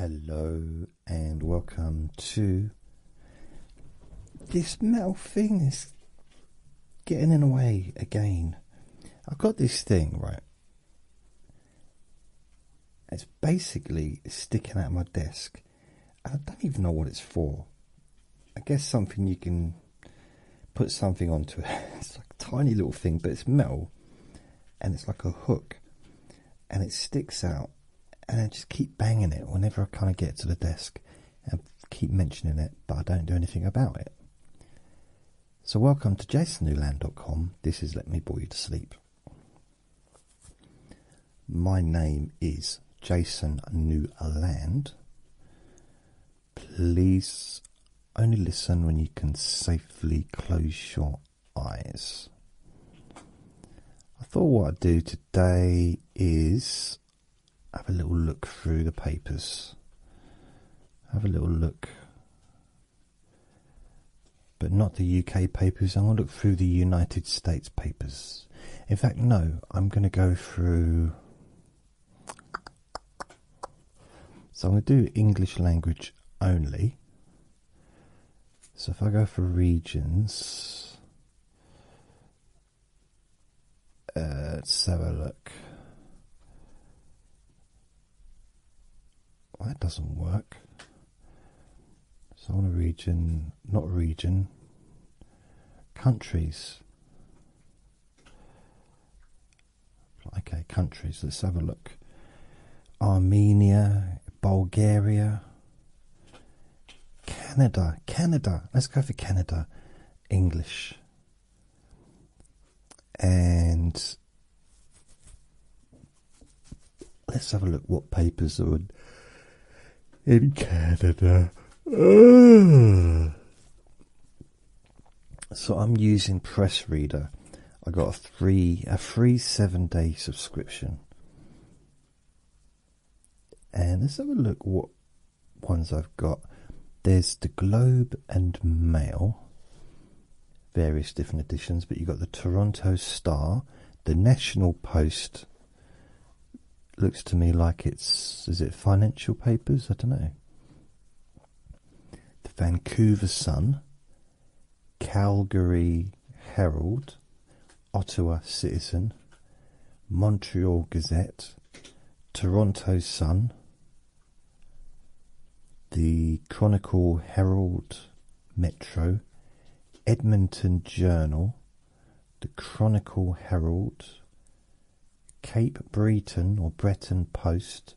Hello and welcome to this metal thing is getting in the way again. I've got this thing, right? It's basically sticking out of my desk. I don't even know what it's for. I guess something you can put something onto it. It's like a tiny little thing, but it's metal and it's like a hook and it sticks out. And I just keep banging it whenever I kind of get to the desk and keep mentioning it, but I don't do anything about it. So welcome to jasonnewland.com. This is Let Me Bore You to Sleep. My name is Jason Newland. Please only listen when you can safely close your eyes. I thought what I'd do today is have a little look through the papers. Have a little look. But not the UK papers. I'm going to look through the United States papers. In fact, no. I'm going to go through... So I'm going to do English language only. So if I go for regions... let's have a look. That doesn't work. So I want a region, not region, countries. Okay, countries, let's have a look. Armenia, Bulgaria, Canada, let's go for Canada, English. And let's have a look what papers are in Canada. So I'm using Press Reader. I got a free 7-day subscription. And let's have a look what ones I've got. There's the Globe and Mail, various different editions, but you've got the Toronto Star, the National Post. Looks to me like is it financial papers? I don't know. The Vancouver Sun, Calgary Herald, Ottawa Citizen, Montreal Gazette, Toronto Sun, the Chronicle Herald Metro, Edmonton Journal, the Chronicle Herald, Cape Breton or Breton Post.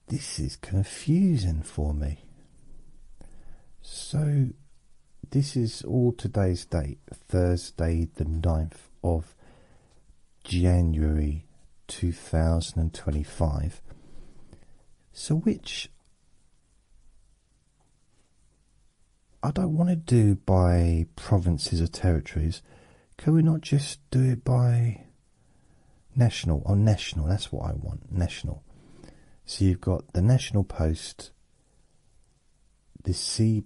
This is confusing for me. So this is all today's date, Thursday the 9th of January 2025. So which I don't want to do by provinces or territories. Can we not just do it by national? Oh, national, that's what I want, national. So you've got the National Post, the CBC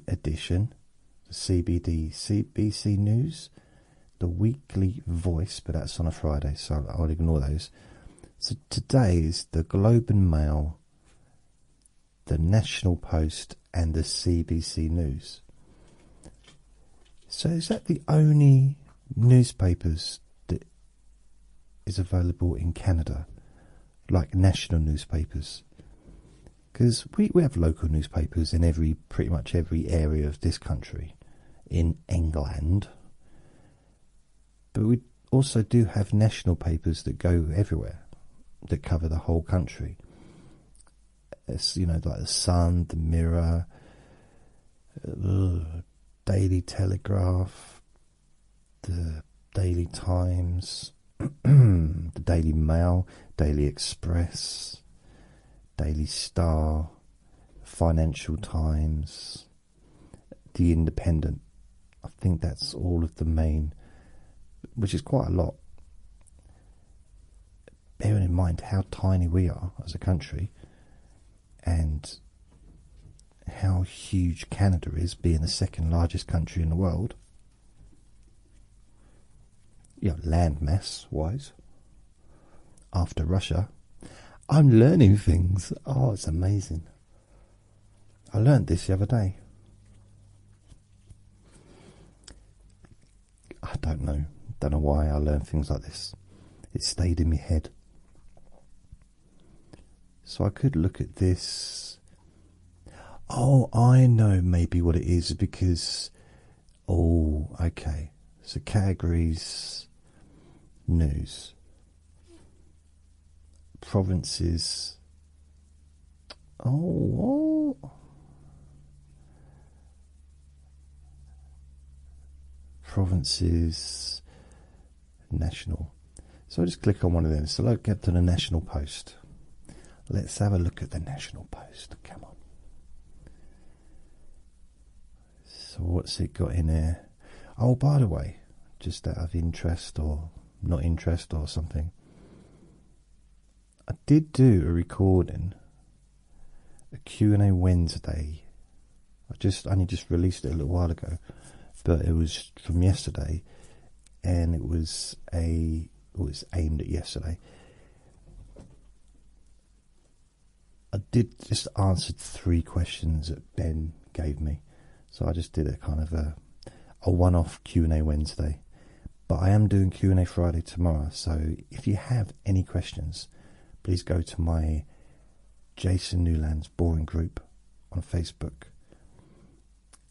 edition, the CBC News, the Weekly Voice, but that's on a Friday, so I'll ignore those. So today is the Globe and Mail, the National Post, and the CBC News. So is that the only newspapers that is available in Canada, like national newspapers? Because we have local newspapers in pretty much every area of this country, in England. But we also do have national papers that go everywhere, that cover the whole country. It's, you know, like the Sun, the Mirror, Daily Telegraph, the Daily Times, the Daily Mail, Daily Express, Daily Star, Financial Times, The Independent. I think that's all of the main, which is quite a lot. Bearing in mind how tiny we are as a country and how huge Canada is, being the second largest country in the world, land mass wise. after Russia. I'm learning things. Oh, it's amazing. I learned this the other day. I don't know. Don't know why I learn things like this. It stayed in my head. So I could look at this. Oh, I know maybe what it is because... Oh, okay. So categories, news, provinces. Oh, provinces, national. So I just click on one of them. So let's get to the National Post. Let's have a look at the National Post. Come on. So what's it got in here? Oh, by the way, just out of interest or not interest or something, I did do a recording, a Q&A Wednesday. I only just released it a little while ago, but it was from yesterday, and it was aimed at yesterday. I did just answered 3 questions that Ben gave me, so I just did a kind of a one-off Q&A Wednesday. But I am doing Q&A Friday tomorrow, so if you have any questions, please go to my Jason Newland's Boring Group on Facebook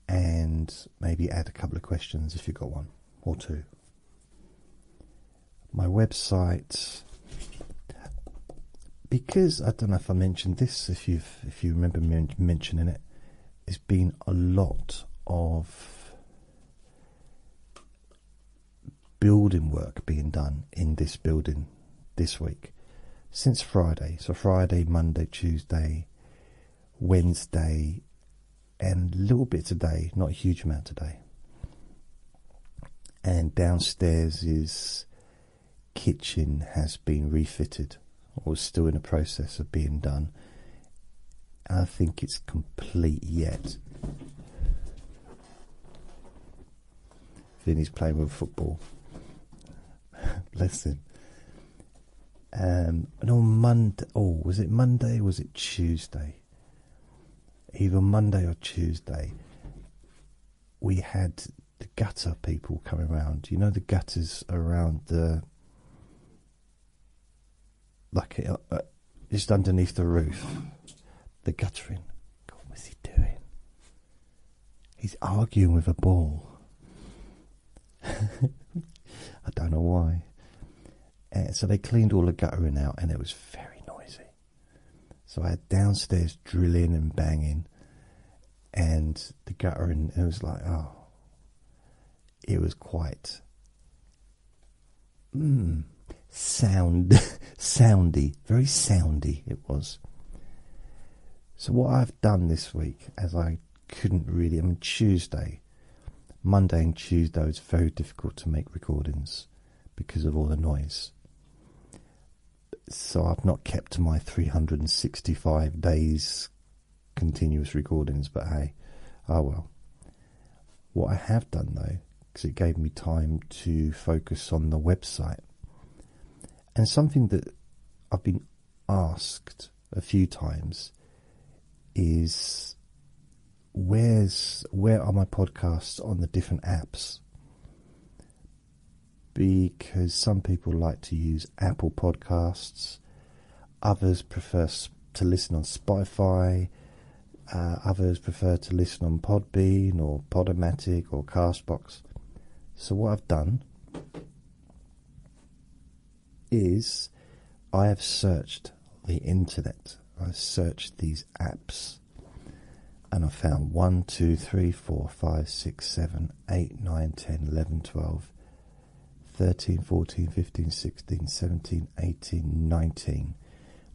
and maybe add a couple of questions if you've got one or 2. My website, because I don't know if I mentioned this, if you remember me mentioning it, there's been a lot of building work being done in this building this week since Friday. So Friday, Monday, Tuesday, Wednesday, and a little bit today, not a huge amount today. And downstairs is kitchen has been refitted, or is still in the process of being done. I think it's complete yet. Vinny's playing with football. Bless him. And on Monday, was it Monday or was it Tuesday? Either Monday or Tuesday, we had the gutter people coming around. You know the gutters around the... like just underneath the roof. The guttering. God, what's he doing? He's arguing with a ball. I don't know why. So they cleaned all the guttering out, and it was very noisy. So I had downstairs drilling and banging, and the guttering. It was like, it was quite soundy, very soundy. It was. So what I've done this week, as I couldn't really, Monday and Tuesday, it's very difficult to make recordings because of all the noise. So I've not kept to my 365 days continuous recordings, but hey, oh well. What I have done though, because it gave me time to focus on the website, and something that I've been asked a few times is, where are my podcasts on the different apps? Because some people like to use Apple Podcasts, others prefer to listen on Spotify, others prefer to listen on Podbean or Podomatic or Castbox. So what I've done is I have searched the internet. I searched these apps, and I found 1, 2, 3, 4, 5, 6, 7, 8, 9, 10, 11, 12, 13, 14, 15, 16, 17, 18, 19.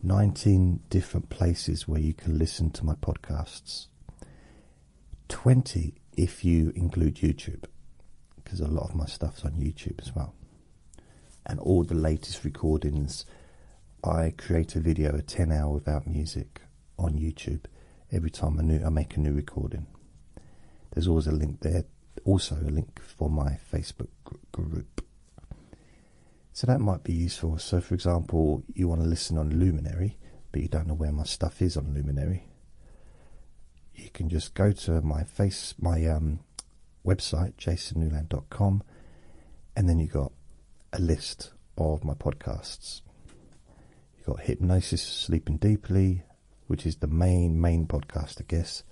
19 different places where you can listen to my podcasts. 20 if you include YouTube, because a lot of my stuff's on YouTube as well. And all the latest recordings, I create a video, a 10-hour without music, on YouTube every time I make a new recording. There's always a link there, also a link for my Facebook group. So that might be useful. So for example, you want to listen on Luminary, but you don't know where my stuff is on Luminary. You can just go to my website, jasonnewland.com, and then you got a list of my podcasts. You've got Hypnosis, Sleeping Deeply, which is the main podcast, I guess.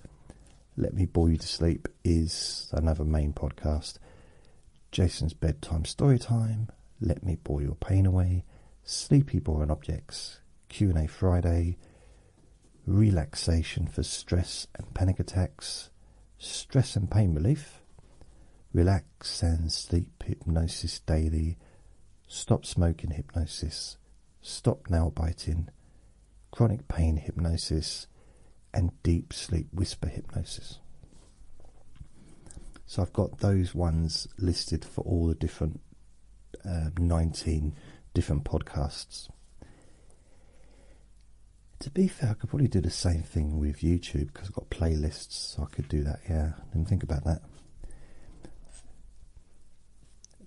Let Me Bore You to Sleep is another main podcast. Jason's Bedtime Storytime, Let Me Bore Your Pain Away, Sleepy Boring Objects, Q&A Friday, Relaxation for Stress and Panic Attacks, Stress and Pain Relief, Relax and Sleep Hypnosis Daily, Stop Smoking Hypnosis, Stop Nail Biting, Chronic Pain Hypnosis, and Deep Sleep Whisper Hypnosis. So I've got those ones listed for all the different 19 different podcasts. To be fair, I could probably do the same thing with YouTube because I've got playlists, so I could do that. Yeah, I didn't think about that.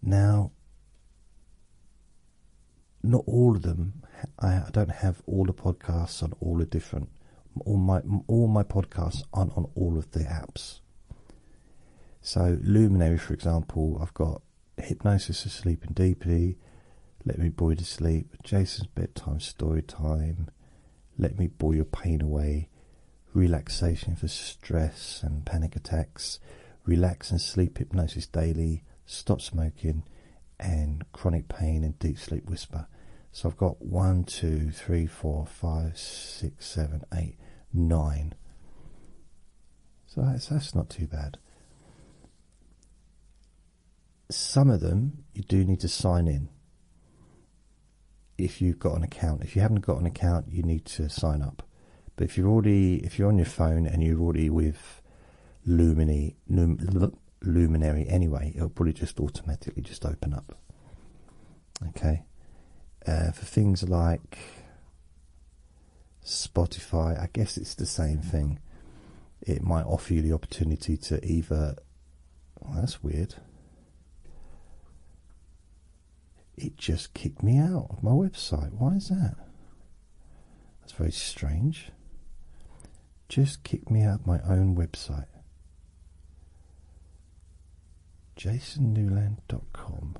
Now, not all of them. I don't have all the podcasts on all the different. All my podcasts aren't on all of the apps. So Luminary, for example, I've got Hypnosis for Sleeping Deeply, Let Me Bore You to Sleep, Jason's Bedtime Storytime, Let Me Bore Your Pain Away, Relaxation for Stress and Panic Attacks, Relax and Sleep Hypnosis Daily, Stop Smoking, and Chronic Pain and Deep Sleep Whisper. So I've got 1, 2, 3, 4, 5, 6, 7, 8, 9. So that's not too bad. Some of them you do need to sign in if you've got an account. If you haven't got an account, you need to sign up. But if you're on your phone and you're already with Luminary anyway, it'll probably just automatically just open up. Okay. For things like Spotify, I guess it's the same thing. It might offer you the opportunity to either... Well, that's weird. It just kicked me out of my website. Why is that? That's very strange. Just kicked me out of my own website. jasonnewland.com.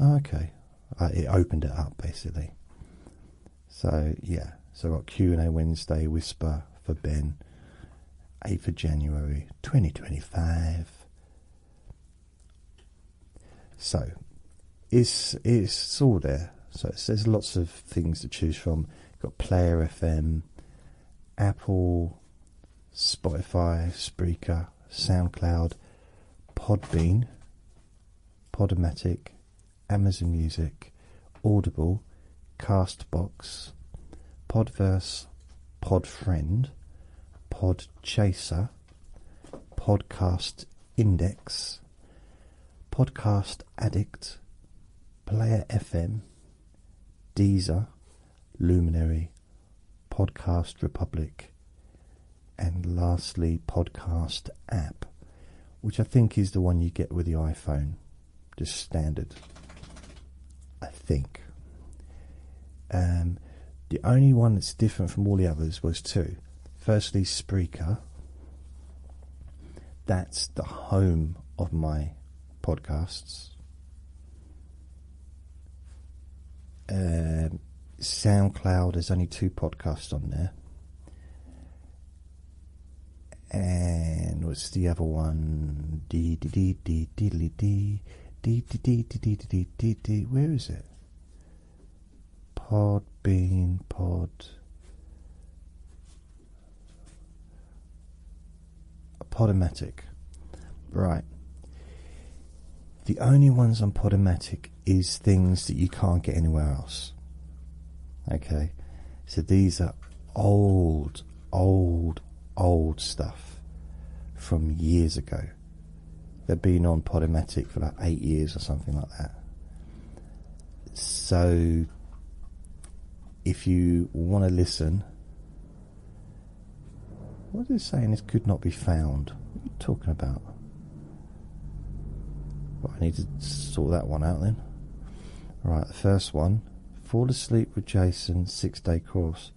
Okay. It opened it up, basically. So, yeah. So I've got Q&A Wednesday, Whisper for Ben, 8th of January, 2025. So, it's all there. So there's lots of things to choose from. You've got Player FM, Apple, Spotify, Spreaker, SoundCloud, Podbean, Podomatic, Amazon Music, Audible, Castbox, Podverse, Podfriend, Podchaser, Podcast Index, Podcast Addict, Player FM, Deezer, Luminary, Podcast Republic, and lastly Podcast App, which I think is the one you get with the iPhone, just standard, I think. The only one that's different from all the others was two. Firstly, Spreaker. That's the home of my podcasts. SoundCloud, there's only 2 podcasts on there. And what's the other one? Where is it? Podbean, Podomatic. Right. The only ones on Podomatic is things that you can't get anywhere else. Okay. So these are old stuff from years ago. They've been on Podomatic for like 8 years or something like that. So if you want to listen, what is it saying? This could not be found. What are you talking about? Well, I need to sort that one out then. Right, the first one, fall asleep with Jason 6-day course.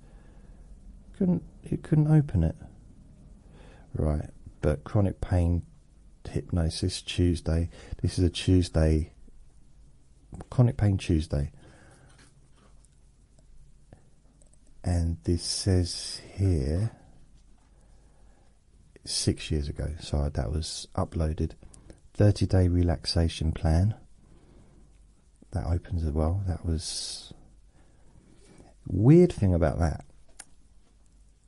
It couldn't open it. Right, but chronic pain hypnosis Tuesday. This is a Tuesday, chronic pain Tuesday. And this says here 6 years ago, so that was uploaded. 30-day relaxation plan. That opens as well. That was weird thing about that.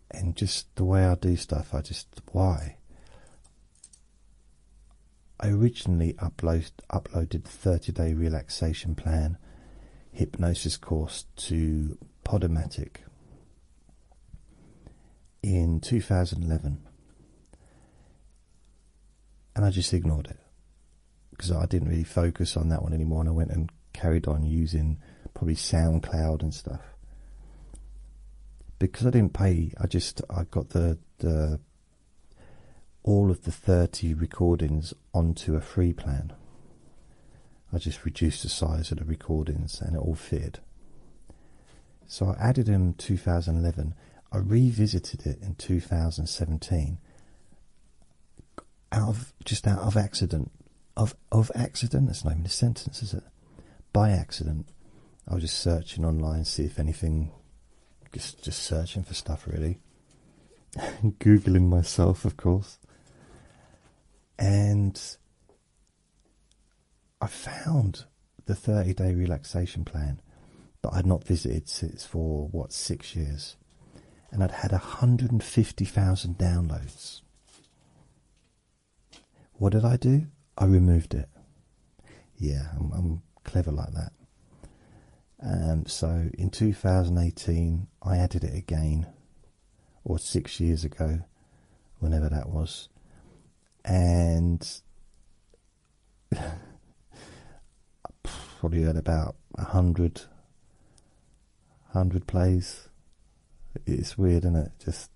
And just the way I do stuff, why? I originally uploaded 30-day relaxation plan hypnosis course to Podomatic in 2011, and I just ignored it because I didn't really focus on that one anymore, and I went and carried on using probably SoundCloud and stuff. Because I didn't pay, I got the all of the 30 recordings onto a free plan. I just reduced the size of the recordings and it all fitted. So I added them in 2011. I revisited it in 2017 out of accident. Of accident? That's not even a sentence, is it? By accident. I was just searching online, see if anything, just searching for stuff really. Googling myself, of course. And I found the 30-day relaxation plan that I'd not visited since for 6 years, and I'd had 150,000 downloads. What did I do? I removed it. Yeah, I'm clever like that. So in 2018 I added it again, or 6 years ago, whenever that was, and probably had about 100 plays. It's weird, isn't it? Just,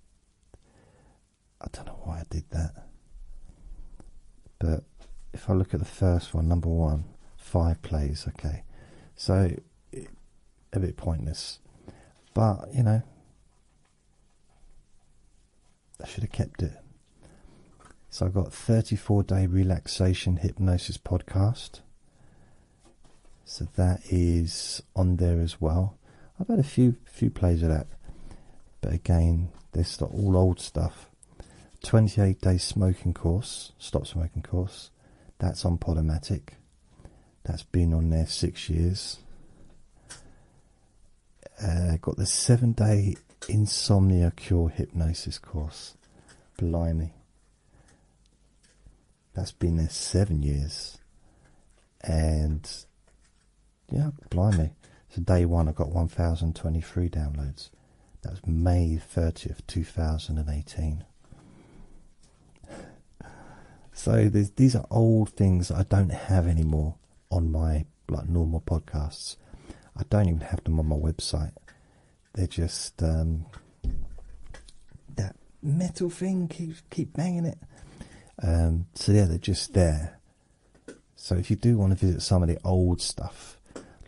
I don't know why I did that. But if I look at the first one, number 1, 5 plays. Okay, so a bit pointless, but you know, I should have kept it. So I've got 34-day relaxation hypnosis podcast. So that is on there as well. I've had a few plays of that, but again, this is all old stuff. 28-day smoking course, stop smoking course. That's on Podomatic. That's been on there 6 years. Got the 7-day insomnia cure hypnosis course. Blimey. That's been there 7 years. And yeah, blimey. So day 1 I got 1,023 downloads. That was May 30th, 2018. So these are old things that I don't have anymore on my normal podcasts. I don't even have them on my website. They're just that metal thing keep banging it. So yeah, they're just there. So if you do want to visit some of the old stuff,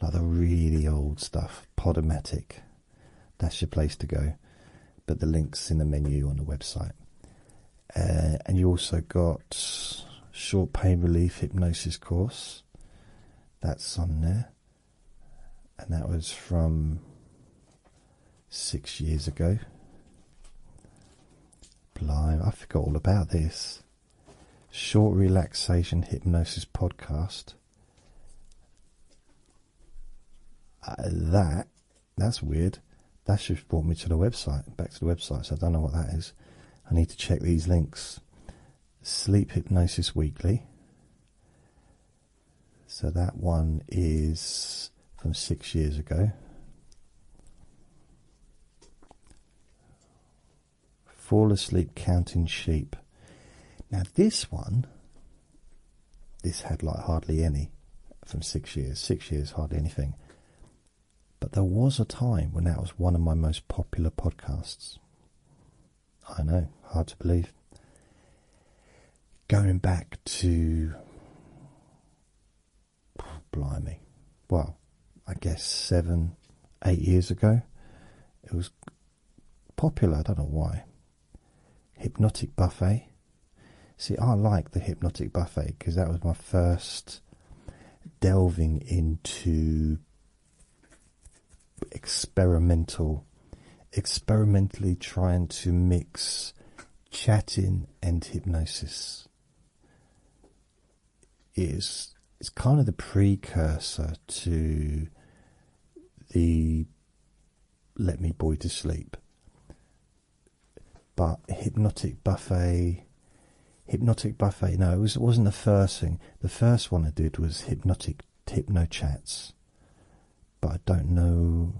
like the really old stuff, Podomatic, that's your place to go. But the link's in the menu on the website. And you also got short pain relief hypnosis course. That's on there. And that was from 6 years ago. Blimey, I forgot all about this. Short relaxation hypnosis podcast. That's weird. That's just brought me to the website, back to the website, so I don't know what that is. I need to check these links. Sleep Hypnosis Weekly. So that one is from 6 years ago. Fall asleep counting sheep. Now this one, this had like hardly any from 6 years. 6 years, hardly anything. But there was a time when that was one of my most popular podcasts. I know, hard to believe. Going back to blimey. Well, I guess 7, 8 years ago. It was popular, I don't know why. Hypnotic Buffet. See, I like the Hypnotic Buffet because that was my first delving into experimentally trying to mix chatting and hypnosis. It's kind of the precursor to the Let Me Bore You to Sleep. But Hypnotic Buffet, no, it wasn't the first thing. The first one I did was Hypno Chats. But I don't know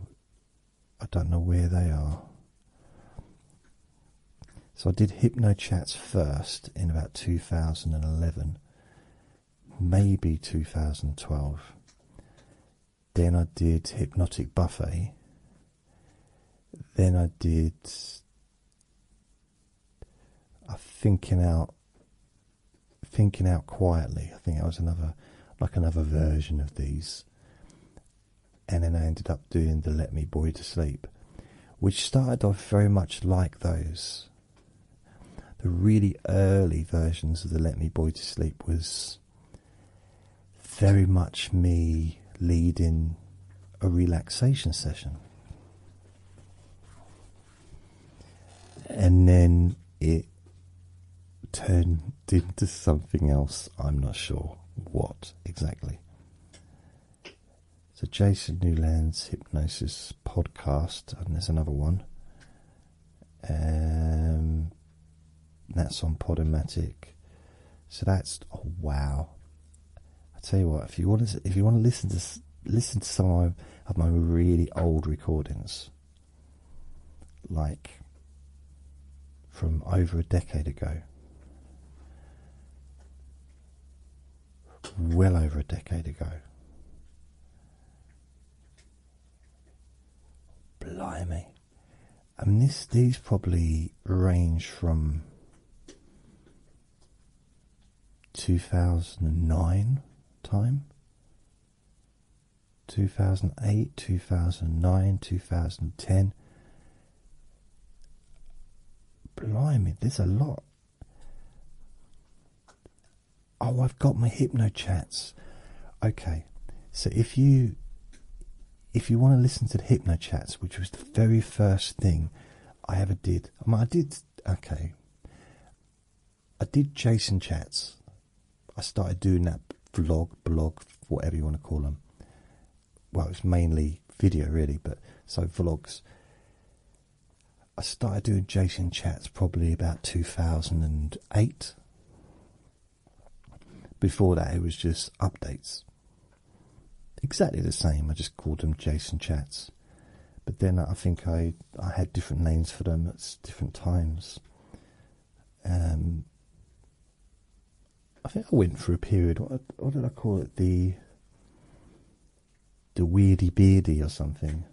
where they are. So I did Hypno Chats first in about 2011, maybe 2012. Then I did Hypnotic Buffet. Then I did Thinking Out Quietly. I think that was another version of these. And then I ended up doing the Let Me Bore You to Sleep, which started off very much like those. The really early versions of the Let Me Bore You to Sleep was very much me leading a relaxation session. And then it turned into something else. I'm not sure what exactly. So Jason Newland's Hypnosis podcast, and there's another one. That's on Podomatic. So that's, oh wow! I tell you what, if you want to listen to some of my really old recordings, like from over a decade ago, well over a decade ago. Blimey. I mean, these probably range from 2009 time, 2008, 2009, 2010. Blimey, there's a lot. Oh, I've got my Hypno Chats. Okay, so if you want to listen to the Hypno Chats, which was the very first thing I ever did. I did Jason Chats. I started doing that blog, whatever you want to call them. Well, it's mainly video really, but so vlogs. I started doing Jason Chats probably about 2008. Before that, it was just updates. Exactly the same, I just called them Jason Chats. But then I think I had different names for them at different times. I think I went through a period, what did I call it? The Weirdy Beardy or something.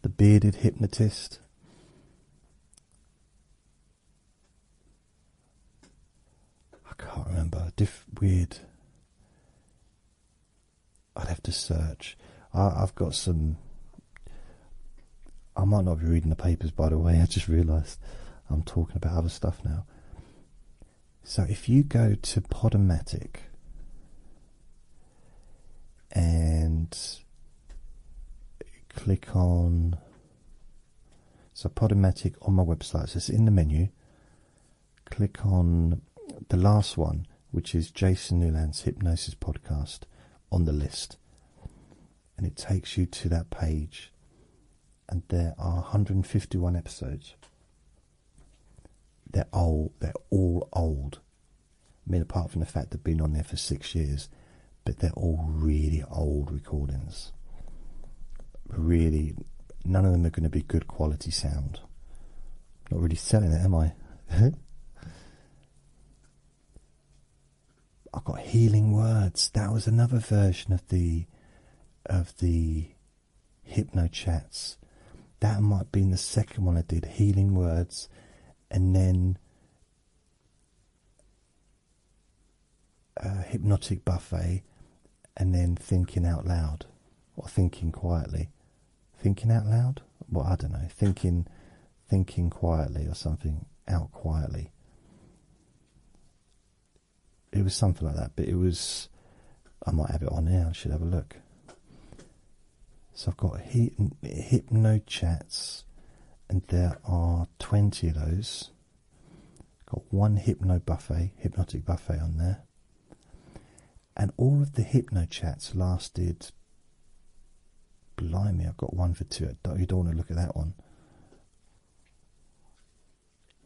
The Bearded Hypnotist. I can't remember. Weird. I'd have to search. I've got some. I might not be reading the papers, by the way. I just realised I'm talking about other stuff now. So if you go to Podomatic and click on, so Podomatic on my website, so it's in the menu. Click on the last one, which is Jason Newland's Hypnosis podcast, on the list, and it takes you to that page, and there are 151 episodes. They're all old. I mean, apart from the fact they've been on there for 6 years, but they're all really old recordings. Really, none of them are going to be good quality sound. Not really selling it, am I? I've got Healing Words. That was another version of the Hypno Chats. That might have been the second one I did, Healing Words, and then hypnotic buffet, and then thinking out loud, or thinking quietly. Thinking out loud? Well, I don't know. Thinking quietly or something. Out quietly. It was something like that, but it was. I might have it on now. I should have a look. So I've got hypno chats, and there are 20 of those. Got one hypnotic buffet on there. And all of the hypno chats lasted. Blimey, I've got one for two. You don't want to look at that one.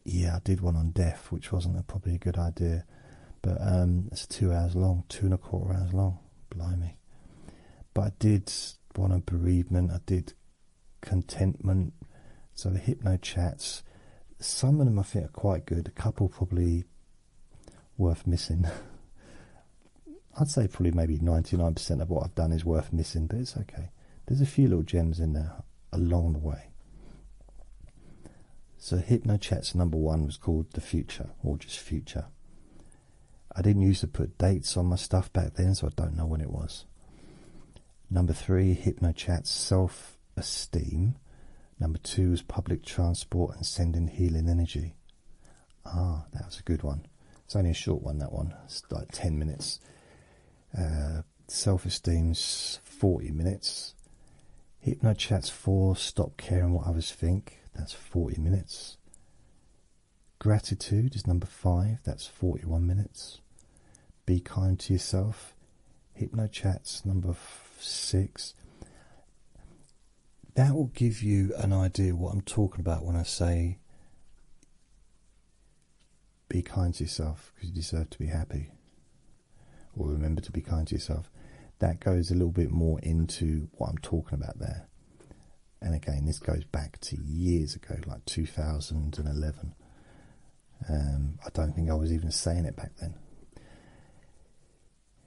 Yeah, I did one on death, which wasn't probably a good idea. But it's 2 hours long, 2.25 hours long. Blimey. But I did one on bereavement, I did contentment. So the hypno chats, some of them I think are quite good. A couple probably worth missing. I'd say probably maybe 99% of what I've done is worth missing, but it's okay. There's a few little gems in there along the way. So hypno chats number 1 was called The Future, or just Future. I didn't used to put dates on my stuff back then, so I don't know when it was. Number 3, hypno chats self-esteem. Number 2 is public transport and sending healing energy. Ah, that was a good one. It's only a short one, that one. It's like 10 minutes. Self-esteem's 40 minutes. Hypno chats 4, stop caring what others think. That's 40 minutes. Gratitude is number 5. That's 41 minutes. Be kind to yourself. Hypno chats number 6. That will give you an idea what I'm talking about when I say be kind to yourself, because you deserve to be happy. Or remember to be kind to yourself. That goes a little bit more into what I'm talking about there. And again, this goes back to years ago, like 2011. I don't think I was even saying it back then.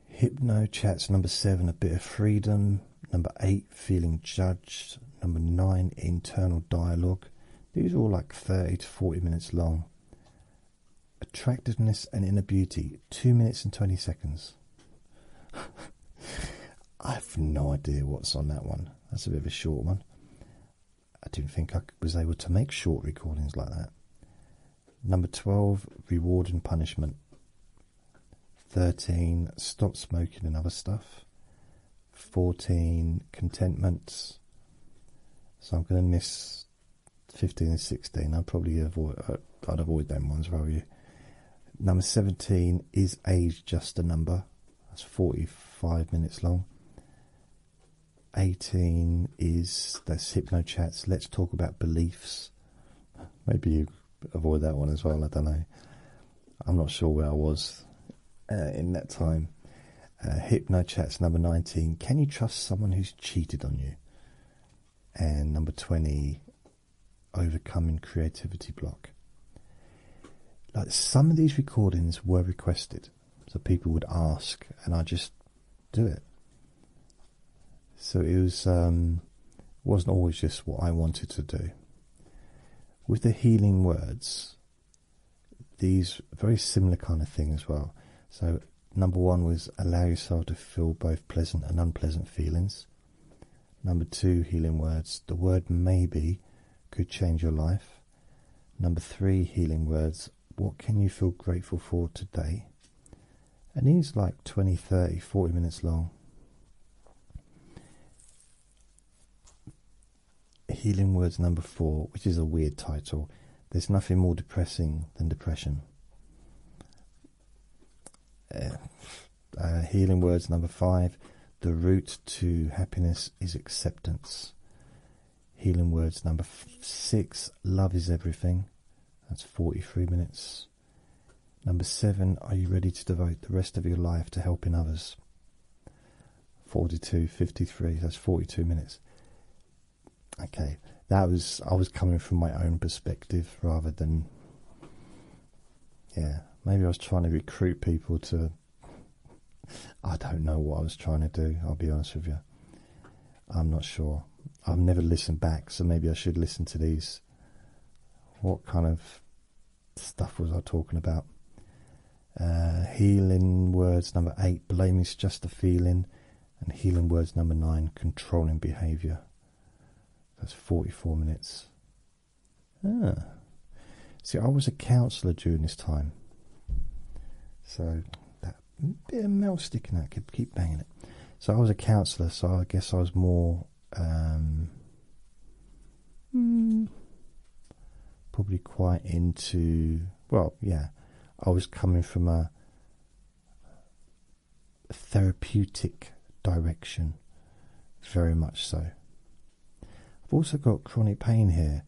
Hypno chats number 7, a bit of freedom. Number 8, feeling judged. Number 9, internal dialogue. These are all like 30 to 40 minutes long. Attractiveness and inner beauty, 2 minutes and 20 seconds. I have no idea what's on that one. That's a bit of a short one. I didn't think I was able to make short recordings like that. Number 12, reward and punishment. 13, stop smoking and other stuff. 14, contentment. So I'm going to miss 15 and 16. I'd avoid them ones if I were you. Number 17, is age just a number? That's 45 minutes long. 18 is, that's hypno chats. Let's talk about beliefs. Maybe you avoid that one as well. I don't know. I'm not sure where I was in that time. Hypno chats number 19. Can you trust someone who's cheated on you? And number 20, overcoming creativity block. Like, some of these recordings were requested, so people would ask, and I just do it. So it was wasn't always just what I wanted to do. With the healing words, these very similar kind of thing as well. So number 1 was allow yourself to feel both pleasant and unpleasant feelings. Number 2, healing words, the word maybe could change your life. Number 3, healing words, what can you feel grateful for today? And these like 20, 30, 40 minutes long. Healing words number 4, which is a weird title. There's nothing more depressing than depression. Healing words number 5, the route to happiness is acceptance. Healing words number 6, love is everything. That's 43 minutes. Number 7, are you ready to devote the rest of your life to helping others? 42, 53, that's 42 minutes. Okay, I was coming from my own perspective rather than, maybe I was trying to recruit people to, I don't know what I was trying to do, I'll be honest with you. I'm not sure. I've never listened back, so maybe I should listen to these. What kind of stuff was I talking about? Healing words number 8, blame is just a feeling. And healing words number 9, controlling behaviour. That's 44 minutes. See, I was a counsellor during this time. So that bit of mail sticking out, could keep banging it. So I was a counsellor, so I guess I was more probably quite into, well, yeah, I was coming from a therapeutic direction, very much so. I've also got chronic pain here,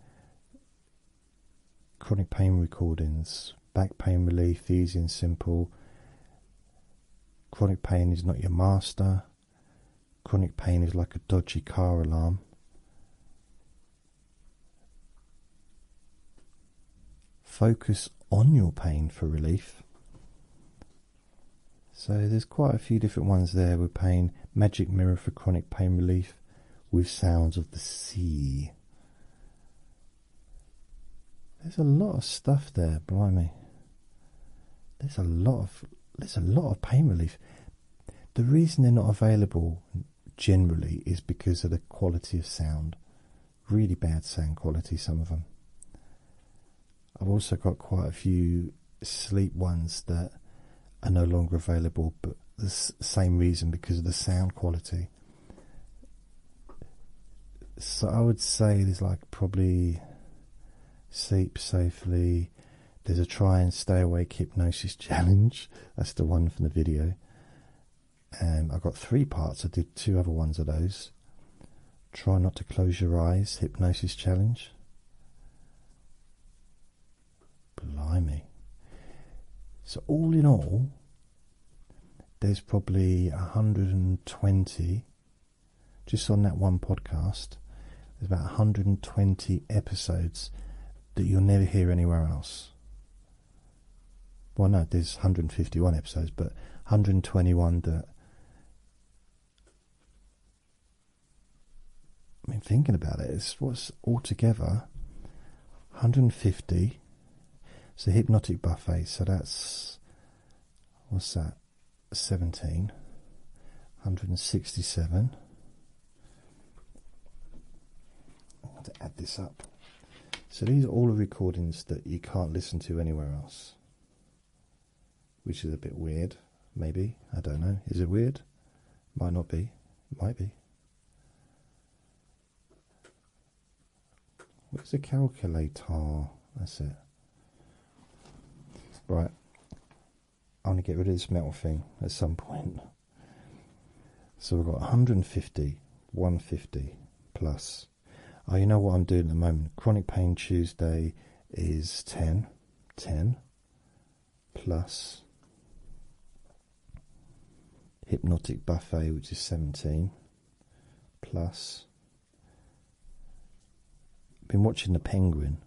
chronic pain recordings, back pain relief, easy and simple. Chronic pain is not your master. Chronic pain is like a dodgy car alarm. Focus on your pain for relief. So there's quite a few different ones there with pain. Magic mirror for chronic pain relief with sounds of the sea. There's a lot of stuff there, blimey. There's a lot of pain relief. The reason they're not available generally is because of the quality of sound. Really bad sound quality, some of them. I've also got quite a few sleep ones that are no longer available, but the same reason, because of the sound quality. So I would say there's like probably Sleep Safely. There's a Try and Stay Awake Hypnosis Challenge. That's the one from the video. I got 3 parts. I did 2 other ones of those. Try Not to Close Your Eyes Hypnosis Challenge. Blimey. So all in all, there's probably 120, just on that one podcast, there's about 120 episodes that you'll never hear anywhere else. Well, no, there's 151 episodes, but 121 that, I mean, thinking about it, it's what's altogether 150. It's a hypnotic buffet, so that's, what's that, 17, 167. I have to add this up. So these are all the recordings that you can't listen to anywhere else, which is a bit weird, maybe, I don't know. Is it weird? Might not be, might be. Where's the calculator? That's it. Right, I want to get rid of this metal thing at some point. So we've got 150, 150 plus. Oh, you know what I'm doing at the moment? Chronic Pain Tuesday is 10 plus Hypnotic Buffet, which is 17 plus. Been watching The Penguin,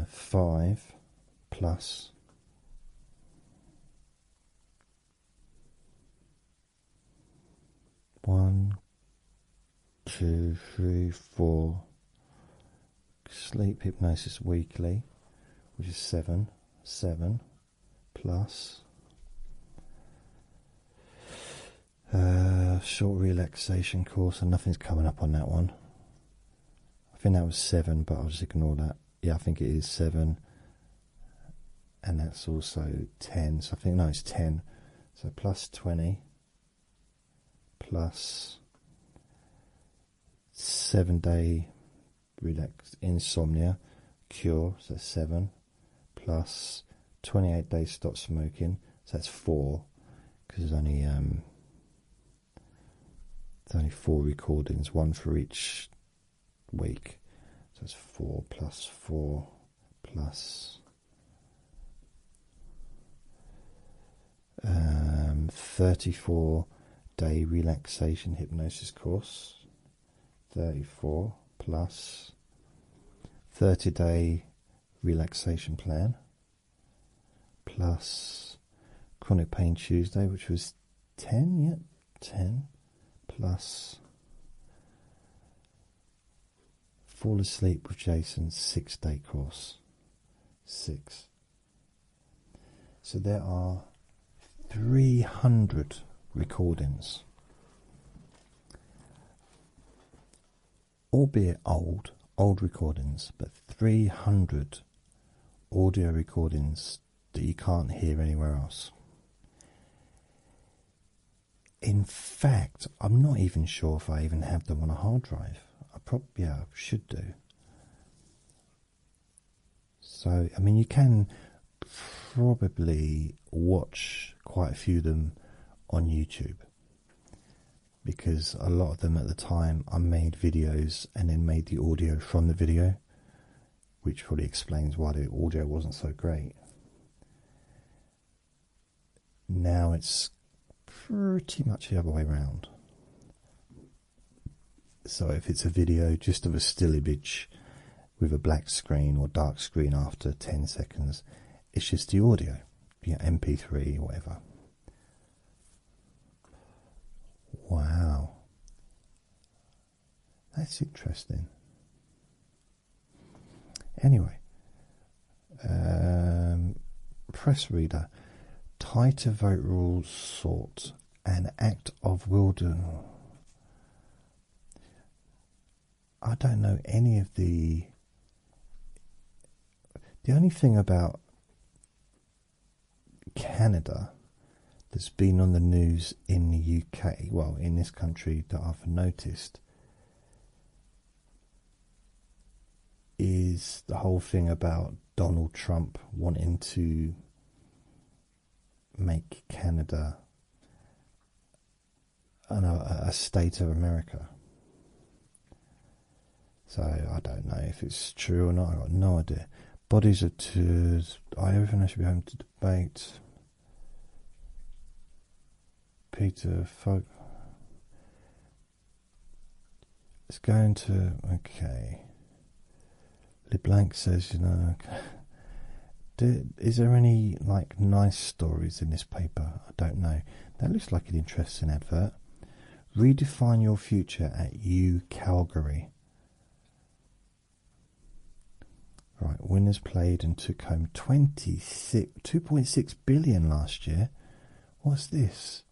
5 plus 1, 2, 3, 4. Sleep Hypnosis Weekly, which is 7 plus short relaxation course, and nothing's coming up on that one. I think that was 7, but I'll just ignore that. Yeah, I think it is 7. And that's also 10. So I think, no, it's 10. So plus 20 plus 7-day relax insomnia cure. So that's 7 plus 28 days stop smoking. So that's 4, because there's only 4 recordings, 1 for each week. So it's 4 plus 4 plus 34-day relaxation hypnosis course. 34 plus 30-day relaxation plan plus Chronic Pain Tuesday, which was 10, yeah, 10 plus Fall Asleep with Jason's 6-day course. 6. So there are 300 recordings, albeit old recordings, but 300 audio recordings that you can't hear anywhere else. In fact, I'm not even sure if I even have them on a hard drive. I should do. So, I mean, you can probably watch quite a few of them on YouTube, because a lot of them at the time I made videos and then made the audio from the video, which probably explains why the audio wasn't so great. Now it's pretty much the other way around. So if it's a video just of a still image with a black screen or dark screen after 10 seconds, it's just the audio, MP3 or whatever. Wow, that's interesting. Anyway, press reader, tighter vote rules sought, an act of wilderness. I don't know any of the only thing about Canada that's been on the news in the UK, well, in this country, that I've noticed, is the whole thing about Donald Trump wanting to make Canada a state of America. So I don't know if it's true or not. I've got no idea. Bodies of tours. Everything I should be home to debate. Peter Folk. It's going to. Okay. LeBlanc says, is there any like nice stories in this paper? I don't know. That looks like an interesting advert. Redefine your future at U Calgary. Right, winners played and took home 2.6 billion last year. What's this?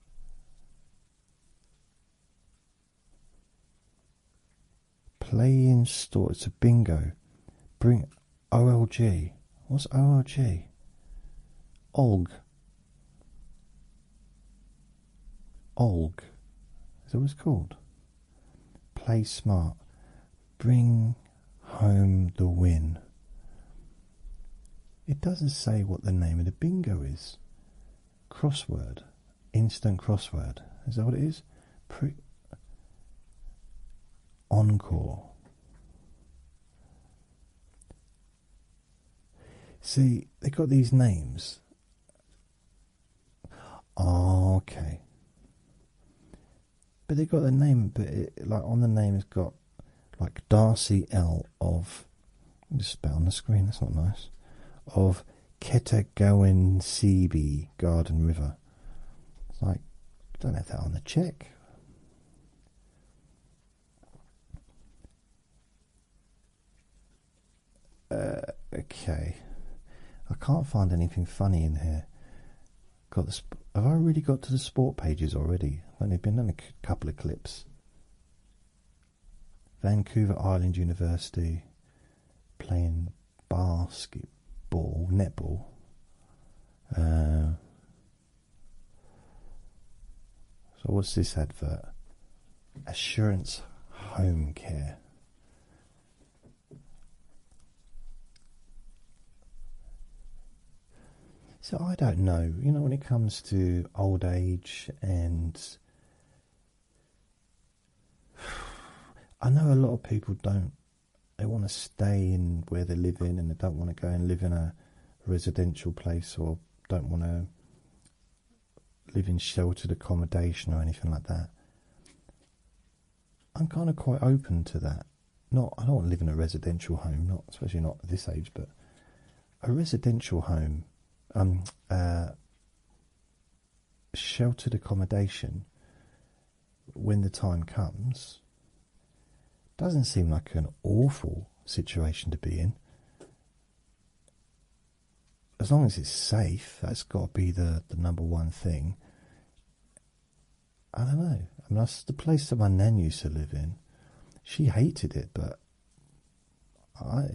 Play in store. It's a bingo. Bring OLG. What's OLG? OLG. OLG. Is that what it's called? Play smart. Bring home the win. It doesn't say what the name of the bingo is. Crossword. Instant crossword. Is that what it is? Encore. See, they got these names. Oh, okay. But they got the name, but like on the name it's got like Darcy L of, I'll just spell on the screen, that's not nice, of Ketagawenseebe Garden River. It's like, don't have that on the check. Okay. I can't find anything funny in here. Have I really got to the sport pages already? I've only been on a couple of clips. Vancouver Island University playing basketball, netball. So what's this advert? Assurance Home Care. So I don't know, when it comes to old age, and I know a lot of people they want to stay in where they live in, and they don't want to go and live in a residential place, or don't want to live in sheltered accommodation or anything like that. I'm kind of quite open to that. I don't want to live in a residential home, especially not at this age, but a residential home, sheltered accommodation, when the time comes, doesn't seem like an awful situation to be in. as long as it's safe, that's got to be the number one thing. I don't know. I mean, that's the place that my nan used to live in. She hated it, but I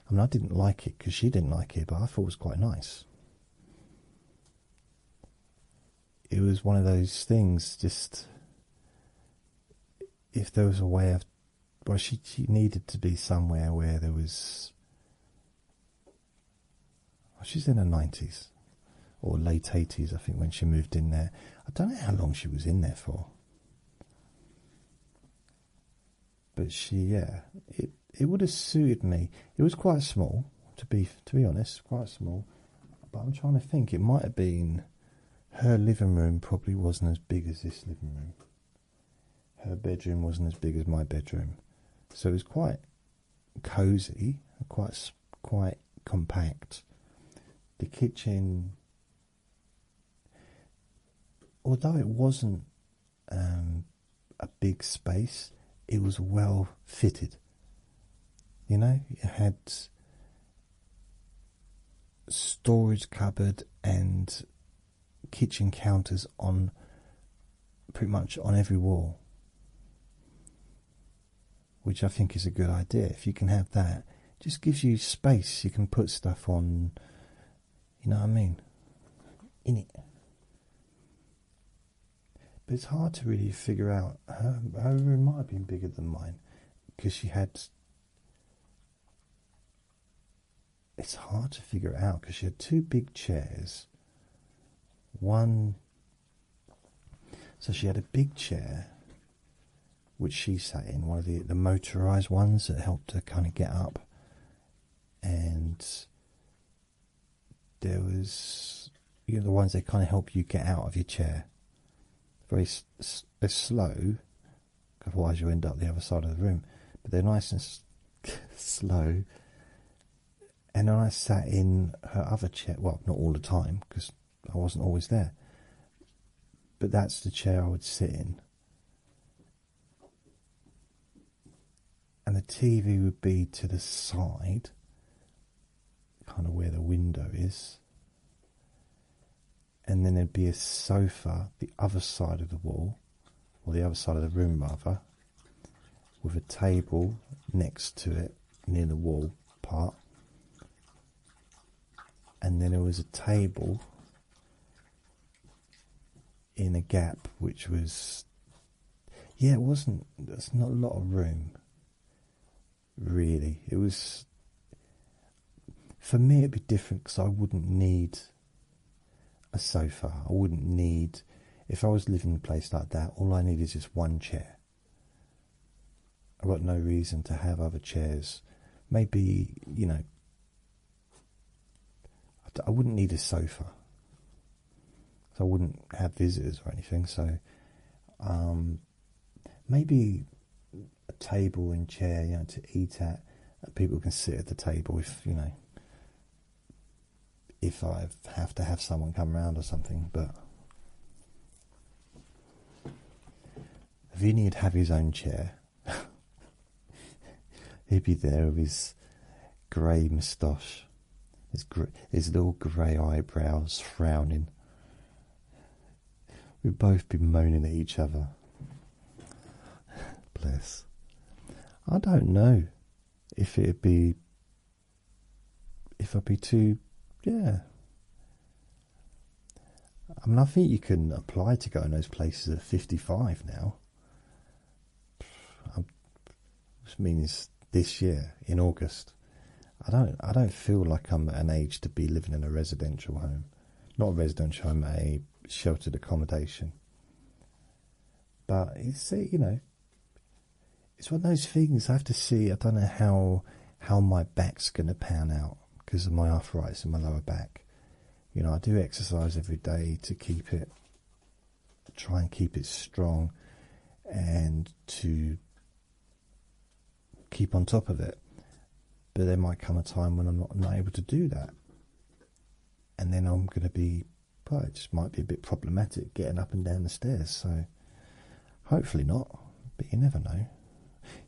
mean, I didn't like it because she didn't like it, but I thought it was quite nice. It was one of those things, just if there was a way of, well, she needed to be somewhere where there was, well, she's in her 90s or late 80s, I think, when she moved in there. I don't know how long she was in there for. But it would have suited me. It was quite small, to be honest, quite small. But I'm trying to think, it might have been, her living room probably wasn't as big as this living room. Her bedroom wasn't as big as my bedroom. So it was quite cosy, quite compact. The kitchen, although it wasn't a big space, it was well fitted. You know, it had storage cupboard and kitchen counters on pretty much on every wall, which I think is a good idea. If you can have that, it just gives you space. You can put stuff on, you know what I mean, in it. But it's hard to really figure out. Her room might have been bigger than mine because she had. It's hard to figure it out because she had two big chairs. One. So she had a big chair, which she sat in, one of the motorised ones that helped her kind of get up. And there was, you know, the ones that kind of help you get out of your chair. Very slow, otherwise you end up the other side of the room. But they're nice and slow. And then I sat in her other chair. Well, not all the time because I wasn't always there. But that's the chair I would sit in. And the TV would be to the side, kind of where the window is. And then there'd be a sofa the other side of the wall, or the other side of the room rather, with a table next to it near the wall part. And then there was a table in a gap, which was, yeah, there's not a lot of room, really. It was, for me it'd be different because I wouldn't need a sofa. I wouldn't need, if I was living in a place like that, all I need is just one chair. I've got no reason to have other chairs. Maybe, you know, I wouldn't need a sofa. So I wouldn't have visitors or anything. So maybe a table and chair, you know, to eat at. People can sit at the table if, you know, if I have to have someone come round or something. But Vinny would have his own chair. He'd be there with his grey moustache, his little grey eyebrows frowning. We'd both be moaning at each other. Bless. I don't know if I'd be too, yeah. I mean, I think you can apply to go in those places at 55 now. Which means this year, in August. I don't feel like I'm at an age to be living in a residential home. Not a residential home, a sheltered accommodation. But it's, you know, it's one of those things I have to see. I don't know how my back's going to pan out because of my arthritis in my lower back. You know, I do exercise every day to try and keep it strong and to keep on top of it. But there might come a time when I'm not able to do that. And then I'm going to be, well, it just might be a bit problematic getting up and down the stairs. So hopefully not, but you never know.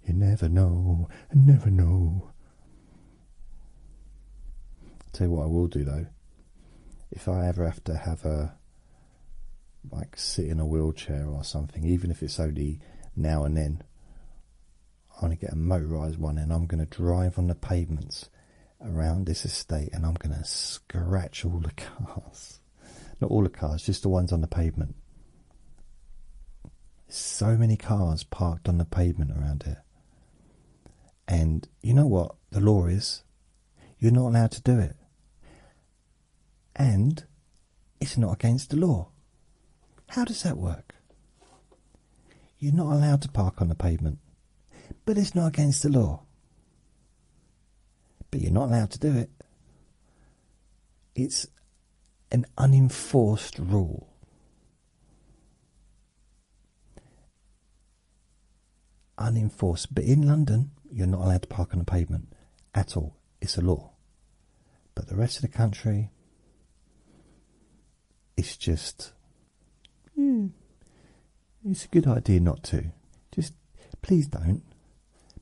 You never know, never know. I'll tell you what I will do though, if I ever have to have like sit in a wheelchair or something, even if it's only now and then, I want to get a motorised one, and I'm going to drive on the pavements around this estate, and I'm going to scratch all the cars. Not all the cars, just the ones on the pavement. So many cars parked on the pavement around here. And you know what the law is? You're not allowed to do it. And it's not against the law. How does that work? You're not allowed to park on the pavement, but it's not against the law. But you're not allowed to do it. It's an unenforced rule. Unenforced. But in London, you're not allowed to park on the pavement at all. It's a law. But the rest of the country, it's just, it's a good idea not to. Just, please don't.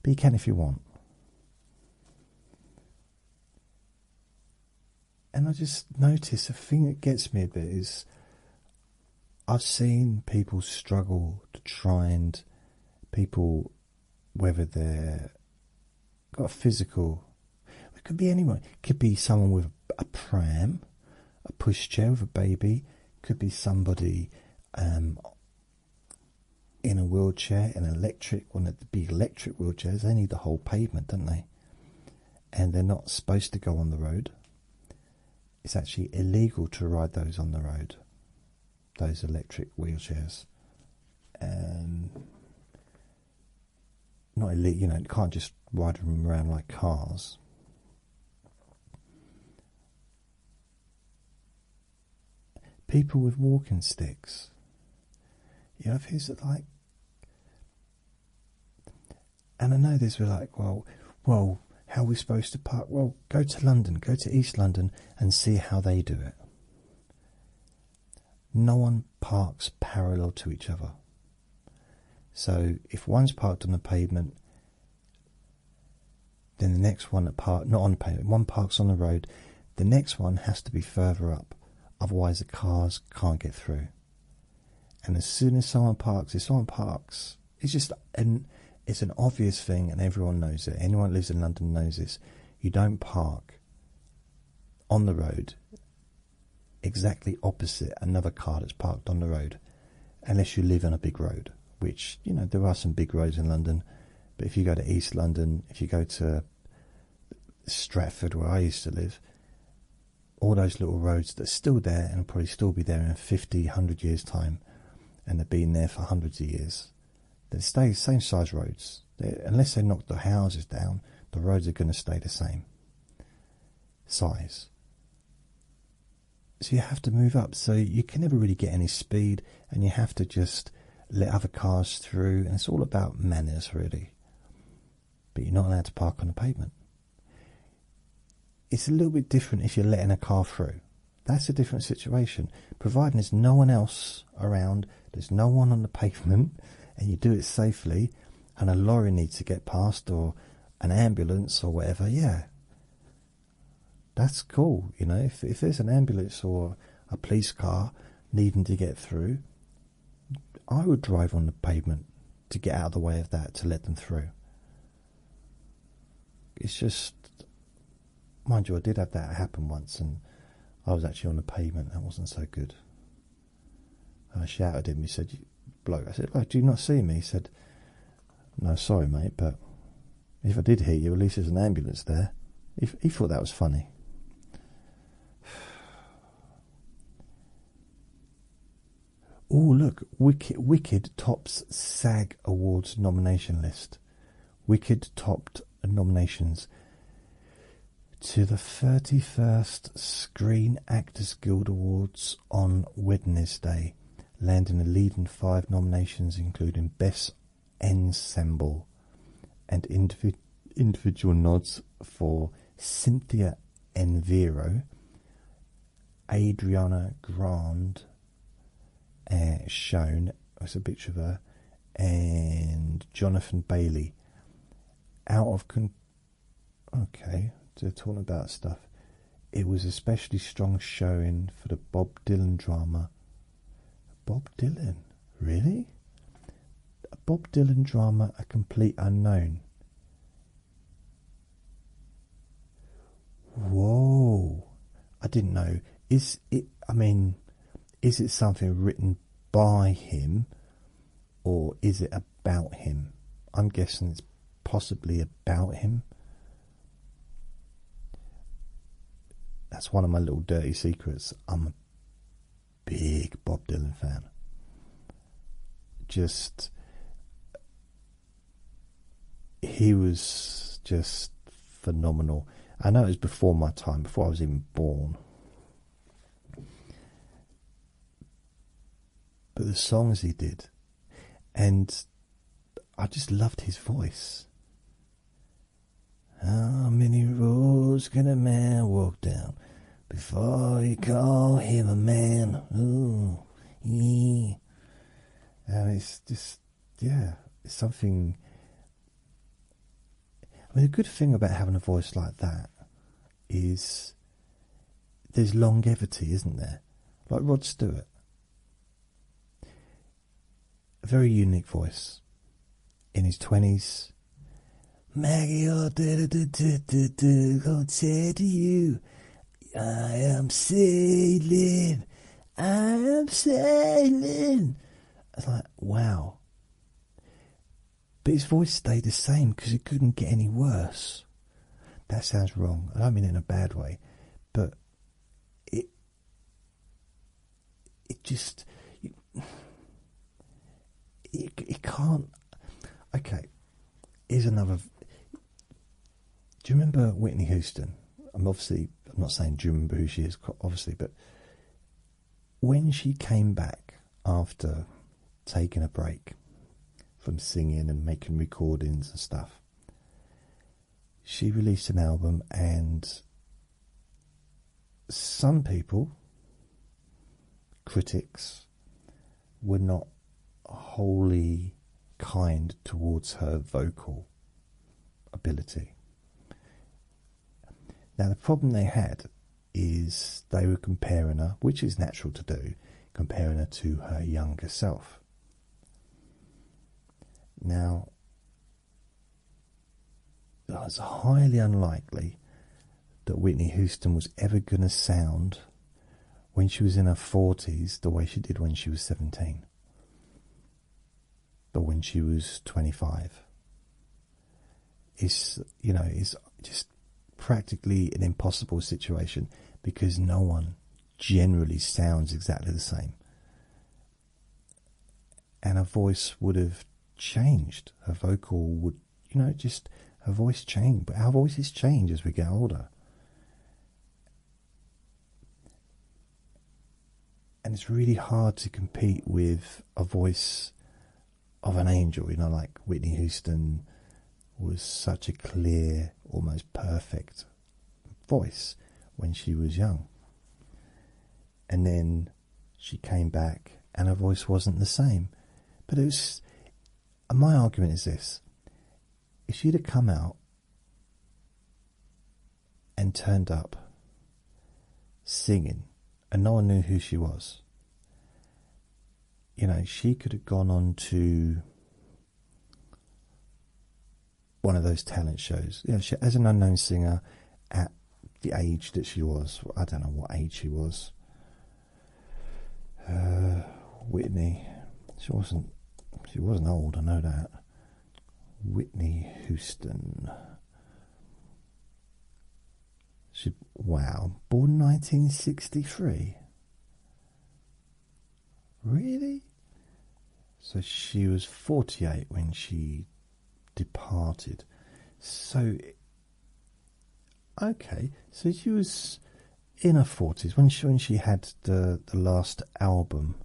But you can if you want. And I just notice the thing that gets me a bit is I've seen people struggle to try and people, whether they're got a physical, it could be anyone, it could be someone with a pram, a pushchair with a baby, it could be somebody in a wheelchair, an electric, one of the big electric wheelchairs. They need the whole pavement, don't they? And they're not supposed to go on the road. It's actually illegal to ride those on the road, those electric wheelchairs. Not illegal, you know, you can't just ride them around like cars. People with walking sticks. You know, who's like, and I know this, we're like, well, how are we supposed to park? Well, go to London, go to East London and see how they do it. No one parks parallel to each other. So if one's parked on the pavement, then the next one that not on the pavement, one parks on the road, the next one has to be further up. Otherwise the cars can't get through. And as soon as someone parks, it's just it's an obvious thing, and everyone knows it. Anyone who lives in London knows this. You don't park on the road exactly opposite another car that's parked on the road, unless you live on a big road, which, you know, there are some big roads in London. But if you go to East London, if you go to Stratford, where I used to live, all those little roads that are still there and will probably still be there in 50, 100 years' time, and they've been there for hundreds of years, they stay same size roads. Unless they knock the houses down, the roads are going to stay the same size. So you have to move up. So you can never really get any speed, and you have to just let other cars through. And it's all about manners, really. But you're not allowed to park on the pavement. It's a little bit different if you're letting a car through. That's a different situation. Providing there's no one else around, there's no one on the pavement, and you do it safely, and a lorry needs to get past, or an ambulance or whatever, yeah, that's cool. You know, if there's an ambulance or a police car needing to get through, I would drive on the pavement to get out of the way of that, to let them through. It's just, mind you, I did have that happen once, and I was actually on the pavement. That wasn't so good. I shouted at him. He said, bloke, I said, oh, do you not see me? He said, no, sorry, mate, but if I did hear you, at least there's an ambulance there. He thought that was funny. Oh, look, Wicked tops SAG Awards nomination list. Wicked topped nominations to the 31st Screen Actors Guild Awards on Wednesday, landing a leading 5 nominations, including Best Ensemble and individual nods for Cynthia Enviro, Adriana Grande, shown, that's a picture of her, and Jonathan Bailey. Okay, they're talking about stuff. it was especially strong showing for the Bob Dylan drama. Bob Dylan? Really? A Bob Dylan drama, A Complete Unknown. Whoa. I didn't know. Is it, I mean, is it something written by him or is it about him? I'm guessing it's possibly about him. That's one of my little dirty secrets. I'm a big Bob Dylan fan. Just, he was just phenomenal. I know it was before my time, before I was even born. But the songs he did, and I just loved his voice. How many roads can a man walk down before you call him a man? Ooh, yeah. And it's just, yeah, it's something. I mean, the good thing about having a voice like that is there's longevity, isn't there? Like Rod Stewart. A very unique voice. In his 20s. Maggie, oh, gonna say to you, I am sailing, I am sailing. It's like, wow. But his voice stayed the same because it couldn't get any worse. That sounds wrong. I don't mean it in a bad way, but it just, it can't. Okay, here's another. Do you remember Whitney Houston? I'm not saying do you remember who she is, obviously, but when she came back after taking a break from singing and making recordings and stuff, she released an album, and some people, critics, were not wholly kind towards her vocal ability. Now, the problem they had is they were comparing her, which is natural to do, comparing her to her younger self. Now, it's highly unlikely that Whitney Houston was ever going to sound when she was in her 40s the way she did when she was 17, or when she was 25. It's just practically an impossible situation because no one generally sounds exactly the same. And her voice would have changed. Her vocal would, her voice changed. But our voices change as we get older. And it's really hard to compete with a voice of an angel, like Whitney Houston was such a clear, almost perfect voice when she was young. And then she came back and her voice wasn't the same. But it was, my argument is this: if she'd have come out and turned up singing and no one knew who she was, she could have gone on to one of those talent shows. She, as an unknown singer at the age that she was. I don't know what age she was. Whitney. She wasn't old, I know that. Whitney Houston. Born 1963. Really? So she was 48 when she departed. So, okay, so she was in her 40s when she had the last album.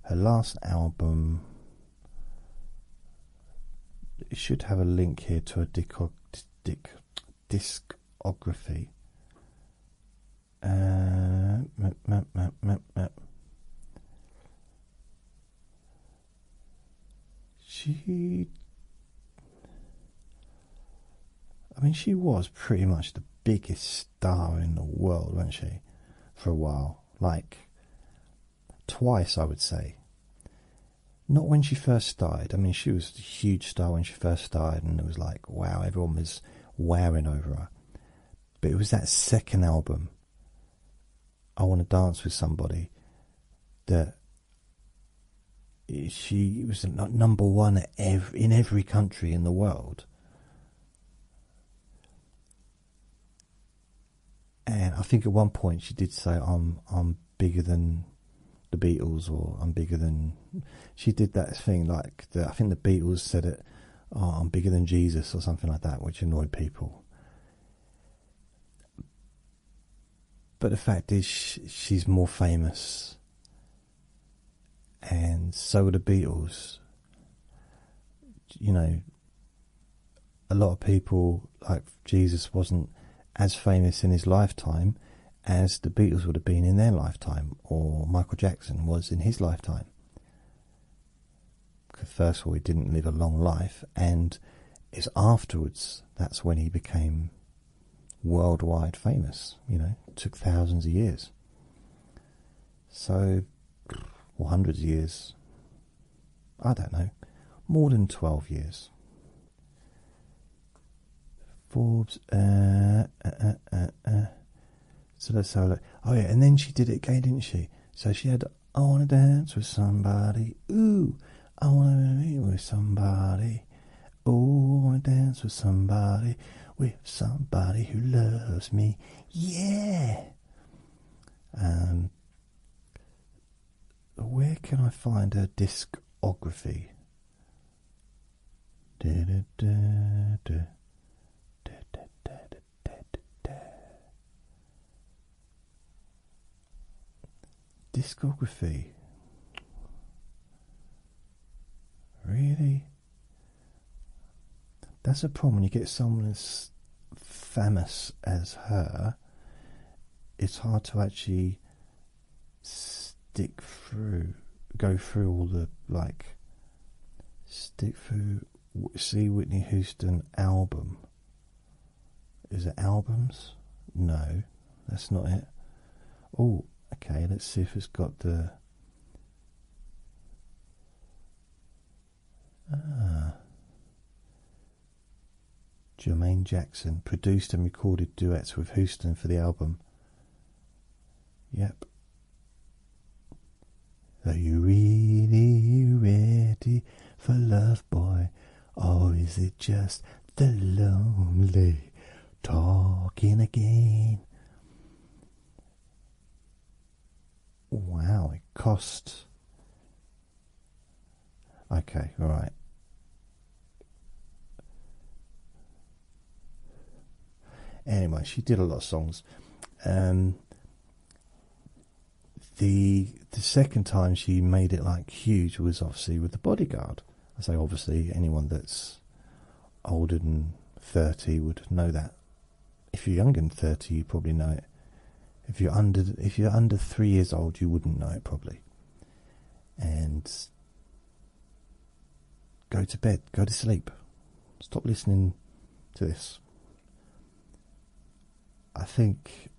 Her last album, it should have a link here to a discography. I mean, she was pretty much the biggest star in the world, wasn't she? For a while. Like, twice, I would say. Not when she first started. I mean, she was a huge star when she first started, and it was like, wow, everyone was wowing over her. But it was that second album, I Want to Dance with Somebody, that she was number one in every country in the world. And I think at one point she did say, I'm bigger than the Beatles, or I'm bigger than... She did that thing like, I think the Beatles said it, oh, I'm bigger than Jesus, or something like that, which annoyed people. But the fact is, she's more famous. And so are the Beatles. You know, a lot of people, like Jesus wasn't as famous in his lifetime as the Beatles would have been in their lifetime, or Michael Jackson was in his lifetime. Because first of all, he didn't live a long life, and it's afterwards that's when he became worldwide famous. You know, it took thousands of years. So, or hundreds of years. I don't know. More than 12 years. Forbes. So let's have a look. Oh yeah, and then she did it again, didn't she? So she had, I want to dance with somebody. Ooh, I want to be with somebody. Oh, I want to dance with somebody. With somebody who loves me. Yeah. Where can I find her discography? Discography. Really? That's a problem when you get someone as famous as her. It's hard to actually go through all the, like, stick through, see Whitney Houston album. Is it albums? No, that's not it. Oh, okay, let's see if it's got the... Jermaine Jackson produced and recorded duets with Houston for the album. Yep. Are you really ready for love, boy? Or is it just the lonely talking again? Wow, it cost... Okay, alright. Anyway, she did a lot of songs. The second time she made it like huge was obviously with The Bodyguard. I say obviously, anyone that's older than 30 would know that. If you're younger than 30, you probably know it. If you're under 3 years old, you wouldn't know it probably. And go to bed, go to sleep. Stop listening to this. I think,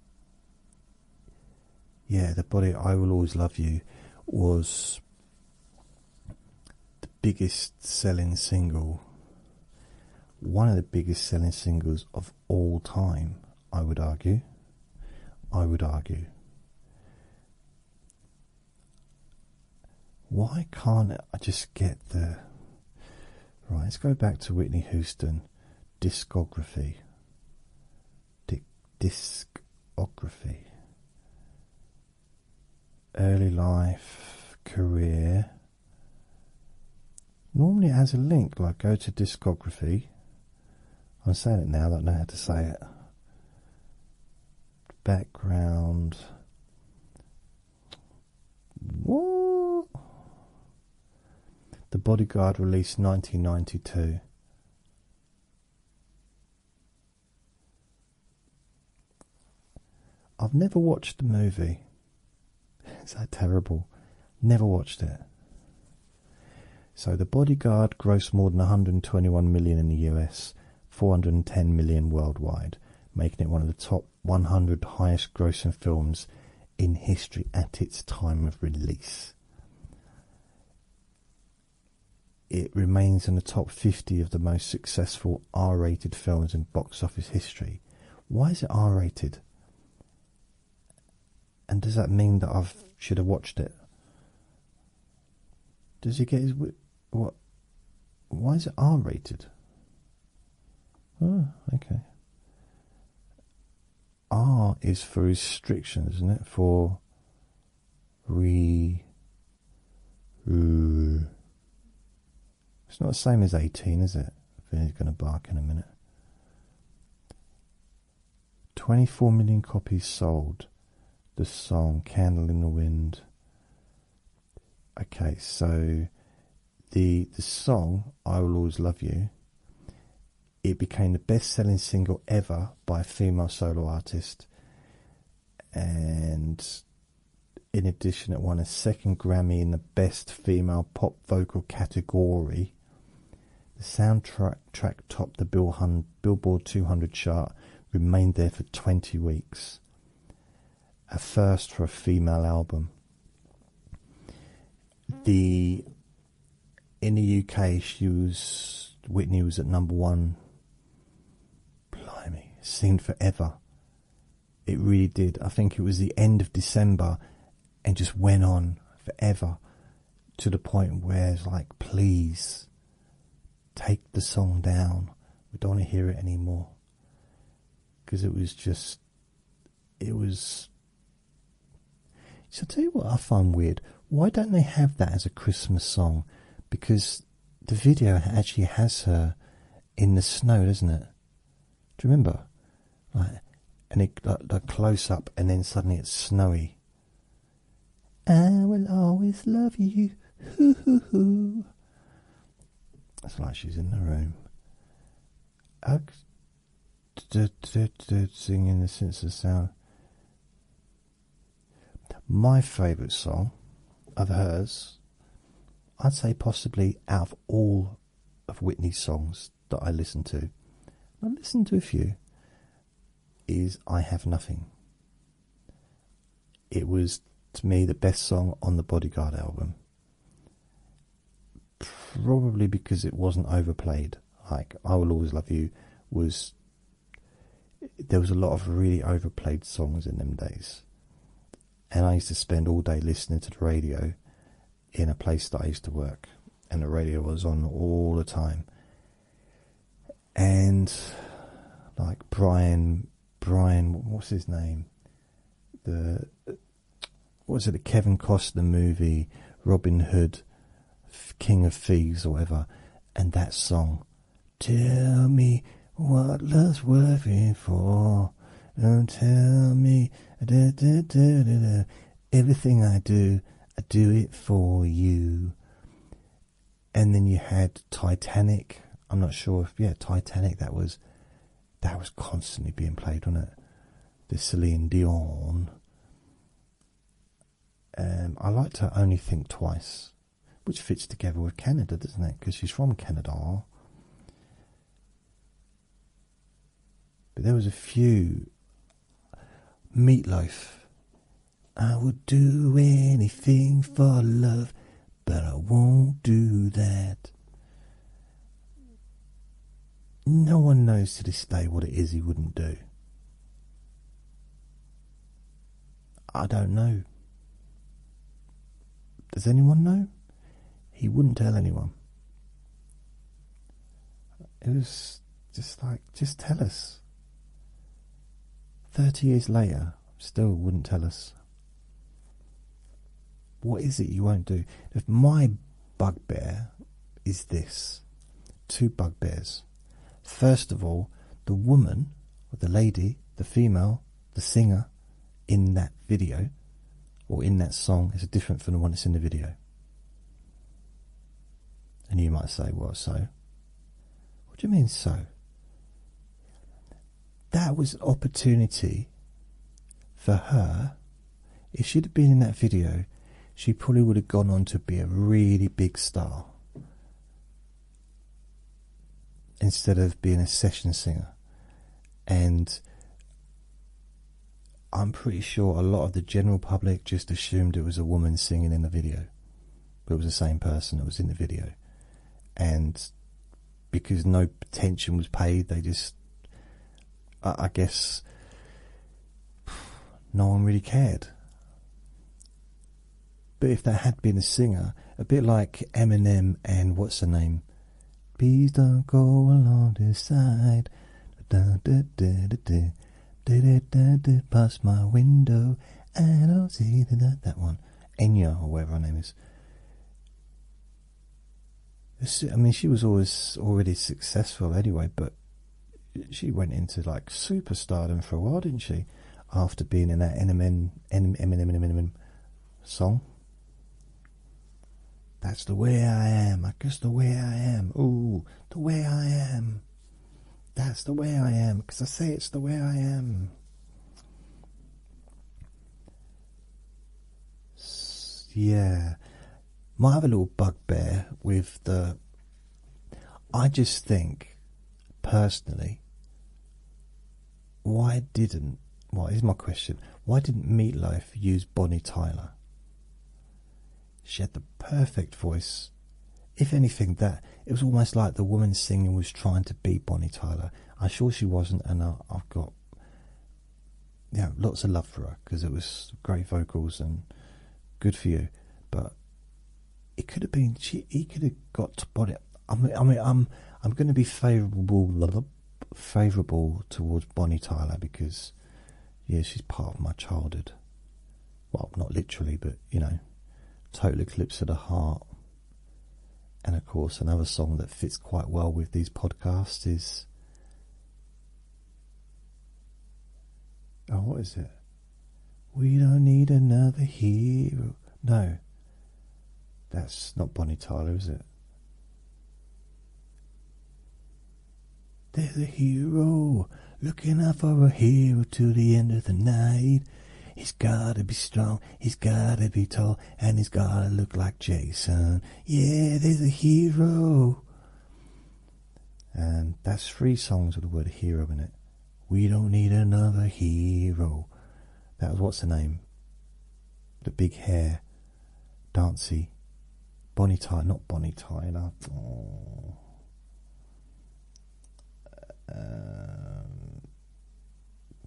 yeah, I Will Always Love You was the biggest selling single, one of the biggest selling singles of all time, I would argue. Why can't I just get the... Right, let's go back to Whitney Houston discography. Discography. Early life, career. Normally it has a link, like go to discography. I'm saying it now, I don't know how to say it. Background. What? The Bodyguard released 1992. I've never watched the movie. Is that terrible? Never watched it. So The Bodyguard grossed more than 121 million in the US. 410 million worldwide, making it one of the top 100 highest grossing films in history at its time of release. It remains in the top 50 of the most successful R-rated films in box office history. Why is it R-rated? And does that mean that I should have watched it? Does he get his... what? Why is it R-rated? Oh, okay. R is for restrictions, isn't it? For it's not the same as 18, is it? Vinny's going to bark in a minute. 24 million copies sold. The song Candle in the Wind. Okay, so the song I Will Always Love You, it became the best-selling single ever by a female solo artist, and in addition it won a second Grammy in the Best Female Pop Vocal category. The soundtrack topped the Billboard 200 chart, remained there for 20 weeks. A first for a female album. In the UK, Whitney was at number one. Blimey, it seemed forever. It really did. I think it was the end of December and just went on forever, to the point where it's like, please take the song down. We don't want to hear it anymore. Because it was just, so I'll tell you what I find weird. Why don't they have that as a Christmas song? Because the video actually has her in the snow, doesn't it? Do you remember? And it like close up, and then suddenly it's snowy. I will always love you. Hoo hoo hoo. It's like she's in the room. Singing the sense of sound. My favourite song of hers, I'd say possibly out of all of Whitney's songs that I listen to, I listen to a few, is I Have Nothing. It was, to me, the best song on the Bodyguard album. Probably because it wasn't overplayed. Like I Will Always Love You was... There was a lot of really overplayed songs in them days. And I used to spend all day listening to the radio in a place that I used to work. And the radio was on all the time. And like Brian, what's his name? The Kevin Costner movie, Robin Hood, King of Thieves or whatever. And that song, tell me what love's working for. Don't tell me everything I do it for you. And then you had Titanic. I'm not sure if Titanic. That was constantly being played, wasn't it? The Celine Dion. I liked her Only Think Twice, which fits together with Canada, doesn't it? Because she's from Canada. But there was a few. Meatloaf. I would do anything for love, but I won't do that. No one knows to this day what it is he wouldn't do. I don't know. Does anyone know? He wouldn't tell anyone. It was just like, just tell us. 30 years later, still wouldn't tell us. What is it you won't do? If my bugbear is this. Two bugbears. First of all, the woman, or the lady, the female, the singer in that video, or in that song, is different from the one that's in the video. And you might say, well, so? What do you mean, so? That was an opportunity for her. If she'd have been in that video, she probably would have gone on to be a really big star. instead of being a session singer. And I'm pretty sure a lot of the general public just assumed it was a woman singing in the video, but it was the same person that was in the video. And because no attention was paid, they just, I guess, no one really cared. But if there had been a singer, a bit like Eminem and what's her name, please don't go along this side, da, da, da, da, da, da, da, da, da, past my window, I don't see that one, Enya or whatever her name is. I mean, she was already successful anyway, but she went into like superstardom for a while, didn't she? After being in that Eminem song. That's the way I am. I guess the way I am. Ooh, the way I am. That's the way I am. Because I say it's the way I am. Yeah. Might have a little bugbear with the... I just think, personally, why didn't... Well, here's my question. Why didn't Meatloaf use Bonnie Tyler? She had the perfect voice. If anything, that it was almost like the woman singing was trying to be Bonnie Tyler. I'm sure she wasn't, and I've got lots of love for her because it was great vocals and good for you. But it could have been he could have got to Bonnie. I mean, I'm going to be favourable towards Bonnie Tyler because she's part of my childhood. Well, not literally, but Total Eclipse of the Heart. And of course, another song that fits quite well with these podcasts is... Oh, what is it? We don't need another hero. No. That's not Bonnie Tyler, is it? There's a hero looking out for a hero to the end of the night. He's gotta be strong, he's gotta be tall, and he's gotta look like Jason. Yeah, there's a hero. And that's 3 songs with the word hero in it. We don't need another hero. That was, what's her name? The big hair, dancey. Bonnie Tyler, not Bonnie Tyler. Oh.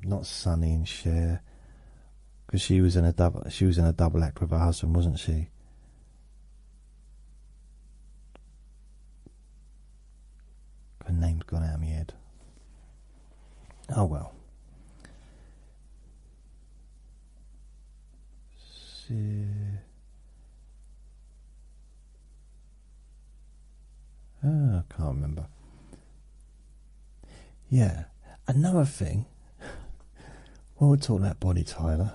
Not Sonny and Cher. Because she was in a double act with her husband, wasn't she? Her name's gone out of my head. Oh well. I can't remember. Yeah, another thing. While we're talking about Bonnie Tyler,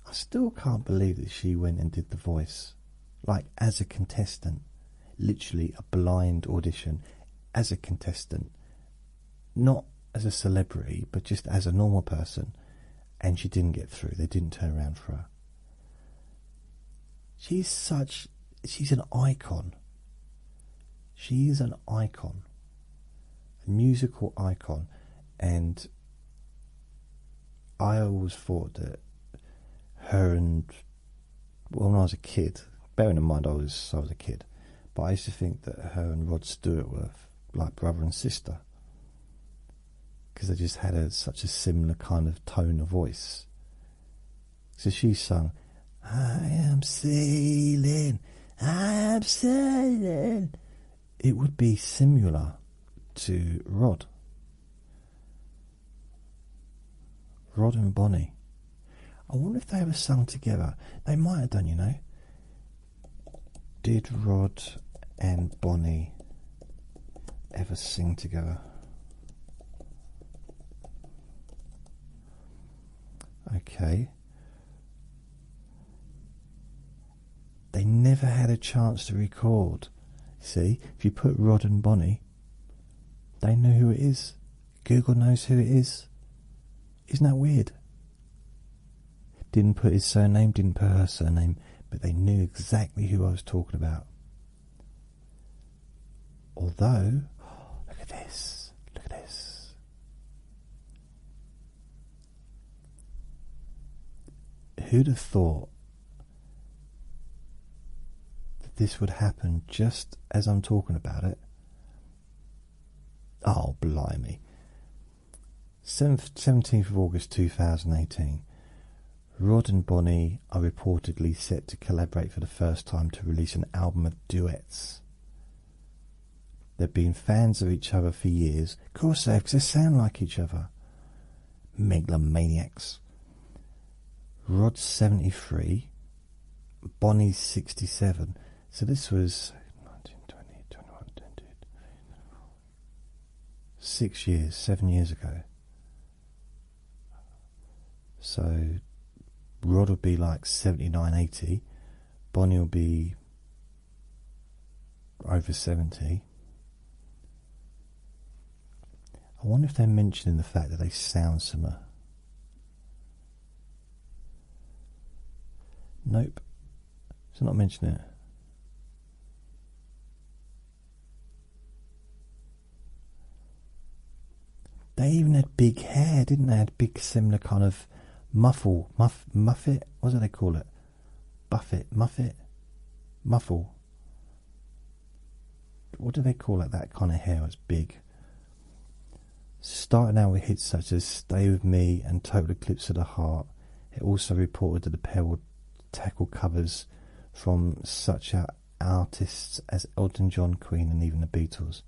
I still can't believe that she went and did The Voice, like as a contestant, literally a blind audition, as a contestant, not as a celebrity, but just as a normal person, and she didn't get through. They didn't turn around for her. She's an icon. She is an icon, a musical icon, and I always thought that her and, when I was a kid, bearing in mind I was a kid, but I used to think that her and Rod Stewart were like brother and sister because they just had such a similar kind of tone of voice. So she sung, I am sailing, it would be similar to Rod and Bonnie. I wonder if they ever sung together. They might have done, Did Rod and Bonnie ever sing together? Okay. They never had a chance to record. See, if you put Rod and Bonnie, they know who it is. Google knows who it is. Isn't that weird? Didn't put his surname, didn't put her surname, but they knew exactly who I was talking about. Although, who'd have thought that this would happen just as I'm talking about it? Oh, blimey. 17th of August 2018. Rod and Bonnie are reportedly set to collaborate for the first time to release an album of duets. They've been fans of each other for years. Of course they have, because they sound like each other. Megalomaniacs. Rod's 73, Bonnie's 67. So this was 19, 20, 21, 22, 6 years, 7 years ago. So Rod will be like 79, 80. Bonnie will be over 70. I wonder if they're mentioning the fact that they sound similar. Nope. It's not mentioning it. They even had big hair, didn't they? Had big similar kind of muffet. What do they call it? Muffet? Muffle. What do they call it? That kind of hair was big. Starting out with hits such as Stay With Me and Total Eclipse of the Heart, it also reported that the pair would tackle covers from such artists as Elton John, Queen and even the Beatles.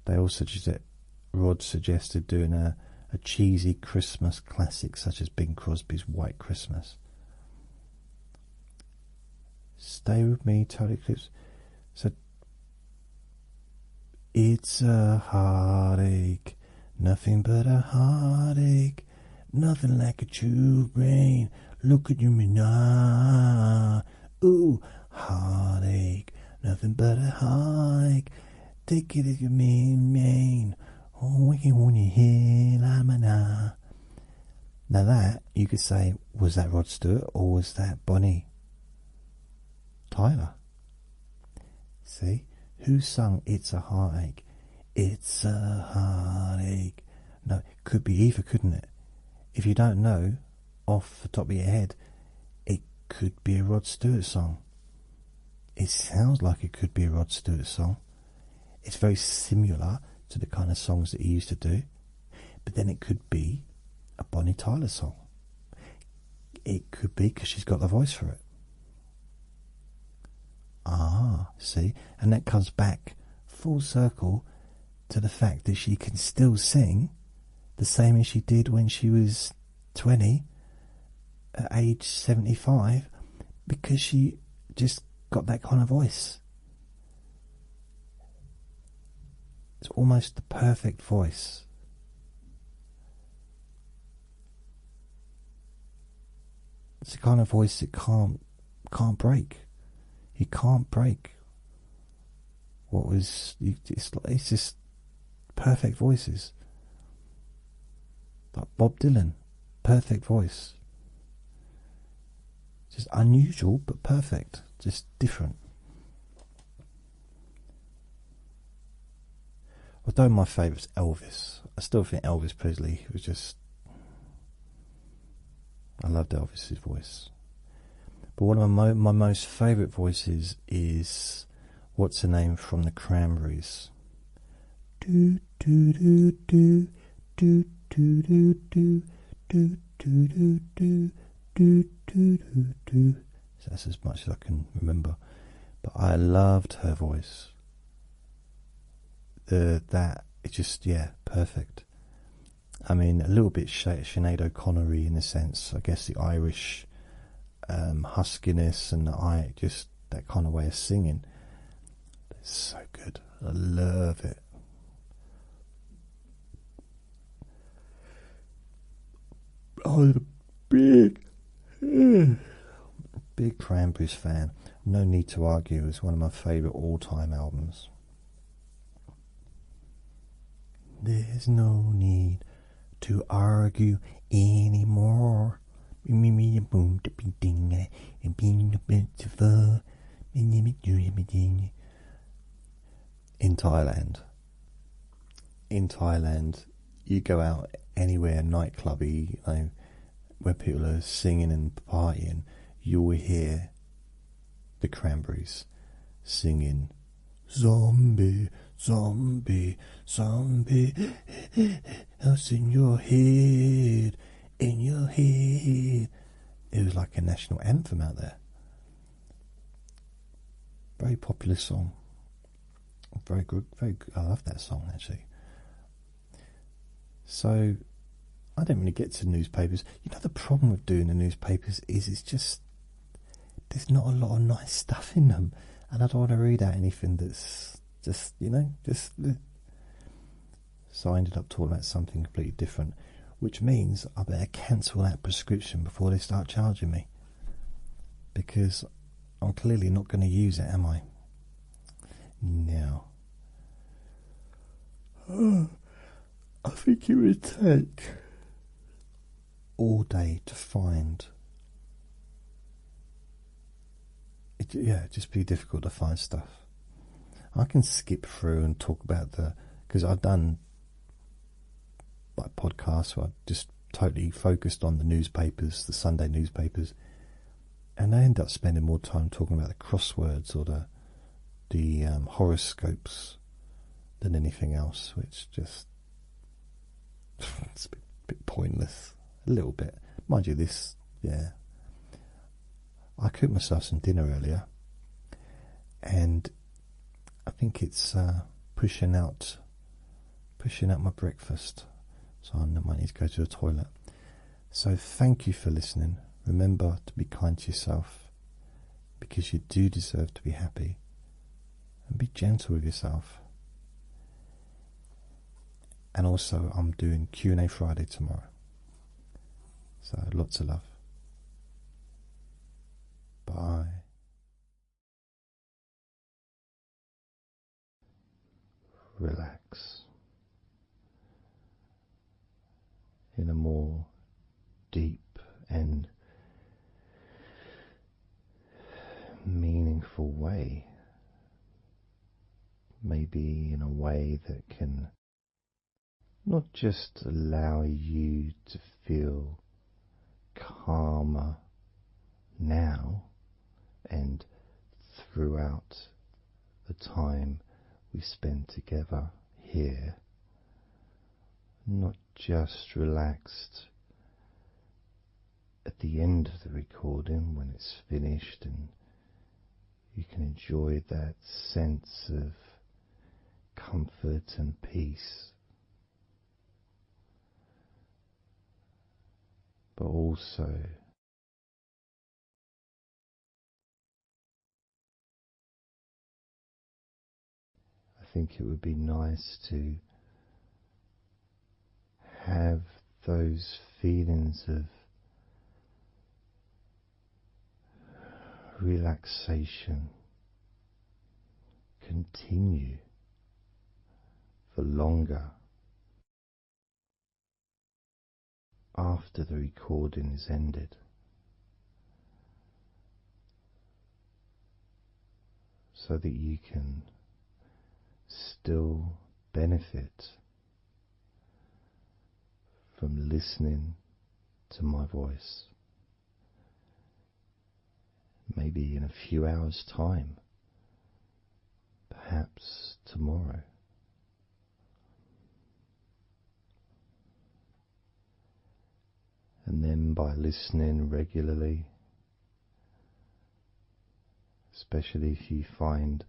They also Rod suggested doing a cheesy Christmas classic such as Bing Crosby's White Christmas. Stay With Me, Total Eclipse. So it's a heartache, nothing but a heartache, nothing like a true brain. Look at you now, ooh, heartache, nothing but a heartache. Take it as you mean. Oh, we can want you here, la ma na. Now that you could say, was that Rod Stewart or was that Bonnie Tyler? See, who sung "It's a Heartache"? It's a heartache. No, it could be either, couldn't it? If you don't know off the top of your head, it could be a Rod Stewart song. It sounds like it could be a Rod Stewart song. It's very similar to the kind of songs that he used to do, but then it could be a Bonnie Tyler song. It could be because she's got the voice for it. Ah, see, and that comes back full circle to the fact that she can still sing the same as she did when she was 20 at age 75, because she just got that kind of voice. It's almost the perfect voice. It's the kind of voice that can't break. You can't break what was. It's just perfect voices. Like Bob Dylan, perfect voice. Just unusual but perfect, just different. Although my favourite's Elvis, I still think Elvis Presley was just. I loved Elvis's voice. But one of my most favourite voices is what's her name from the Cranberries. Do do do do do do do do do do do do do do do do. So that's as much as I can remember. But I loved her voice. That it's just perfect. I mean, a little bit Sinead O'Connery in a sense. I guess the Irish huskiness and just that kind of way of singing. It's so good. I love it. I was a big Cranberries fan. No Need to Argue is one of my favourite all-time albums. There's no need to argue anymore. In Thailand, you go out anywhere nightclubby, where people are singing and partying, you'll hear the Cranberries singing "Zombie, zombie, zombie, what's in your head, in your head." It was like a national anthem out there. Very popular song. Very good, very good. I love that song actually. So I don't really get to newspapers. You know, the problem with doing the newspapers is it's just there's not a lot of nice stuff in them, and I don't want to read out anything that's just So I ended up talking about something completely different, which means I better cancel that prescription before they start charging me, because I'm clearly not going to use it, am I? Now, I think it would take all day to find. It'd just be difficult to find stuff. I can skip through and talk about because I've done like podcasts where I just totally focused on the newspapers, the Sunday newspapers, and I end up spending more time talking about the crosswords or the horoscopes than anything else, which just it's a bit pointless, a little bit. Mind you, I cooked myself some dinner earlier, and I think it's pushing out my breakfast, so I might need to go to the toilet. So thank you for listening. Remember to be kind to yourself, because you do deserve to be happy, and be gentle with yourself. And also, I'm doing Q&A Friday tomorrow, so lots of love. Bye. Relax in a more deep and meaningful way, maybe in a way that can not just allow you to feel calmer now and throughout the time we spend together here, not just relaxed at the end of the recording when it's finished and you can enjoy that sense of comfort and peace, but also I think it would be nice to have those feelings of relaxation continue for longer after the recording is ended, so that you can still benefit from listening to my voice, maybe in a few hours' time, perhaps tomorrow. And then by listening regularly, especially if you find,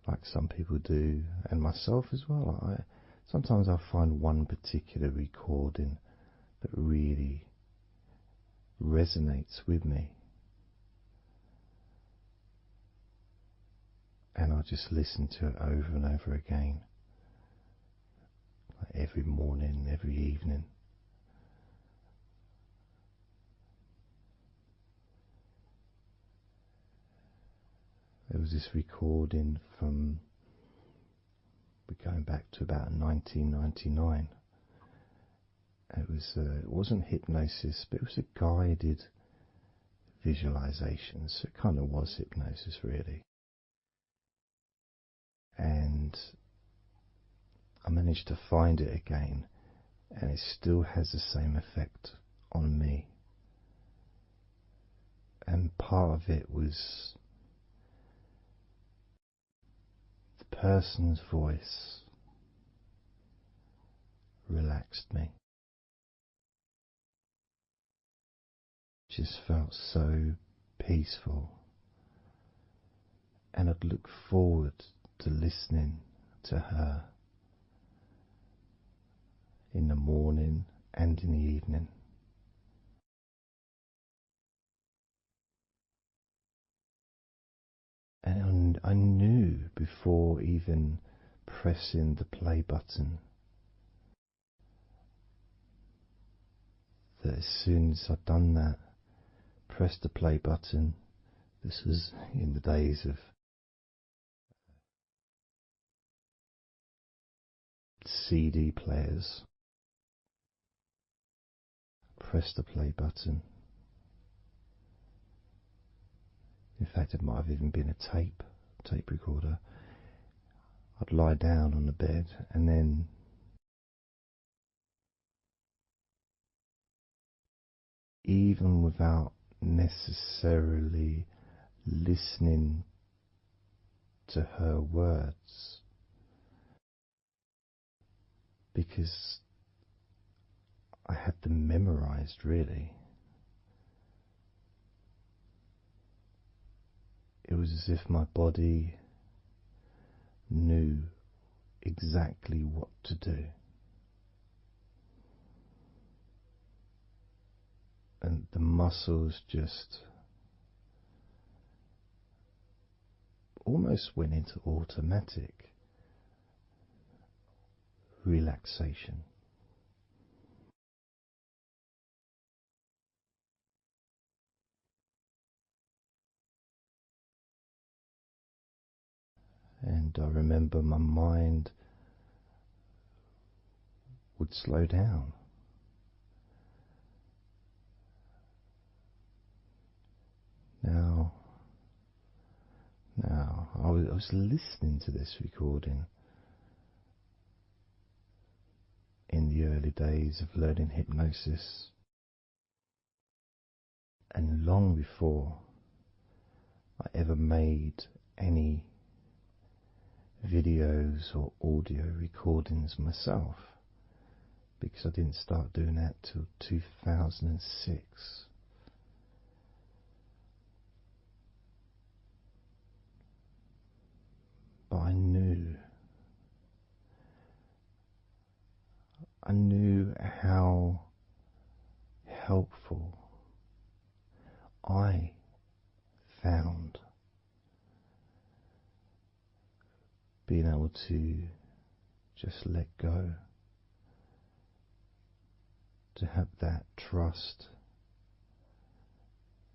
like some people do, and myself as well, sometimes I find one particular recording that really resonates with me, and I just listen to it over and over again, like every morning, every evening. There was this recording from, we're going back to about 1999. It wasn't hypnosis, but it was a guided visualization, so it kind of was hypnosis really. And I managed to find it again, and it still has the same effect on me, and part of it was the person's voice relaxed me. Just felt so peaceful, and I'd look forward to listening to her in the morning and in the evening. And I knew before even pressing the play button that as soon as I'd done that, pressed the play button, this was in the days of CD players, pressed the play button. In fact, it might have even been a tape recorder. I'd lie down on the bed, and then even without necessarily listening to her words, because I had them memorized really. It was as if my body knew exactly what to do. And the muscles just almost went into automatic relaxation. And I remember my mind would slow down. Now, I was listening to this recording in the early days of learning hypnosis, and long before I ever made any videos or audio recordings myself, because I didn't start doing that till 2006. But I knew how helpful I found being able to just let go, to have that trust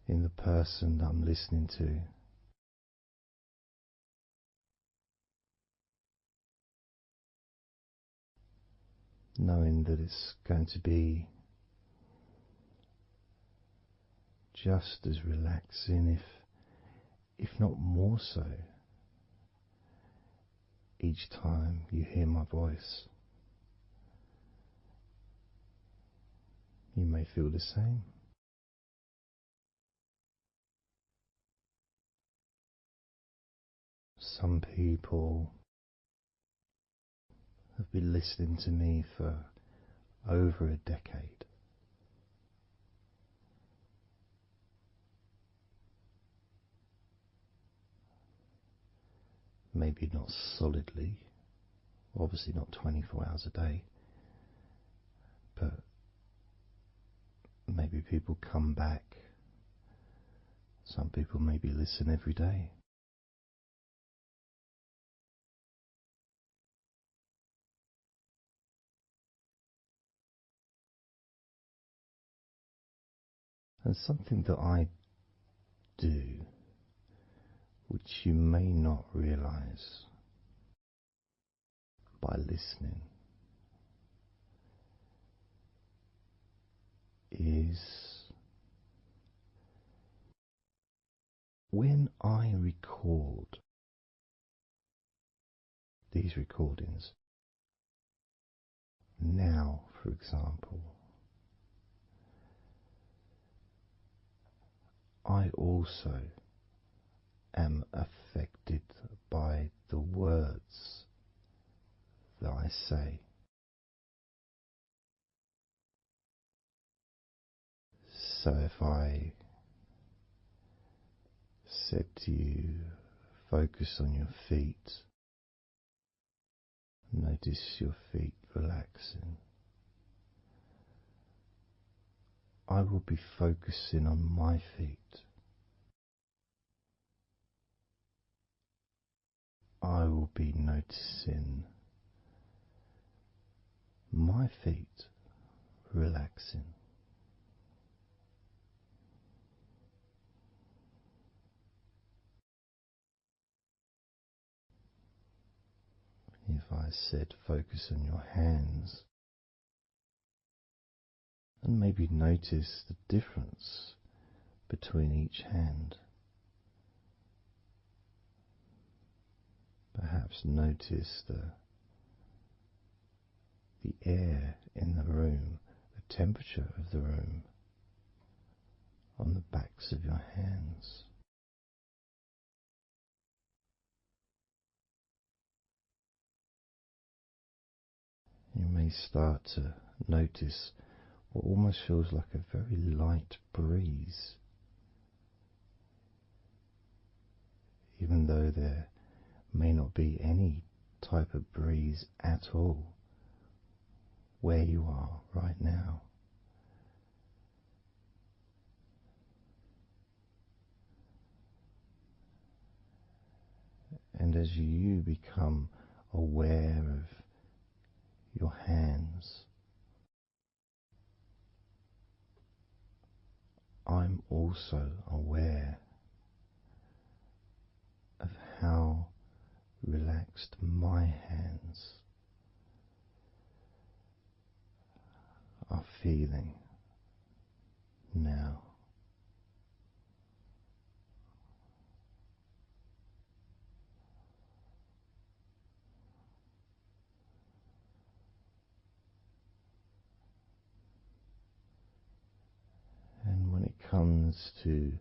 in the person that I'm listening to. Knowing that it's going to be just as relaxing, if not more so, each time you hear my voice. You may feel the same. Some people have been listening to me for over a decade. Maybe not solidly, obviously not 24 hours a day, but maybe people come back. Some people maybe listen every day. And something that I do, which you may not realize by listening, is when I record these recordings, now for example, I also am affected by the words that I say. So if I said to you, focus on your feet, notice your feet relaxing, I will be focusing on my feet. I will be noticing my feet relaxing. If I said focus on your hands, and maybe notice the difference between each hand. Perhaps notice the air in the room, the temperature of the room on the backs of your hands. You may start to notice what almost feels like a very light breeze, even though there may not be any type of breeze at all where you are right now. And as you become aware of your hands, I'm also aware of how relaxed my hands are feeling now. And when it comes to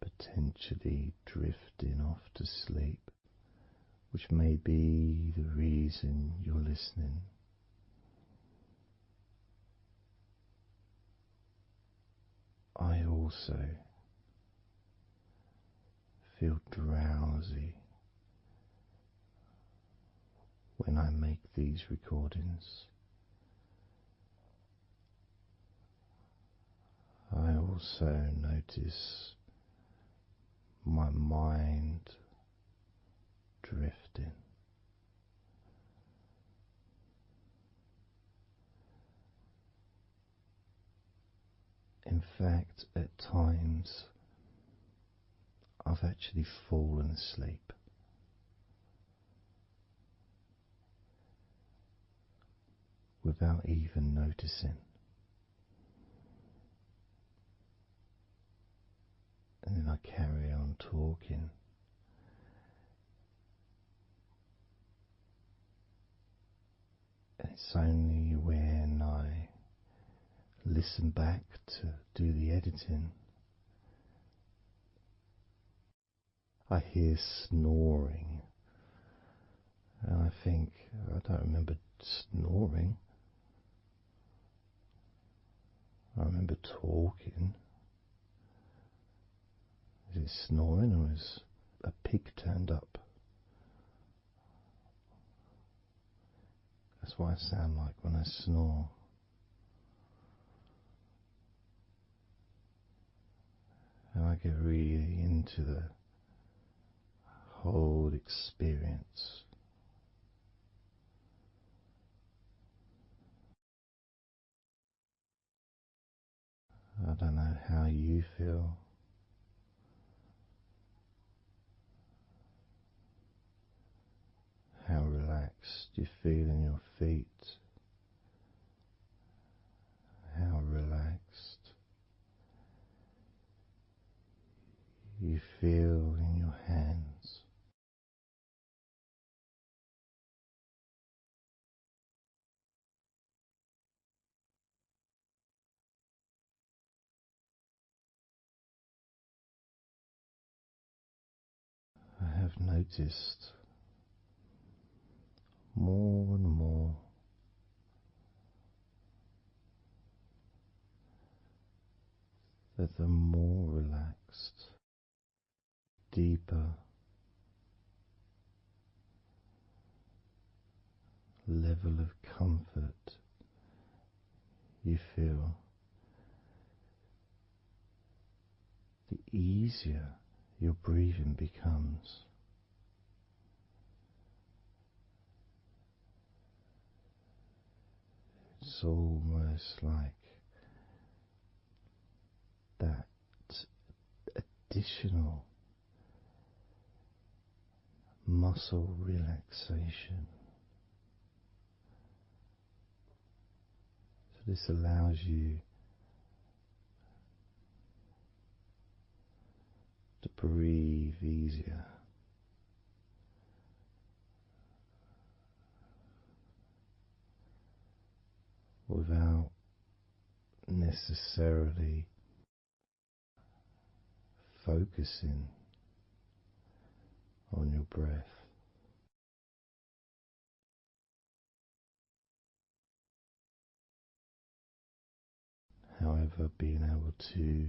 potentially drifting off to sleep, which may be the reason you're listening, I also feel drowsy when I make these recordings. I also notice my mind drifting. In fact, at times I've actually fallen asleep without even noticing. And then I carry on talking. And it's only when I listen back to do the editing, I hear snoring. And I think, I don't remember snoring. I remember talking. Is it snoring or is a pig turned up? That's what I sound like when I snore. And I get really into the whole experience. I don't know how you feel. How relaxed you feel in your feet. How relaxed you feel in your hands. noticed more and more that the more relaxed, deeper level of comfort you feel, the easier your breathing becomes. It's almost like that additional muscle relaxation. So this allows you to breathe easier, without necessarily focusing on your breath. However, being able to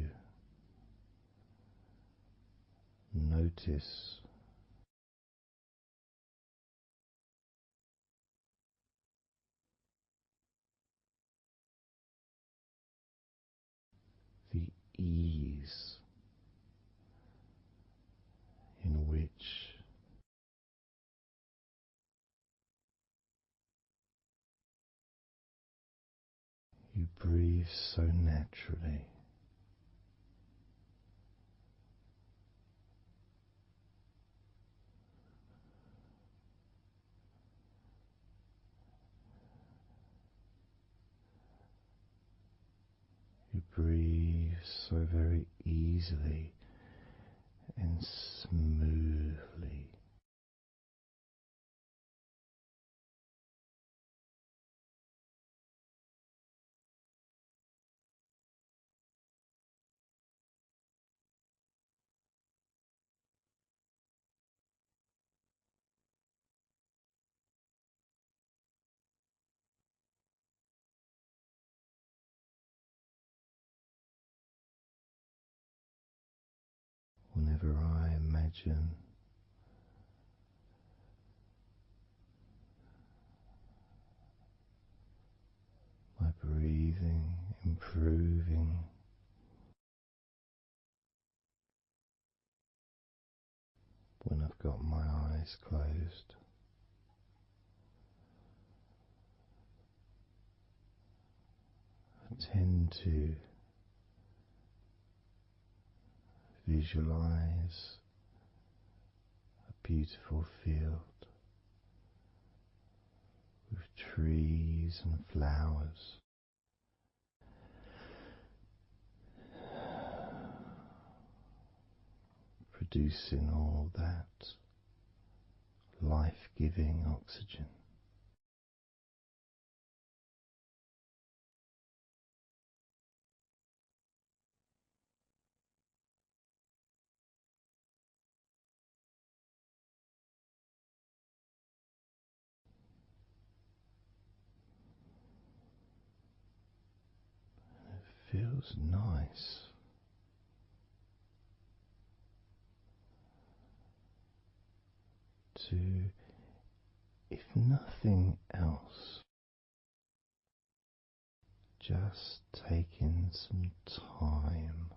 notice the ease in which you breathe so naturally. You breathe so very easily and smoothly. Whenever I imagine my breathing improving, when I've got my eyes closed, I tend to visualize a beautiful field with trees and flowers, producing all that life-giving oxygen. It feels nice to, if nothing else, just taking some time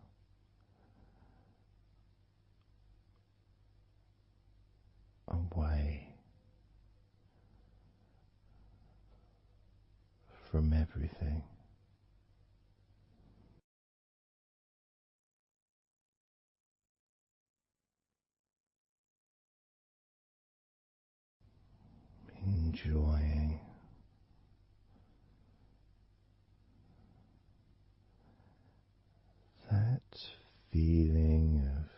away from everything. Enjoying that feeling of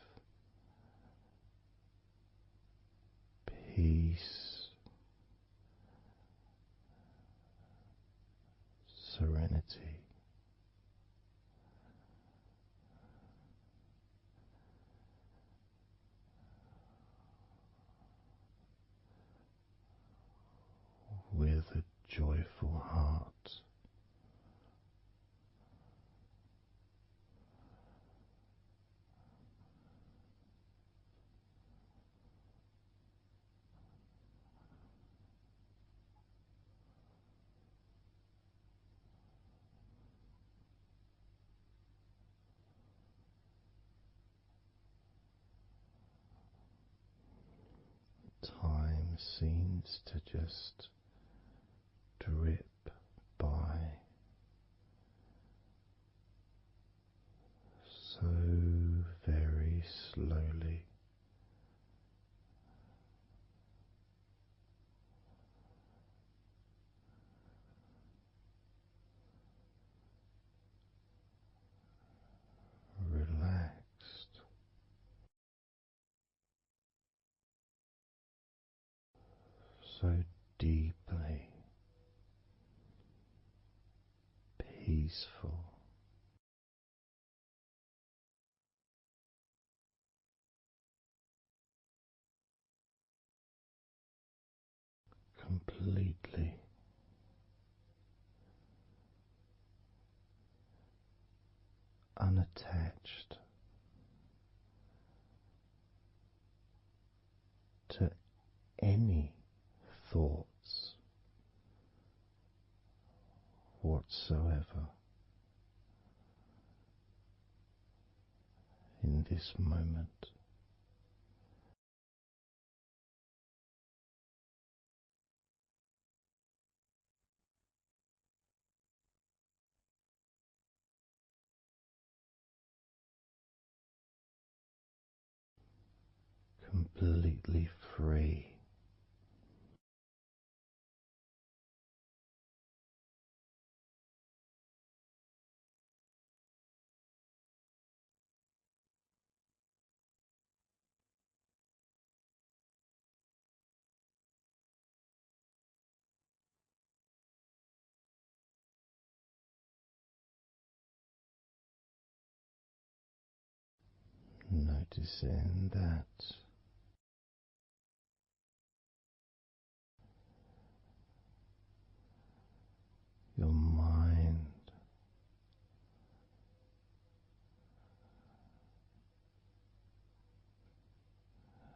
peace, serenity, seems to just drip by so very slowly. Relaxed, so deeply peaceful, completely unattached to any thoughts whatsoever in this moment. Completely free, noticing that your mind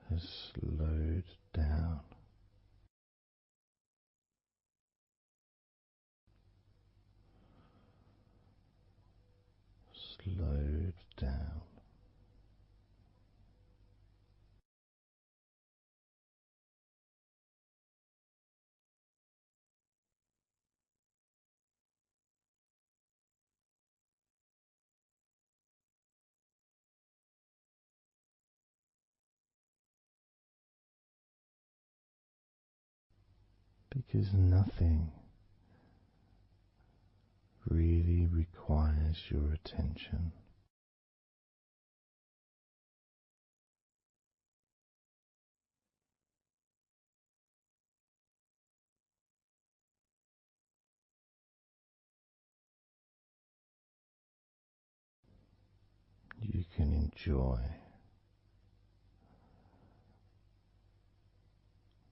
has slowed down, slowed down, because nothing really requires your attention. You can enjoy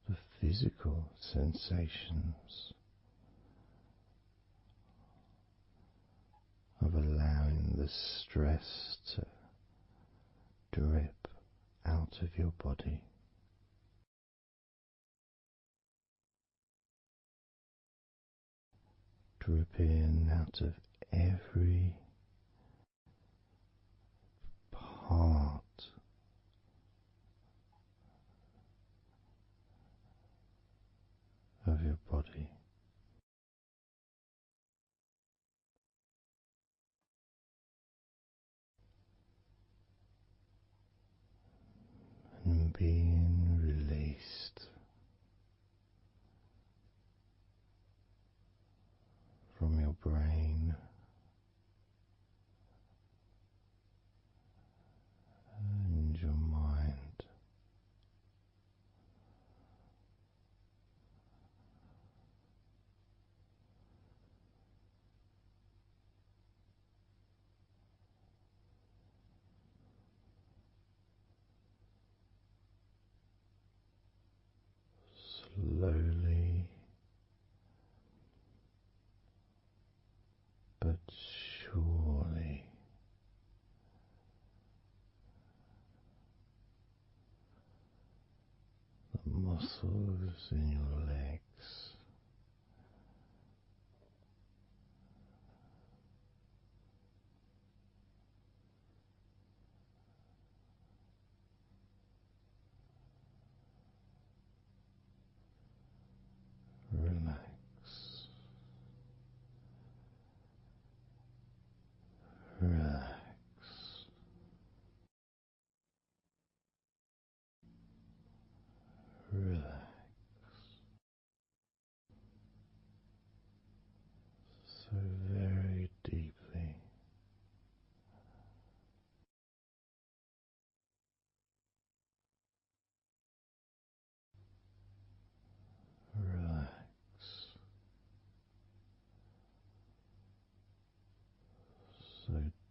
the physical sensations of allowing the stress to drip out of your body, dripping out of every part of your body. And being released from your brain and your mind, slowly but surely the muscles in your legs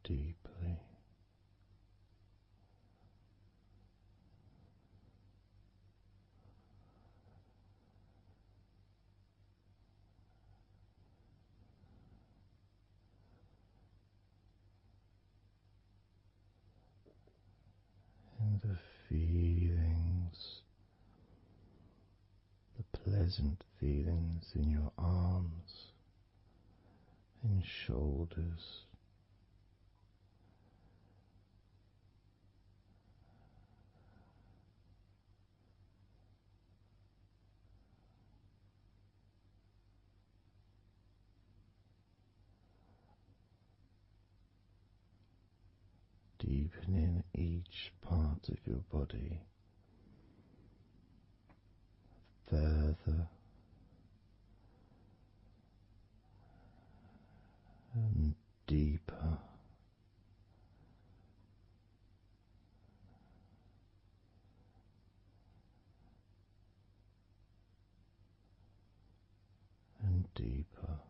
deeply. And the feelings, the pleasant feelings in your arms and shoulders, deepening each part of your body further and deeper, and deeper.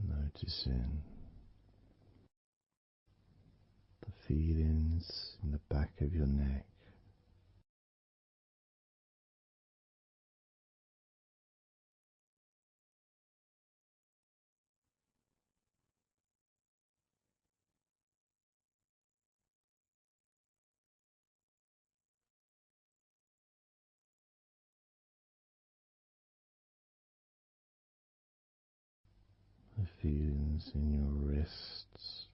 Noticing the feelings in the back of your neck, the feelings in your wrists,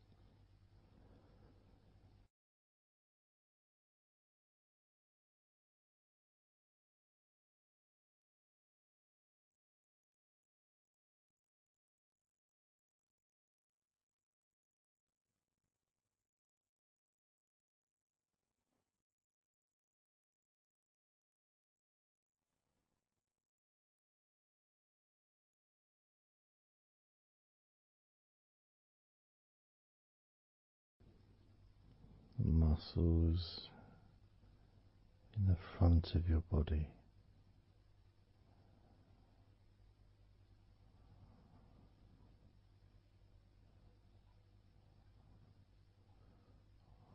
the muscles in the front of your body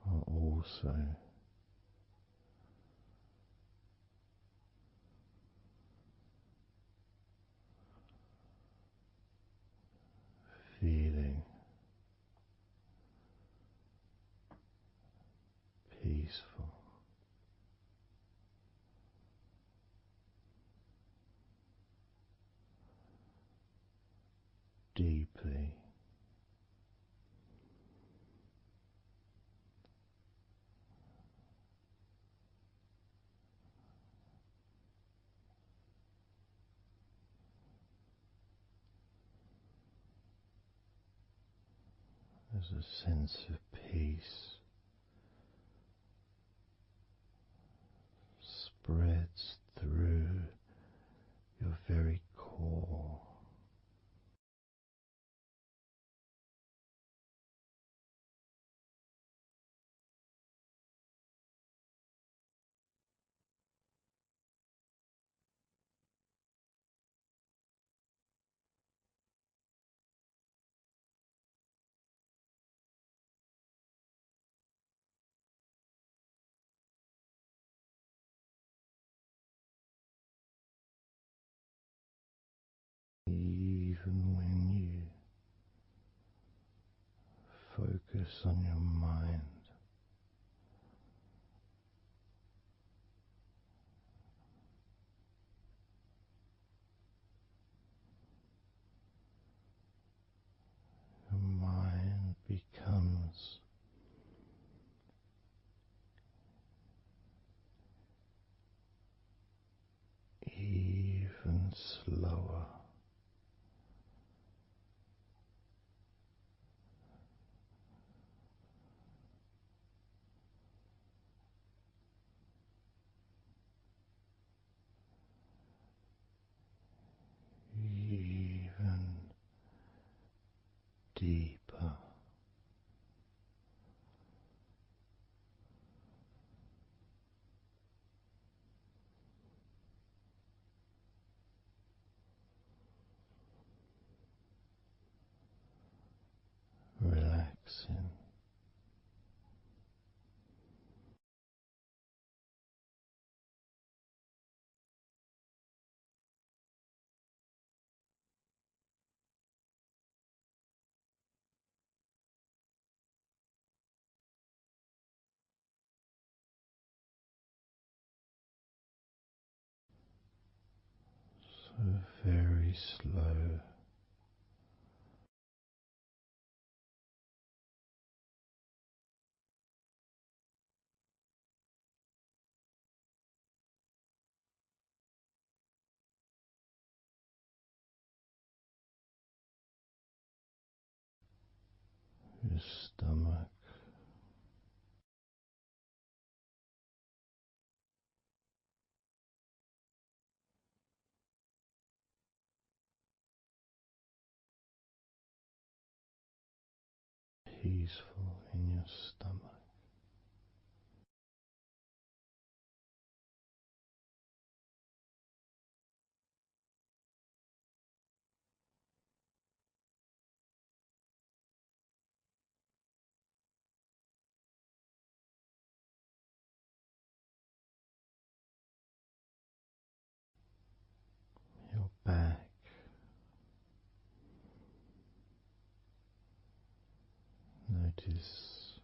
are also feeling peaceful. Deeply as a sense of peace spreads through your very core, even when you focus on your mind. Your mind becomes even slower, even deeper. very slow. Your stomach, peaceful in your stomach. Your back, notice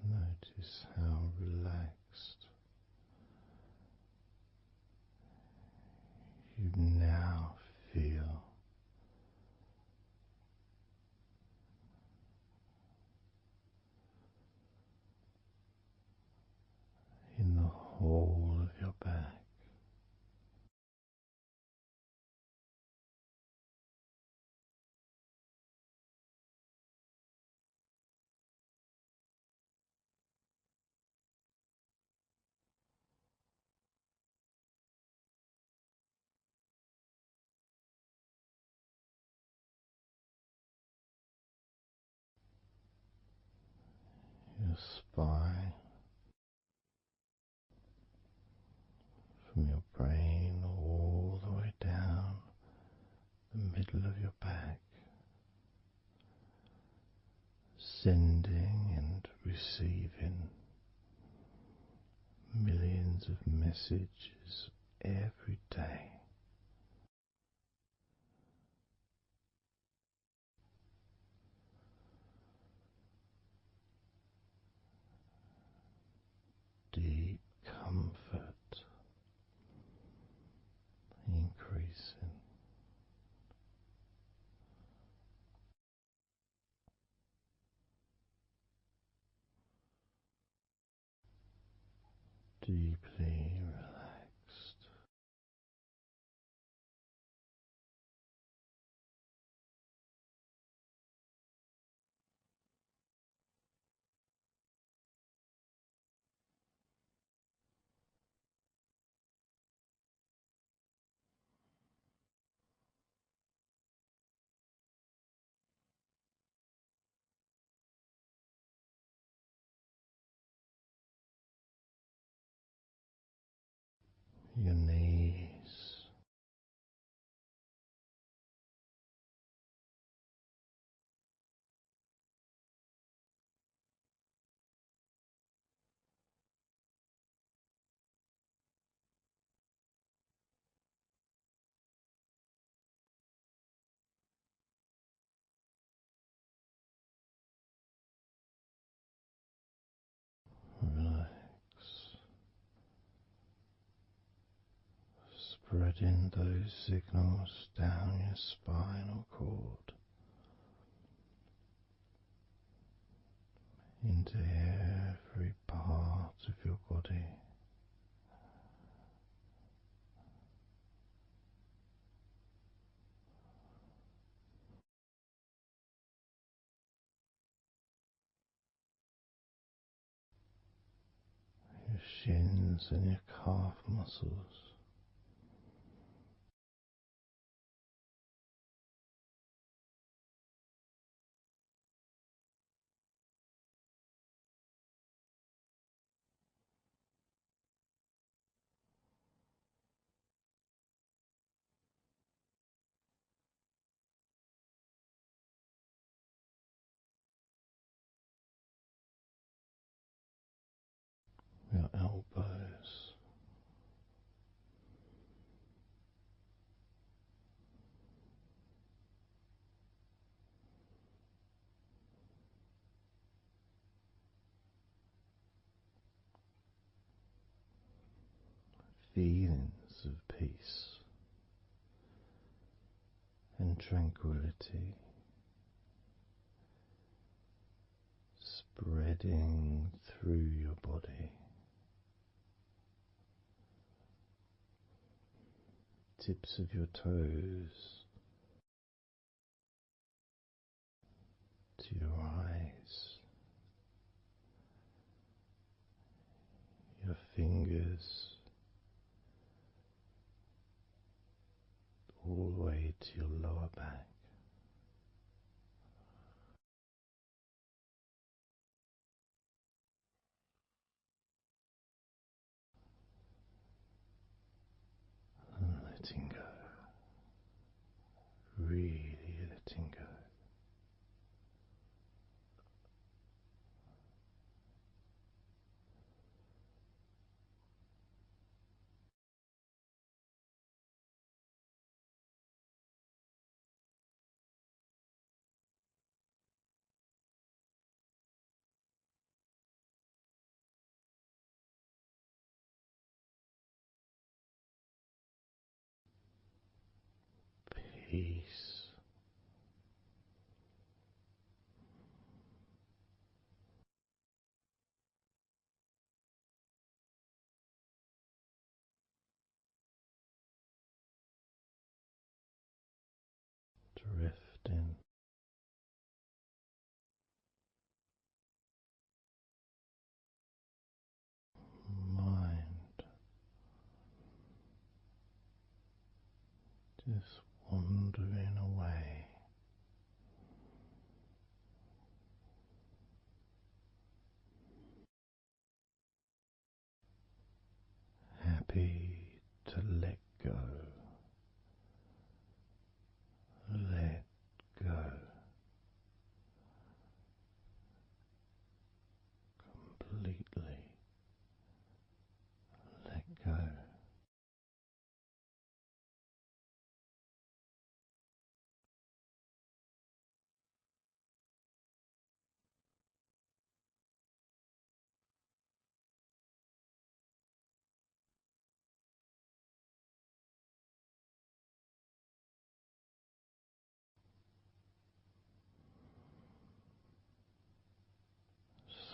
notice how relaxed you now feel in the whole of your back. Your spine, from your brain all the way down the middle of your back, sending and receiving millions of messages every day. Deep comfort increasing. Deeply relaxed. Your knees, relax, spreading those signals down your spinal cord into every part of your body. Your shins and your calf muscles, your elbows, feelings of peace and tranquility spreading through your body, tips of your toes to your eyes, your fingers all the way to your lower back. And letting go, really letting go. Peace. Drifting, mind just wandering away, happy to let go, let go, completely let go.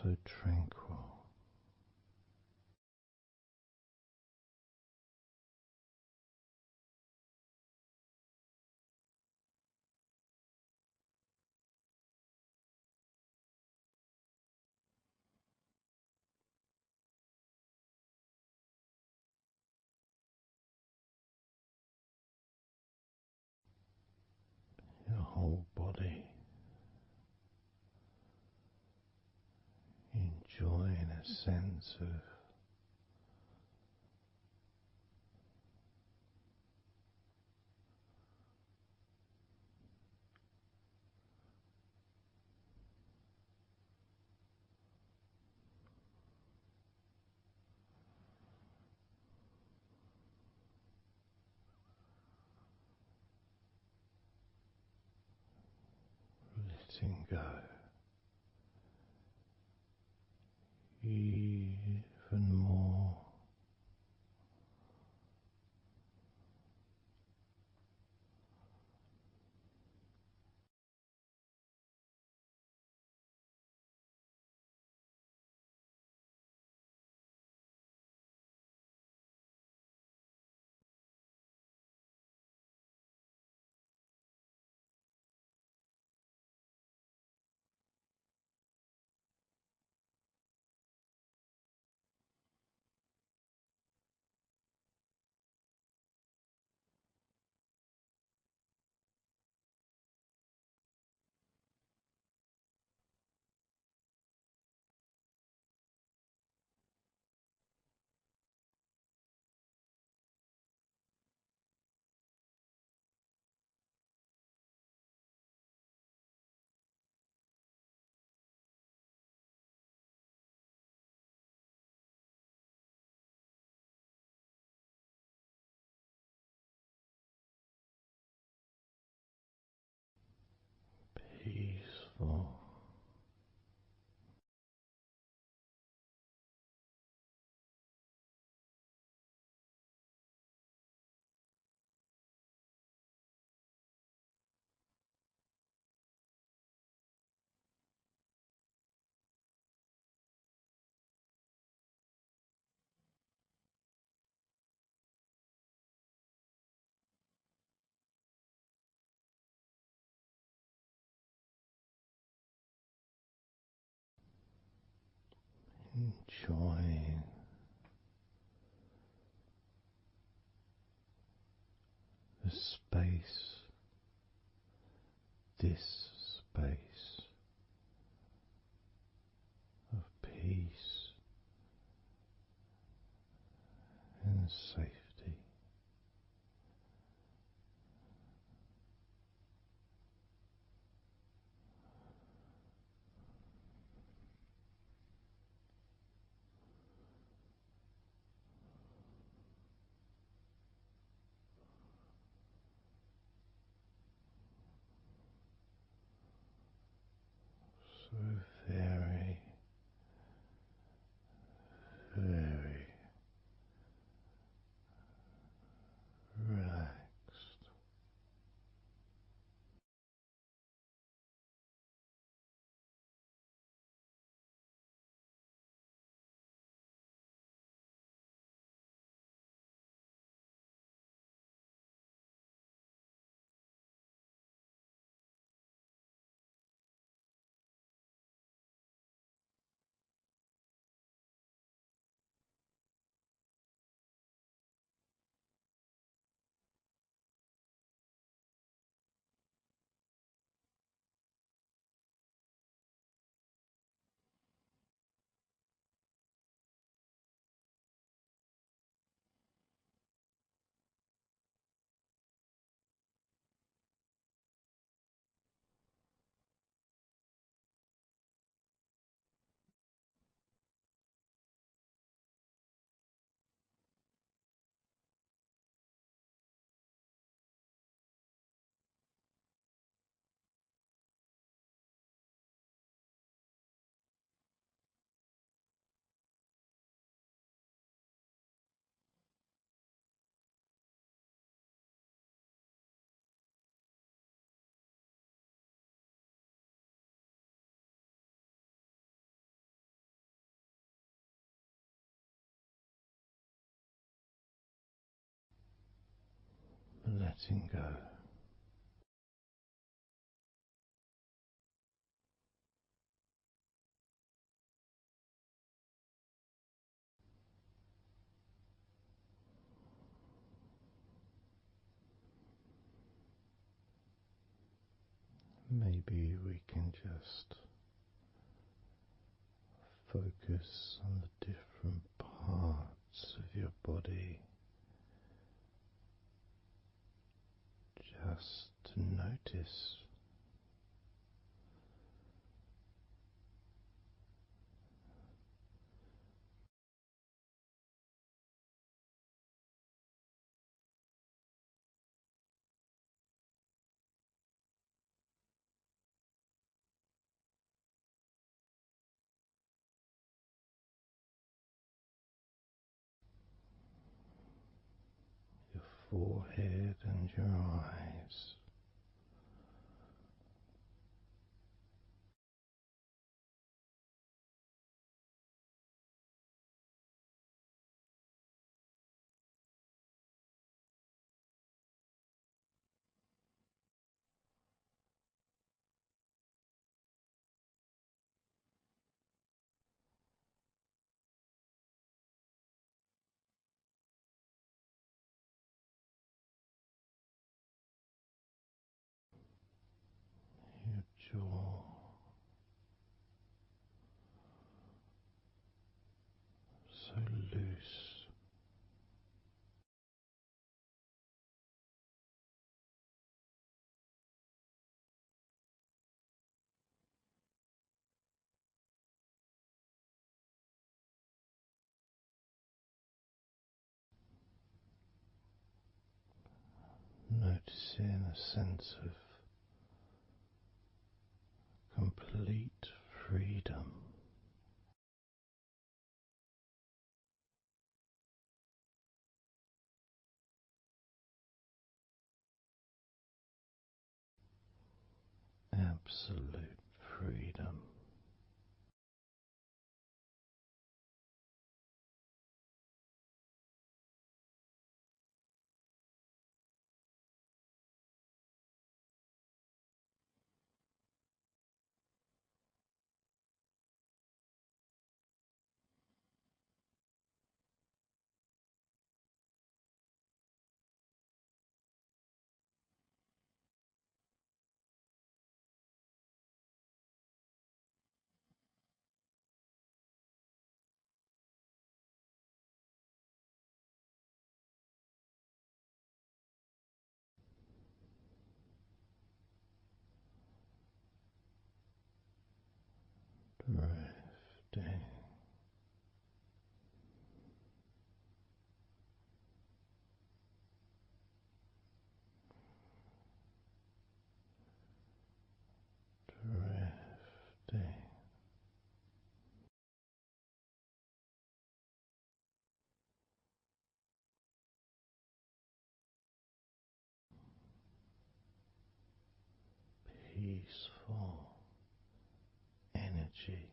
So tranquil, your whole body enjoying a sense of letting go even more. Peaceful, enjoying the space, this space of peace and safety. So very, very relaxed. Letting go. Maybe we can just focus on the different parts of your body, just to notice your forehead and your eyes. Your jaw, so loose. Noticing a sense of complete freedom. Absolute freedom. peaceful energy.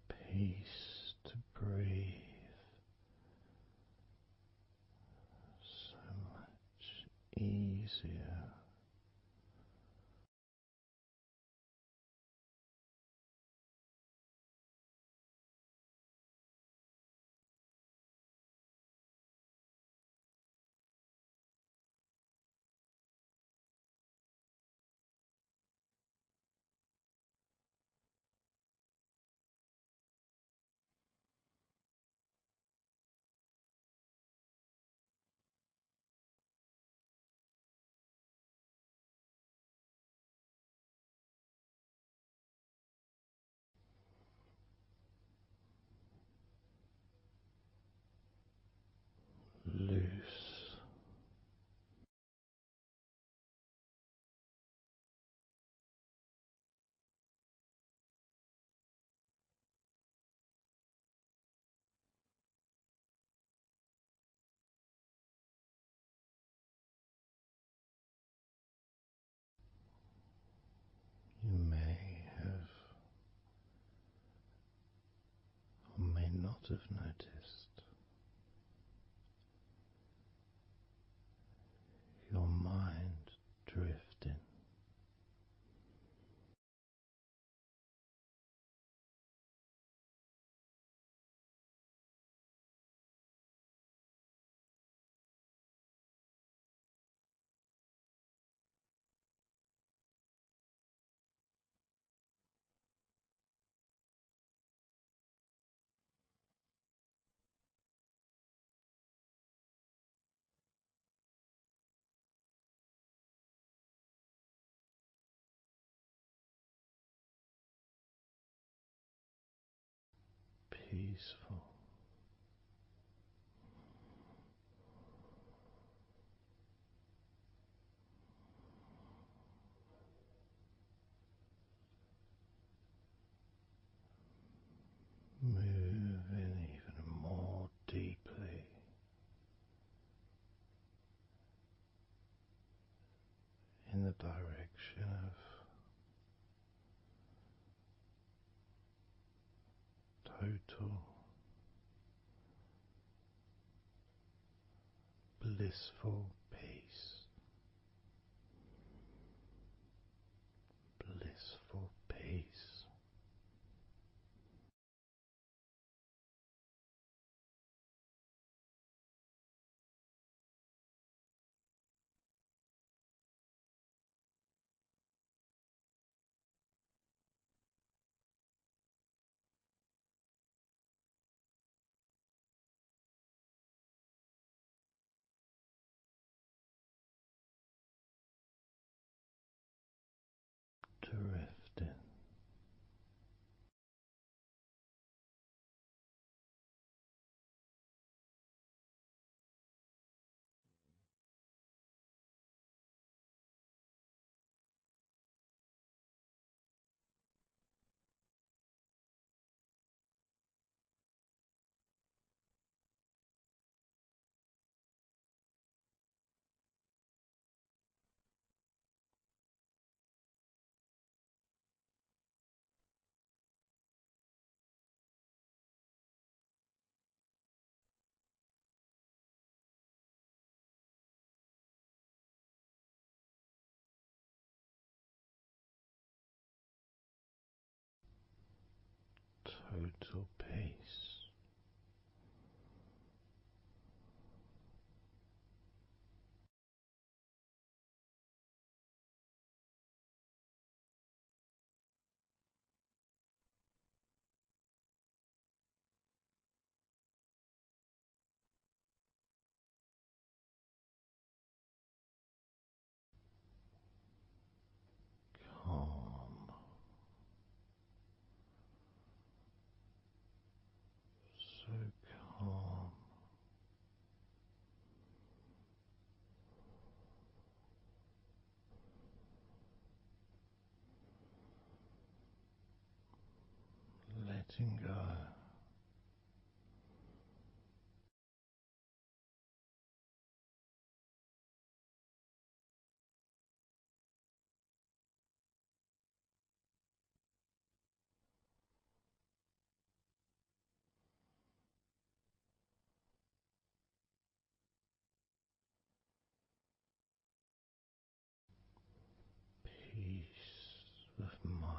Peace to breathe so much easier. Loose. You may have or may not have noticed your mind drifting. Peaceful. Moving even more deeply in the direction of total blissful peace. Blissful peace. Drifting. Total peace. letting go. Peace of mind.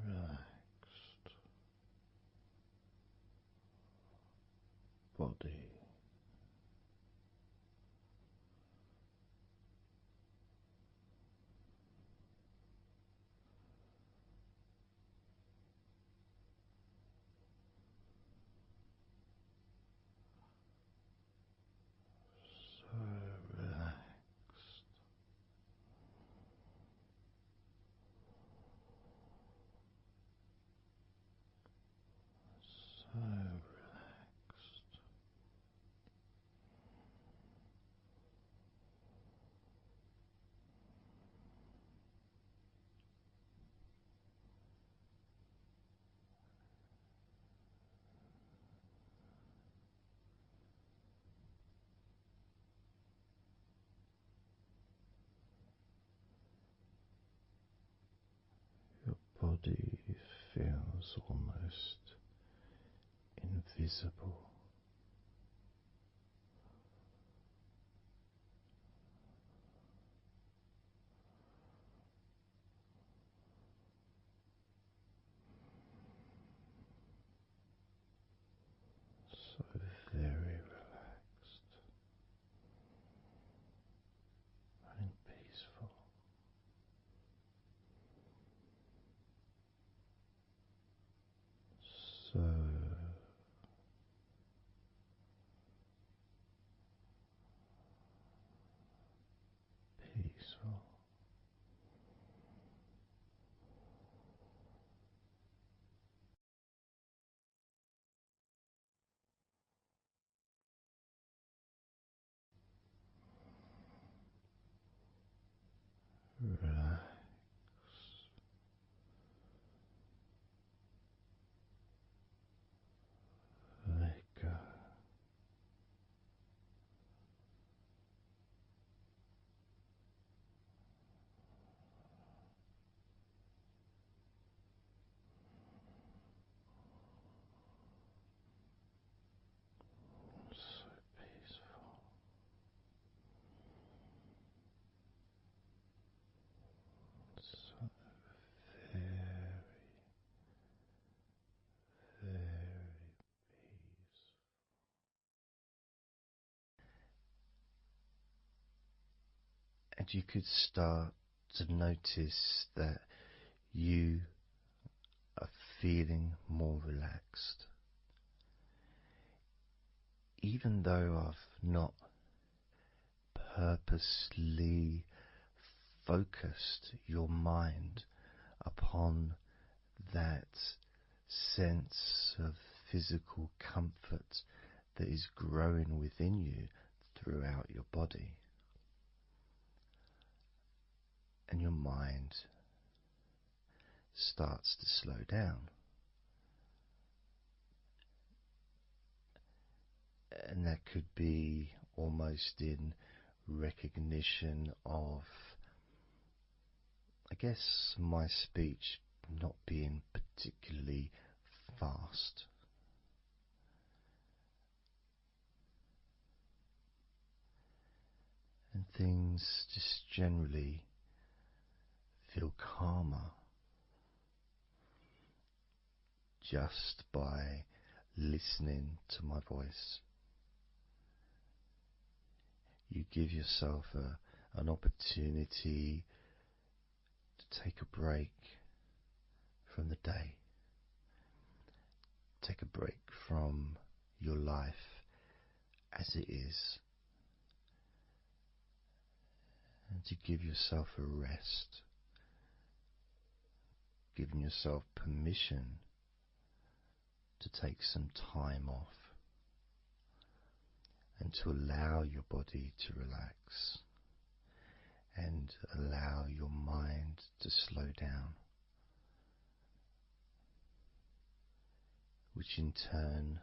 Relaxed body. So relaxed. So relaxed. Your body feels almost invisible. So very relaxed and peaceful. So peaceful. Relax. Let go. So peaceful. So very, very peaceful. And you could start to notice that you are feeling more relaxed. Even though I've not purposely focused your mind upon that sense of physical comfort that is growing within you throughout your body, and your mind starts to slow down. And that could be almost in recognition of, I guess, my speech not being particularly fast. And things just generally feel calmer just by listening to my voice. You give yourself an opportunity to take a break from the day, take a break from your life as it is, and to give yourself a rest, giving yourself permission to take some time off and to allow your body to relax and allow your mind to slow down, which in turn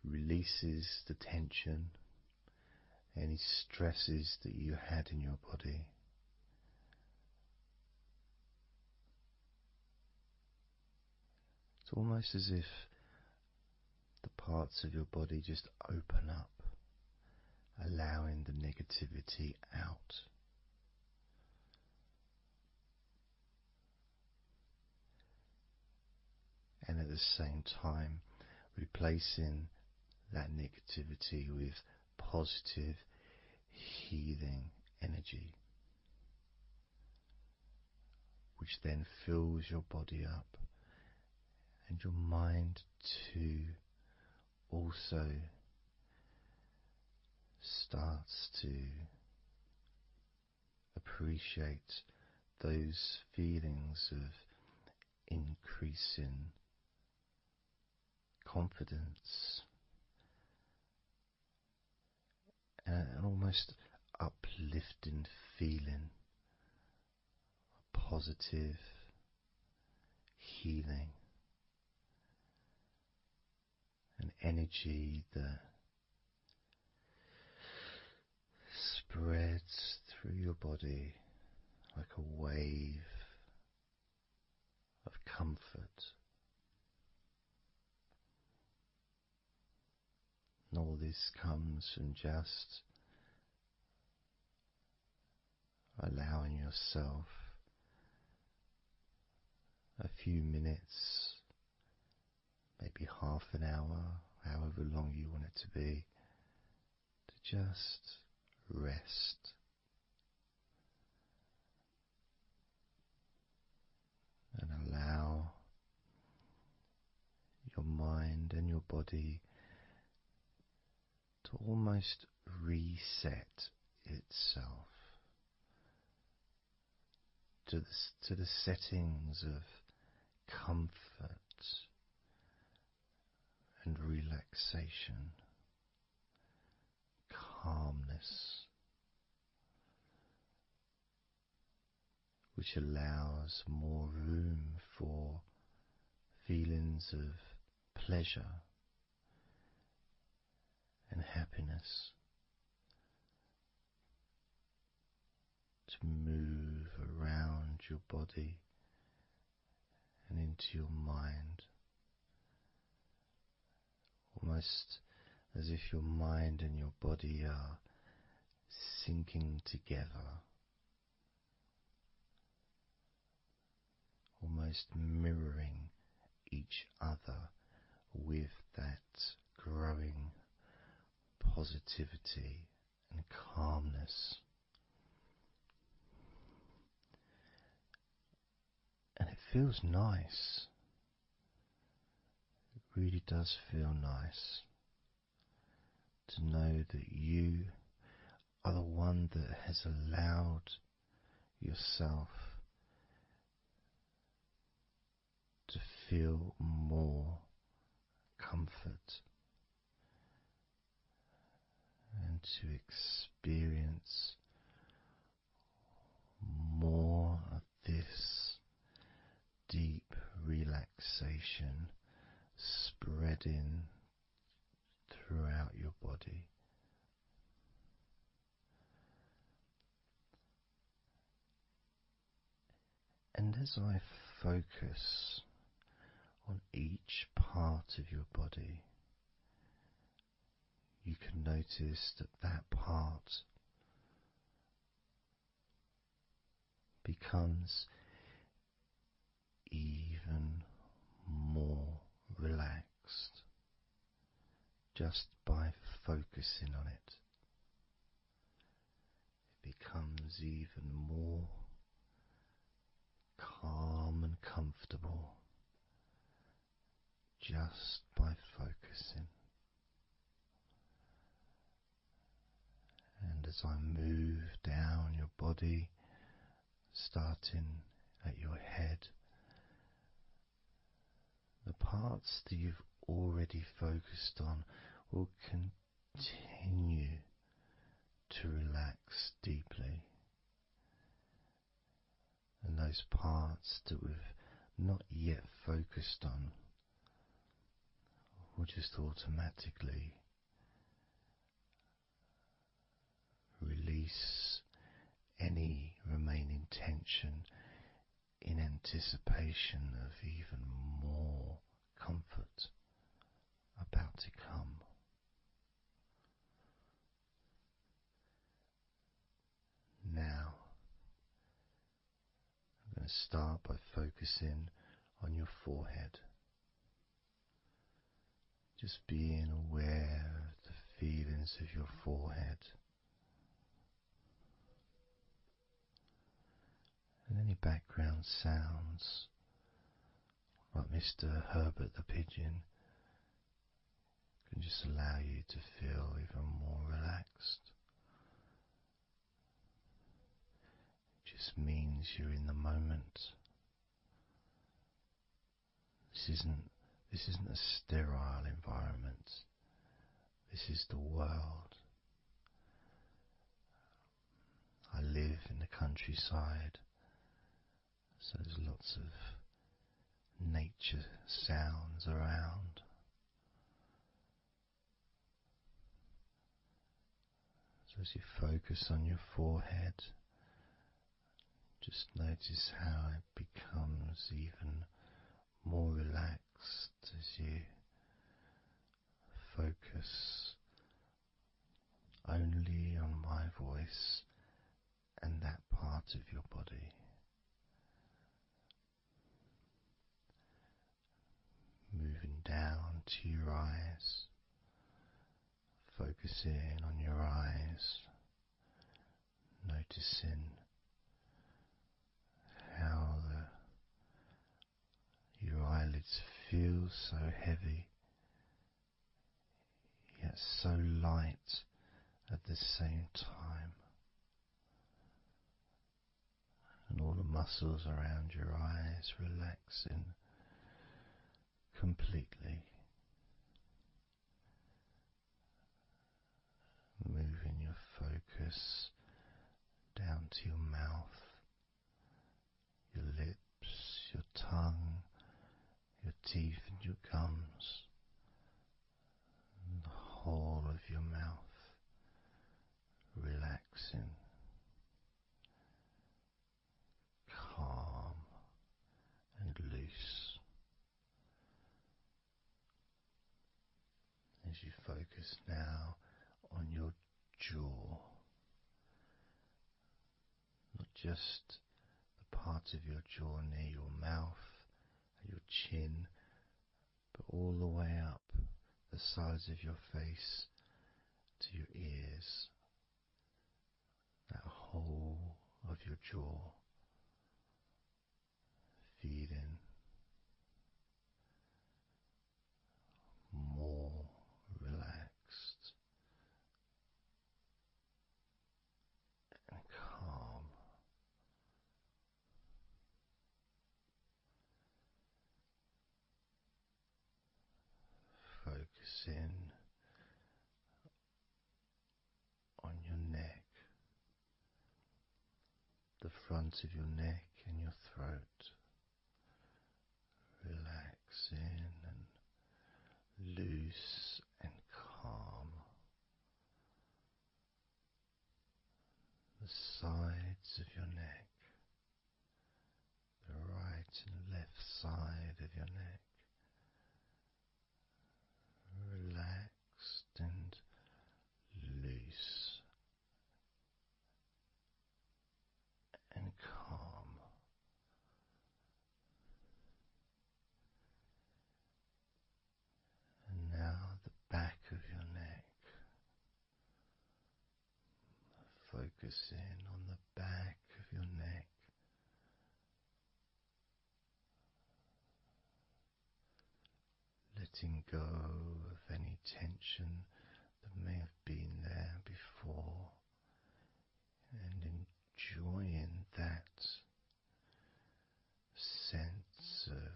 releases the tension, any stresses that you had in your body. It's almost as if the parts of your body just open up, allowing the negativity out. And at the same time, replacing that negativity with positive, healing energy, which then fills your body up, and your mind too also starts to appreciate those feelings of increasing confidence and an almost uplifting feeling, a positive healing, an energy that spreads through your body like a wave of comfort. And all this comes from just allowing yourself a few minutes, maybe half an hour, however long you want it to be, to just rest. And allow your mind and your body to almost reset itself to the settings of comfort and relaxation, calmness, which allows more room for feelings of pleasure and happiness to move around your body and into your mind, almost as if your mind and your body are sinking together, almost mirroring each other with that growing positivity and calmness. And it feels nice. It really does feel nice to know that you are the one that has allowed yourself to feel more comfort and to experience more of this deep relaxation spreading throughout your body. And as I focus on each part of your body, you can notice that that part becomes even more relaxed just by focusing on it. It becomes even more calm and comfortable just by focusing. And as I move down your body, starting at your head, the parts that you've already focused on will continue to relax deeply, and those parts that we've not yet focused on will just automatically release any remaining tension in anticipation of even more comfort about to come. Now, I'm going to start by focusing on your forehead. Just being aware of the feelings of your forehead and any background sounds, like Mr. Herbert the Pigeon, can just allow you to feel even more relaxed. It just means you're in the moment. This isn't a sterile environment. This is the world. I live in the countryside, so there's lots of nature sounds around. So as you focus on your forehead, just notice how it becomes even more relaxed as you focus only on my voice and that part of your body. Moving down to your eyes, focusing on your eyes, noticing how your eyelids feel so heavy, yet so light at the same time, and all the muscles around your eyes relaxing completely. Moving your focus down to your mouth, your lips, your tongue, your teeth and your gums, and the whole of your mouth relaxing, calm and loose. As you focus now on your jaw, not just the part of your jaw near your mouth, your chin, but all the way up the sides of your face to your ears, that whole of your jaw, feeling more relaxed and calm. Focusing on your neck, the front of your neck and your throat, relaxing and loose and calm. The sides of your neck, the right and left side of your neck, relaxed and loose and calm. And now the back of your neck, focusing on the back of your neck, letting go of any tension that may have been there before, and enjoying that sense of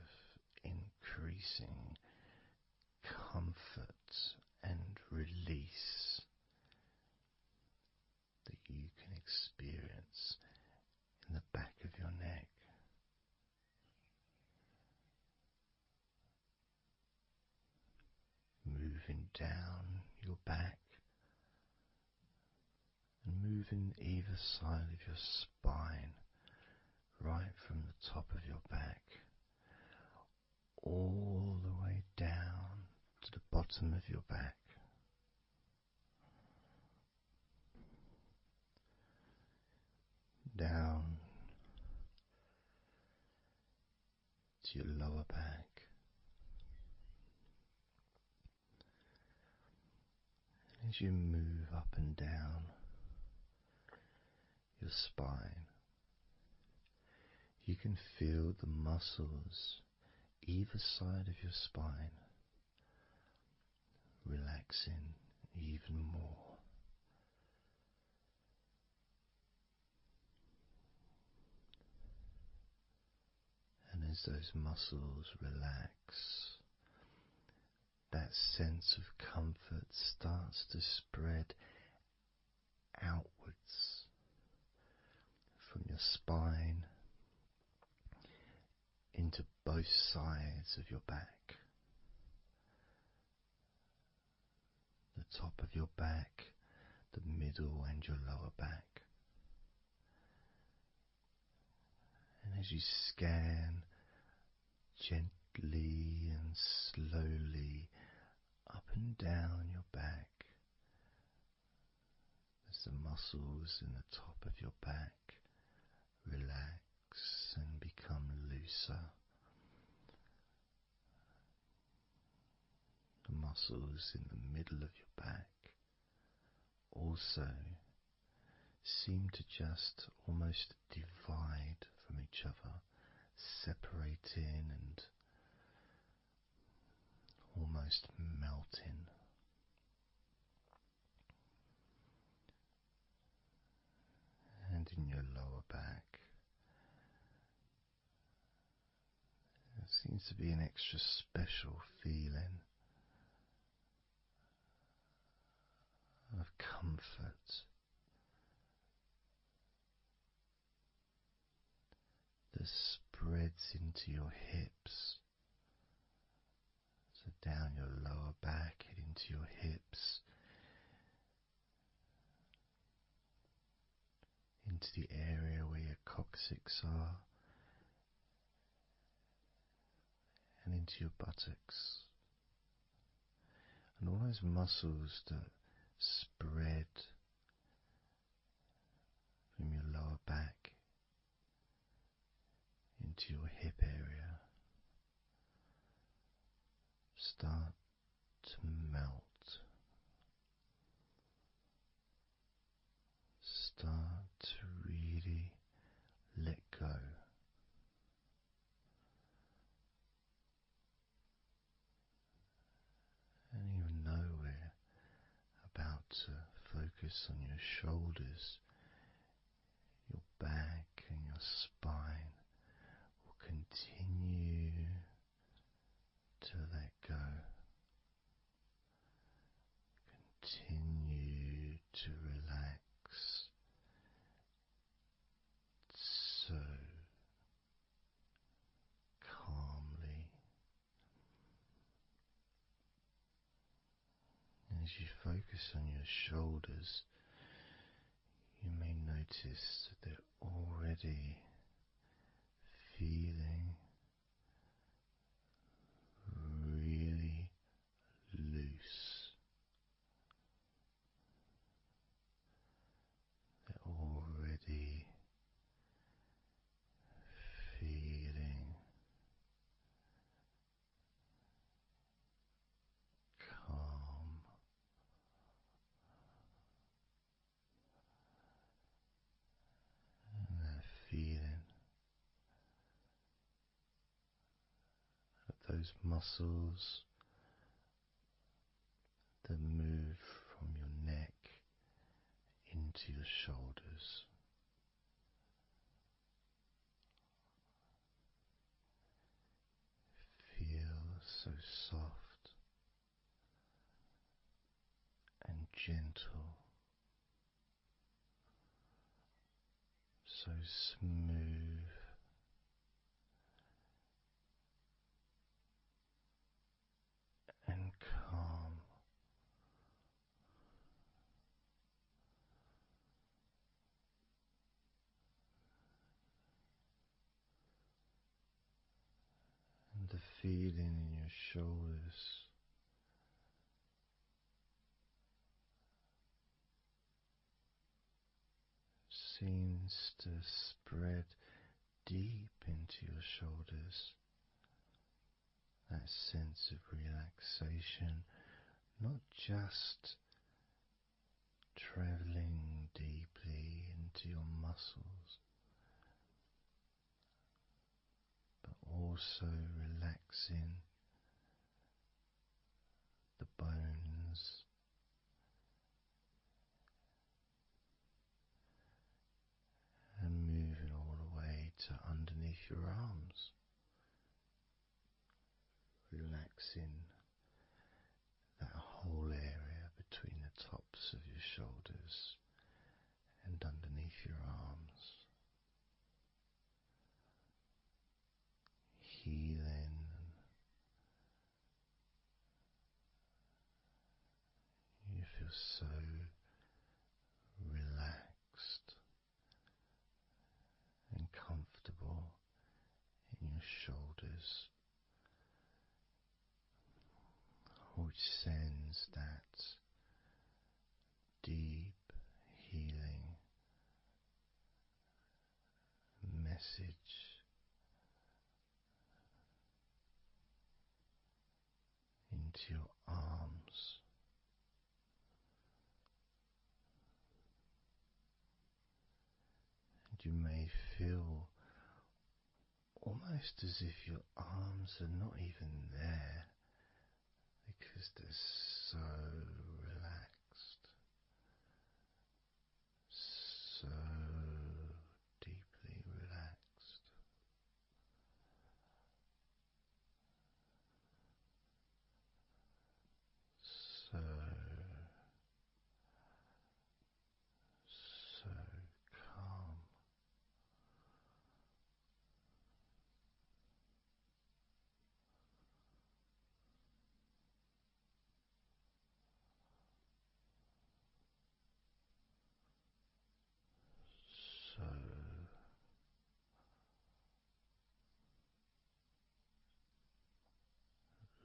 increasing comfort and moving down your back and moving either side of your spine, right from the top of your back all the way down to the bottom of your back. Down to your lower back, and as you move up and down your spine, you can feel the muscles either side of your spine relaxing even more. And as those muscles relax, that sense of comfort starts to spread outwards from your spine into both sides of your back. The top of your back, the middle and your lower back. And as you scan gently and slowly up and down your back, as the muscles in the top of your back relax and become looser, the muscles in the middle of your back also seem to just almost divide from each other, separating and almost melting. And in your lower back, there seems to be an extra special feeling of comfort that spreads into your hips, so down your lower back and into your hips, into the area where your coccyx are, and into your buttocks, and all those muscles that spread from your lower back into your hip area start to melt, start to really let go. And even though we're about to focus on your shoulders, your back and your spine will continue to let go. Continue to relax so calmly. And as you focus on your shoulders, you may notice that they're already feeling really loose. They're already feeling calm. And that feeling of those muscles that move from your neck into your shoulders. Feel so soft and gentle, so smooth and calm. the feeling in your shoulders seems to spread deep into your shoulders. That sense of relaxation, not just traveling deeply into your muscles, but also relaxing the bones and moving all the way to underneath your arms, relaxing that whole area between the tops of your shoulders and underneath your arms, healing. You feel so relaxed and comfortable in your shoulders, which sends that deep healing message into your arms. And you may feel almost as if your arms are not even there because they're so relaxed, so deeply relaxed. So, so calm. So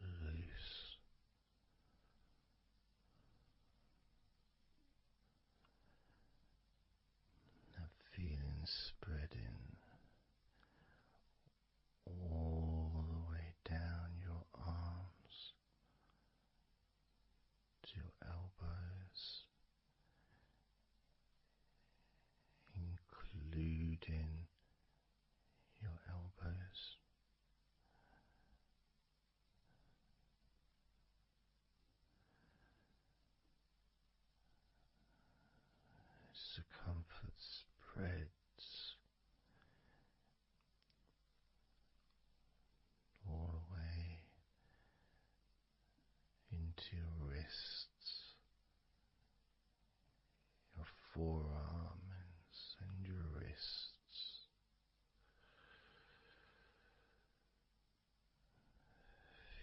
loose. That feeling spreading all the way down your arms to your elbows, including your elbows. Circumference spreads all the way into your wrists, your forearms and your wrists,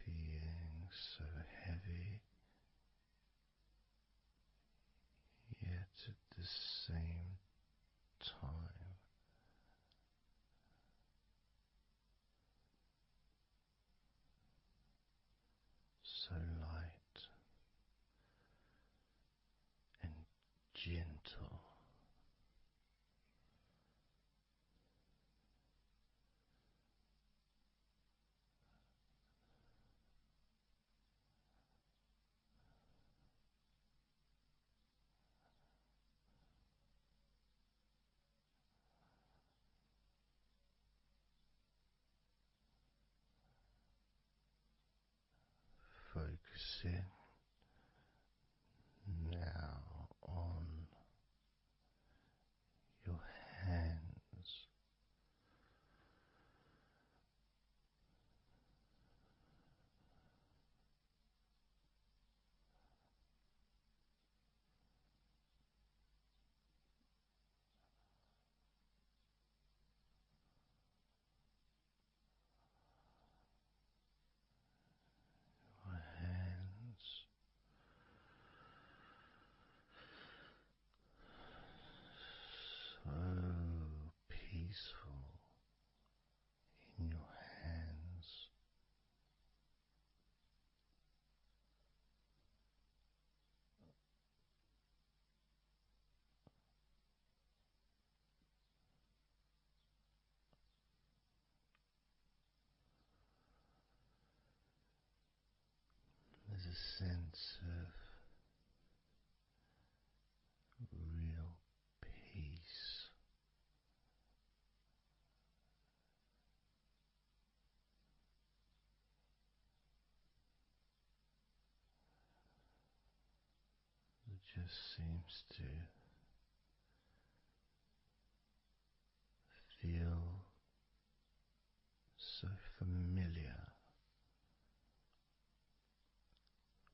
feeling so heavy, yet at the same time so light and gentle. Focusing now on a sense of real peace. It just seems to feel so familiar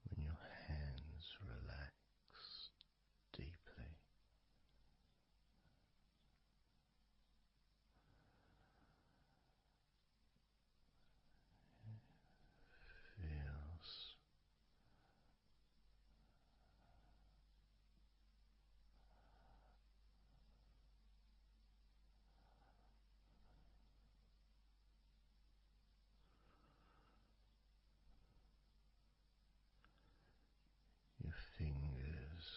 when your hands relax deeply. Feels your fingers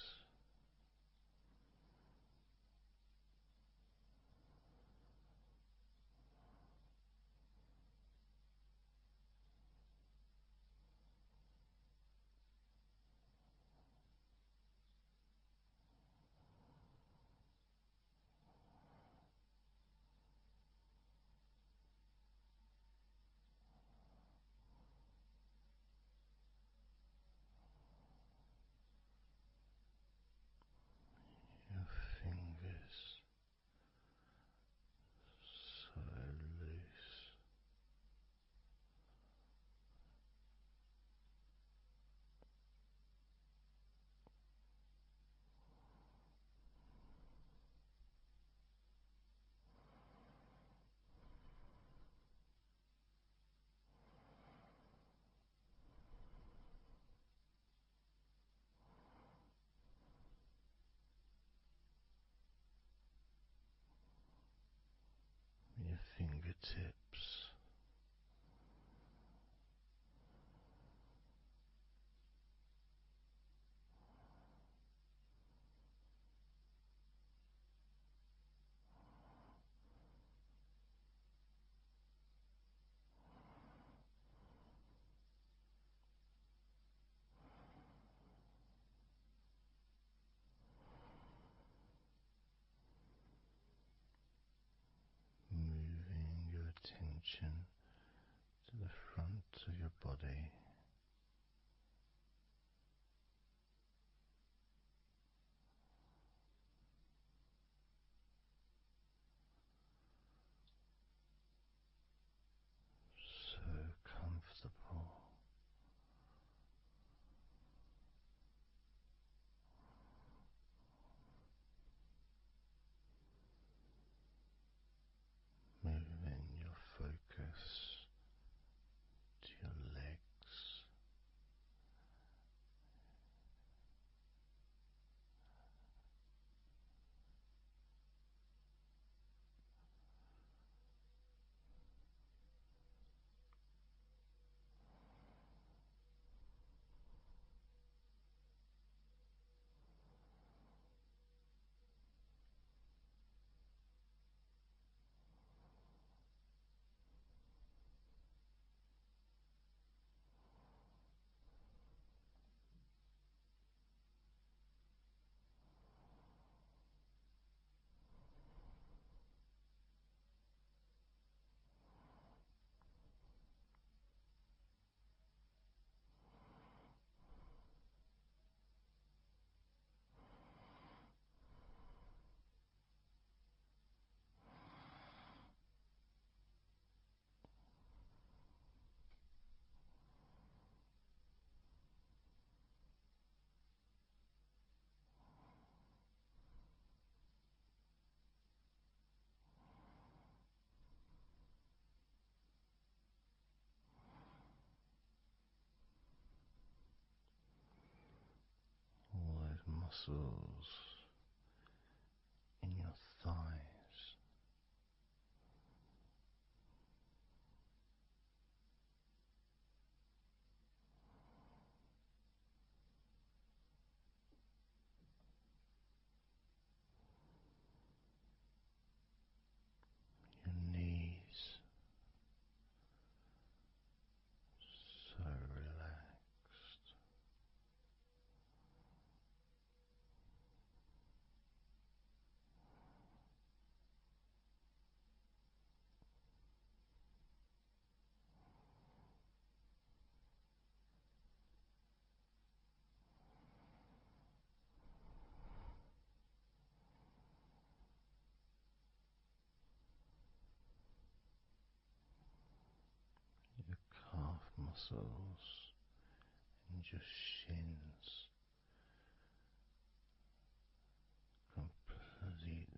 your fingers so loose, your fingertips moving your attention to the front of your body, so comfortable. Moving your focus to your legs, all those muscles in your thighs, your knees, so relaxed. muscles and your shins completely.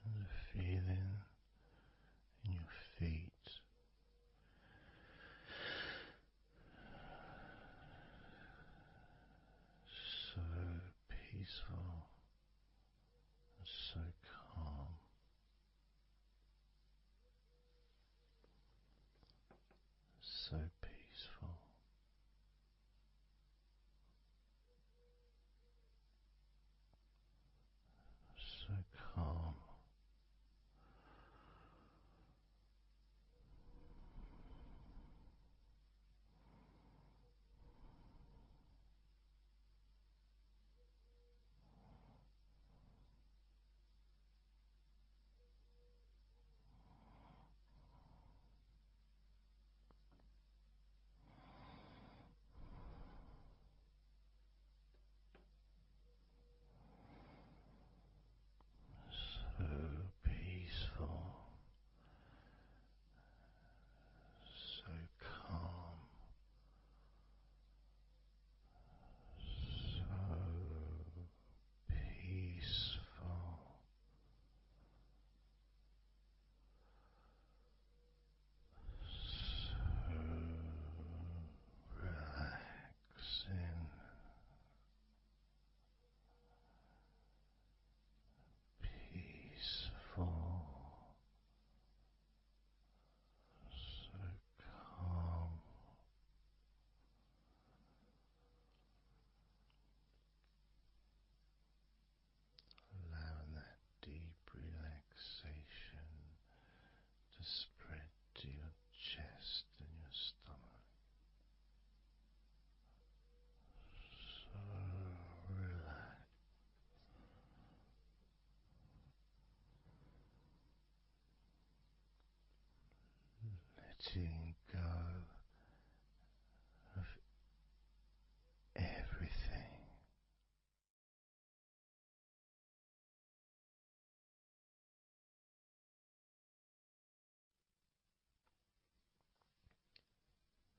And the feeling in your feet, so peaceful and so calm, so peaceful, so calm. So peaceful, so calm, so peaceful, so relaxing, peaceful, so calm. Allowing that deep relaxation to spread to your chest and your stomach. So relaxed. Letting go of everything.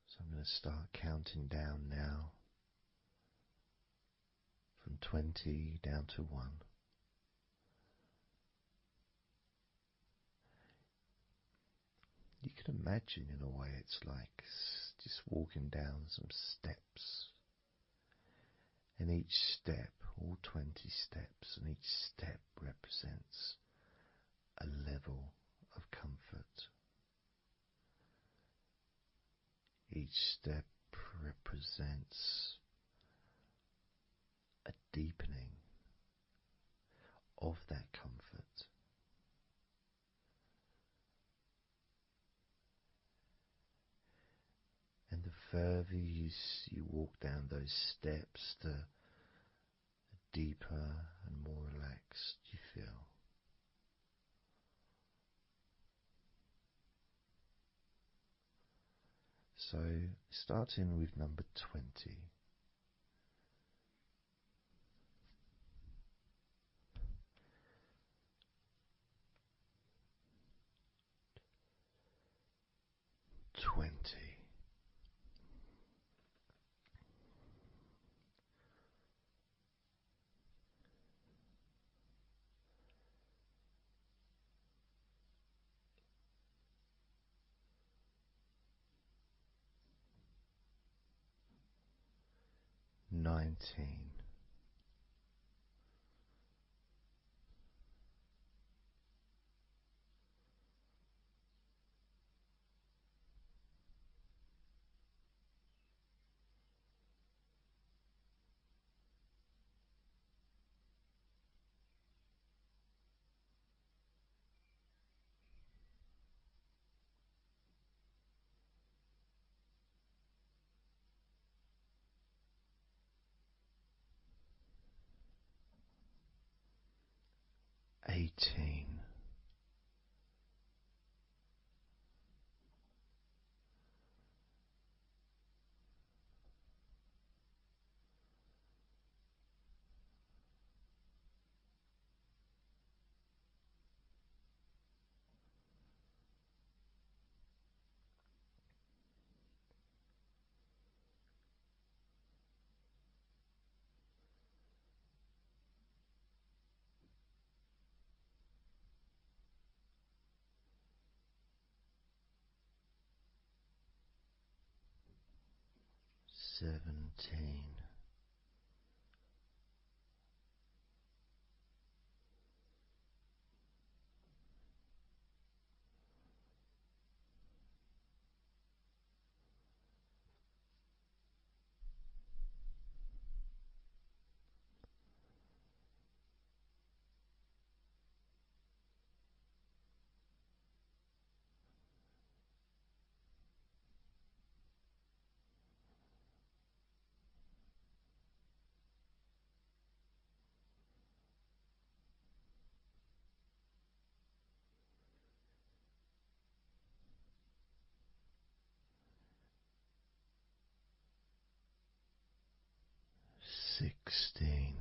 So I'm going to start counting down now from 20 down to 1. You can imagine, in a way, it's like just walking down some steps, and each step, all 20 steps, and each step represents a level of comfort. Each step represents represents a deepening of that comfort. And the further you walk down those steps, the deeper and more relaxed you feel. So, starting with number 20. Nineteen. 18. 17. 16.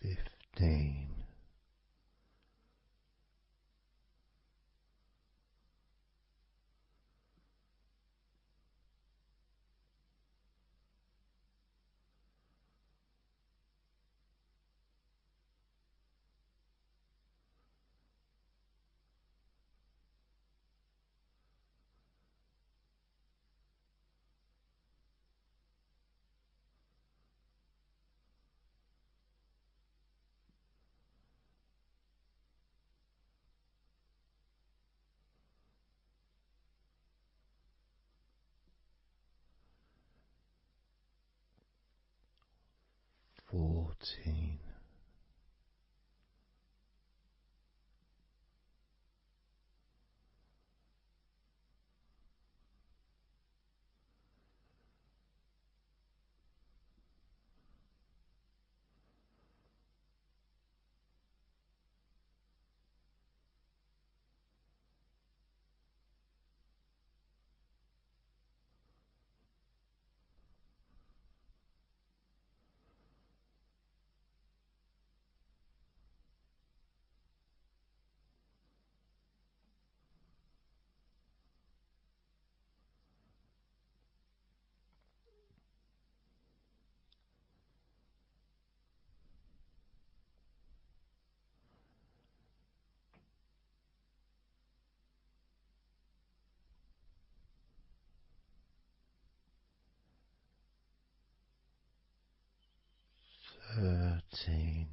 15. 14. 14. 13.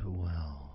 12.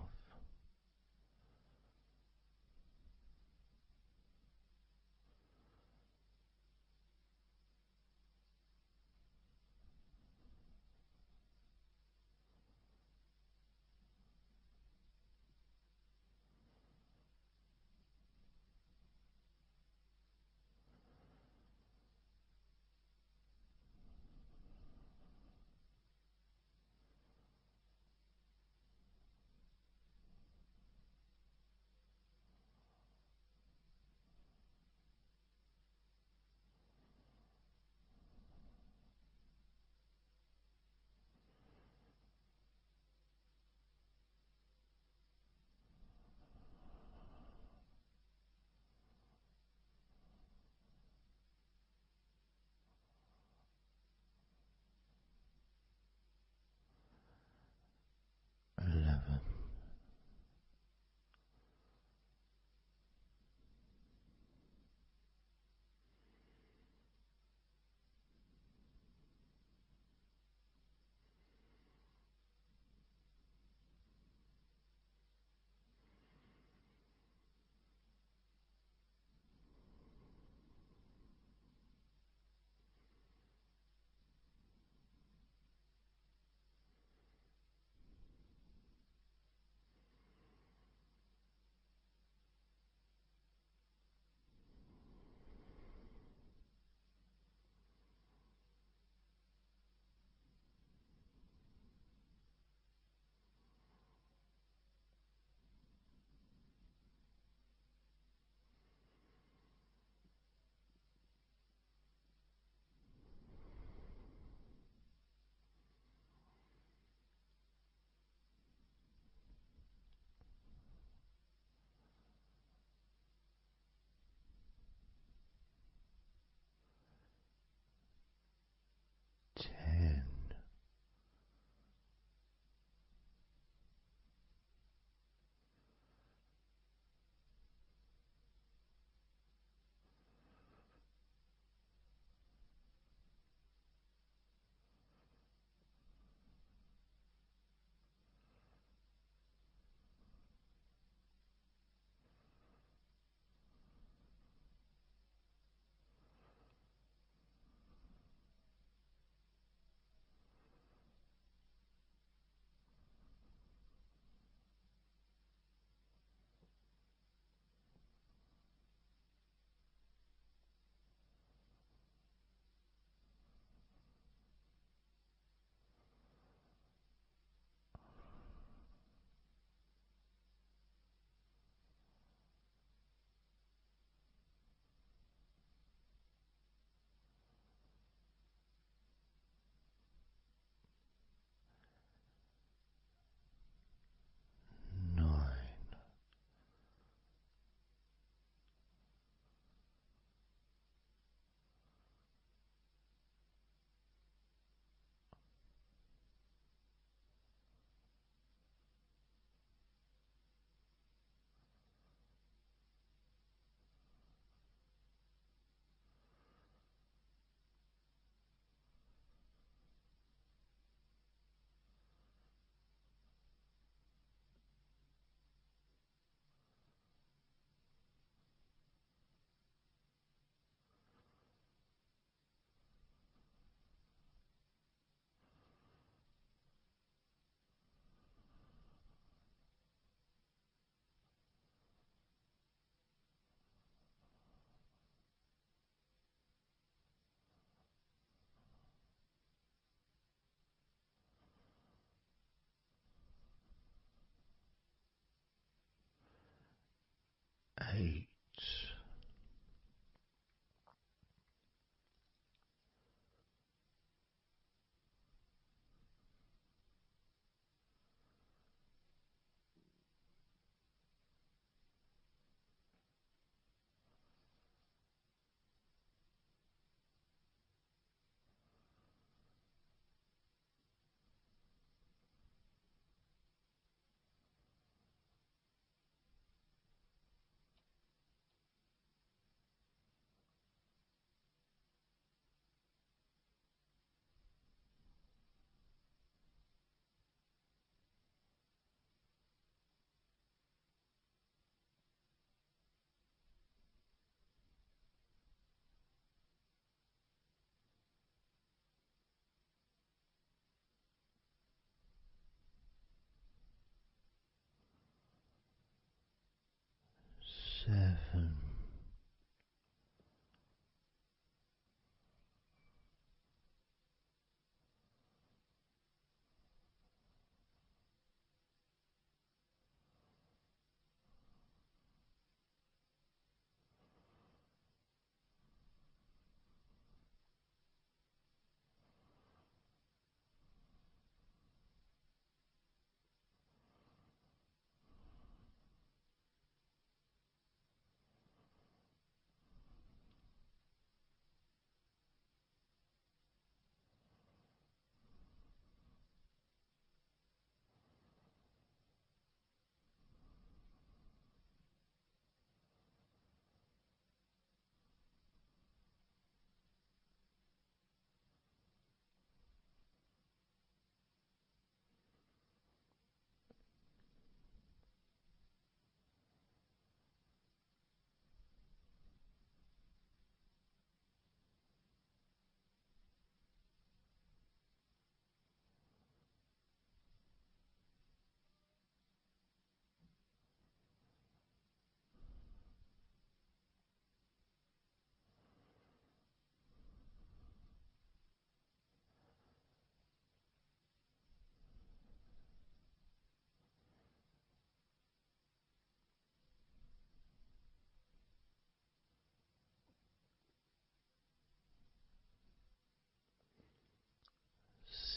8. 7.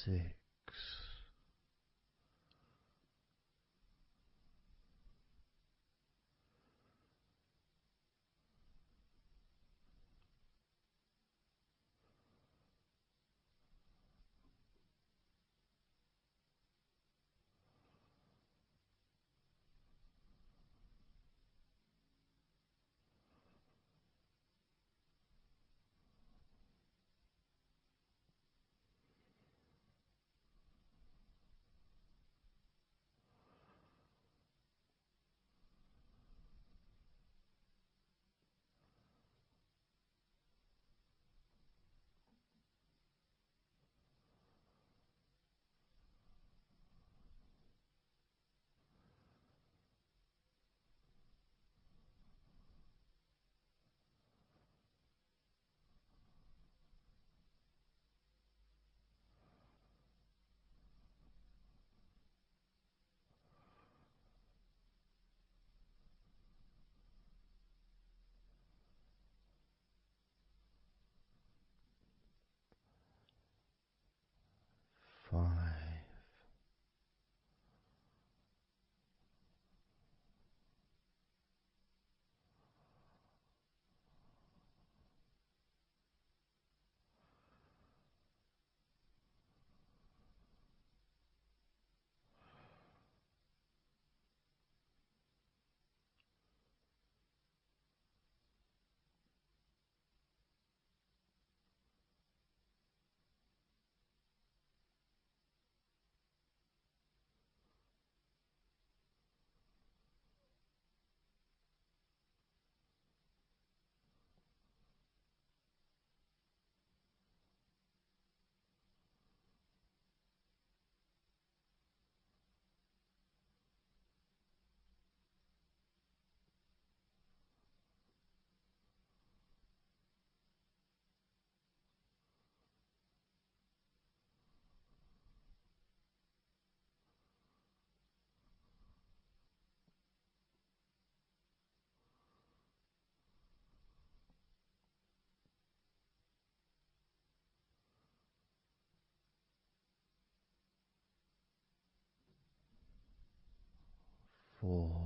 6. 4.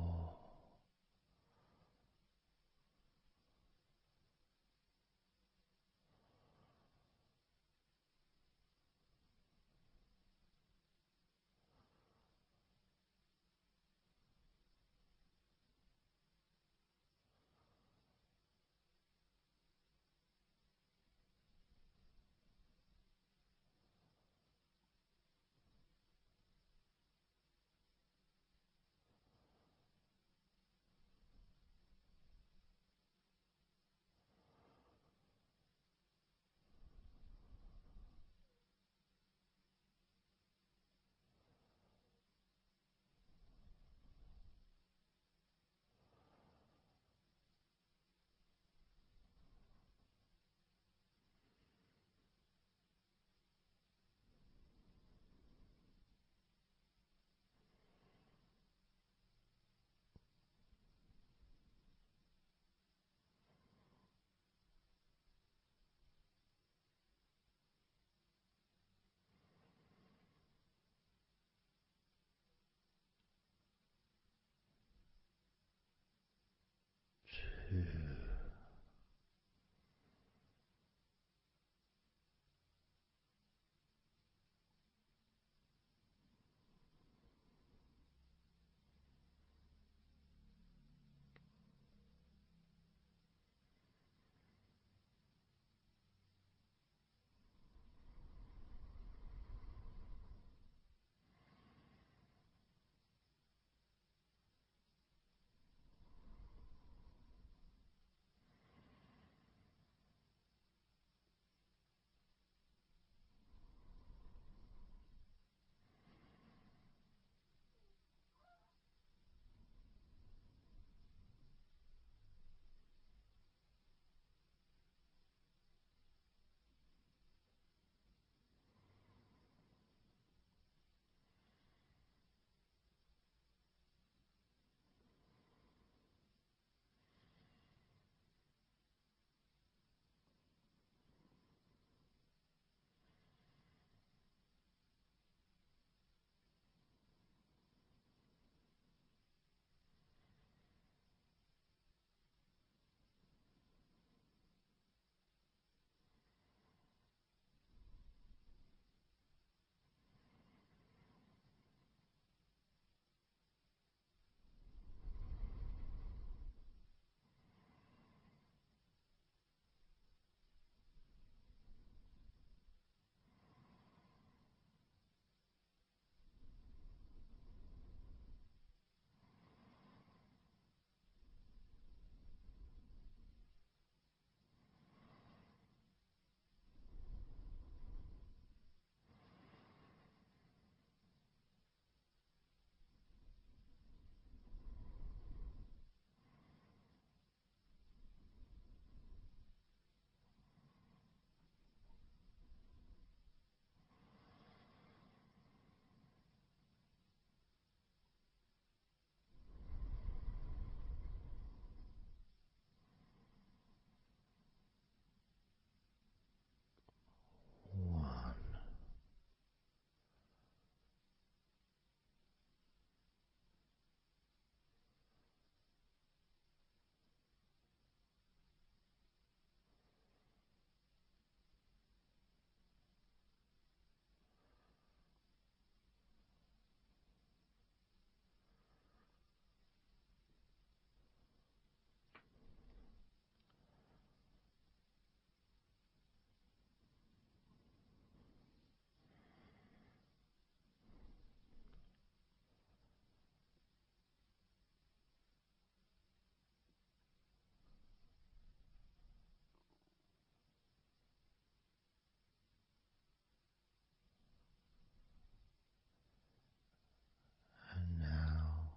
And now,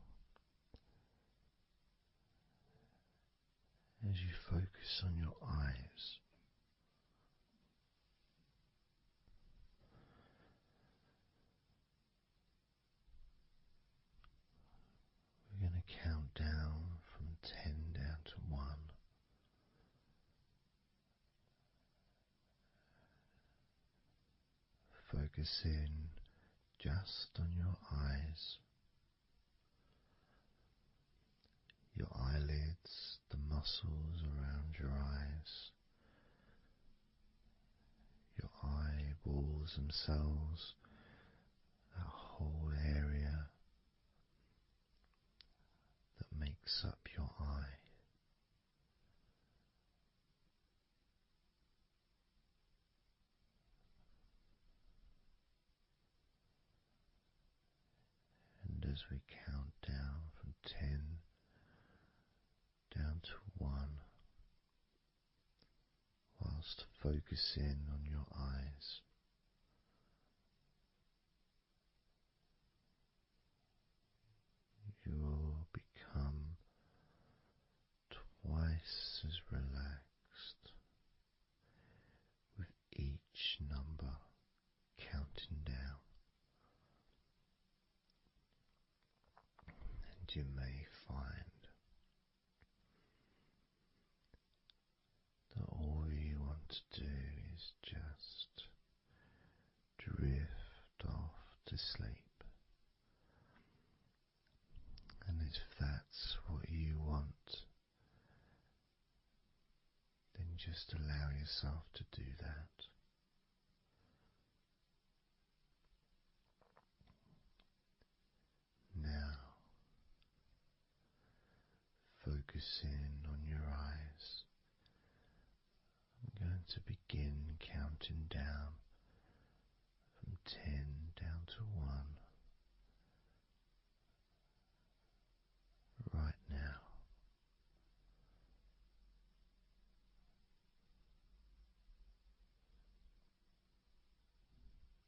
as you focus on your eyes, we're going to count down from 10 down to 1. Focus in just on your eyes. muscles around your eyes, your eyeballs themselves, that whole area that makes up your eye. And as we count down from 10 down to 1, whilst focusing on your eyes, you will become twice as relaxed with each number counting down. And you may find that all you want to do is just drift off to sleep. And if that's what you want, then just allow yourself to do that. Now, focusing on your eyes, I'm going to begin counting down from 10 down to 1 right now.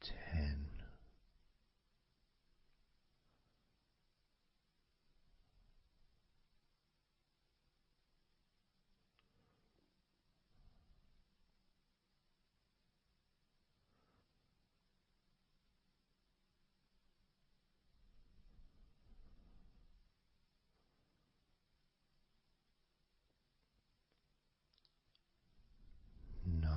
10. 9.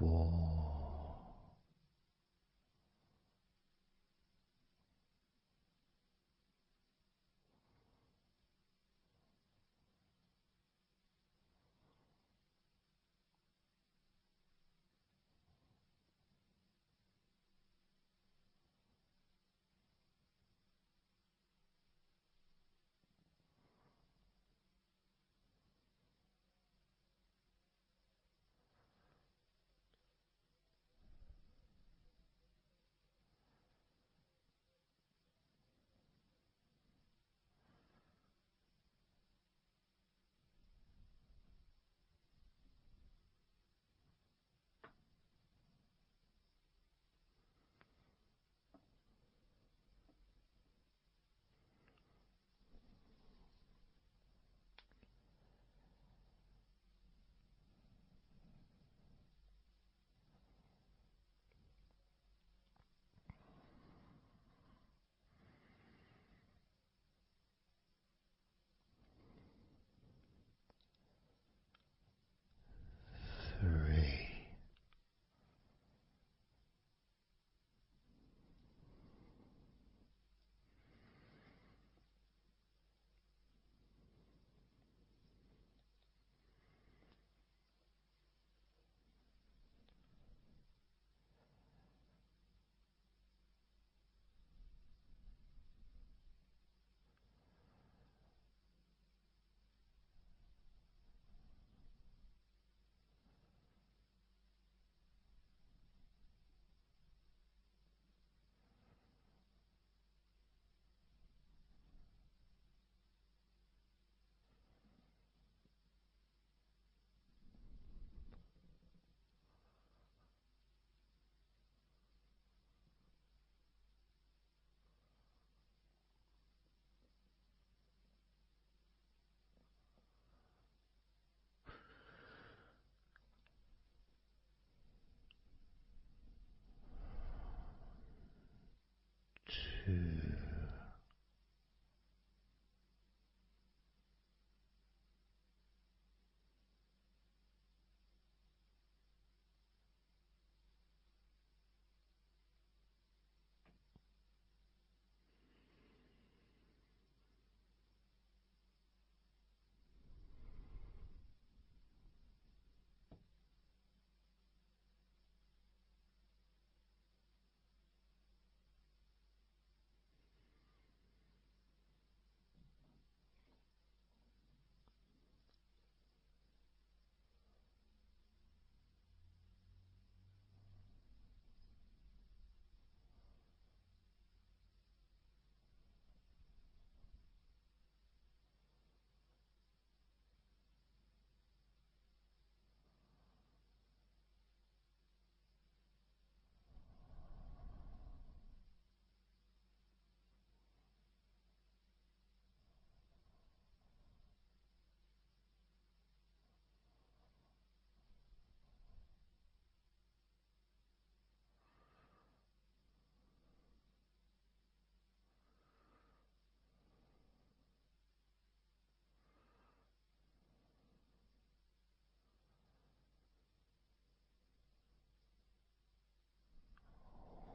4. 3. Two.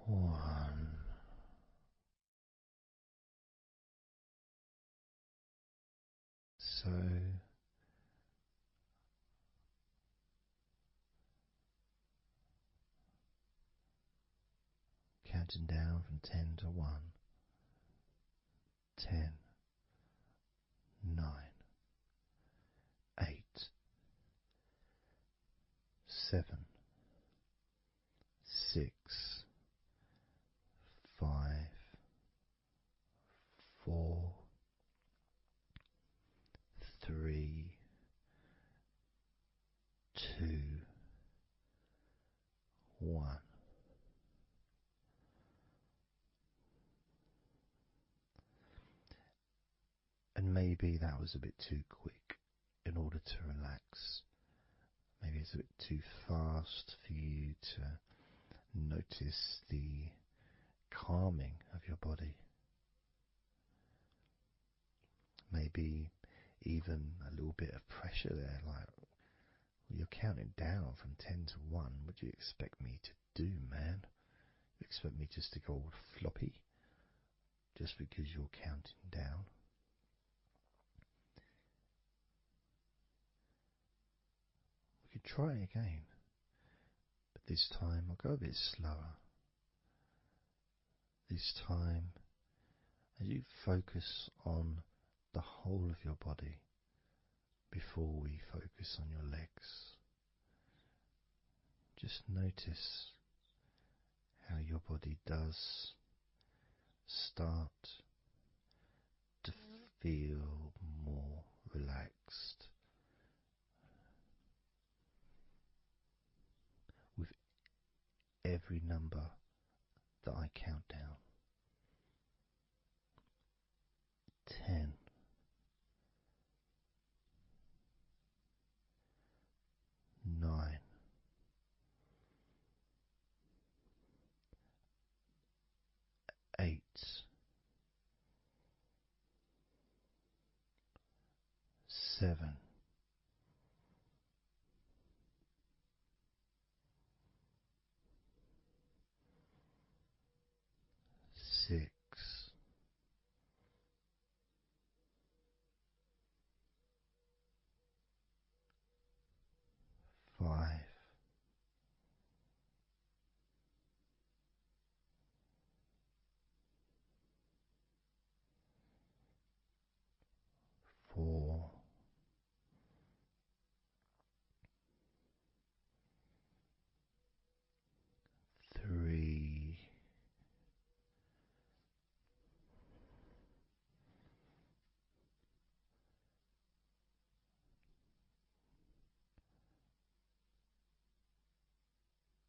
One. So counting down from 10 to 1. 10, 9, 8, 7, 6, 5, 4, 3, 2, 1. And maybe that was a bit too quick in order to relax. Maybe it's a bit too fast for you to notice the calming of your body. Maybe even a little bit of pressure there, like You're counting down from 10 to 1. What do you expect me to do, man? You expect me just to go all floppy just because you're counting down? We could try again, but this time I'll go a bit slower. This time, as you focus on the whole of your body before we focus on your legs, just notice how your body does start to feel more relaxed with every number that I count down. 10, 9, 8, 7, 6, 5, 4, 3,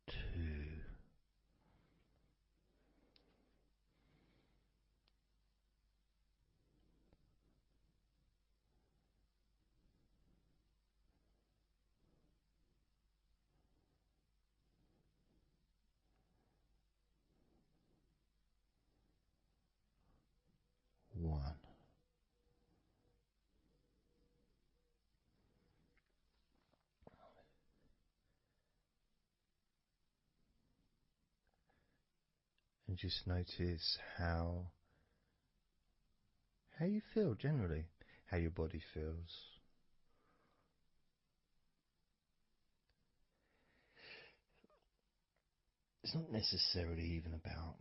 2, one. And just notice how you feel generally, how your body feels. It's not necessarily even about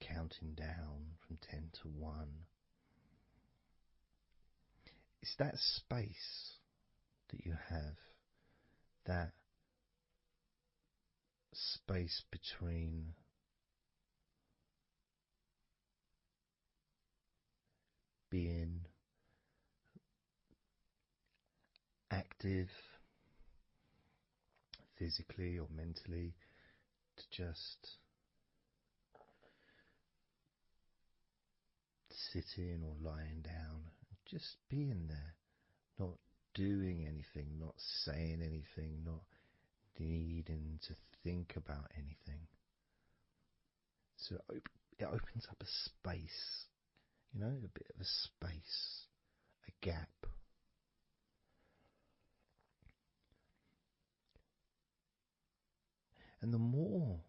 counting down from 10 to 1. It's that space that you have, that space between being active physically or mentally to just sitting or lying down, just being there, not doing anything, not saying anything, not needing to think about anything. So it opens up a space, a bit of a space, a gap. And the more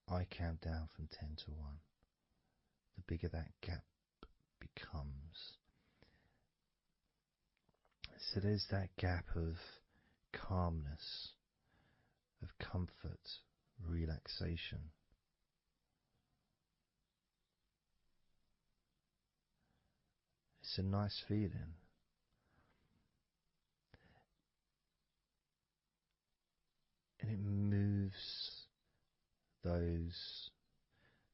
I count down from 10 to 1, the bigger that gap becomes. So there's that gap of calmness, of comfort, relaxation. It's a nice feeling. And it moves those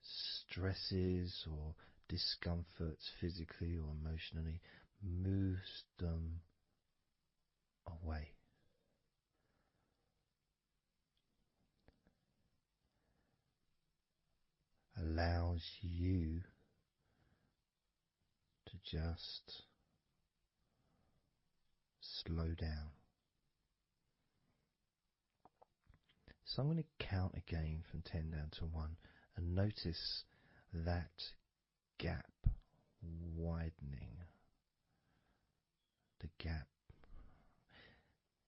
stresses or discomforts physically or emotionally, moves them away. Allows you to just slow down. So I'm going to count again from 10 down to 1 and notice that gap widening. the gap.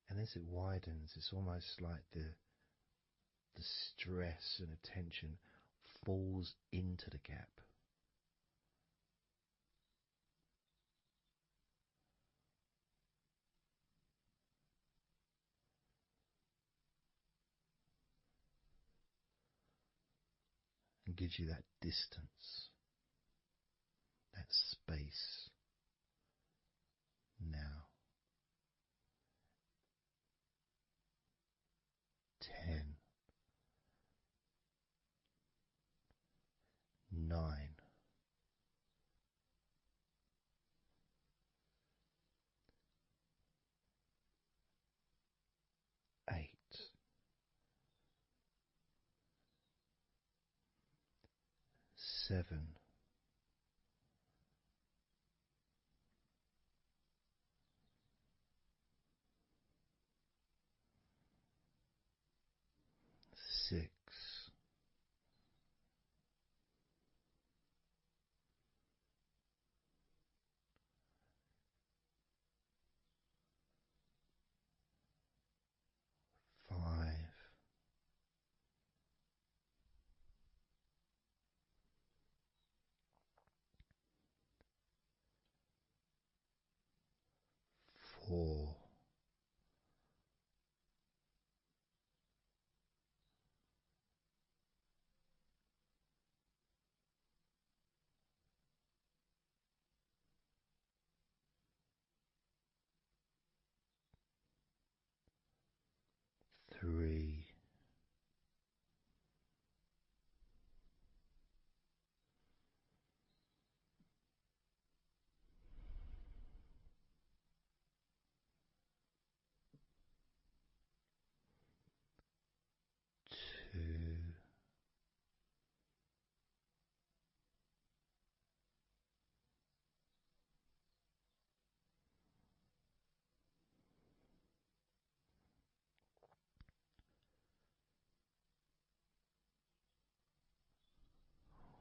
And as it widens, it's almost like the stress and attention falls into the gap. And gives you that distance, that space. Now, 10, 9, 8, 7, 6, 5, 4, 3, 2,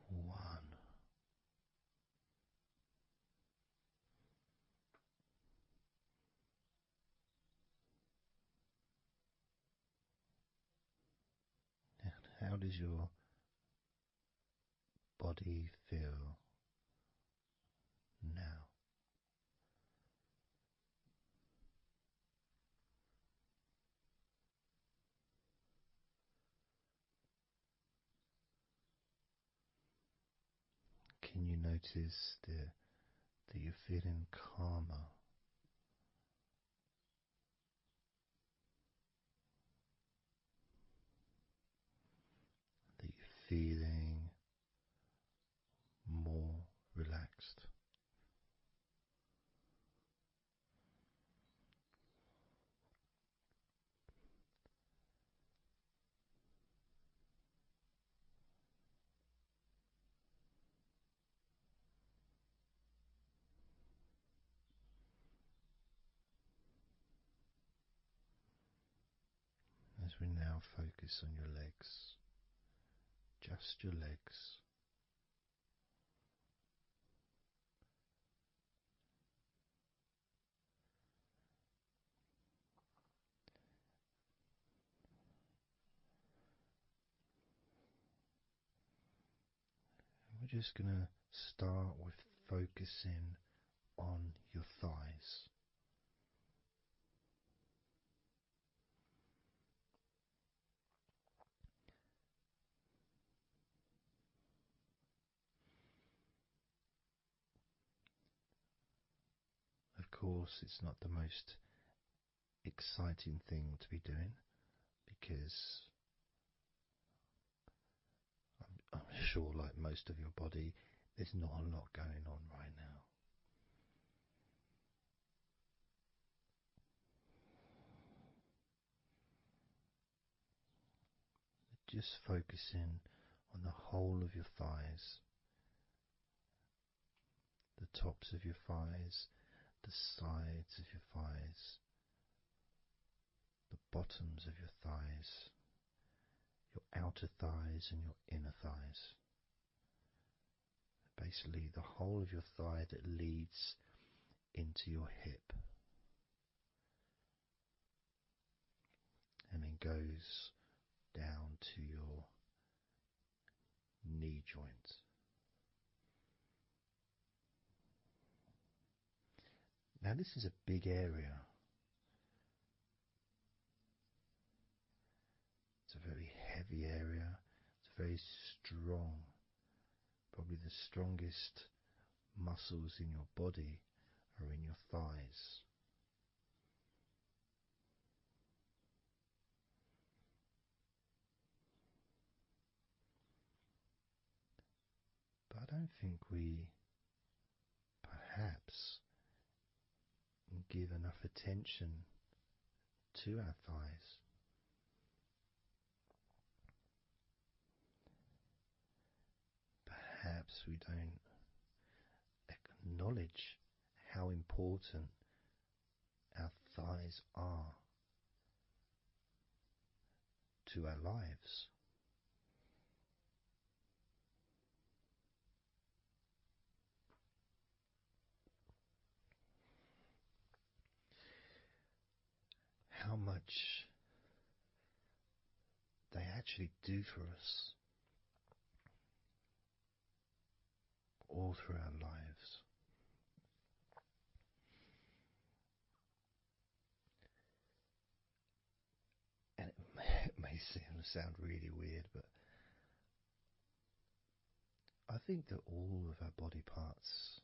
1. And how does your body feel now? Can you notice that you're feeling calmer? That you're feeling more relaxed? As we now focus on your legs, just your legs. We're just going to start with focusing on your thighs. Of course, it's not the most exciting thing to be doing because I'm sure, like most of your body, there's not a lot going on right now. Just focusing on the whole of your thighs, the tops of your thighs, the sides of your thighs, the bottoms of your thighs, your outer thighs and your inner thighs. Basically, the whole of your thigh that leads into your hip. and then goes down to your knee joint. Now, this is a big area. It's a very heavy area. It's very strong. Probably the strongest muscles in your body are in your thighs. But I don't think we perhaps give enough attention to our thighs. Perhaps we don't acknowledge how important our thighs are to our lives. How much they actually do for us all through our lives. And it may sound really weird, but I think that all of our body parts,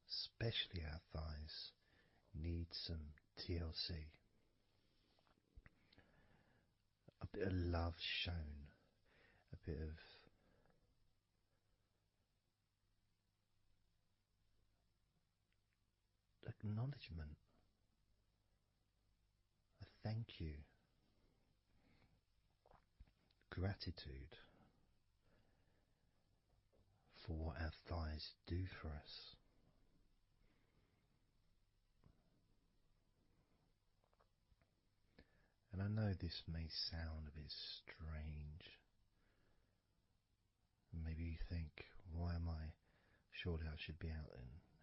especially our thighs, need some TLC. A bit of love shown, a bit of acknowledgement, a thank you, gratitude for what our thighs do for us. And I know this may sound a bit strange. Maybe you think, why am I? Surely I should be out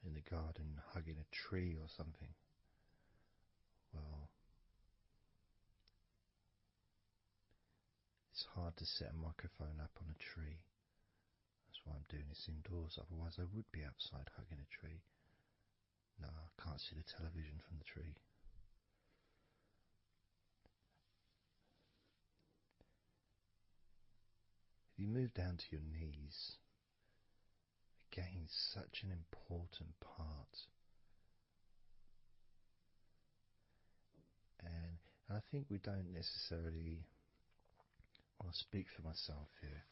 in the garden hugging a tree or something. Well, it's hard to set a microphone up on a tree. That's why I'm doing this indoors. Otherwise I would be outside hugging a tree. No, I can't see the television from the tree. If you move down to your knees, again, such an important part. And I think we don't necessarily, I'll speak for myself here,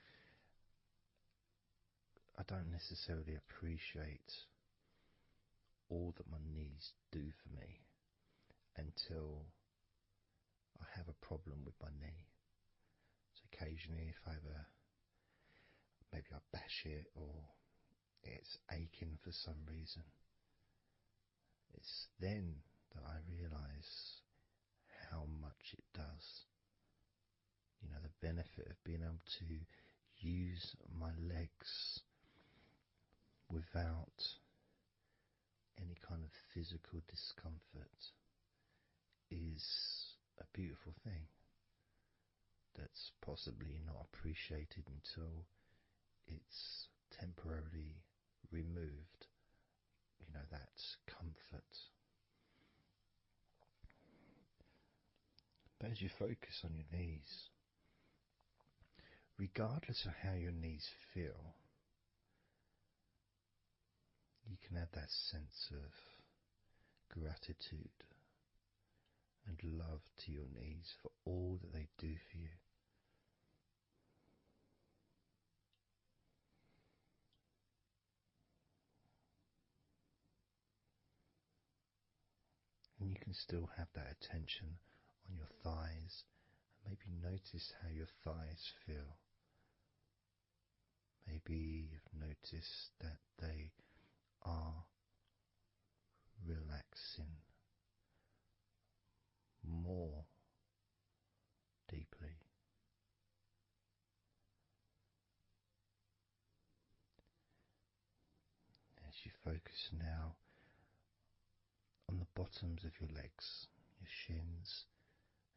I don't necessarily appreciate all that my knees do for me until I have a problem with my knee. So occasionally if I have maybe I bash it or it's aching for some reason, it's then that I realise how much it does. You know, the benefit of being able to use my legs without any kind of physical discomfort is a beautiful thing that's possibly not appreciated until it's temporarily removed, you know, that comfort. But as you focus on your knees, regardless of how your knees feel, you can have that sense of gratitude and love to your knees for all that they do for you. And you can still have that attention on your thighs and maybe notice how your thighs feel. Maybe you've noticed that they are relaxing more deeply. As you focus now on the bottoms of your legs, your shins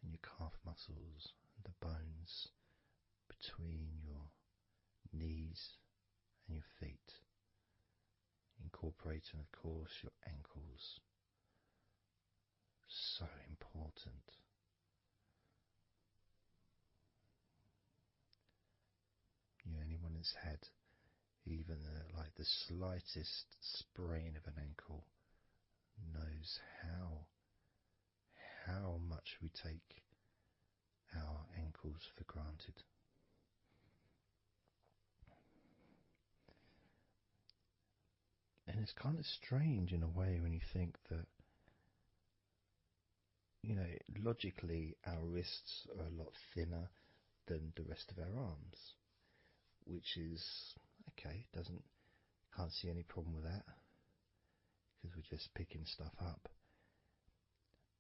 and your calf muscles and the bones between your knees and your feet, incorporating, of course, your ankles. So important. Anyone that's had even like the slightest sprain of an ankle knows how much we take our ankles for granted. And it's kind of strange in a way when you think that, logically our wrists are a lot thinner than the rest of our arms, which is okay. Can't see any problem with that because we're just picking stuff up.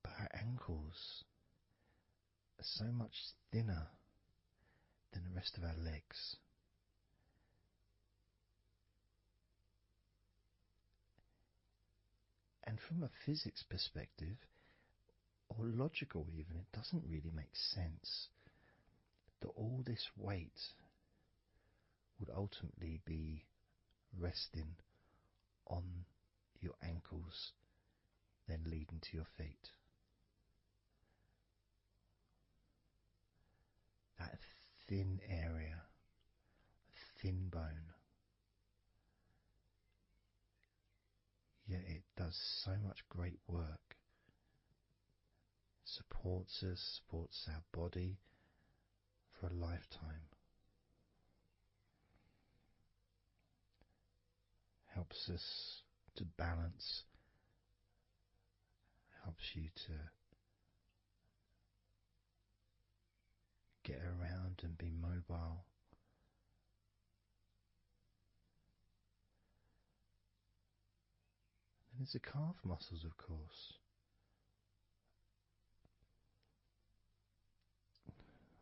But our ankles are so much thinner than the rest of our legs. And from a physics perspective, or logical even, it doesn't really make sense that all this weight would ultimately be resting on your ankles, then leading to your feet. That thin area, thin bone, yet it does so much great work. Supports us, supports our body for a lifetime. Helps us to balance, helps you to get around and be mobile. And there's the calf muscles, of course.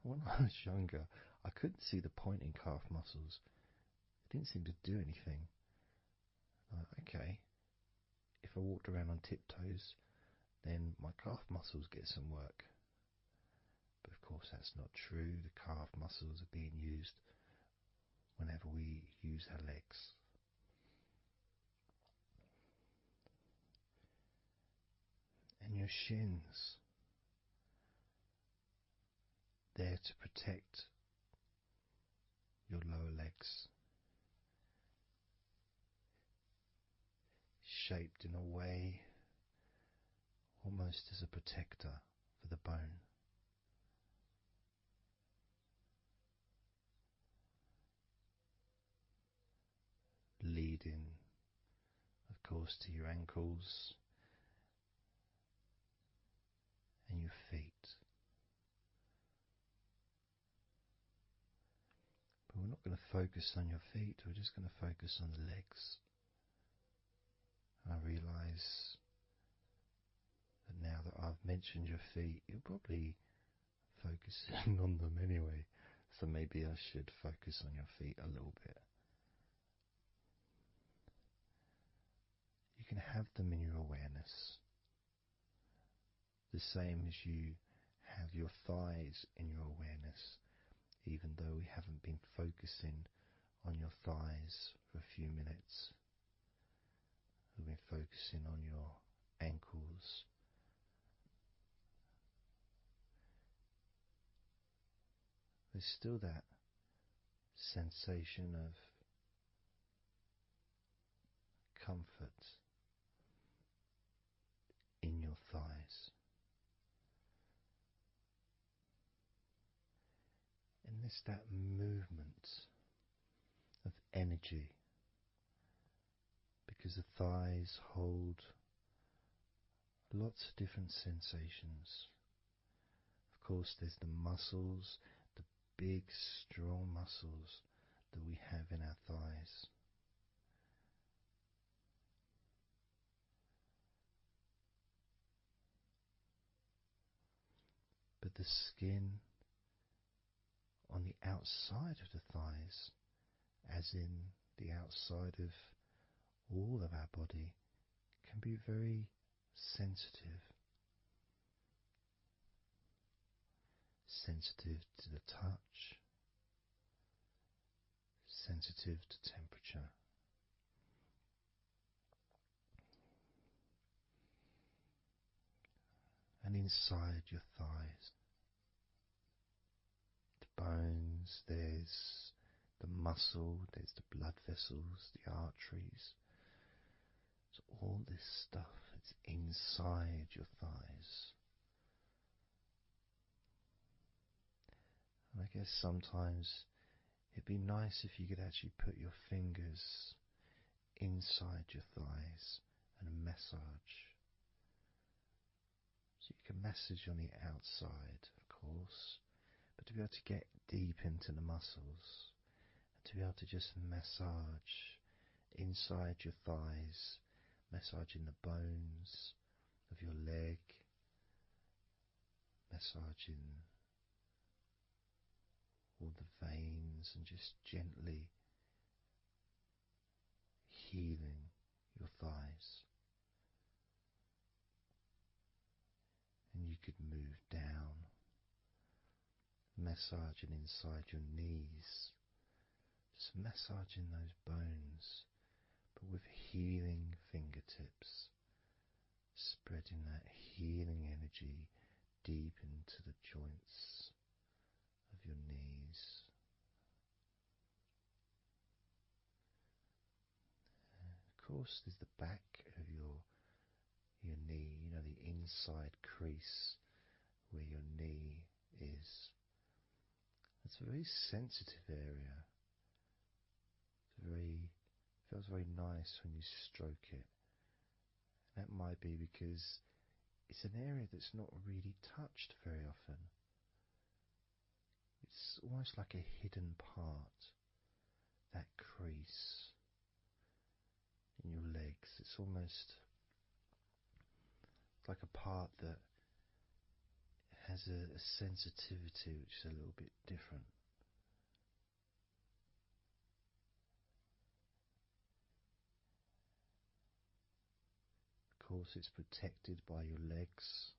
When I was younger, I couldn't see the point in calf muscles. It didn't seem to do anything. Okay, if I walked around on tiptoes, then my calf muscles get some work. But of course that's not true. The calf muscles are being used whenever we use our legs. And your shins, there to protect your lower legs, shaped in a way almost as a protector for the bone. Leading, of course, to your ankles and your feet. But we're not going to focus on your feet, we're just going to focus on the legs. I realise that now that I've mentioned your feet, you're probably focusing on them anyway. So maybe I should focus on your feet a little bit. You can have them in your awareness, the same as you have your thighs in your awareness, even though we haven't been focusing on your thighs for a few minutes. We've been focusing on your ankles, there's still that sensation of comfort in your thighs. And there's that movement of energy, because the thighs hold lots of different sensations. Of course, there's the muscles, the big, strong muscles that we have in our thighs. But the skin on the outside of the thighs, as in the outside of all of our body, can be very sensitive. sensitive to the touch, sensitive to temperature. And inside your thighs, the bones, there's the muscle, there's the blood vessels, the arteries. So all this stuff is inside your thighs. And I guess sometimes it'd be nice if you could actually put your fingers inside your thighs and massage. So you can massage on the outside, of course, but to be able to get deep into the muscles, and to be able to just massage inside your thighs, massaging the bones of your leg, massaging all the veins, and just gently healing your thighs. And you could move down, massaging inside your knees, just massaging those bones, but with healing fingertips, spreading that healing energy deep into the joints of your knees. Of course, there's the back of your knee, you know, the inside crease where your knee is. It's a very sensitive area. Feels very nice when you stroke it. That might be because it's an area that's not really touched very often. It's almost like a hidden part, that crease in your legs. It's almost like a part that has a sensitivity which is a little bit different. Of course, it's protected by your legs.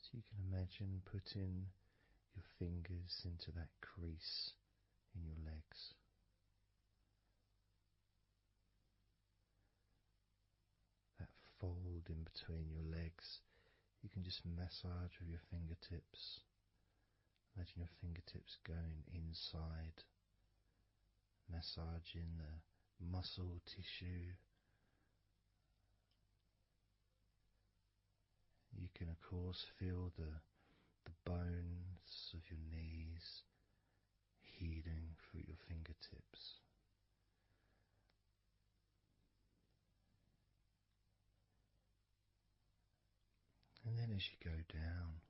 So you can imagine putting your fingers into that crease in your legs. That fold in between your legs, you can just massage with your fingertips. Imagine your fingertips going inside, massaging the muscle tissue. You can of course feel the bones of your knees healing through your fingertips. And then as you go down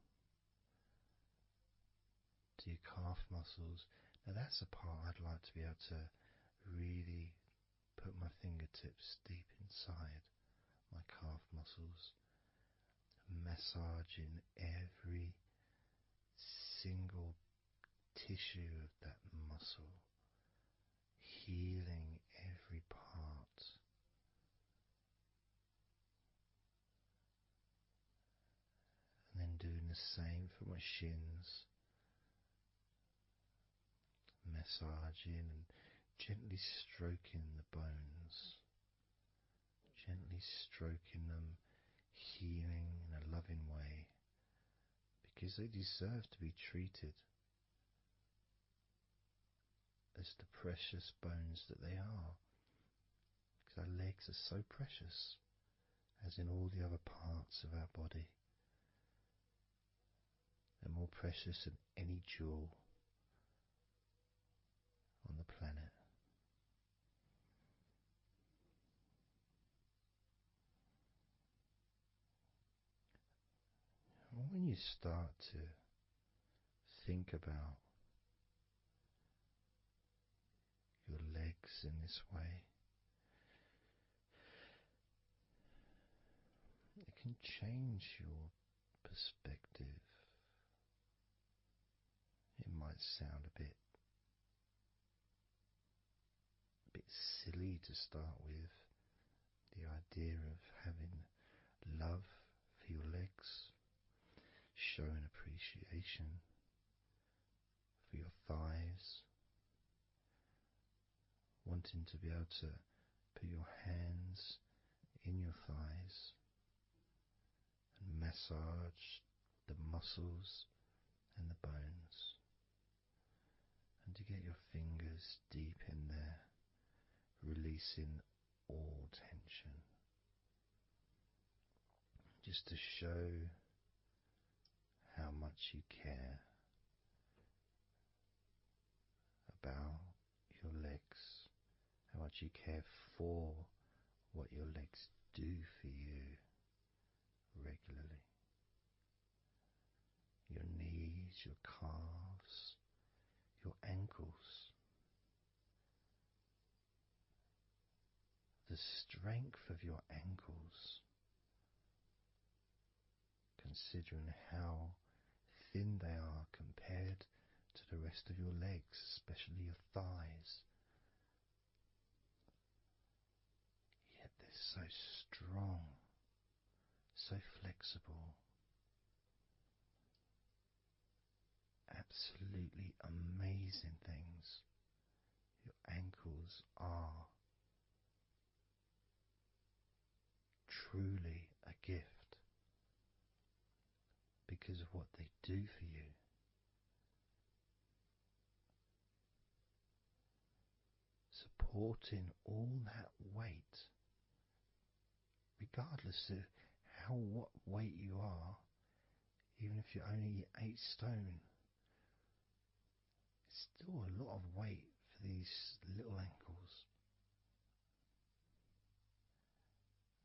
to your calf muscles, now that's a part I'd like to be able to really put my fingertips deep inside my calf muscles, massaging every single tissue of that muscle, healing every part. And then doing the same for my shins, massaging and gently stroking the bones, gently stroking them, healing in a loving way, because they deserve to be treated as the precious bones that they are, because our legs are so precious, as in all the other parts of our body. They're more precious than any jewel on the planet. And when you start to think about your legs in this way, it can change your perspective. It might sound a bit silly to start with, the idea of having love for your legs, showing appreciation for your thighs, wanting to be able to put your hands in your thighs and massage the muscles and the bones, and to get your fingers deep in there, releasing all tension, just to show how much you care about your legs, how much you care for what your legs do for you regularly. Your knees, your calves, your ankles, the strength of your ankles, considering how thin they are compared to the rest of your legs, especially your thighs. Yet they're so strong, so flexible, absolutely amazing things. Your ankles are truly a gift because of what they do for you. Supporting all that weight, regardless of what weight you are, even if you're only 8 stone, it's still a lot of weight for these little ankles.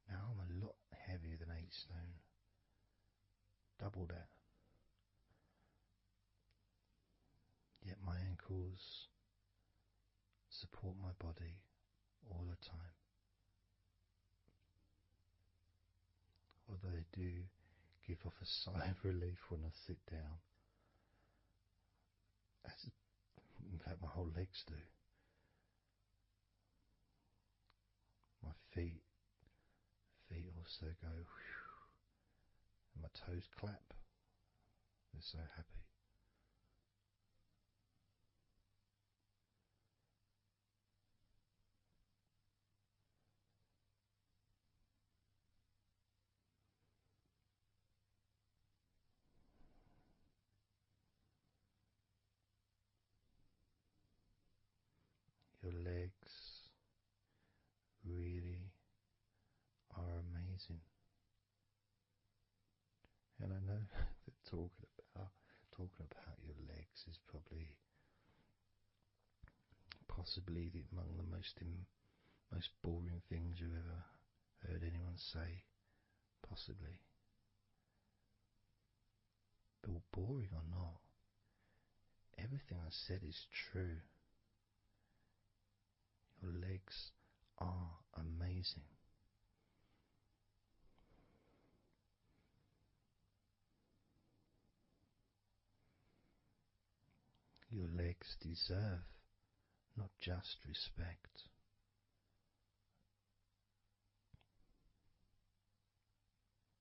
Now I'm a lot heavier than 8 stone, double that. Yet my ankles support my body all the time. Although they do give off a sigh of relief when I sit down. In fact, my whole legs do. My feet also go whew, and my toes clap. They're so happy. Your legs really are amazing. And I know that talking about your legs is probably possibly among the most boring things you've ever heard anyone say, possibly. But boring or not, everything I said is true. Your legs are amazing. Your legs deserve not just respect,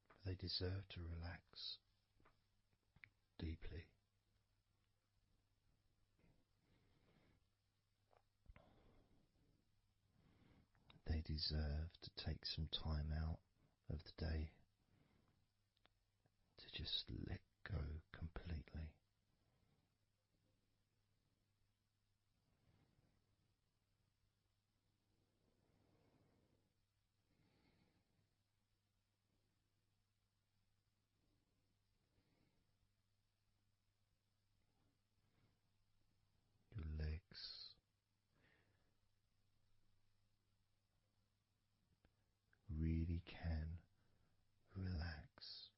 but they deserve to relax deeply. They deserve to take some time out of the day to just let go completely. Your legs really can relax.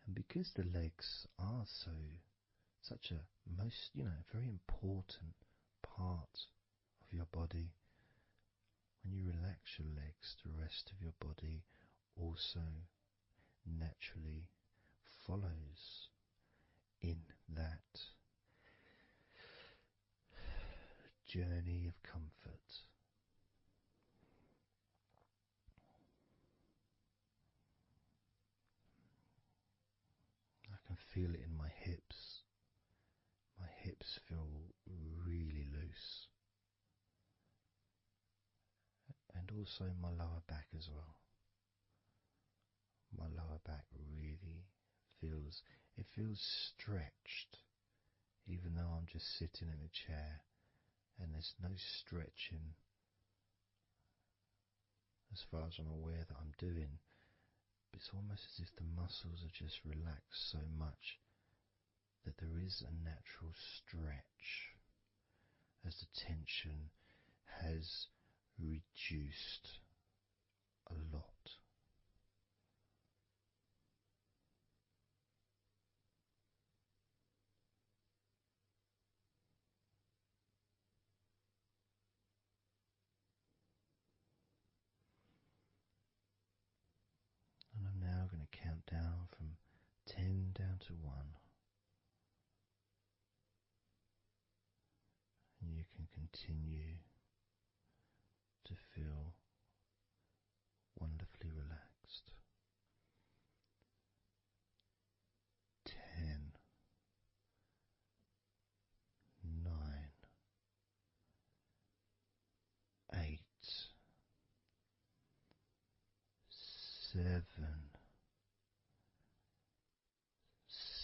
And because the legs are such a very important part of your body, when you relax your legs, the rest of your body also naturally follows in that journey of comfort. I can feel it in my hips. My hips feel really loose. And also my lower back as well. My lower back really feels stretched, even though I'm just sitting in a chair and there's no stretching as far as I'm aware that I'm doing. It's almost as if the muscles are just relaxed so much that there is a natural stretch as the tension has reduced a lot. And I'm now going to count down from 10 down to 1. And you can continue to feel wonderfully relaxed. 10, 9, 8, 7,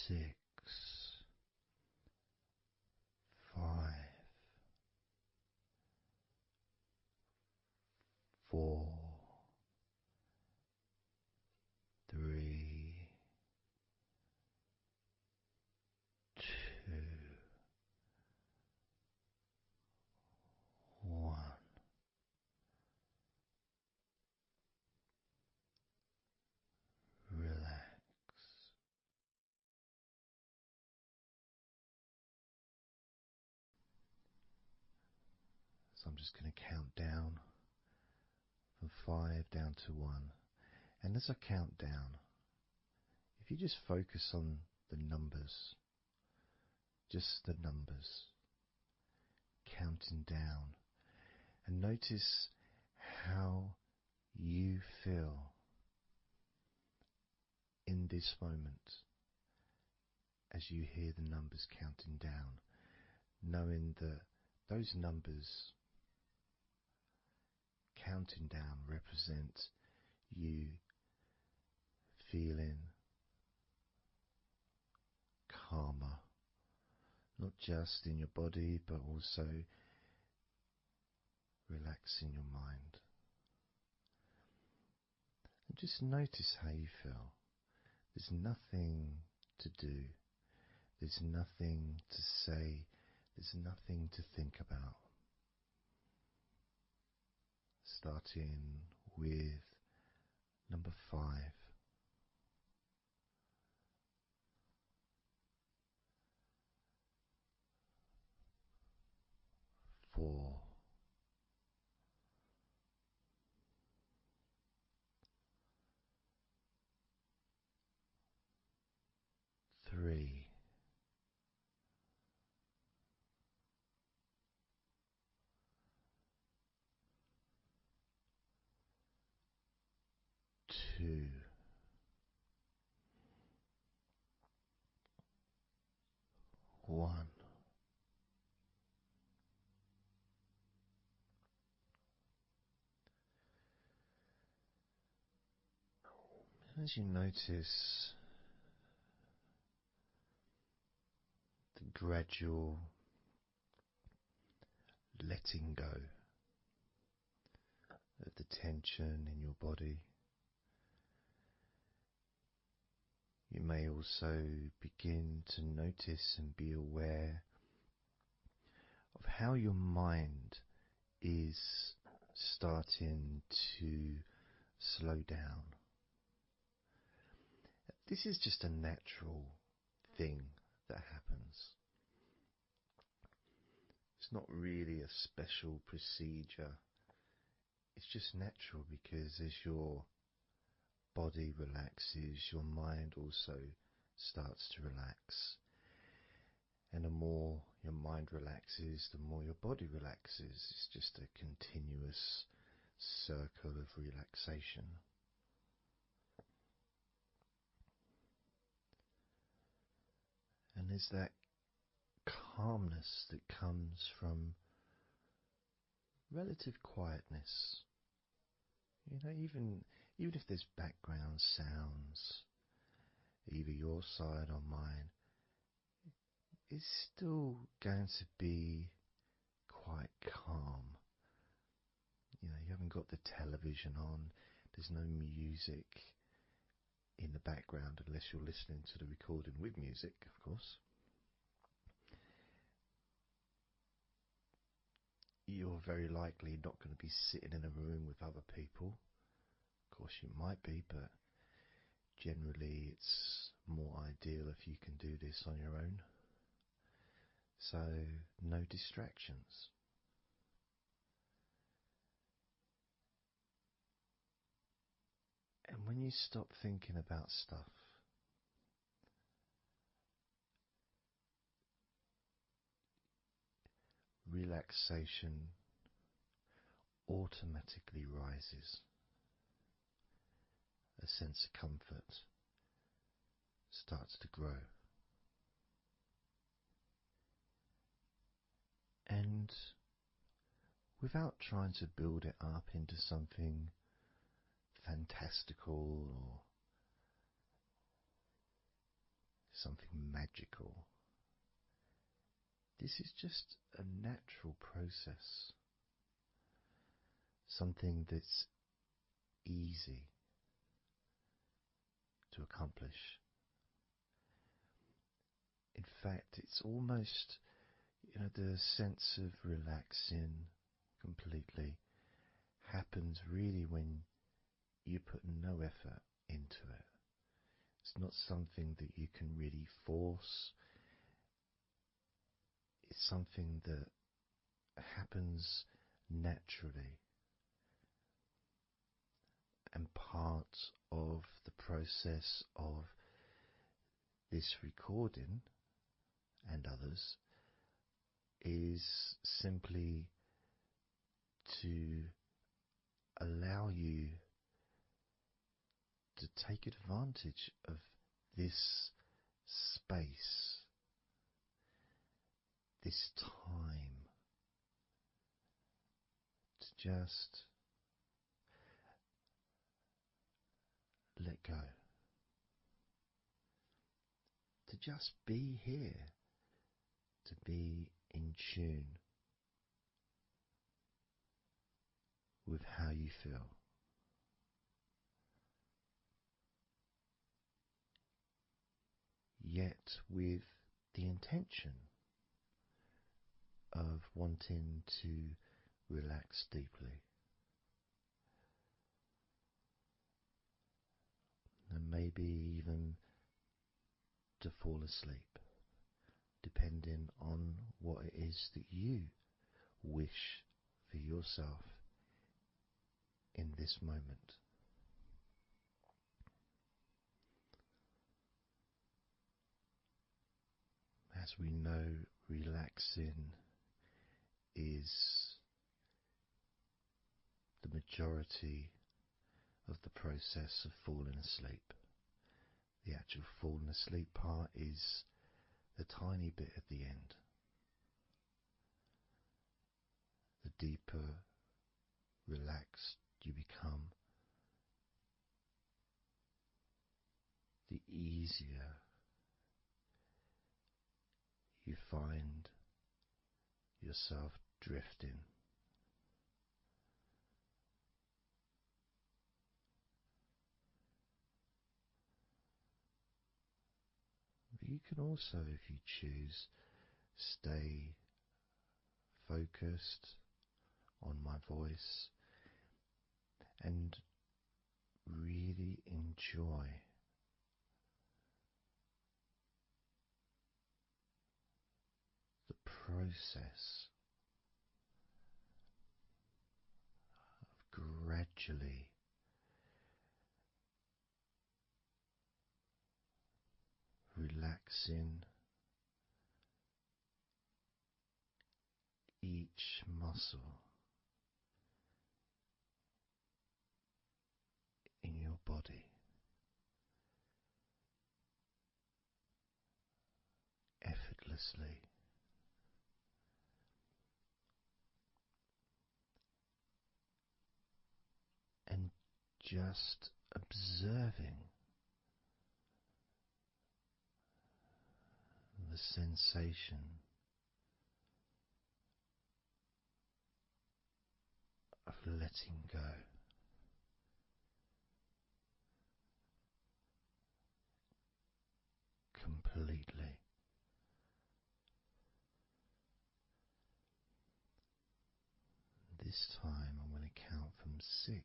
6, 5, 4, 3, 2, 1. Relax. So I'm just going to count down from 5 down to 1. And as I count down, if you just focus on the numbers, just the numbers, counting down, and notice how you feel in this moment as you hear the numbers counting down, knowing that those numbers counting down represent you feeling calmer, not just in your body but also relaxing your mind. And just notice how you feel. There's nothing to do, there's nothing to say, there's nothing to think about. Starting with number 5. 4. 3. 2. 1. As you notice the gradual letting go of the tension in your body, you may also begin to notice and be aware of how your mind is starting to slow down. This is just a natural thing that happens. It's not really a special procedure. It's just natural because as your body relaxes, your mind also starts to relax. And the more your mind relaxes, the more your body relaxes. It's just a continuous circle of relaxation. And there's that calmness that comes from relative quietness. You know, even if there's background sounds, either your side or mine, it's still going to be quite calm. You know, you haven't got the television on, there's no music in the background unless you're listening to the recording with music, of course. You're very likely not going to be sitting in a room with other people. Of course you might be, but generally it's more ideal if you can do this on your own. So, no distractions. And when you stop thinking about stuff, relaxation automatically rises. A sense of comfort starts to grow. And without trying to build it up into something fantastical or something magical, this is just a natural process, something that's easy to accomplish. In fact, it's almost, the sense of relaxing completely happens really when you put no effort into it. It's not something that you can really force. It's something that happens naturally. And part of the process of this recording and others is simply to allow you to take advantage of this space, this time, to just let go, to just be here, to be in tune with how you feel. Yet with the intention of wanting to relax deeply. And maybe even to fall asleep, depending on what it is that you wish for yourself in this moment. As we know, relaxing is the majority of the process of falling asleep. The actual falling asleep part is the tiny bit at the end. The deeper relaxed you become, the easier you find yourself drifting. But you can also, if you choose, stay focused on my voice and really enjoy the process of gradually relaxing each muscle in your body effortlessly, and just observing the sensation of letting go completely. This time I'm going to count from 6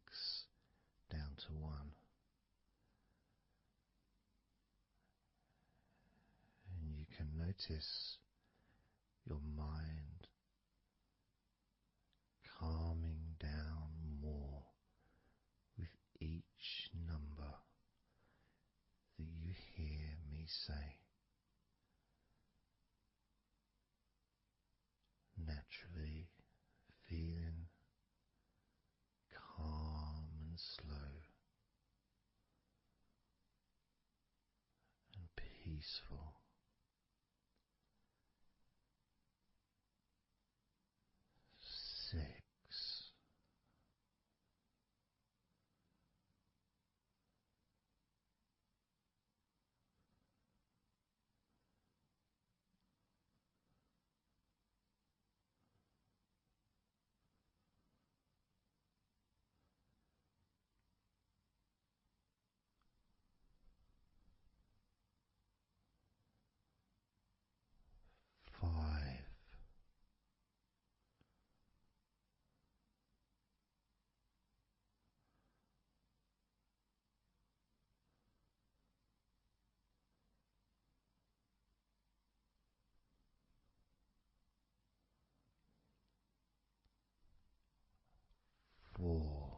down to 1, and you can notice your mind calming down more with each number that you hear me say. Naturally feeling calm and slow and peaceful. 6. 5. 4.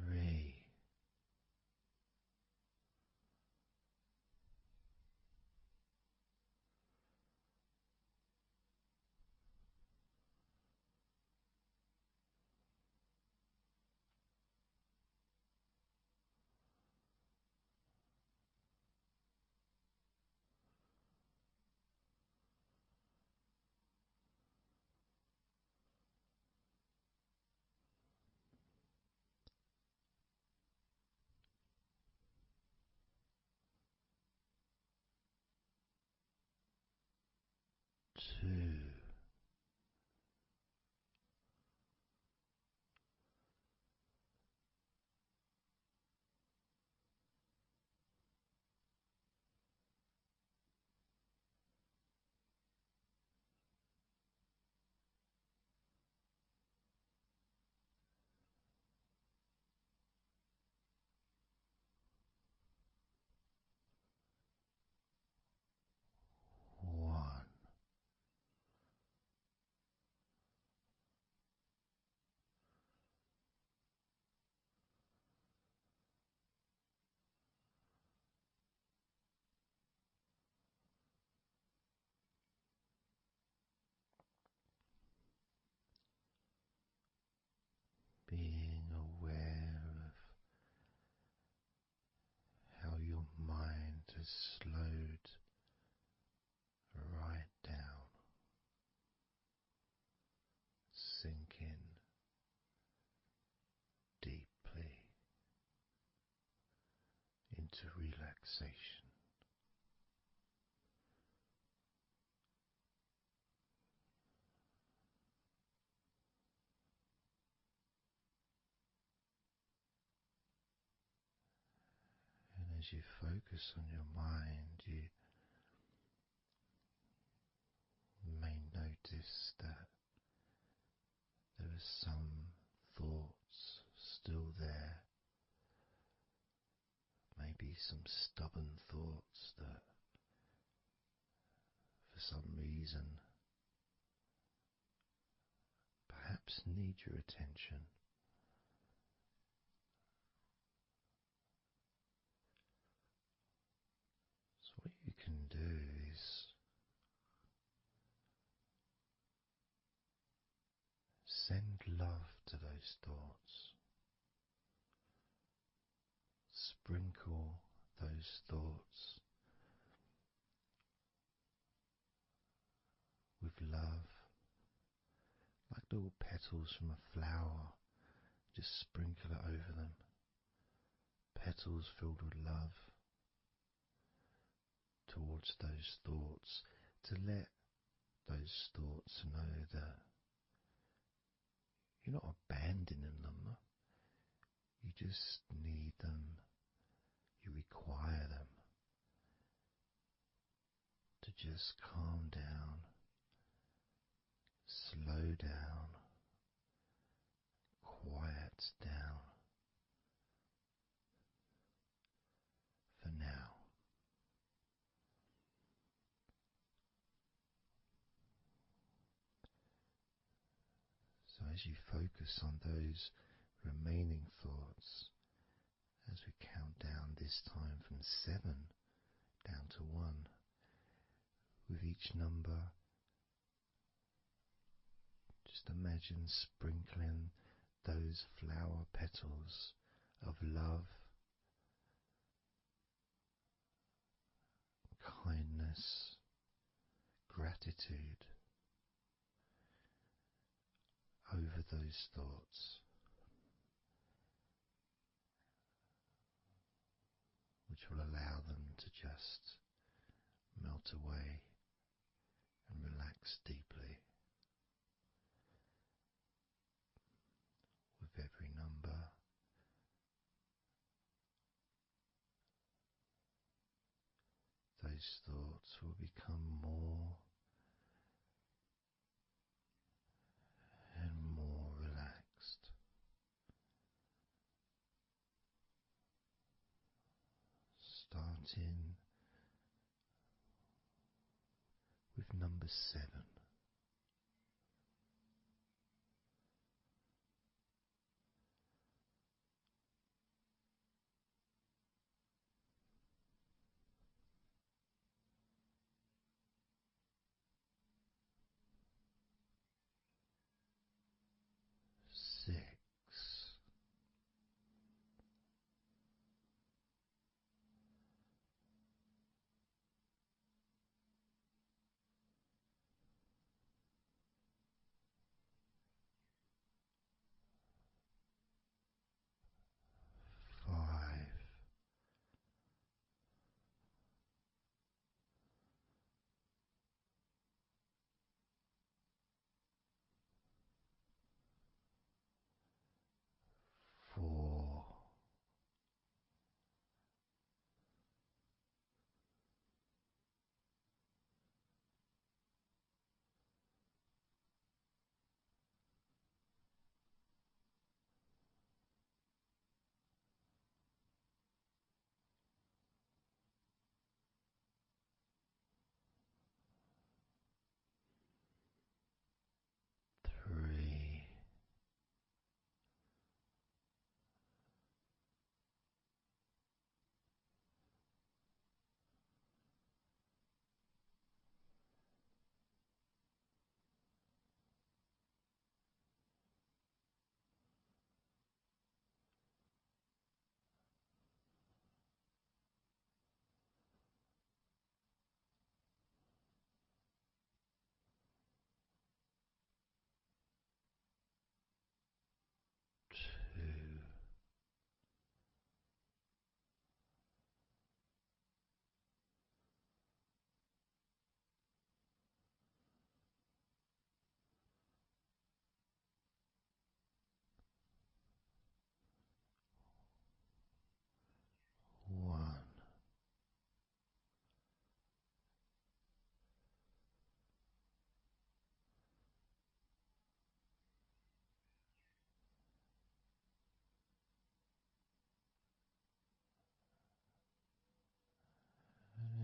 3. Two, 1. Being aware of how your mind has slowed right down, sinking deeply into relaxation. And as you focus on your mind, you may notice that there are some thoughts still there, maybe some stubborn thoughts that for some reason perhaps need your attention. So, what you can do is send love to those thoughts. Sprinkle those thoughts with love, like little petals from a flower. Just sprinkle it over them. Petals filled with love towards those thoughts, to let those thoughts know that you're not abandoning them. You just need them. You require them to just calm down, slow down, quiet down for now. So as you focus on those remaining thoughts, as we count down this time from 7 down to 1, with each number, just imagine sprinkling those flower petals of love, kindness, gratitude over those thoughts, which will allow them to just melt away and relax deeply with every number. Those thoughts will become more and more relaxed, starting with number 7. 6. 5.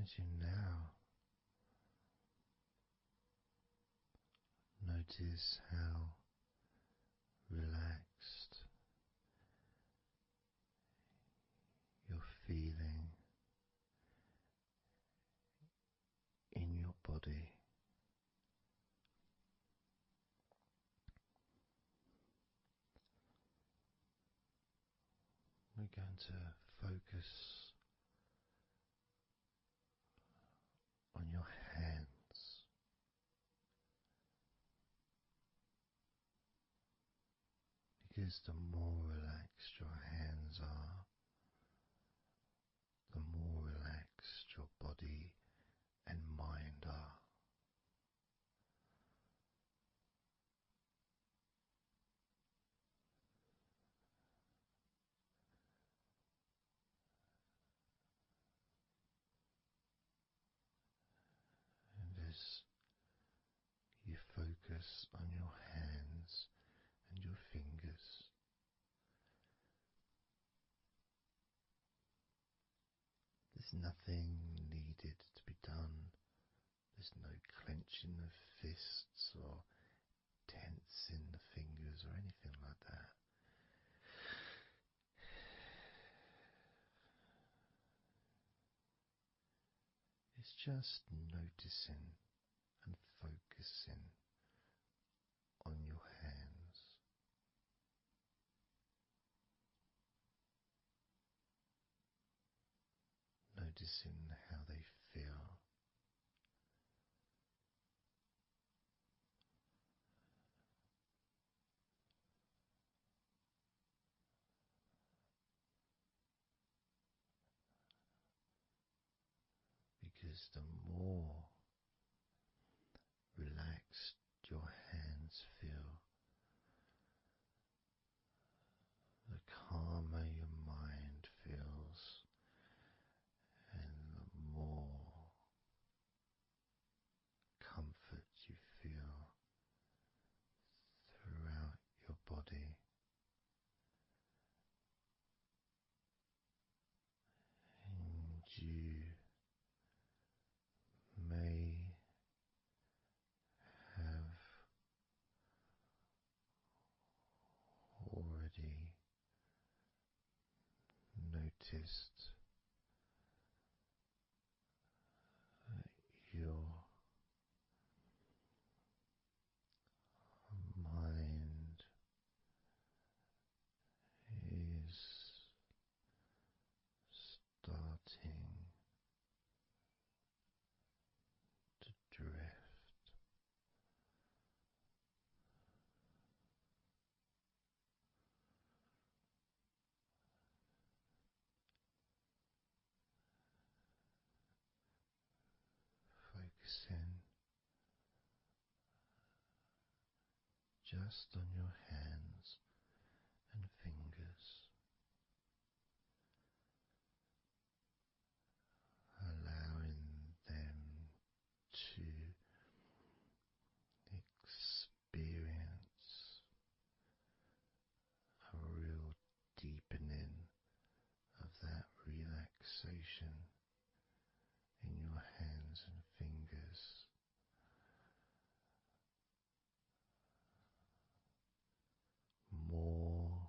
as you now notice how relaxed you're feeling in your body. We're going to focus on your hands. Because the more relaxed your hands are, the more relaxed your body and mind are. And as you focus on your hands and your fingers, there's nothing needed to be done. There's no clenching of fists or tensing the fingers or anything like that. It's just noticing and focusing on your hands. Noticing how they feel. Because the more relaxed your hands feel, the calmer your mind feels, and the more comfort you feel throughout your body. And you may have already noticed that your mind is starting to drift. Focusing just on your hands and fingers, allowing them to experience a real deepening of that relaxation in your hands and fingers. More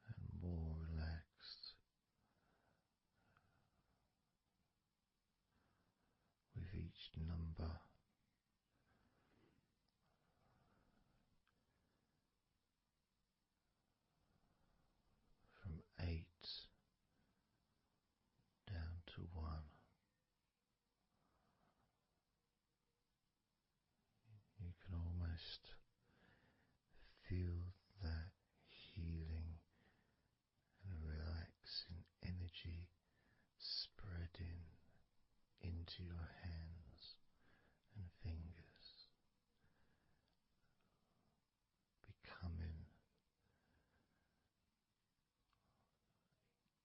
and more relaxed with each number. From 8 down to 1. You can almost feel that healing and relaxing energy spreading into your hands and fingers, becoming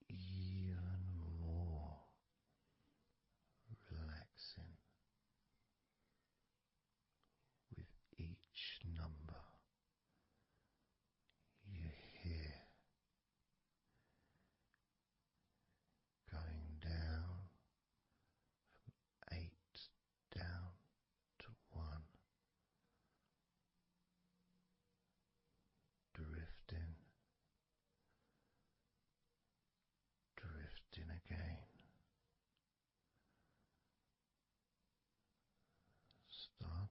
even more relaxing with each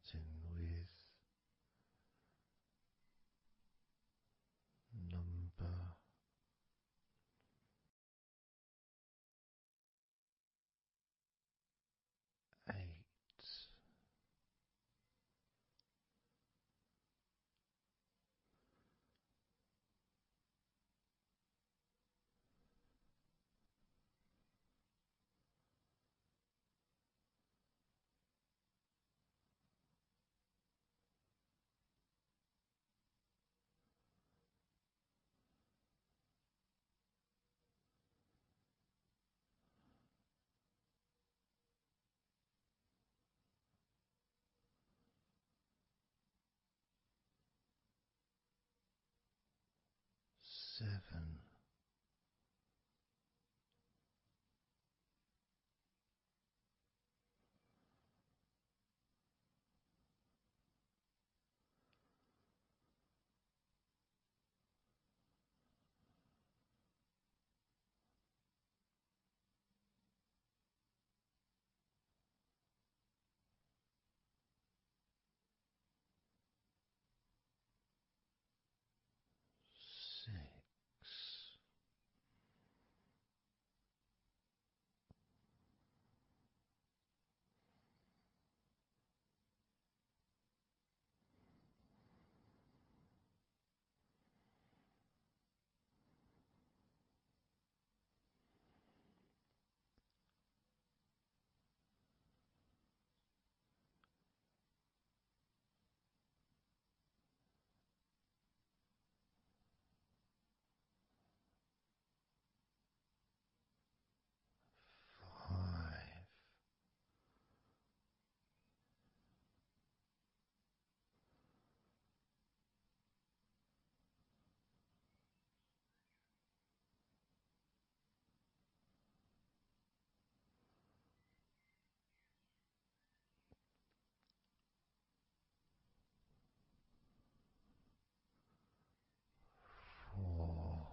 starting with number 8. 7. 6. 5. 4.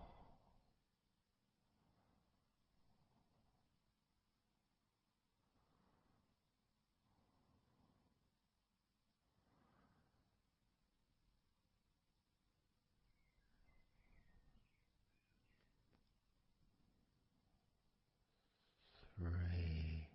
3.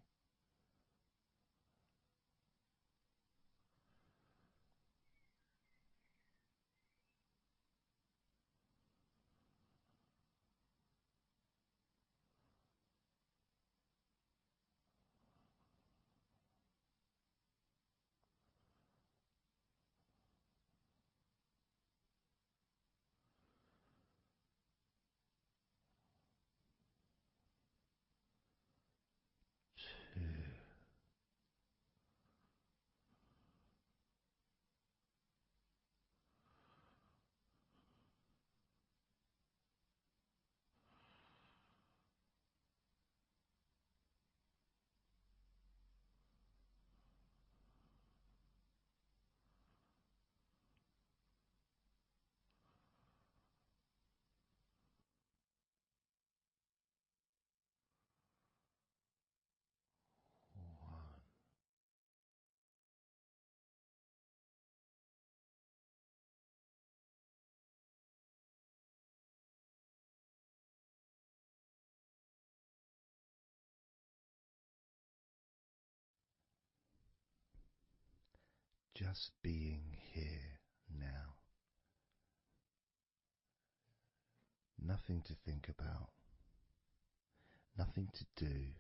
2. 1. Just being here now. Nothing to think about, nothing to do,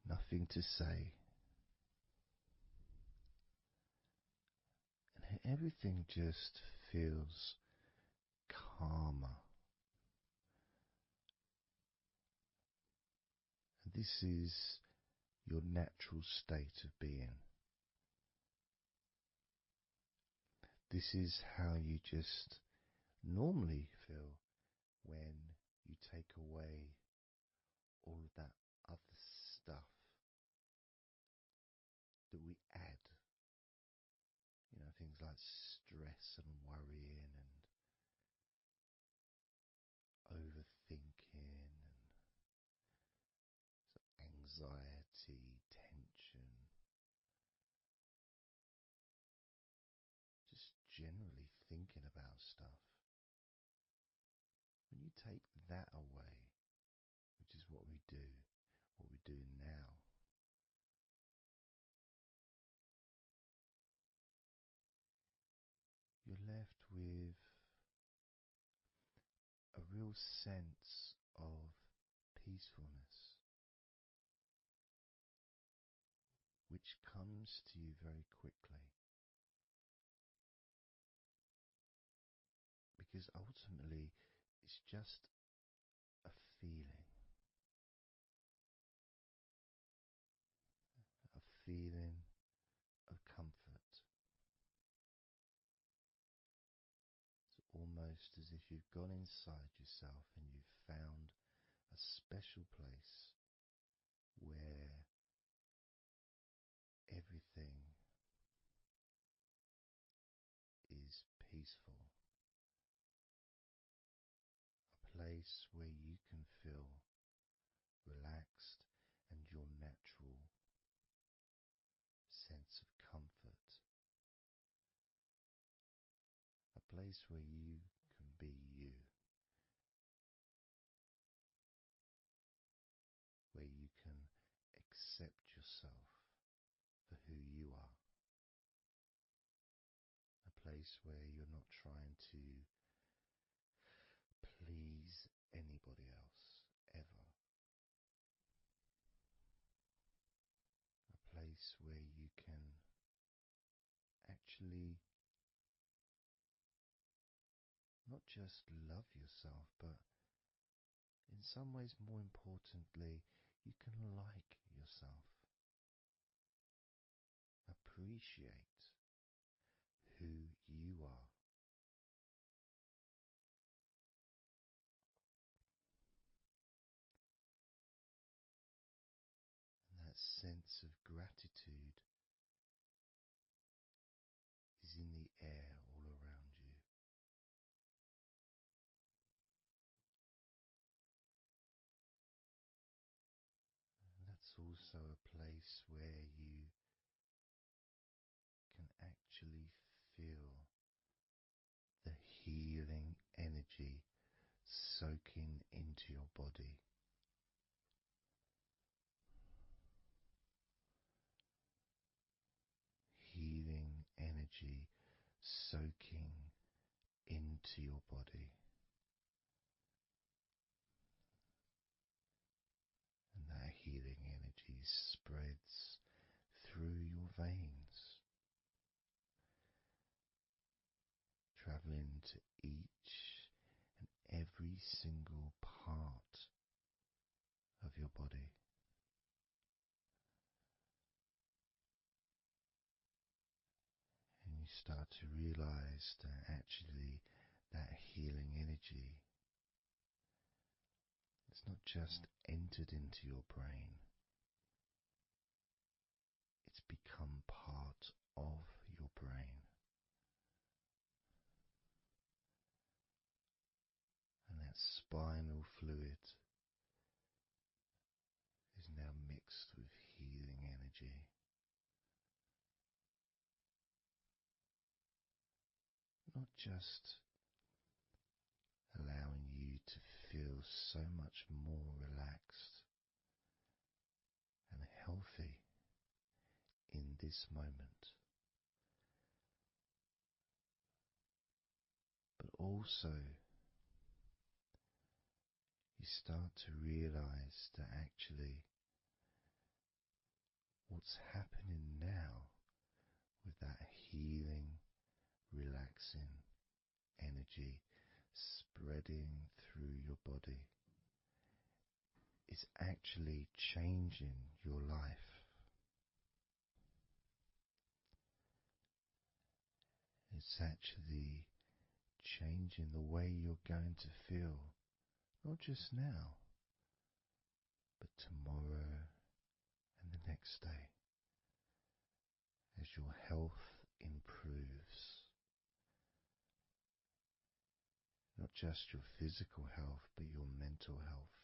nothing to say, and everything just feels calmer. And this is your natural state of being. This is how you just normally feel when you take away all of that other stuff that we add. Things like stress and worrying and overthinking and anxiety, tension, take that away, which is what we're doing now, you're left with a real sense of peacefulness, which comes to you very quickly. Because ultimately, it's just a feeling, a feeling of comfort. It's almost as if you've gone inside yourself and you've found a special place where everything is peaceful. A place where you can feel relaxed and your natural sense of comfort. A place where you can be you, where you can accept yourself for who you are. A place where you're not trying to please anybody else, ever. A place where you can actually not just love yourself, but in some ways, more importantly, you can like yourself. Appreciate who you are. And that sense of gratitude is in the air all around you. And that's also a place where you can actually feel the healing energy soaking into your body. Healing energy soaking into your body. And that healing energy spreads through your veins, traveling to each and every single part of your body. And you start to realize that actually that healing energy has not just entered into your brain, it's become part of your brain. And that spinal fluid is now mixed with healing energy. Not just allowing you to feel so much more relaxed and healthy in this moment, but also you start to realize that actually what's happening now with that healing, relaxing energy spreading through your body is actually changing your life. It's actually changing the way you're going to feel, not just now, but tomorrow and the next day, as your health improves. Not just your physical health, but your mental health.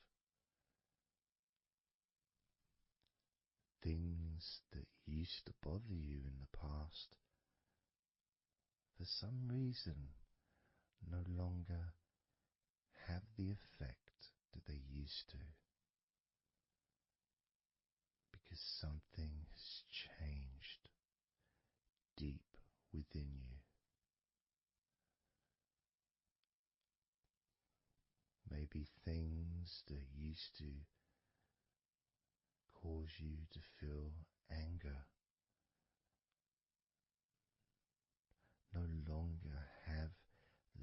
Things that used to bother you in the past, for some reason, no longer have the effect that they used to, because something has changed deep within you. Maybe things that used to cause you to feel anger no longer have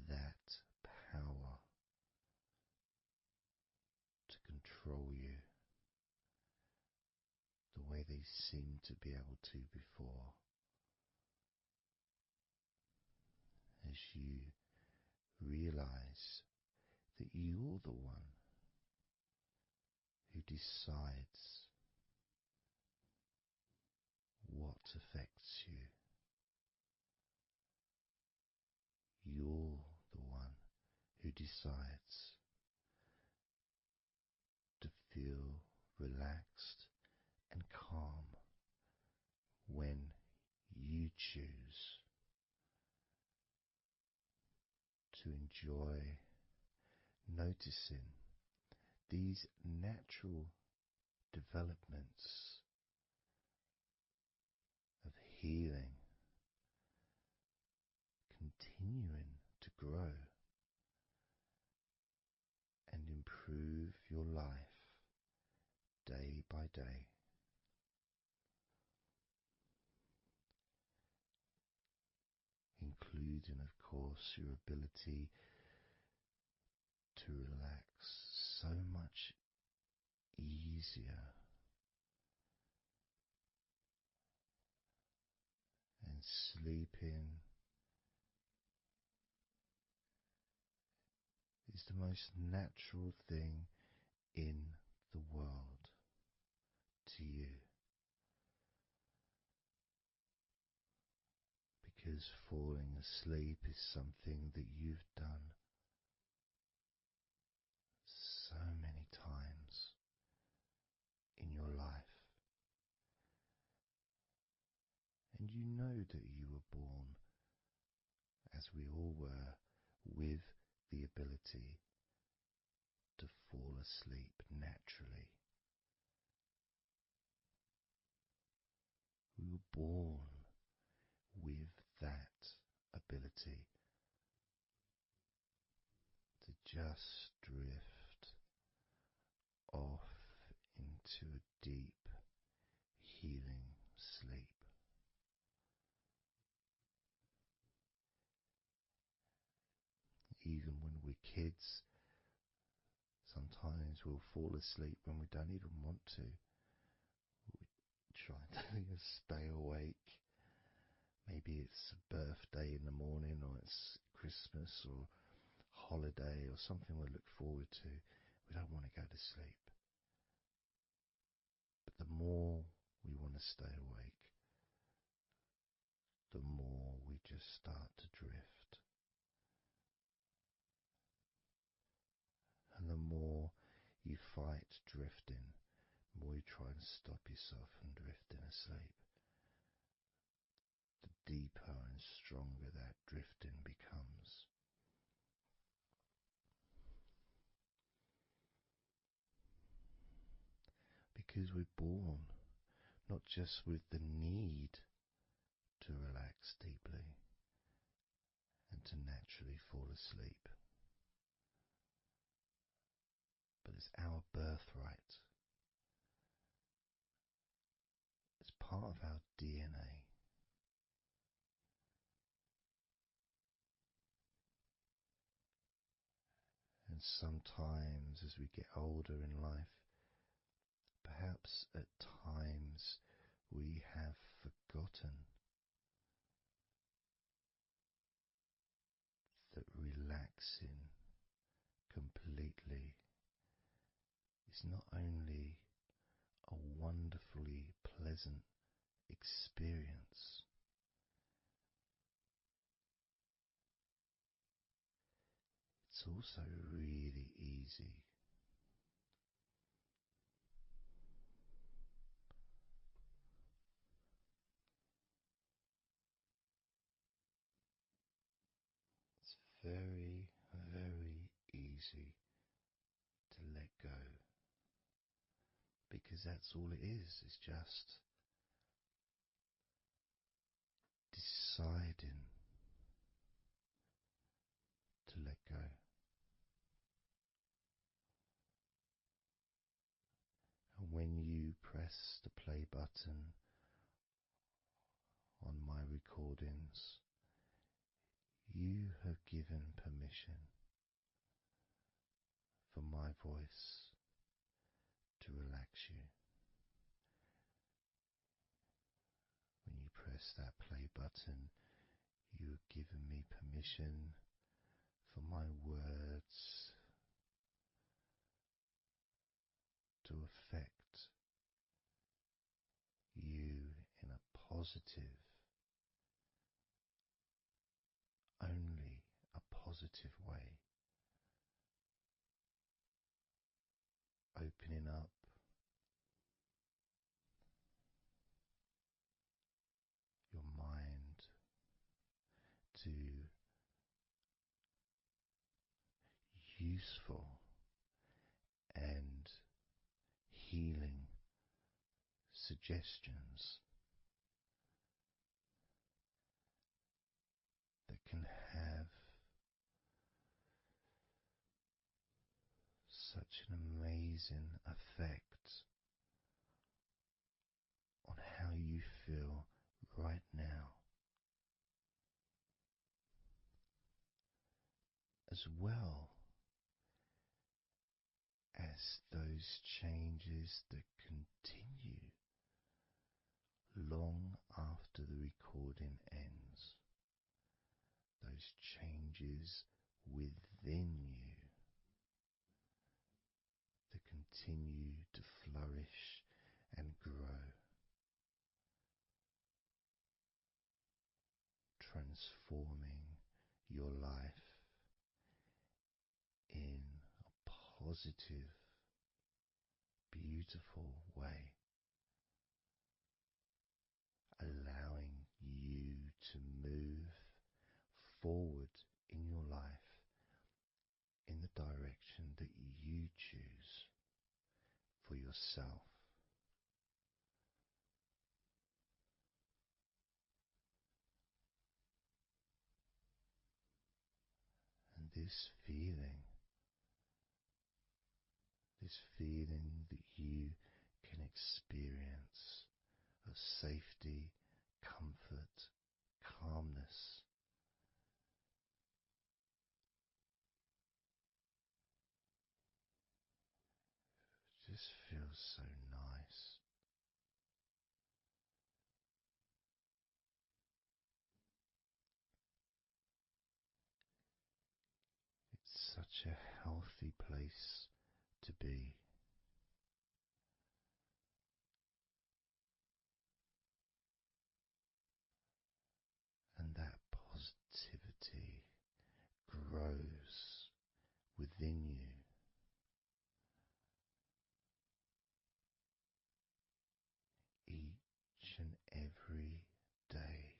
that power to control you the way they seemed to be able to before, as you realize that you're the one who decides what affects you. You're the one who decides to feel relaxed and calm when you choose to enjoy noticing these natural developments of healing continuing to grow and improve your life day by day. Including, of course, your ability to relax so much easier and sleeping is the most natural thing in the world to you, because falling asleep is something that you've done so many times in your life, and you know that you were born, as we all were, with the ability to fall asleep naturally. We were born with that ability to just drift off into a deep, healing sleep. Even when we're kids, sometimes we'll fall asleep when we don't even want to. We try to stay awake. Maybe it's a birthday in the morning, or it's Christmas or holiday or something we look forward to. We don't want to go to sleep. But the more we want to stay awake, the more we just start to drift. And the more you fight drifting, the more you try and stop yourself from drifting asleep, the deeper and stronger that drifting becomes. Because we're born not just with the need to relax deeply and to naturally fall asleep, but it's our birthright. It's part of our DNA. And sometimes as we get older in life, perhaps at times we have forgotten that relaxing completely is not only a wonderfully pleasant experience, it's also really easy. It's very, very easy easy to let go, because that's all it is. It's just deciding to let go. And when you press the play button on my recordings, you have given permission for my voice to relax you. When you press that play button, you have given me permission for my words to affect you in a positive, only a positive way, opening up your mind to useful and healing suggestions that can have such an amazing effect on how you feel right now, as well as those changes that continue long after the recording ends, those changes within you that continue to flourish and grow, transforming your life in a positive, beautiful way, allowing you to move forward in your life in the direction that you choose for yourself. And this feeling that you can experience of safety, comfort, calmness, just feels so nice. It's such a healthy place to be. And that positivity grows within you. Each and every day,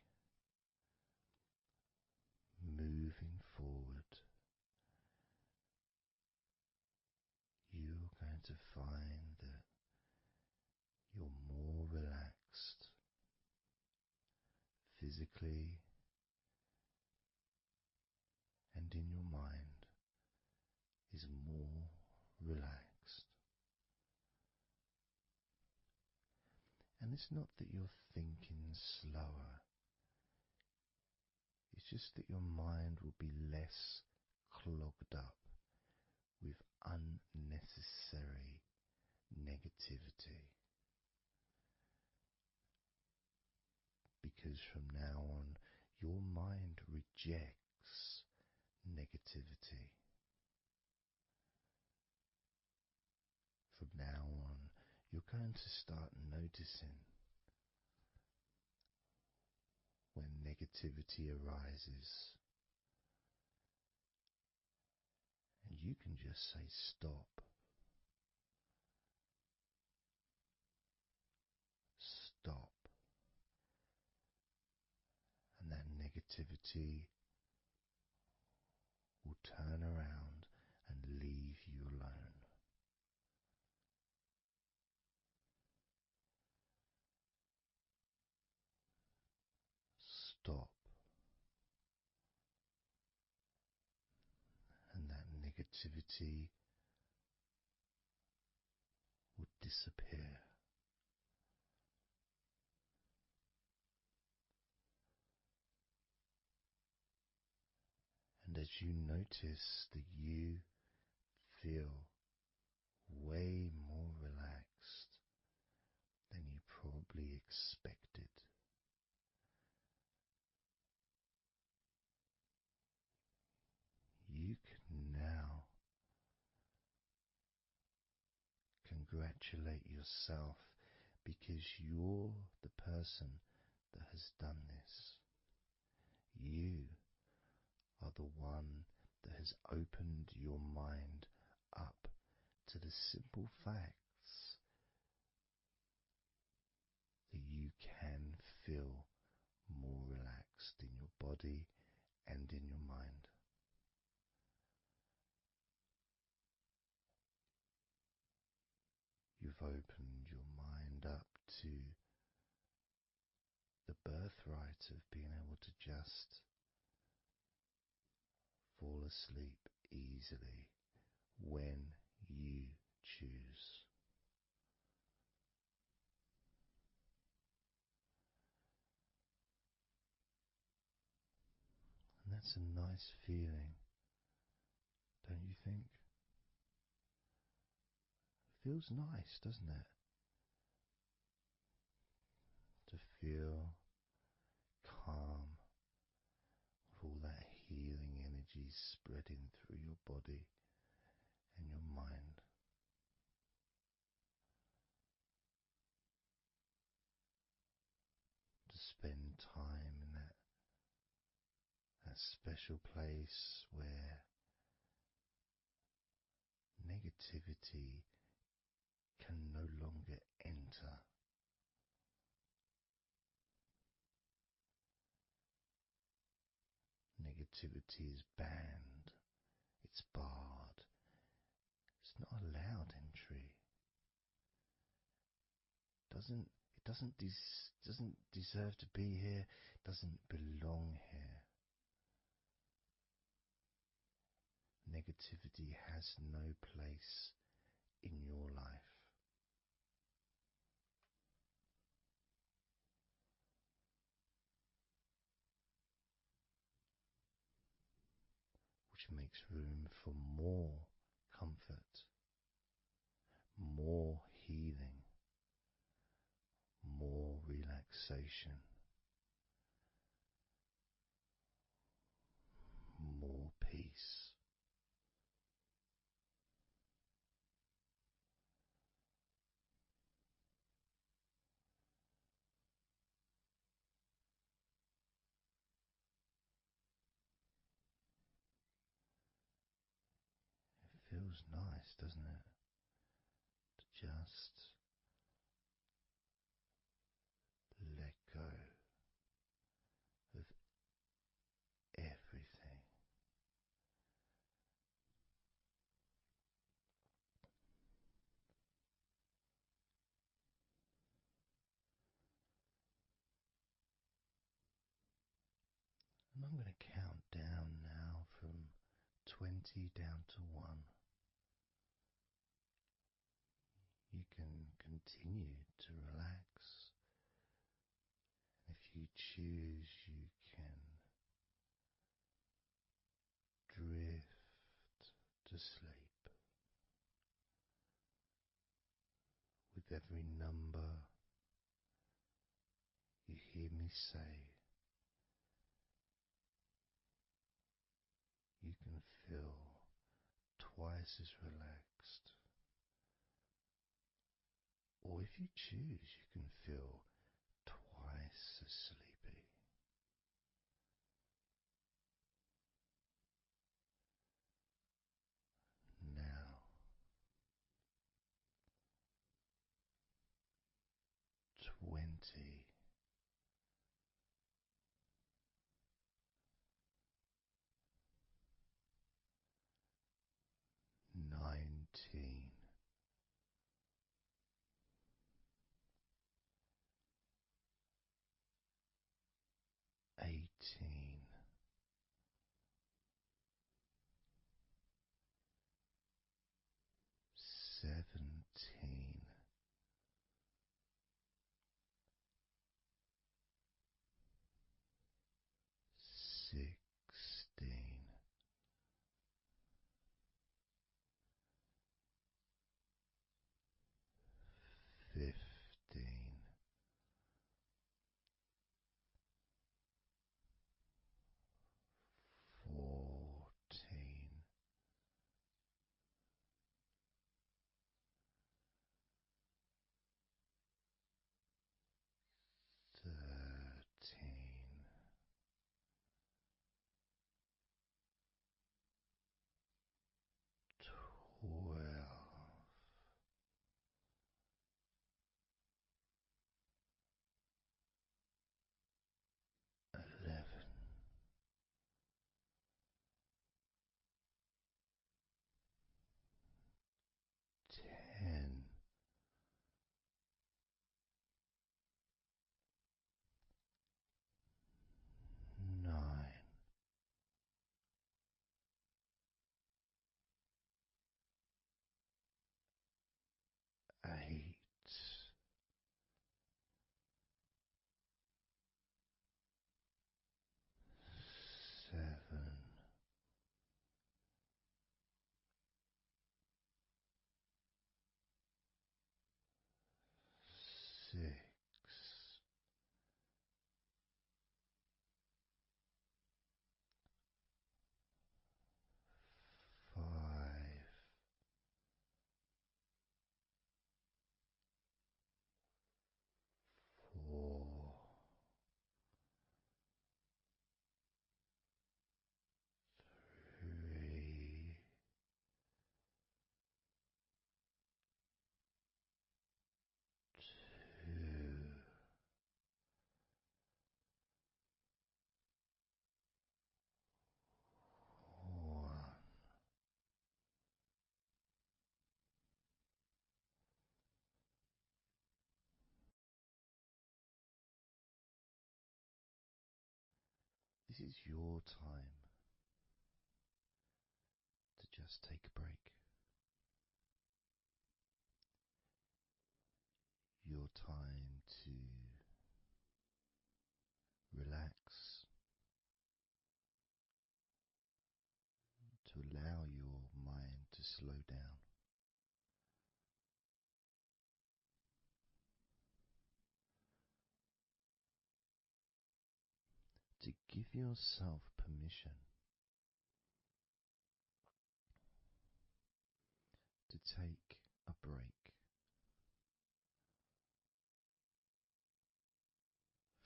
moving forward, you're going to find that you're more relaxed physically and in your mind is more relaxed. And it's not that you're thinking slower, it's just that your mind will be less clogged up with unnecessary negativity. Because from now on, your mind rejects negativity. From now on, you're going to start noticing when negativity arises, and you can just say stop. Stop. And that negativity will turn around and stop, and that negativity would disappear. And as you notice that you feel way more relaxed than you probably expected, you can now congratulate yourself because you're the person that has done this. You are the one that has opened your mind up to the simple facts that you can feel more relaxed in your body and in your mind. You've opened your mind up to the birthright of being able to just fall asleep easily when you choose. And that's a nice feeling, don't you think? It feels nice, doesn't it? To feel calm with all that healing energy spreading through your body and your mind. To spend time in that special place where negativity can no longer enter. Negativity is banned, it's barred, it's not allowed entry. It doesn't deserve to be here, doesn't belong here. Negativity has no place in your life. Which makes room for more comfort, more healing, more relaxation, more peace. It feels nice, doesn't it? To just let go of everything. And I'm going to count down now from 20 down to 1. You can continue to relax. If you choose, you can drift to sleep. With every number you hear me say, you can feel twice as relaxed. Or if you choose, you can feel twice as sleepy. Now, 20. 19. 18. 17, 16, 15, 14, 13, 12, 11, 10, 9, 8, 7, 6, 5, 4, 3, 2, 1. This is your time to just take a break. Your time to relax, to allow your mind to slow down, to give yourself permission to take a break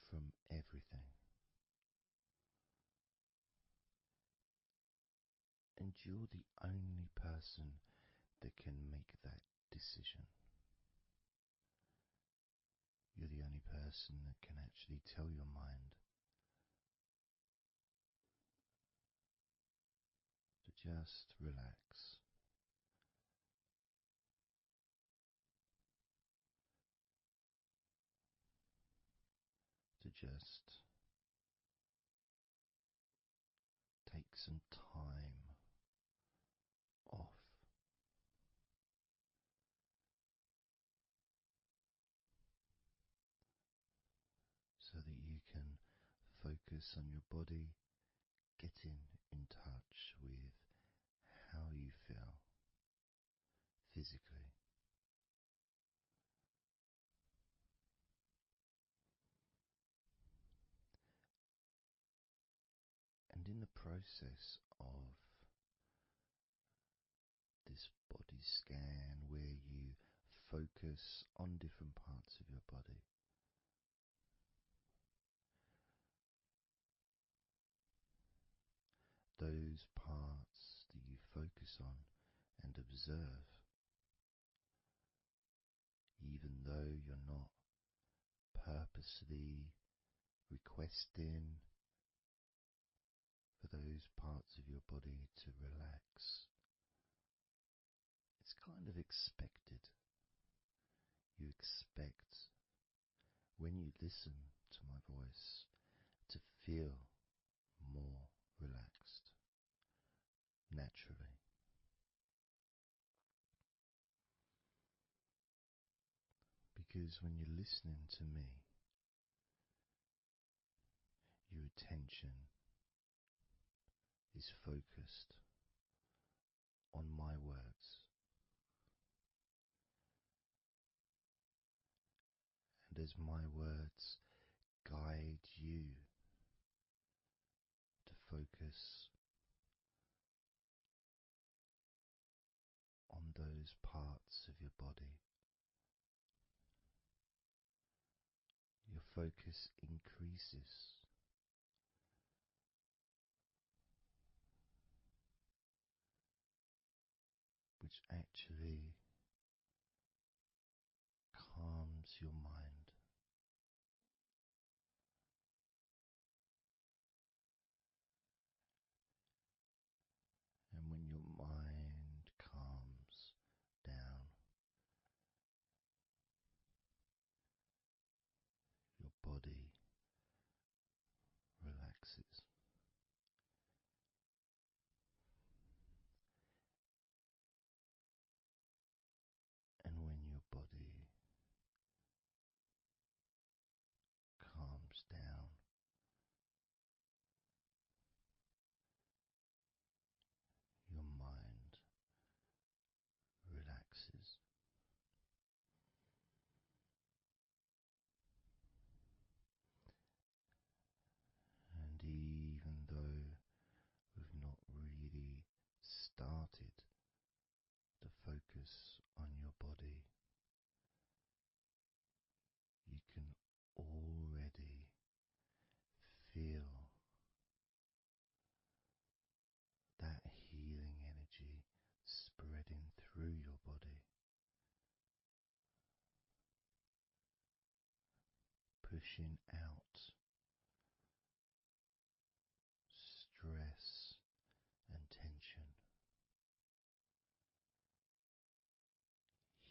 from everything. And you're the only person that can make that decision. You're the only person that can actually tell your mind to just relax, to just take some time off, so that you can focus on your body, getting in touch with how you feel physically. And in the process of this body scan, where you focus on different parts of your body, those parts that you focus on and observe, even though you're not purposely requesting for those parts of your body to relax, it's kind of expected. You expect, when you listen to my voice, to feel Because when you're listening to me, your attention is focused on my words, and as my words guide you to focus on those parts of your body, your focus increases, which actually calms your mind. And when your mind calms down, your body relaxes. And when your body calms down, your mind relaxes. And even though we've not really started to focus on your body, you can already feel that healing energy spreading through your body, pushing out stress and tension,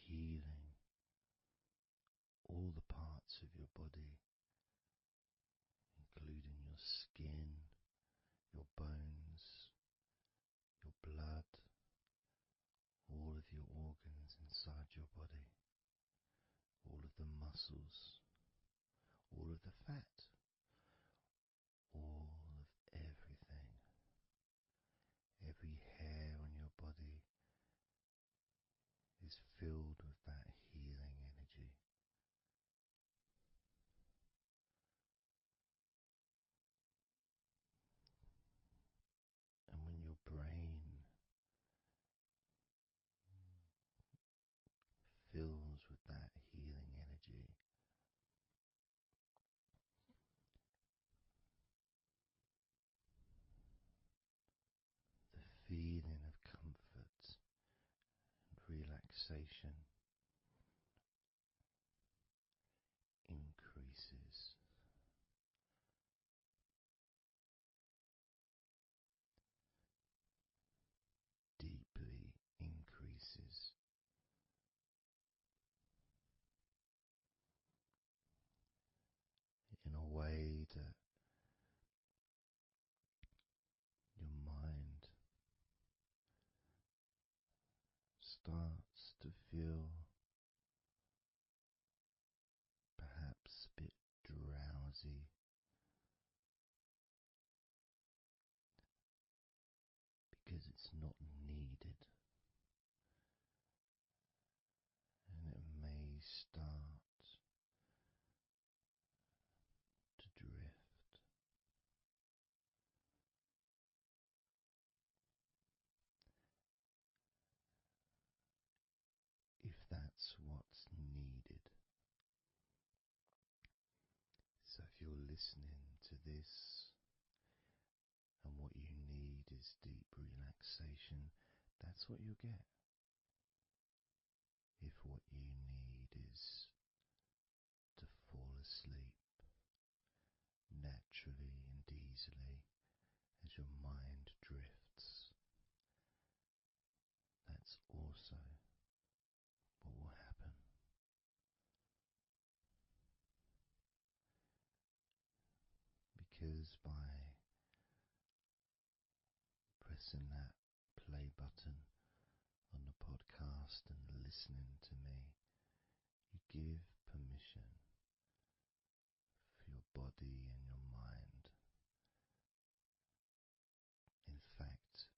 healing all the parts of your body, including your skin, your bones, your blood, all of your organs inside your body, all of the muscles, all of the fat, all of everything. Every hair on your body is filled with that healing energy. And when your brain fills with that healing energy, the feeling of comfort and relaxation increases. Deeply increases. In a way that your mind starts to feel perhaps a bit drowsy, because it's not needed, and it may start to drift. If that's what's needed. So if you're listening to this and what you need is deep relaxation, that's what you'll get. If what you need is to fall asleep naturally and easily as your mind drifts, that's also what will happen. Because by pressing that play button on the podcast and listening to me, you give permission for your body and your mind. In fact,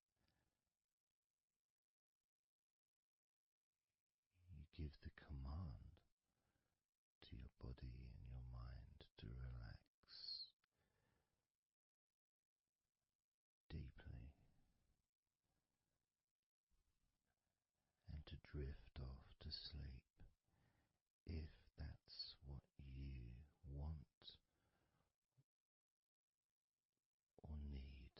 you give the command to your body and your mind to relax deeply and to drift off to sleep if that's what you want or need.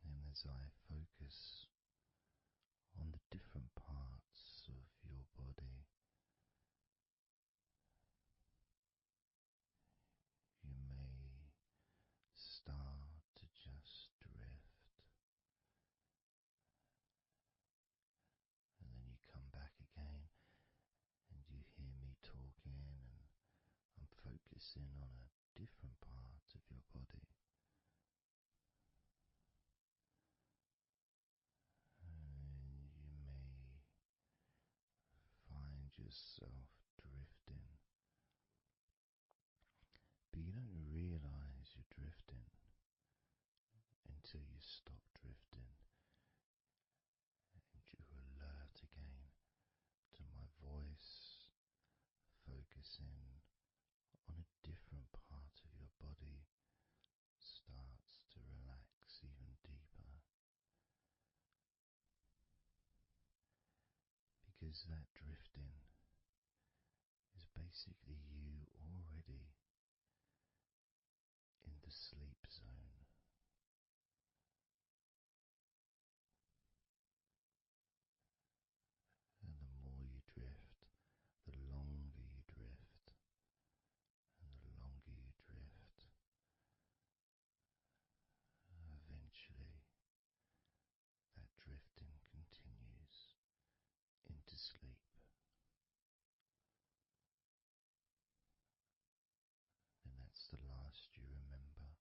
And as I focus on the different parts of your body, you may start to just drift, and then you come back again and you hear me talking, and I'm focusing on a different part of your body. And you may find yourself drifting, but you don't realize you're drifting until you stop drifting and you're alert again to my voice, focusing on a different part of your body starts to relax even deeper, because that drifting is basically you already in the sleep zone. And the more you drift, the longer you drift, and the longer you drift, eventually that drifting continues into sleep. And that's the last you remember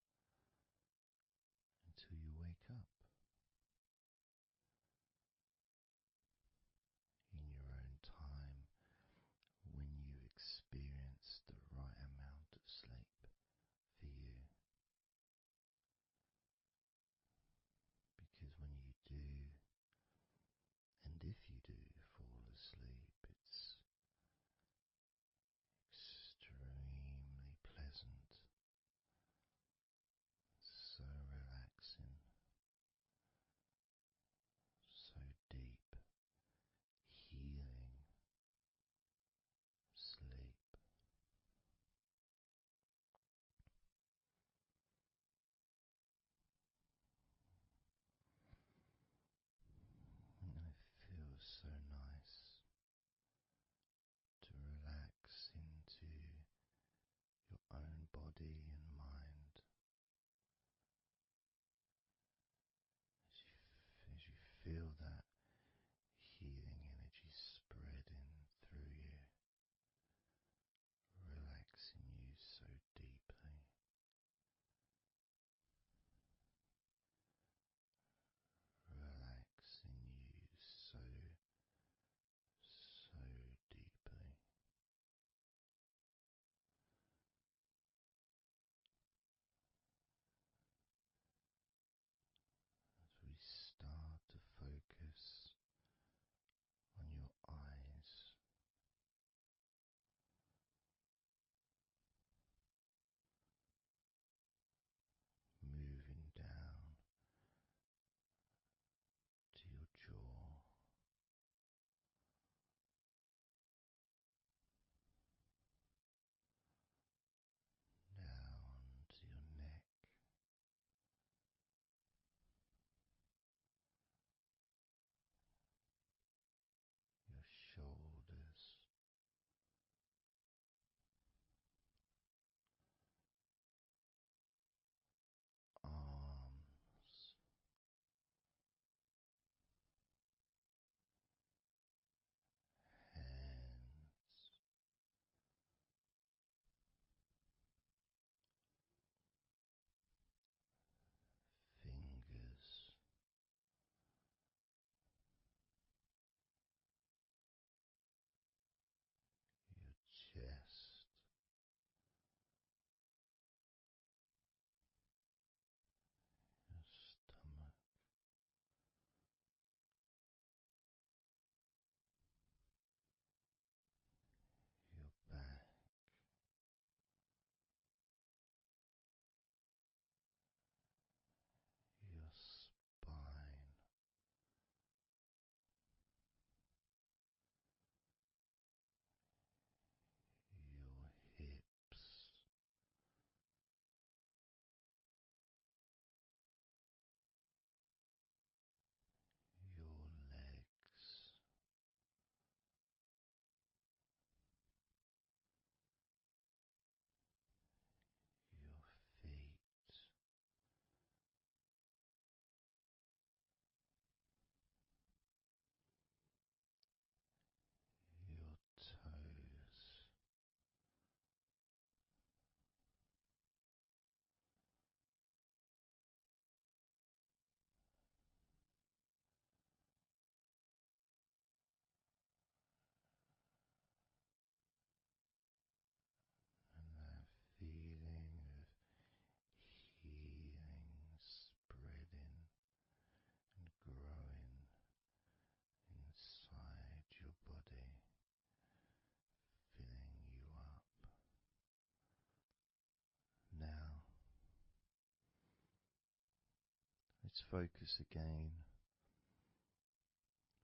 let's focus again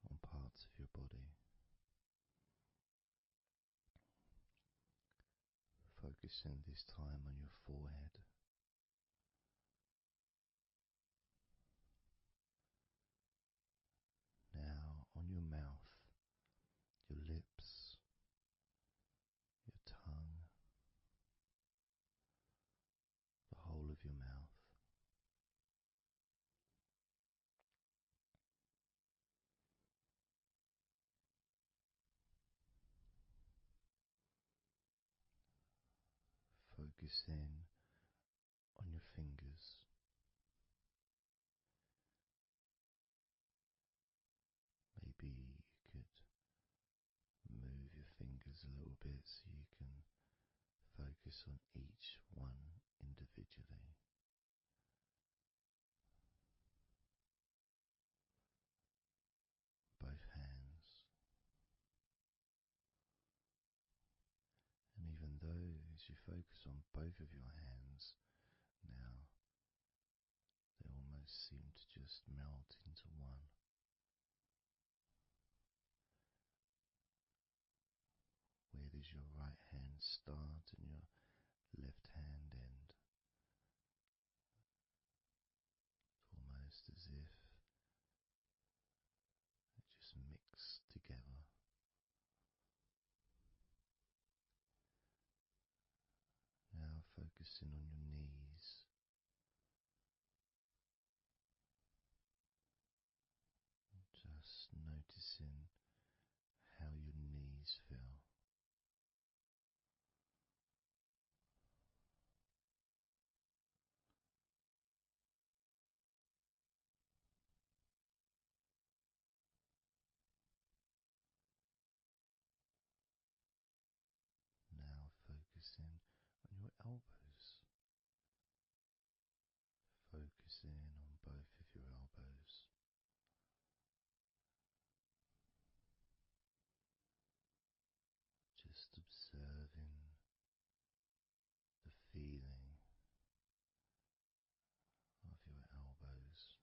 on parts of your body. Focusing this time on your forehead. Now on your mouth, your lips, your tongue, the whole of your mouth. Focusing on your fingers. Maybe you could move your fingers a little bit so you can focus on each one individually. Both hands. And even though as you focus on both of your hands now, they almost seem to just melt into one. Where does your right hand start and your left hand end? It's almost as if it just mix together. Now focusing on your knees. Just noticing how your knees feel. Now focusing on your elbows. Focusing on both of your elbows. Just observing the feeling of your elbows.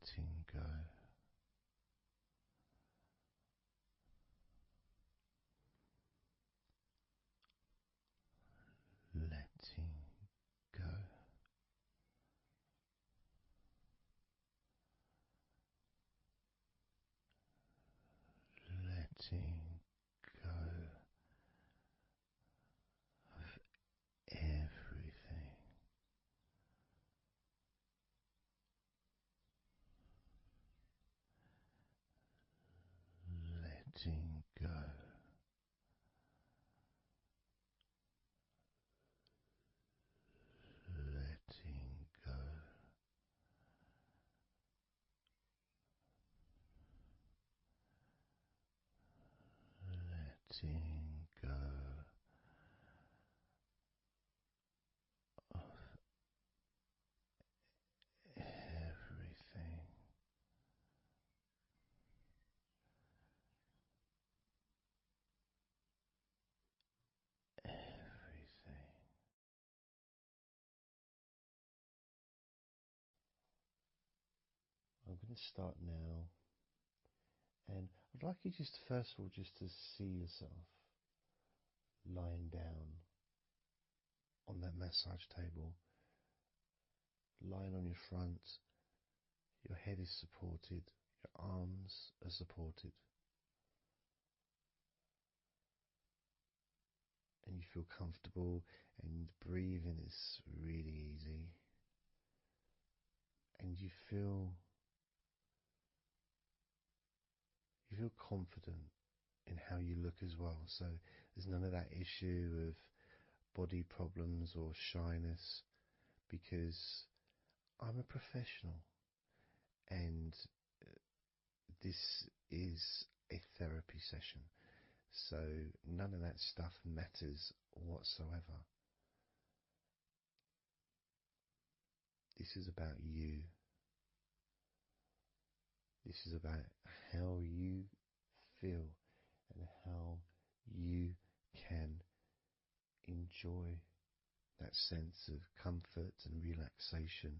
letting go, letting go, letting go of everything. Letting go, letting go, letting go of everything, everything. I'm going to start now, and I'd like you just first of all just to see yourself lying down on that massage table, lying on your front, your head is supported, your arms are supported, and you feel comfortable, and breathing is really easy, and you feel confident in how you look as well. So there's none of that issue of body problems or shyness, because I'm a professional, and this is a therapy session. So none of that stuff matters whatsoever. This is about you. This is about how you feel and how you can enjoy that sense of comfort and relaxation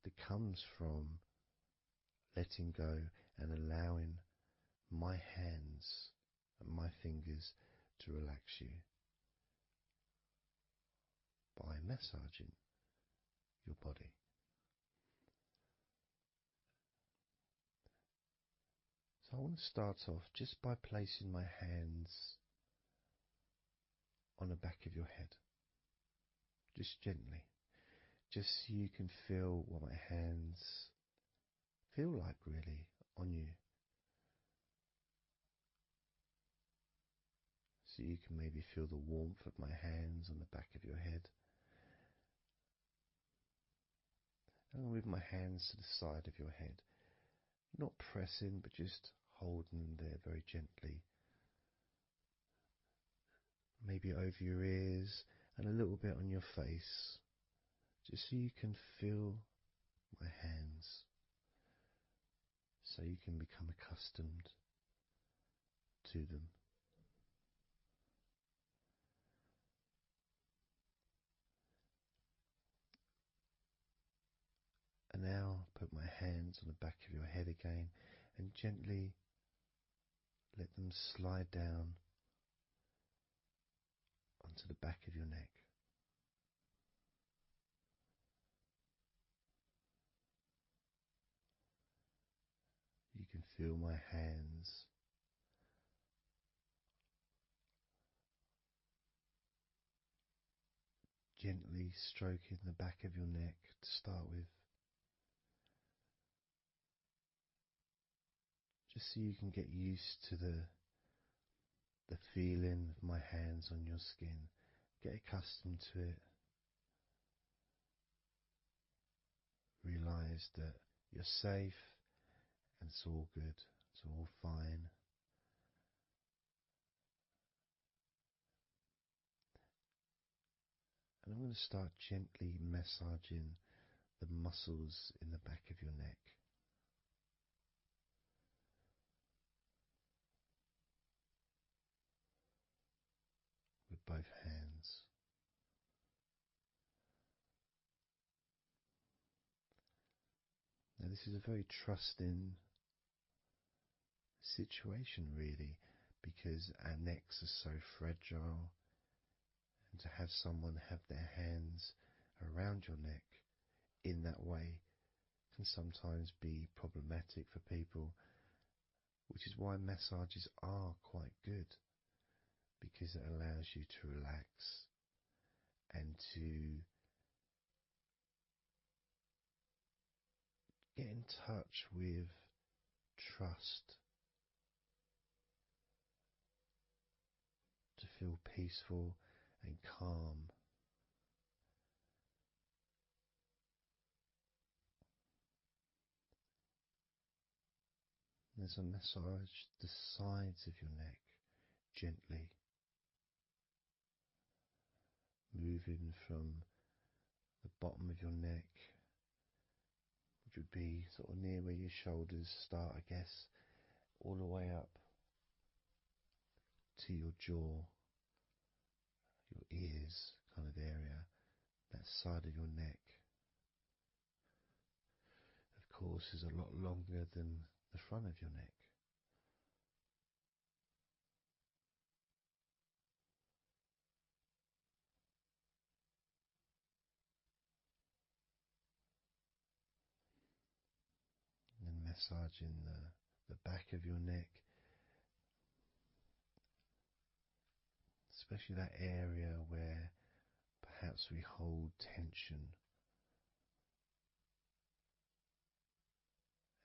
that comes from letting go and allowing my hands and my fingers to relax you by massaging your body. So I want to start off just by placing my hands on the back of your head, just gently, just so you can feel what my hands feel like really on you. So you can maybe feel the warmth of my hands on the back of your head. And I'll move my hands to the side of your head, not pressing, but just holding them there very gently. Maybe over your ears and a little bit on your face, just so you can feel my hands, so you can become accustomed to them. And now put my hands on the back of your head again and gently let them slide down onto the back of your neck. You can feel my hands gently stroking the back of your neck to start with, just so you can get used to the feeling of my hands on your skin. Get accustomed to it. Realize that you're safe and it's all good. It's all fine. And I'm going to start gently massaging the muscles in the back of your neck with both hands. Now this is a very trusting situation, really, because our necks are so fragile, and to have someone have their hands around your neck in that way can sometimes be problematic for people, which is why massages are quite good, because it allows you to relax and to get in touch with trust, to feel peaceful and calm. There's a massage the sides of your neck gently, moving from the bottom of your neck, which would be sort of near where your shoulders start, I guess, all the way up to your jaw, your ears kind of area, that side of your neck. Of course, is a lot longer than the front of your neck. And massaging the back of your neck, especially that area where perhaps we hold tension.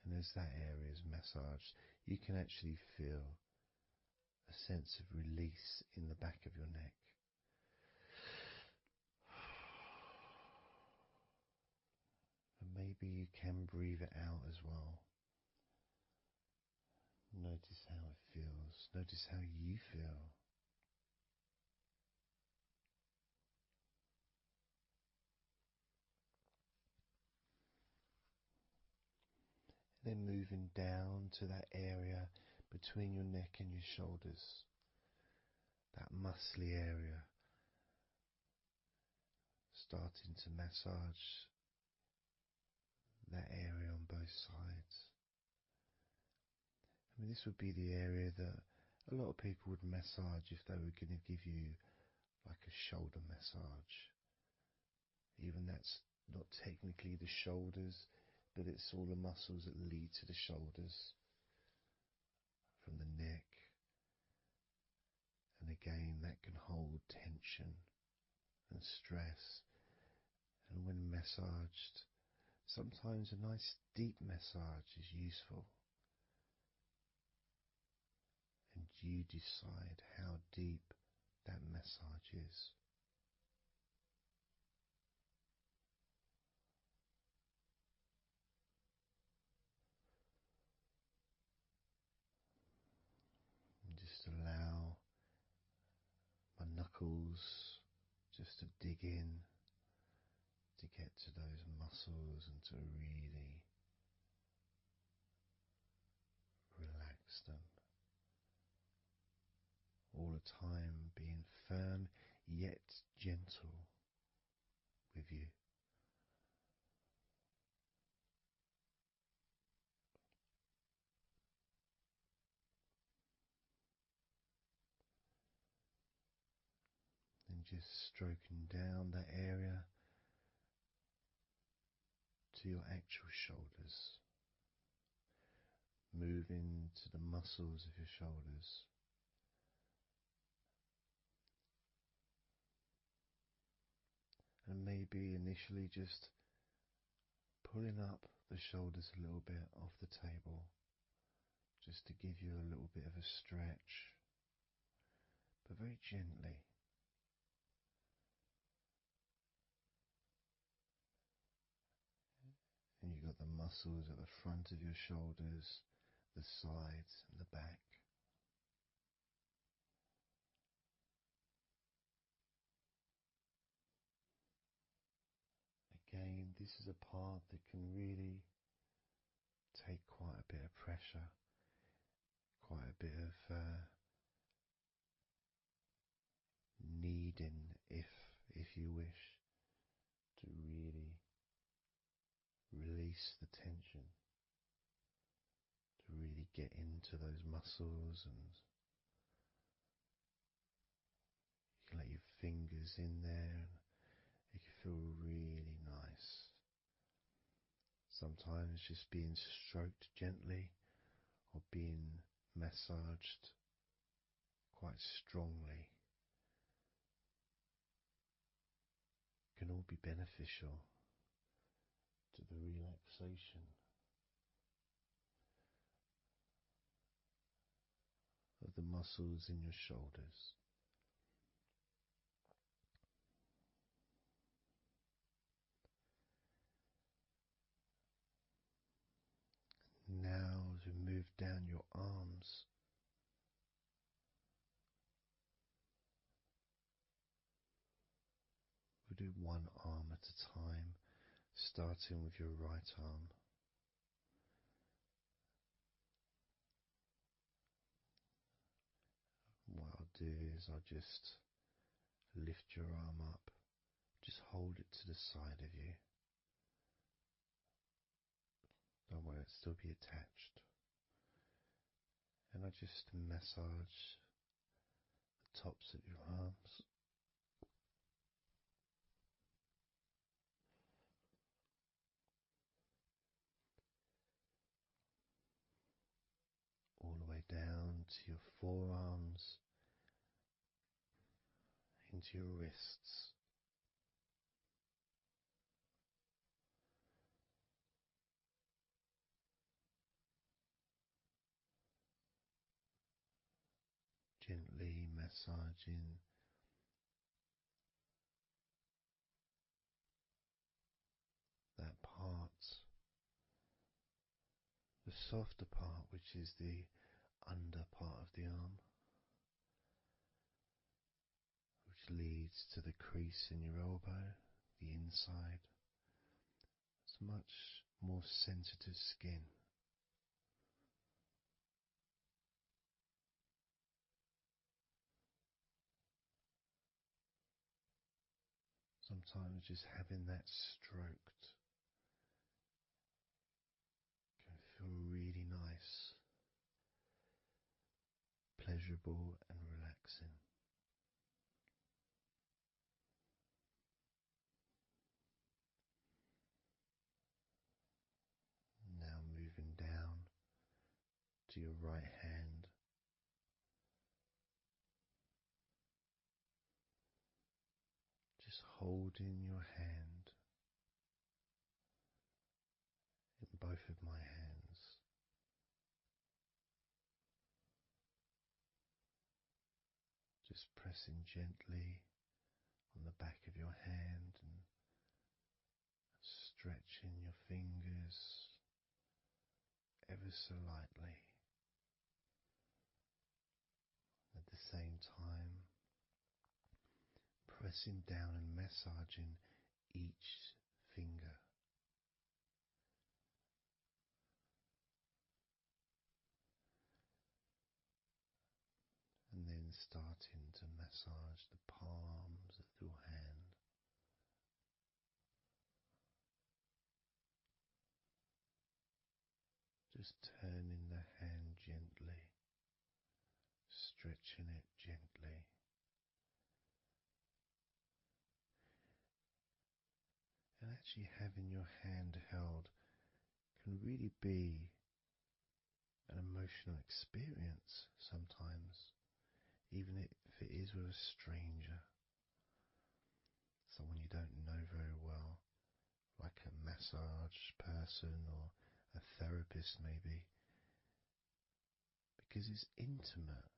And as that area is massaged, you can actually feel a sense of release in the back of your neck. And maybe you can breathe it out as well. Notice how it feels. Notice how you feel. Then moving down to that area between your neck and your shoulders, that muscly area, starting to massage that area on both sides. I mean, this would be the area that a lot of people would massage if they were going to give you like a shoulder massage. Even that's not technically the shoulders, but it's all the muscles that lead to the shoulders, from the neck. And again, that can hold tension and stress. And when massaged, sometimes a nice deep massage is useful. And you decide how deep that massage is. And just allow my knuckles just to dig in, to get to those muscles and to really relax them. All the time being firm yet gentle with you. And just stroking down that area to your actual shoulders, moving to the muscles of your shoulders. And maybe initially just pulling up the shoulders a little bit off the table, just to give you a little bit of a stretch, but very gently. And you've got the muscles at the front of your shoulders, the sides and the back. Again, this is a part that can really take quite a bit of pressure, quite a bit of kneading, if you wish, to really release release the tension, to really get into those muscles, and you can let your fingers in there and it can feel really nice. Sometimes just being stroked gently or being massaged quite strongly can all be beneficial to the relaxation of the muscles in your shoulders. Now, as we move down your arms, we'll do one arm at a time, starting with your right arm. What I'll do is I'll just lift your arm up, just hold it to the side of you. Don't worry, it'll still be attached. And I just massage the tops of your arms. All the way down to your forearms, into your wrists. Gently massaging that part, the softer part, which is the under part of the arm, which leads to the crease in your elbow, the inside. It's much more sensitive skin. Sometimes just having that stroked can feel really nice, pleasurable and relaxing. Now moving down to your right hand. Just holding your hand in both of my hands. Just pressing gently on the back of your hand and stretching your fingers ever so lightly. At the same time, pressing down and massaging each finger. And then starting to massage the palms of your hand. Just turning the hand gently, stretching it gently. And actually having your hand held can really be an emotional experience sometimes, even if it is with a stranger, someone you don't know very well, like a massage person or a therapist maybe, because it's intimate.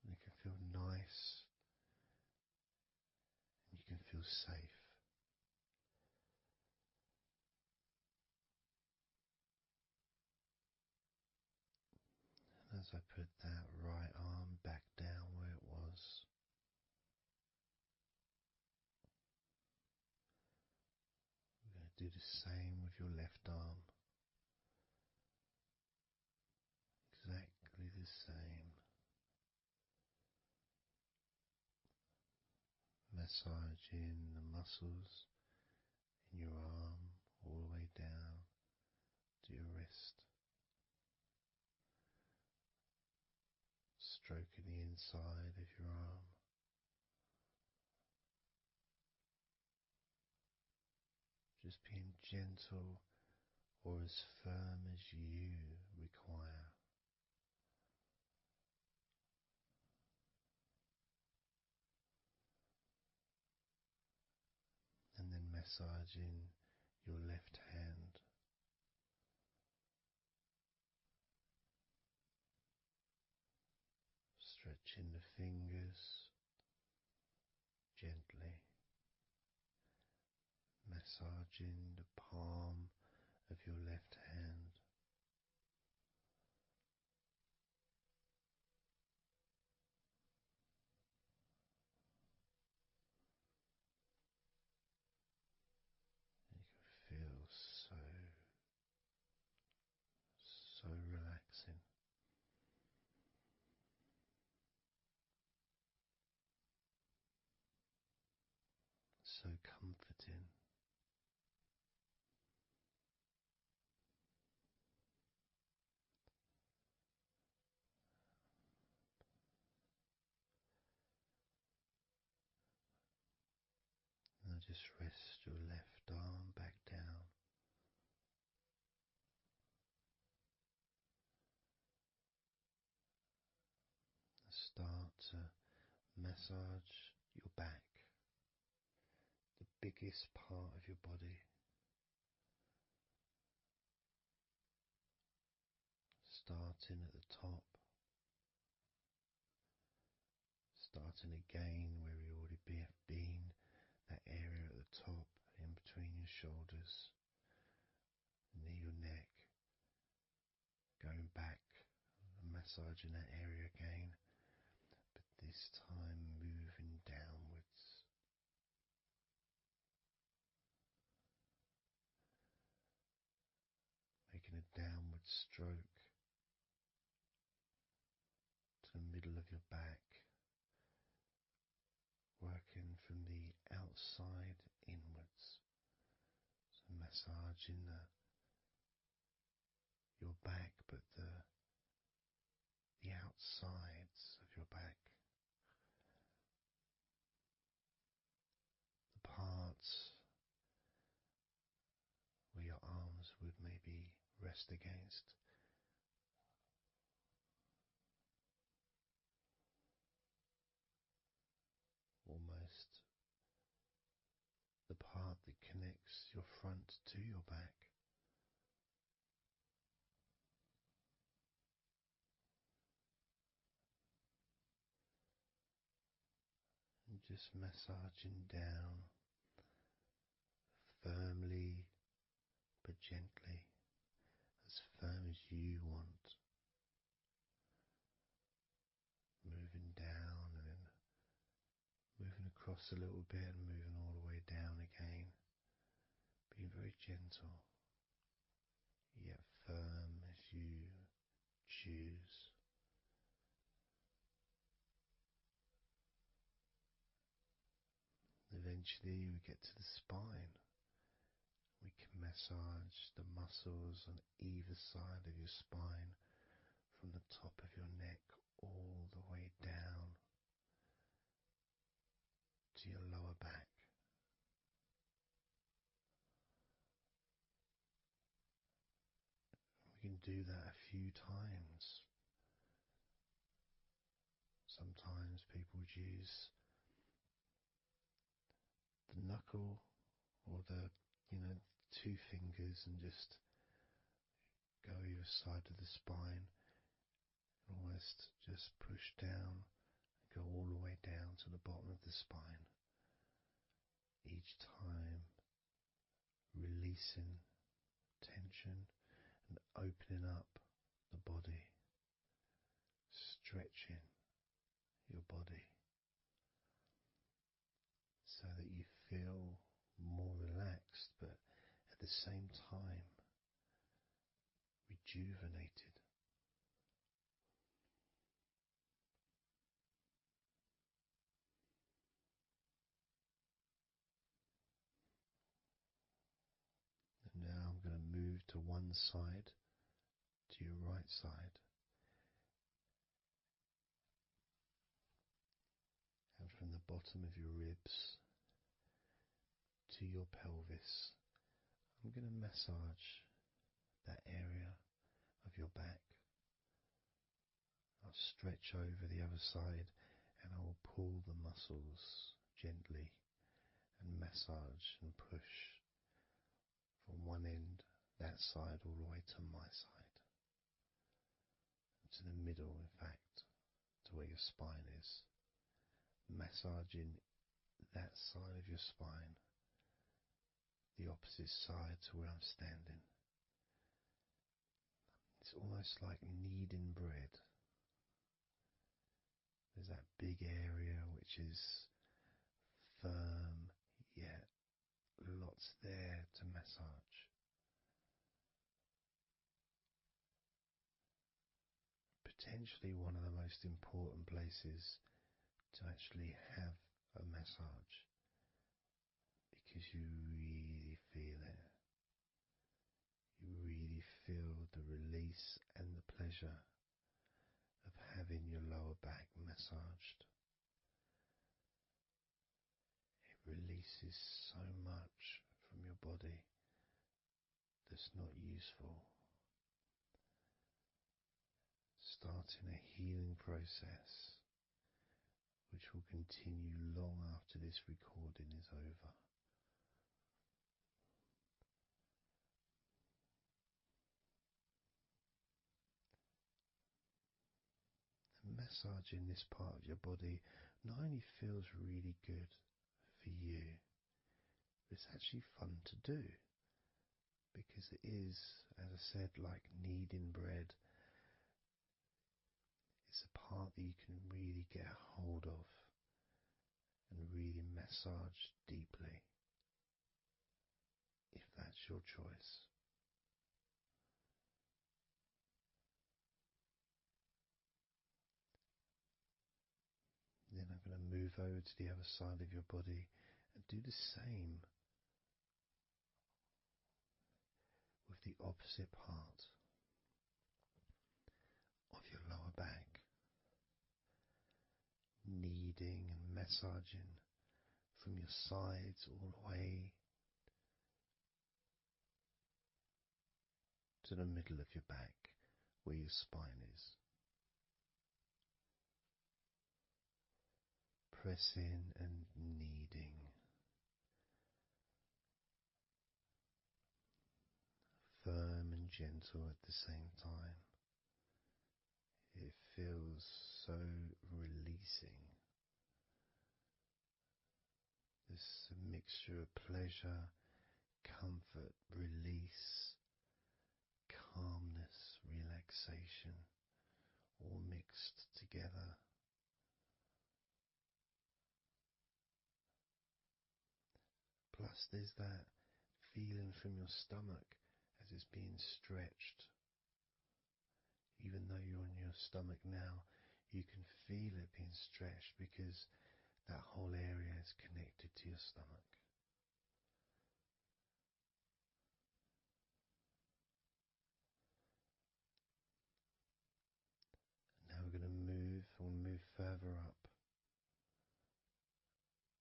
And it can feel nice and you can feel safe. And as I put that right arm back down where it was, we're going to do the same with your left arm. Exactly the same. massaging the muscles in your arm all the way down to your wrist, stroking the inside of your arm. Just being gentle or as firm as you require. And then massaging your left hand, stretching the fingers gently, massaging the palm of your left hand. You can feel so relaxing. So comforting. Now just rest your left arm back down. Start to massage your back, the biggest part of your body. Starting at the top, starting again where we already have been, that area at the top, in between your shoulders, near your neck, going back and massaging that area again, but this time moving downwards. Making a downward stroke to the middle of your back, working from the outside inwards. So massaging your back, but the outsides of your back. The parts where your arms would maybe rest against. Almost the part that connects your front to your back. And just massaging down firmly but gently, as firm as you want. Moving down and then moving across a little bit and moving all the way down again. Being very gentle, yet firm as you choose. Eventually we get to the spine. We can massage the muscles on either side of your spine, from the top of your neck all the way down to your lower back. We can do that a few times. Sometimes people would use the knuckle or the, two fingers and just go either side of the spine, almost just push down and go all the way down to the bottom of the spine. Each time releasing tension and opening up the body, stretching your body so that you feel more relaxed, but at the same time rejuvenated. to one side, to your right side, and from the bottom of your ribs to your pelvis. I'm going to massage that area of your back. I'll stretch over the other side and I will pull the muscles gently and massage and push from one end, that side, all the way to my side. To the middle, in fact, to where your spine is. Massaging that side of your spine, the opposite side to where I'm standing. It's almost like kneading bread. There's that big area which is firm, yet lots there to massage. Potentially one of the most important places to actually have a massage, because you really feel it. You really feel the release and the pleasure of having your lower back massaged. It releases so much from your body that's not useful, starting a healing process which will continue long after this recording is over. Massaging this part of your body not only feels really good for you, but it's actually fun to do, because it is, as I said, like kneading bread. It's a part that you can really get a hold of and really massage deeply, if that's your choice. Then I'm going to move over to the other side of your body and do the same with the opposite part of your lower back, kneading and massaging from your sides all the way to the middle of your back where your spine is. Pressing and kneading. Firm and gentle at the same time. It feels so releasing. This mixture of pleasure, comfort, release, calmness, relaxation, all mixed together. Plus there's that feeling from your stomach as it's being stretched. Even though you're on your stomach now, you can feel it being stretched because that whole area is connected to your stomach. Now we're going to move further up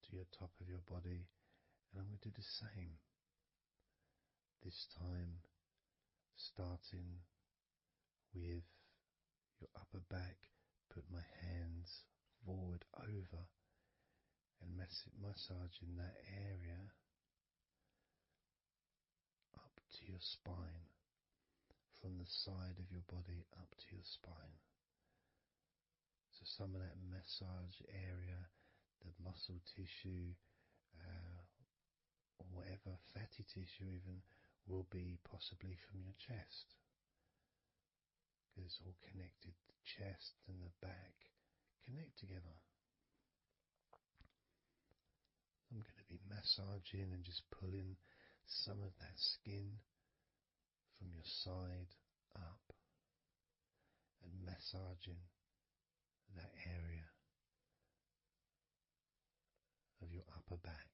to your top of your body, and I'm going to do the same. This time starting with your upper back, put my hands forward over and massaging that area up to your spine, from the side of your body up to your spine. So some of that massage area, the muscle tissue, or whatever, fatty tissue even, will be possibly from your chest, because it's all connected. The chest and the back connect together. I'm going to be massaging and just pulling some of that skin from your side up and massaging that area of your upper back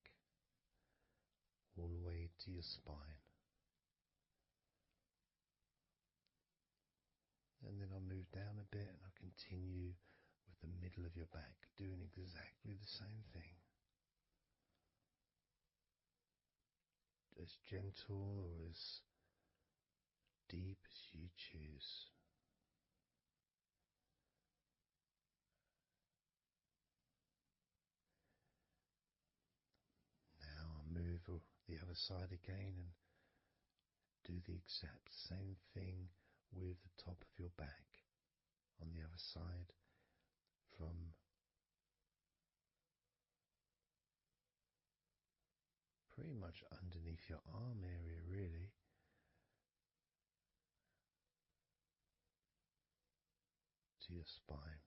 all the way to your spine. down a bit, and I'll continue with the middle of your back, doing exactly the same thing. As gentle or as deep as you choose. Now I'll move the other side again and do the exact same thing with the top of your back on the other side, from pretty much underneath your arm area, really, to your spine.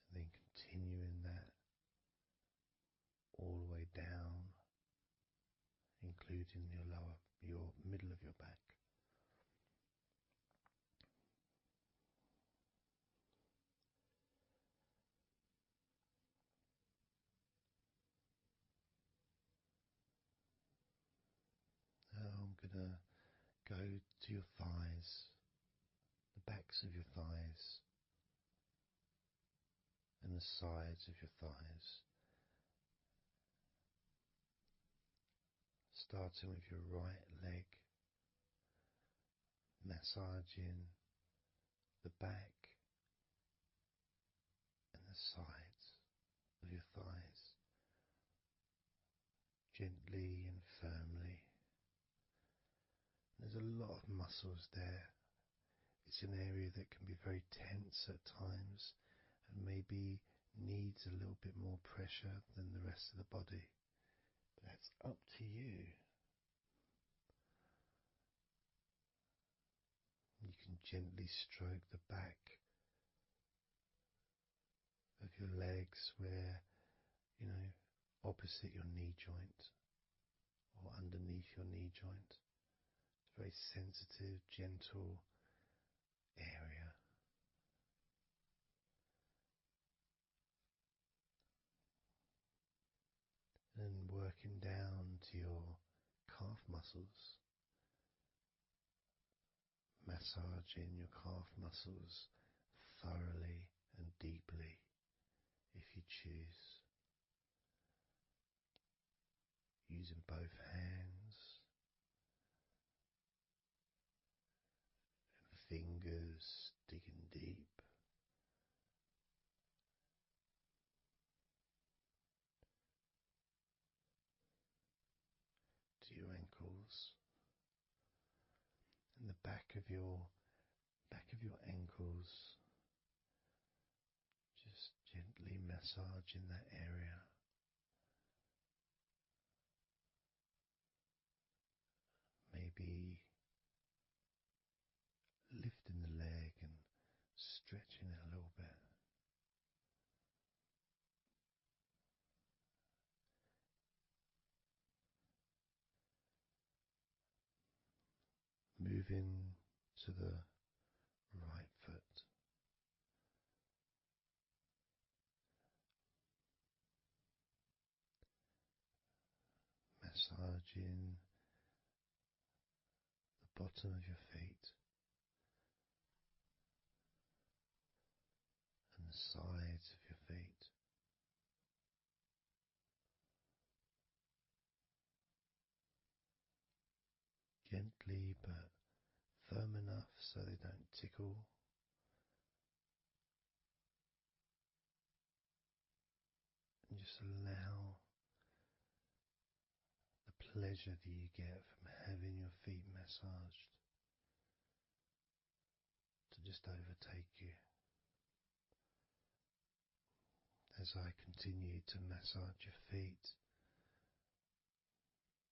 And then continuing that all the way down, including your middle of your back. Now I'm gonna go to your thighs, the backs of your thighs, and the sides of your thighs. Starting with your right leg, massaging the back and the sides of your thighs, gently and firmly. There's a lot of muscles there. It's an area that can be very tense at times and maybe needs a little bit more pressure than the rest of the body. But that's up to you. You can gently stroke the back of your legs where, opposite your knee joint or underneath your knee joint. It's a very sensitive, gentle area. And working down to your calf muscles, massaging your calf muscles thoroughly and deeply if you choose, using both hands and fingers, digging deep. To your ankles and the back of your ankles, just gently massaging that area. Maybe lifting the leg and stretching it a little bit. Moving to the right foot. Massaging the bottom of your feet and the sides of your feet. Gently but firm enough so they don't tickle. And just allow the pleasure that you get from having your feet massaged to just overtake you. As I continue to massage your feet,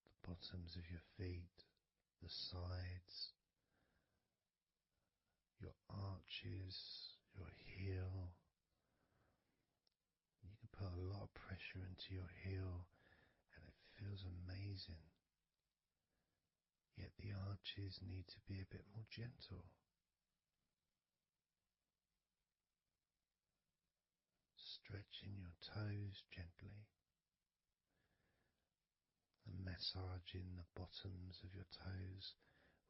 the bottoms of your feet, the sides, your arches, your heel. You can put a lot of pressure into your heel and it feels amazing. Yet the arches need to be a bit more gentle. Stretching your toes gently and massaging the bottoms of your toes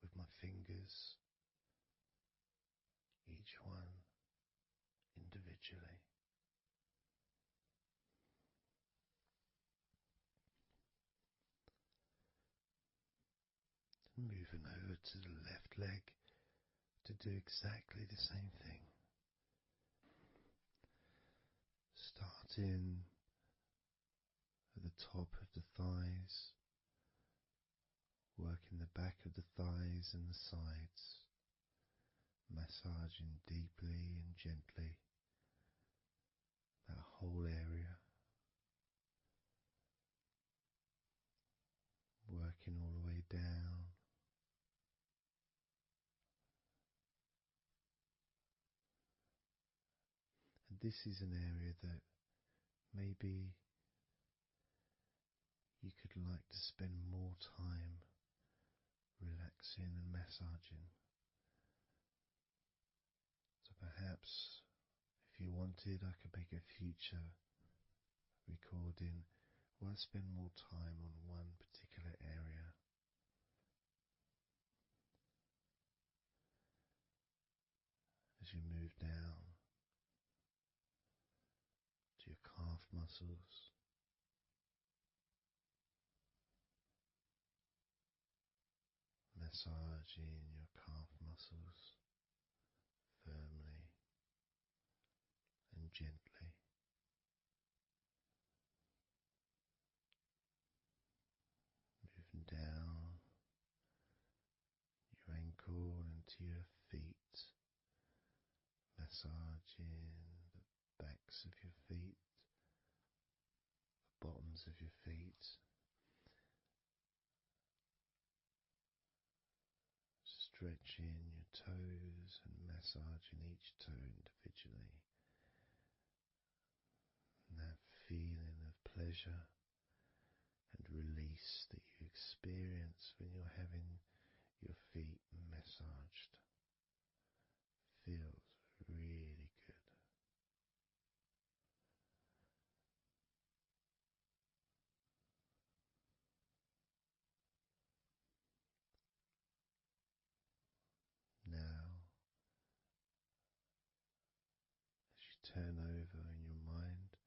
with my fingers, each one individually. Moving over to the left leg to do exactly the same thing. Starting at the top of the thighs, working the back of the thighs and the sides, massaging deeply and gently that whole area, working all the way down. And this is an area that maybe you could like to spend more time relaxing and massaging. So perhaps if you wanted, I could make a future recording where I spend more time on one particular area. As you move down to your calf muscles, massaging your calf muscles firmly and gently. Moving down your ankle into your feet, massaging the backs of your feet, the bottoms of your feet, stretching your toes and massaging each toe individually. And that feeling of pleasure and release that you experience when you're having your feet massaged feels really good. Now, as you turn over in your mind,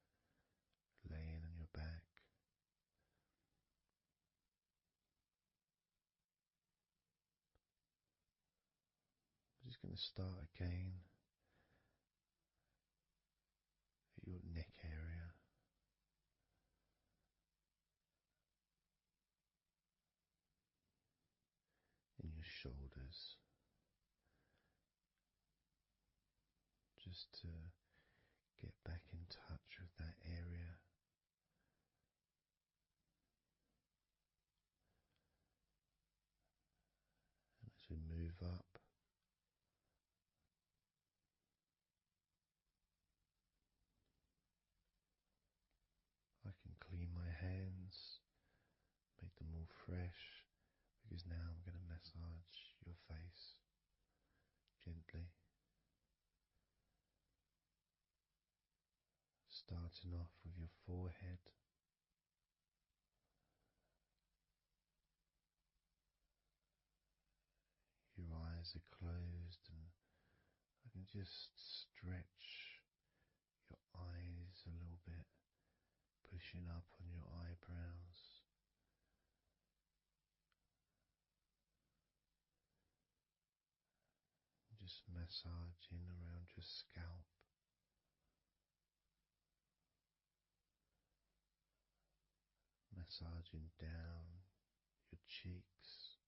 laying on your back, I'm just going to start again at your neck area. In your shoulders, just to get back in touch with that area. And as we move up, I can clean my hands, make them all fresh, because now I'm going to massage your face gently. Starting off with your forehead, your eyes are closed, and I can just stretch your eyes a little bit, pushing up on your eyebrows. Just massaging around your scalp. Massaging down your cheeks,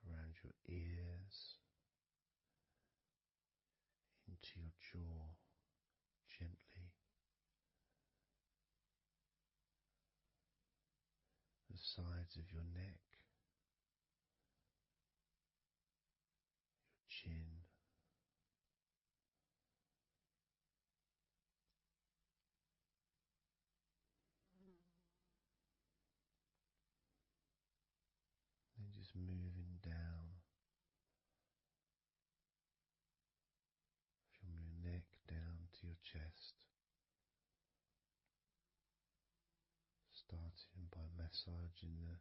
around your ears, into your jaw, gently. The sides of your neck, your chin, then just moving down from your neck down to your chest, starting by massaging the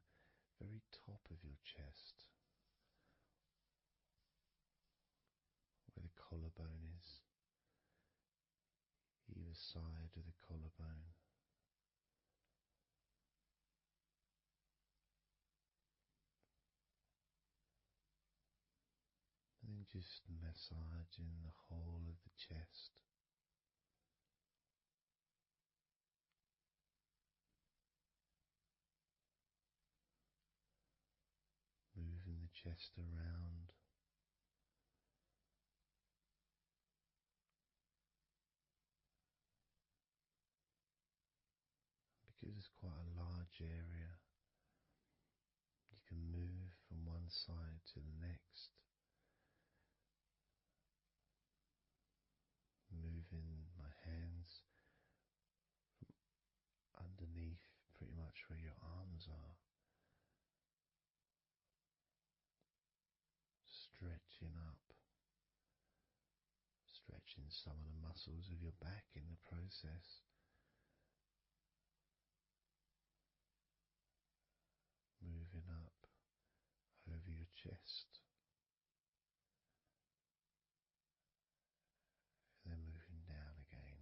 very top of your chest, collarbone is, either side of the collarbone. And then just massaging the whole of the chest. Moving the chest around. Because it's quite a large area, you can move from one side to the next, moving my hands from underneath pretty much where your arms are, stretching up, stretching some of the muscles of your back in the process. Moving up over your chest, and then moving down again.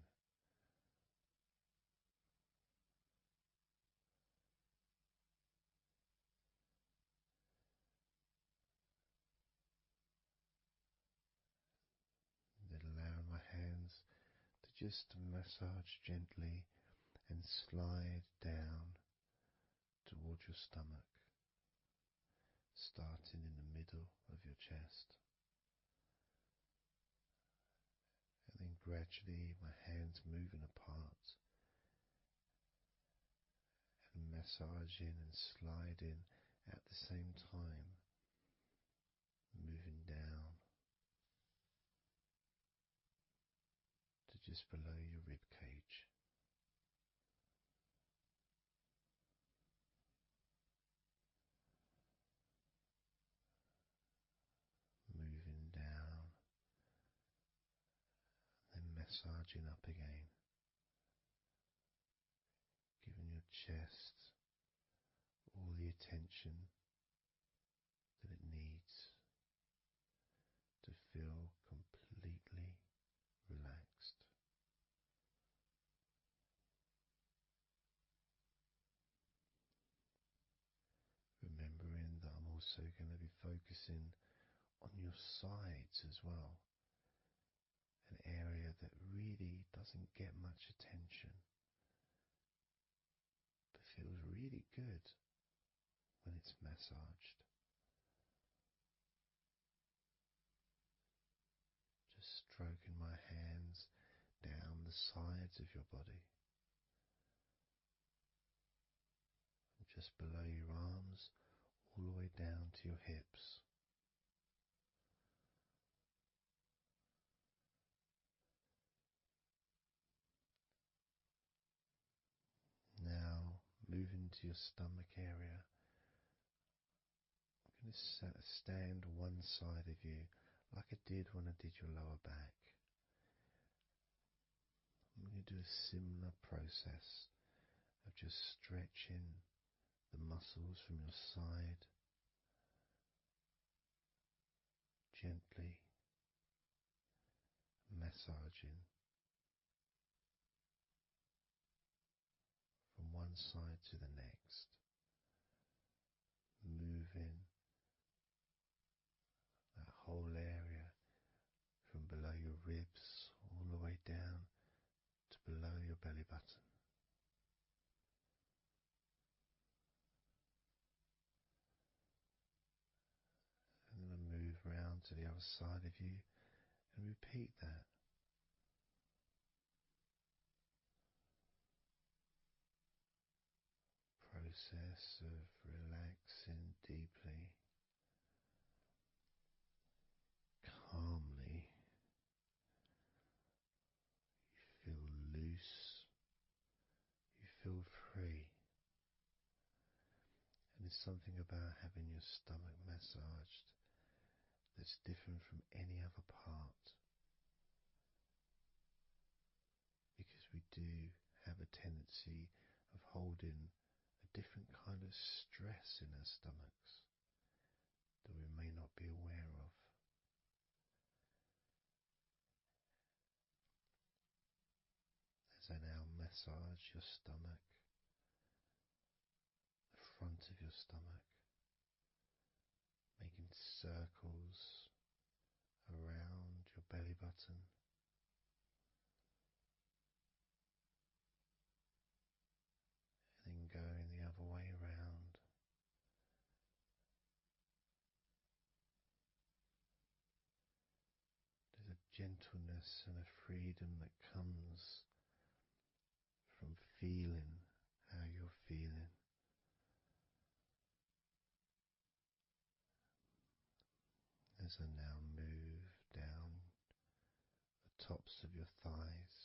Then allowing my hands to just massage gently and slide down towards your stomach, starting in the middle of your chest. And then gradually my hands moving apart and massaging and sliding at the same time, moving down to just below your rib cage. Moving down, then massaging up again, giving your chest all the attention that it needs to feel completely relaxed. Remembering that I'm also going to be focusing on your sides as well, an area that really doesn't get much attention but feels really good when it's massaged. Just stroking my hands down the sides of your body, and just below your arms, all the way down to your hips. Now, moving to your stomach area, I'm going to stand one side of you like I did when I did your lower back. I'm going to do a similar process of just stretching the muscles from your side gently, massaging from one side to the next, moving that whole area from below your ribs all the way down to below your belly button. And then I move round to the other side of you and repeat that. Process of relaxing deeply, calmly. You feel loose, you feel free. And there's something about having your stomach massaged that's different from any other part, because we do have a tendency of holding a different kind of stress in our stomachs that we may not be aware of. massage your stomach, the front of your stomach, making circles around your belly button. And then going the other way around. There's a gentleness and a freedom that comes from feeling how you're feeling. As I now move down the tops of your thighs,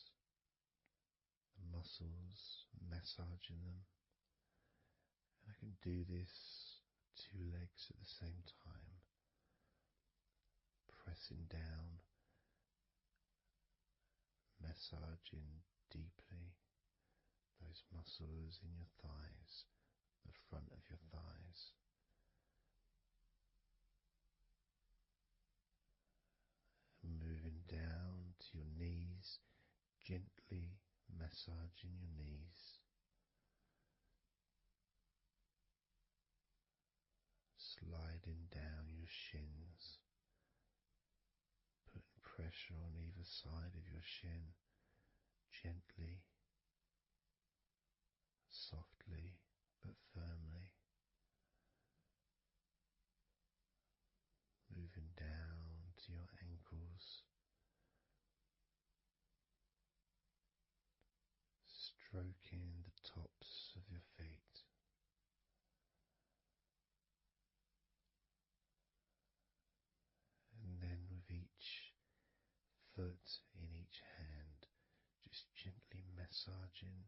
the muscles, massaging them. And I can do this two legs at the same time, pressing down, massaging deeply those muscles in your thighs, the front of your thighs. And moving down to your knees, gently massaging your knees. Sliding down your shins, putting pressure on either side of your shin, gently, softly but firmly. Moving down to your ankles, stroking the tops of your feet. And then with each foot in each hand, just gently massaging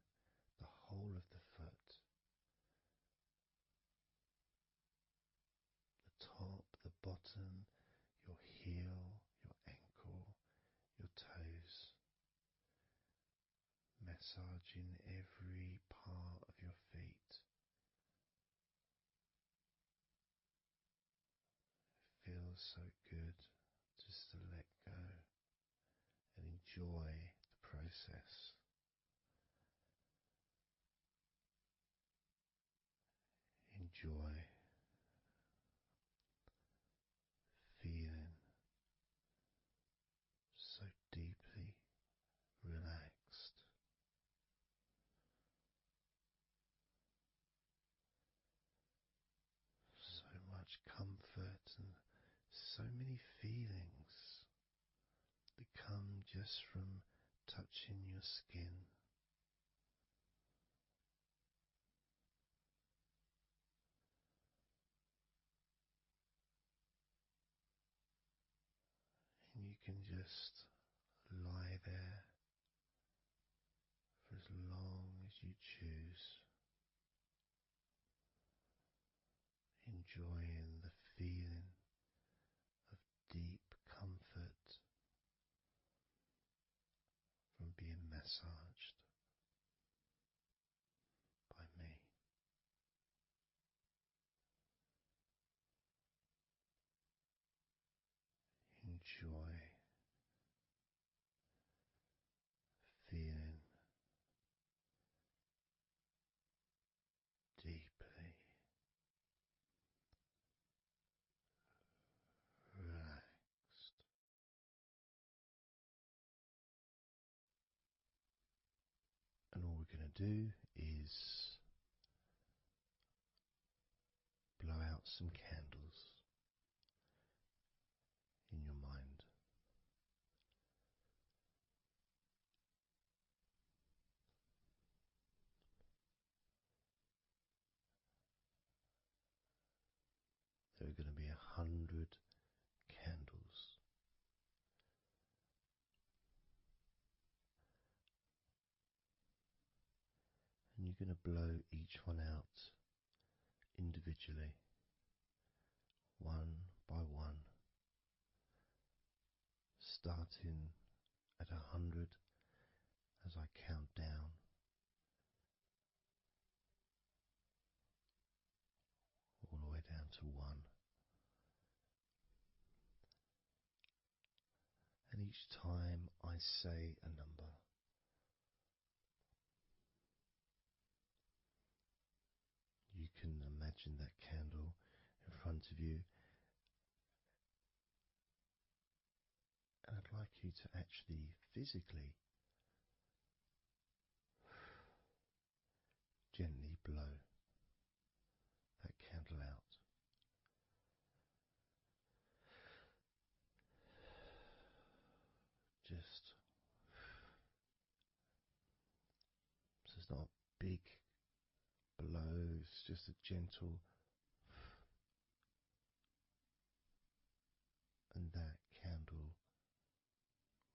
the whole of the foot. The top, the bottom, your heel, your ankle, your toes. Massaging every part of your feet. It feels so good just to let go and enjoy the process. Enjoy feeling so deeply relaxed. So much comfort and so many feelings that come just from touching your skin. And you can just lie there for as long as you choose, enjoying the feeling of deep comfort from being massaged by me. Enjoy feeling deeply relaxed. And all we're going to do is blow out some candles in your mind. There are going to be 100 candles. And you're going to blow each one out individually, one by one, starting at 100 as I count down, all the way down to 1. And each time I say a number, imagine that candle in front of you, and I'd like you to actually physically gently blow that candle out. Just so it's not a big blow, it's just a gentle, and that candle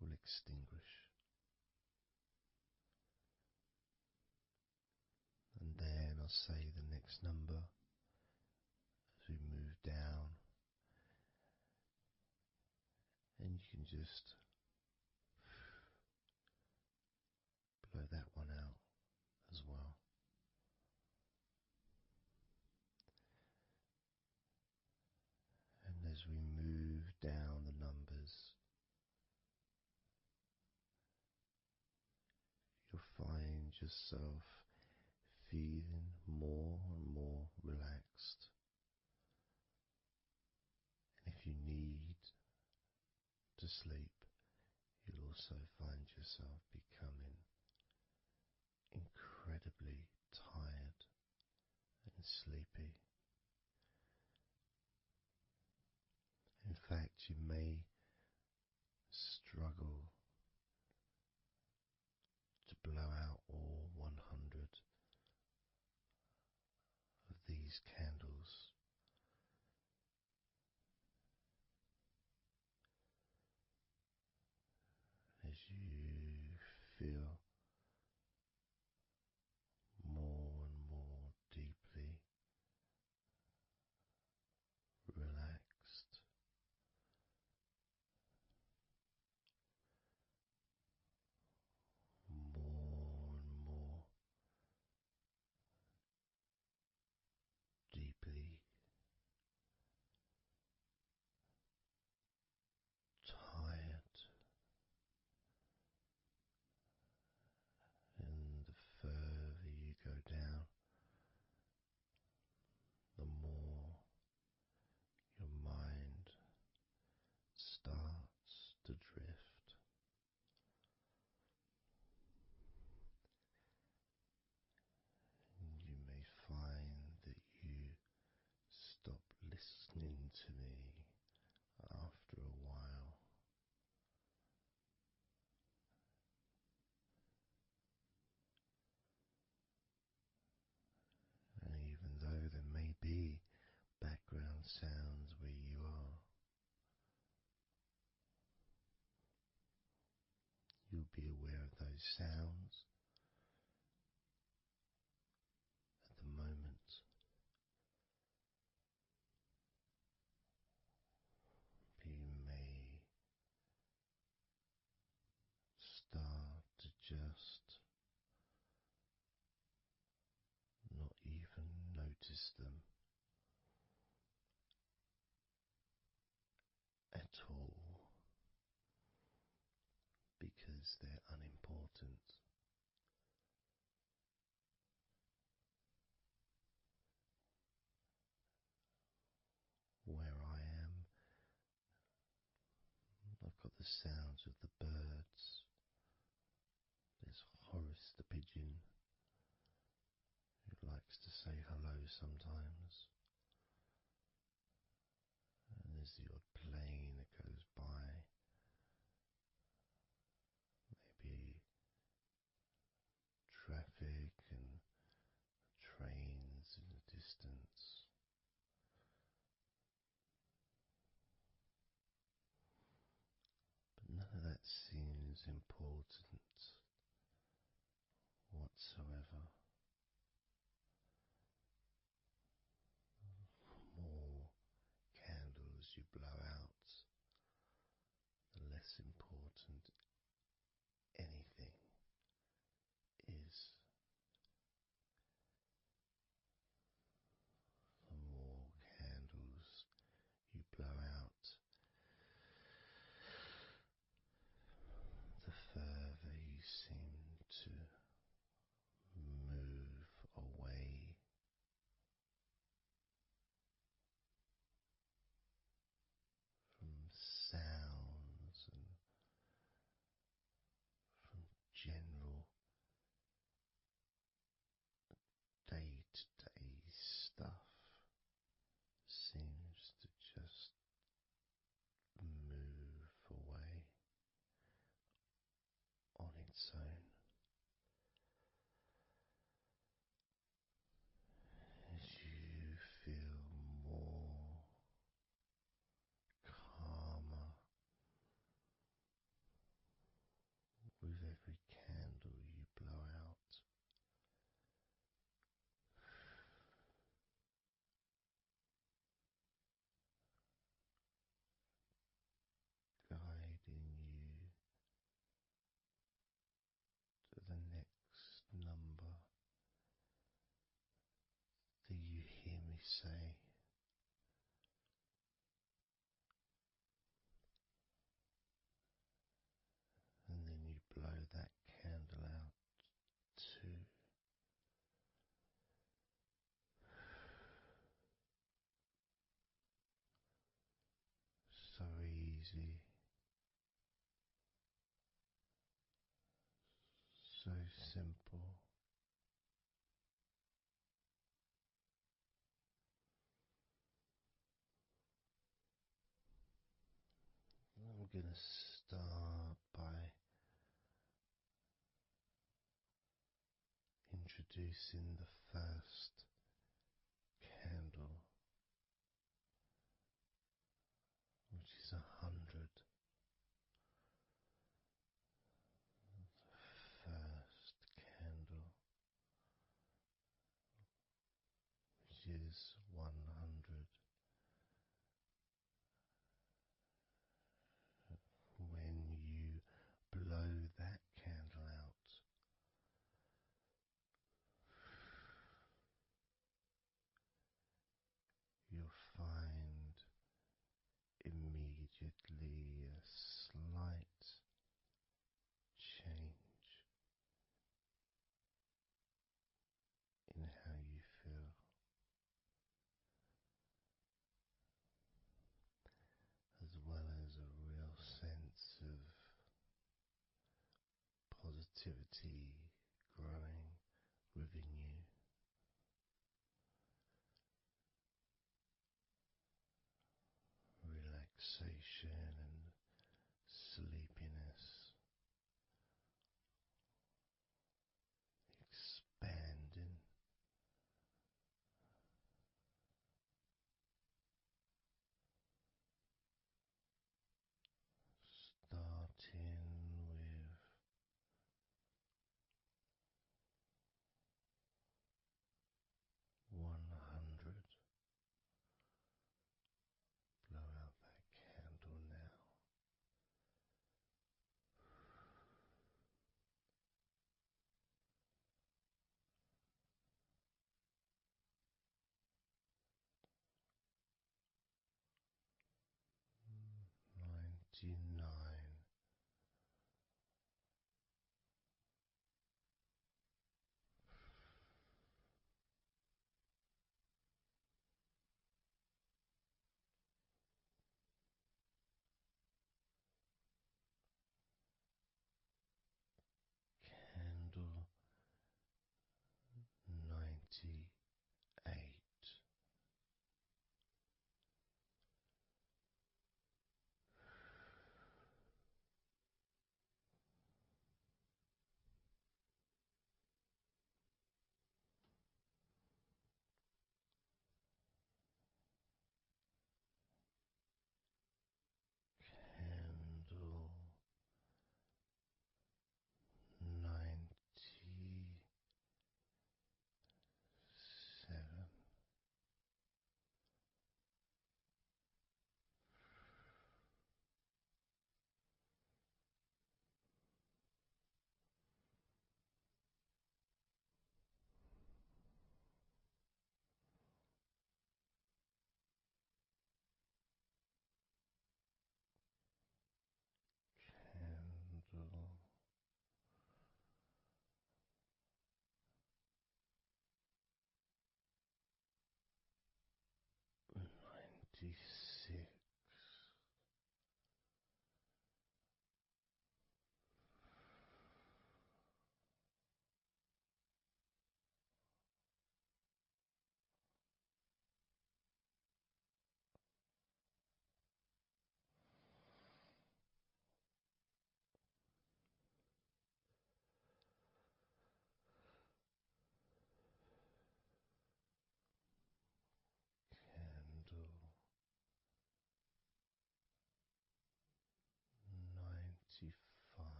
will extinguish. And then I'll say the next number as we move down, and you can just blow that one out as well. And as we move down the numbers, you'll find yourself feeling more and more relaxed. And if you need to sleep, you'll also find yourself becoming incredibly tired and sleepy. In fact, you may struggle to blow out all 100 of these candles. As you feel more and more deeply relaxed, more and more deeply tired, and the further you go down, the more your mind starts to drift. And you may find that you stop listening to me after a while. And even though there may be background sounds where you are, you'll be aware of those sounds at the moment. You may start to just not even notice them at all, because they're unimportant. Where I am, I've got the sounds of the birds. There's Horace the pigeon, who likes to say hello sometimes. And there's the odd plane that goes by, maybe traffic and trains in the distance. But none of that seems important whatsoever. The more candles you blow out, the less important anything is. The more candles you blow out, the further you seem to move say. And then you blow that candle out too. So easy, so simple. I'm going to start by introducing the first candle, which is 100. First candle, which is 100. When you blow that candle out, you'll find immediately a slight change in how you feel, as well as a real sense of positivity growing within you. Relaxation and sleepiness expanding, starting with 100. Blow out that candle.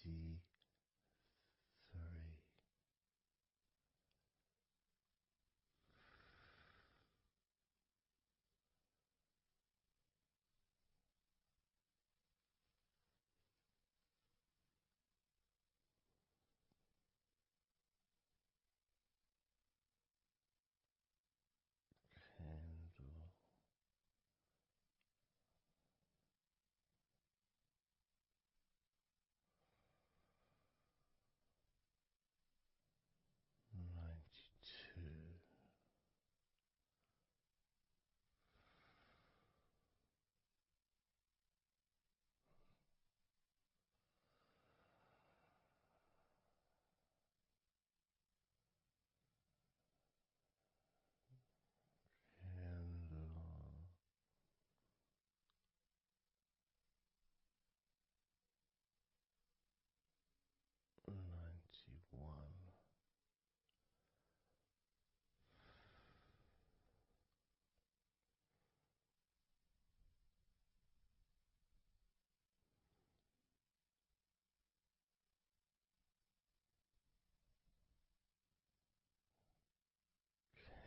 Candle 92. Candle 91.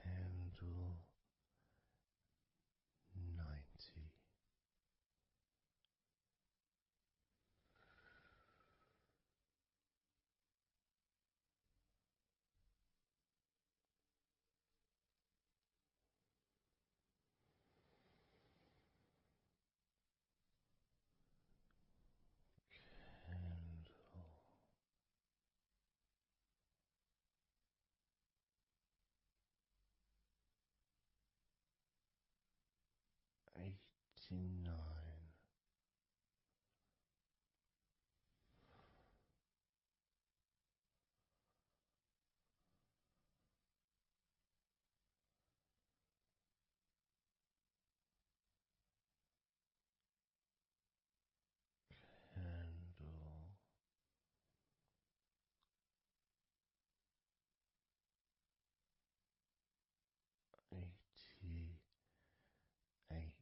Candle 90. Candle 89. Candle 88.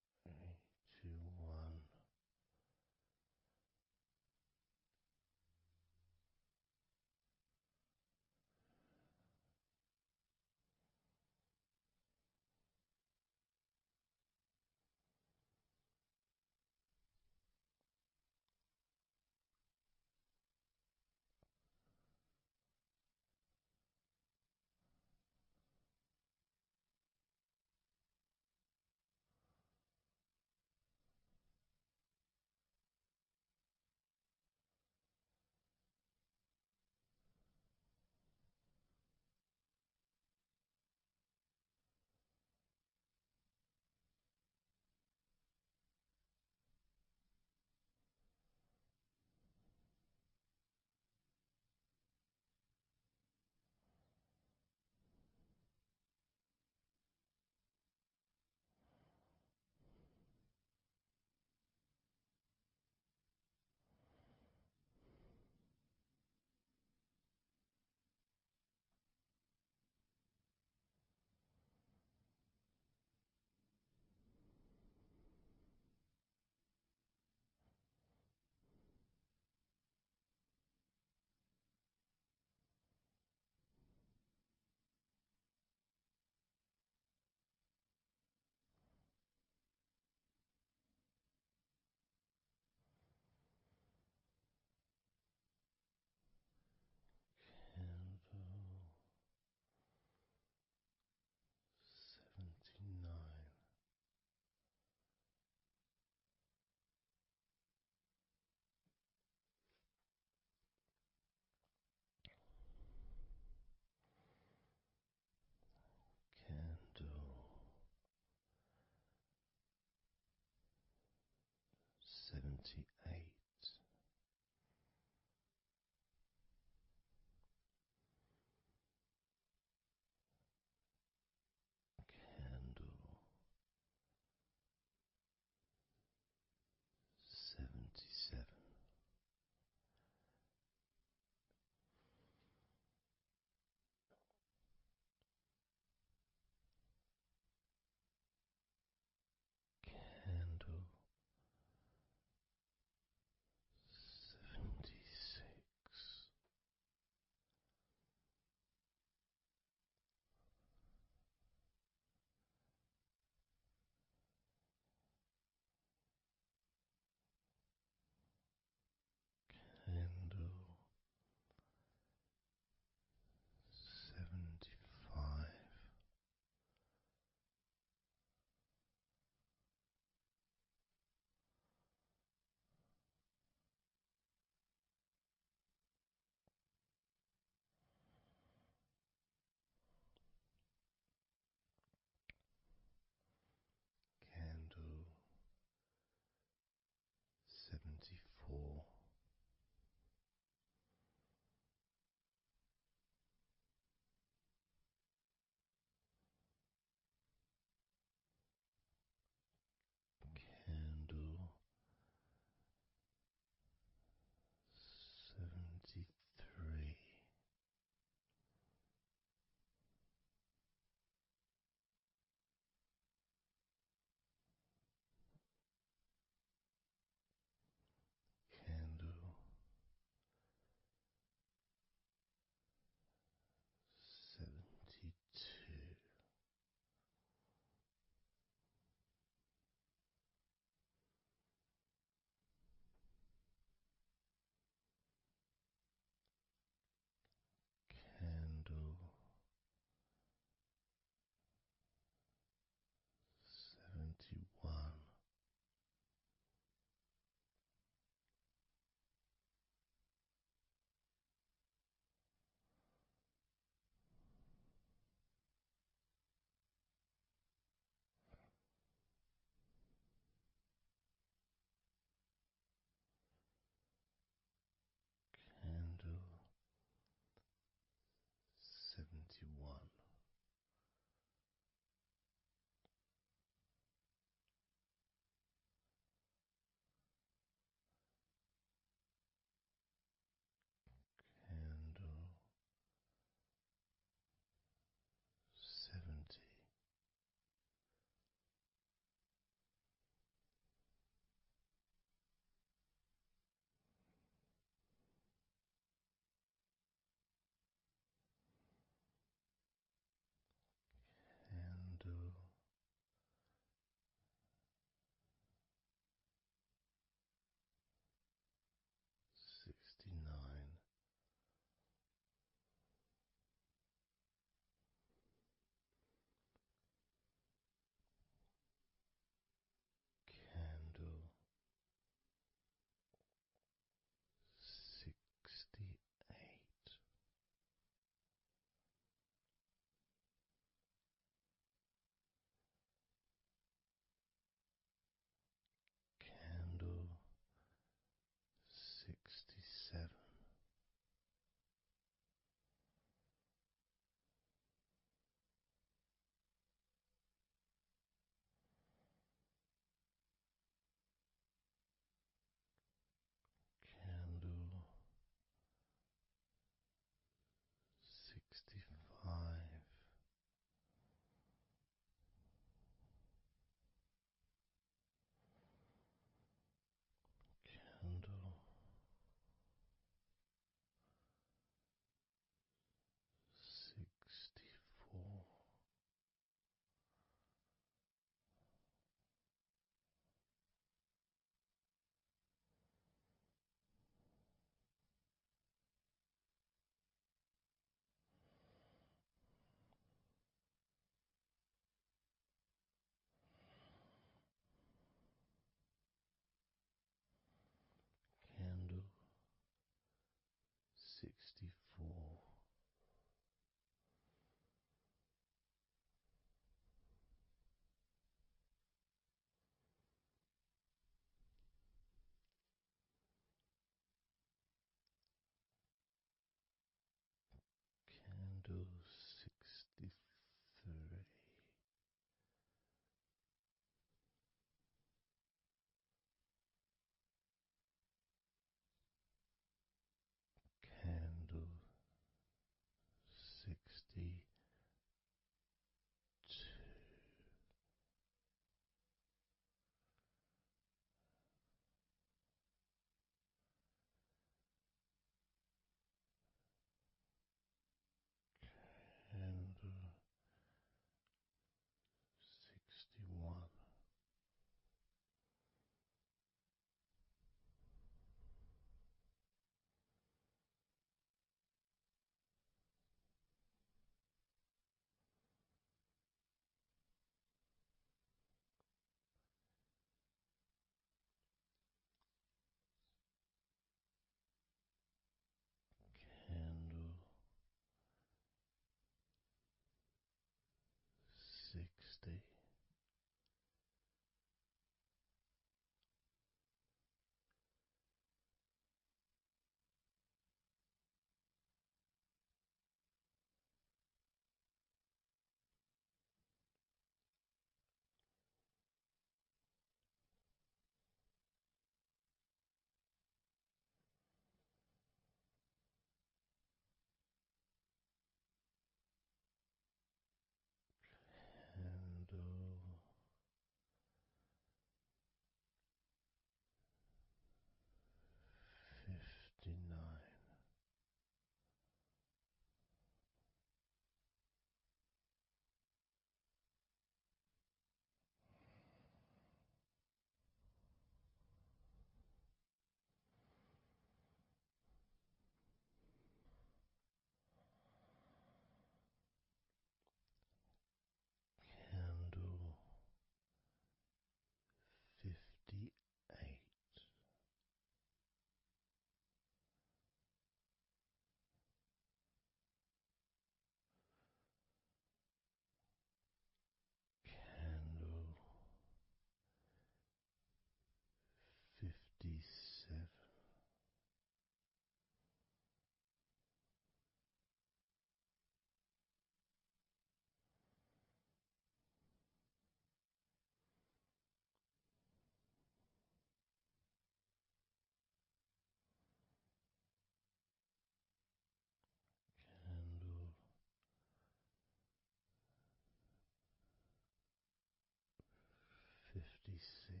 56.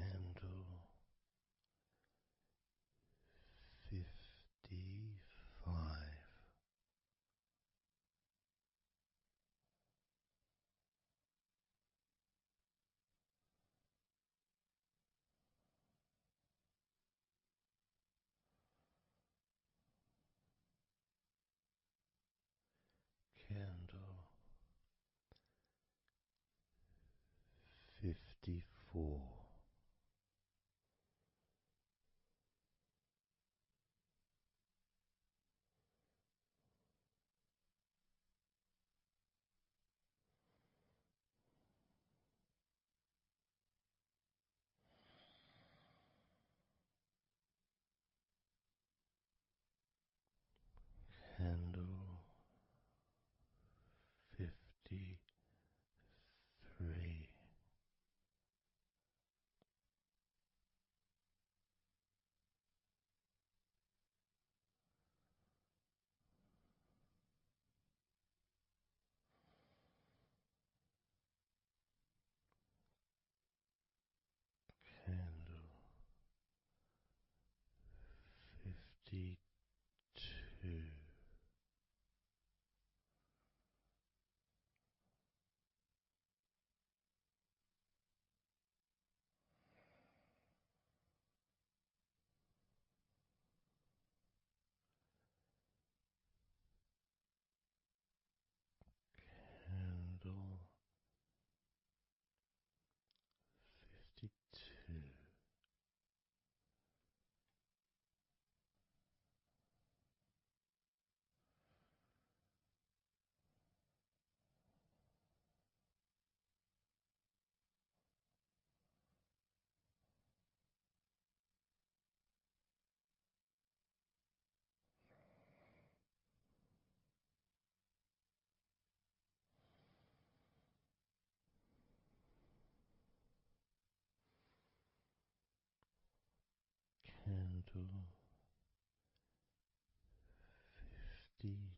Candle 55. Candle 54. Candle 53. Candle 52. Candle 52. Candle 52.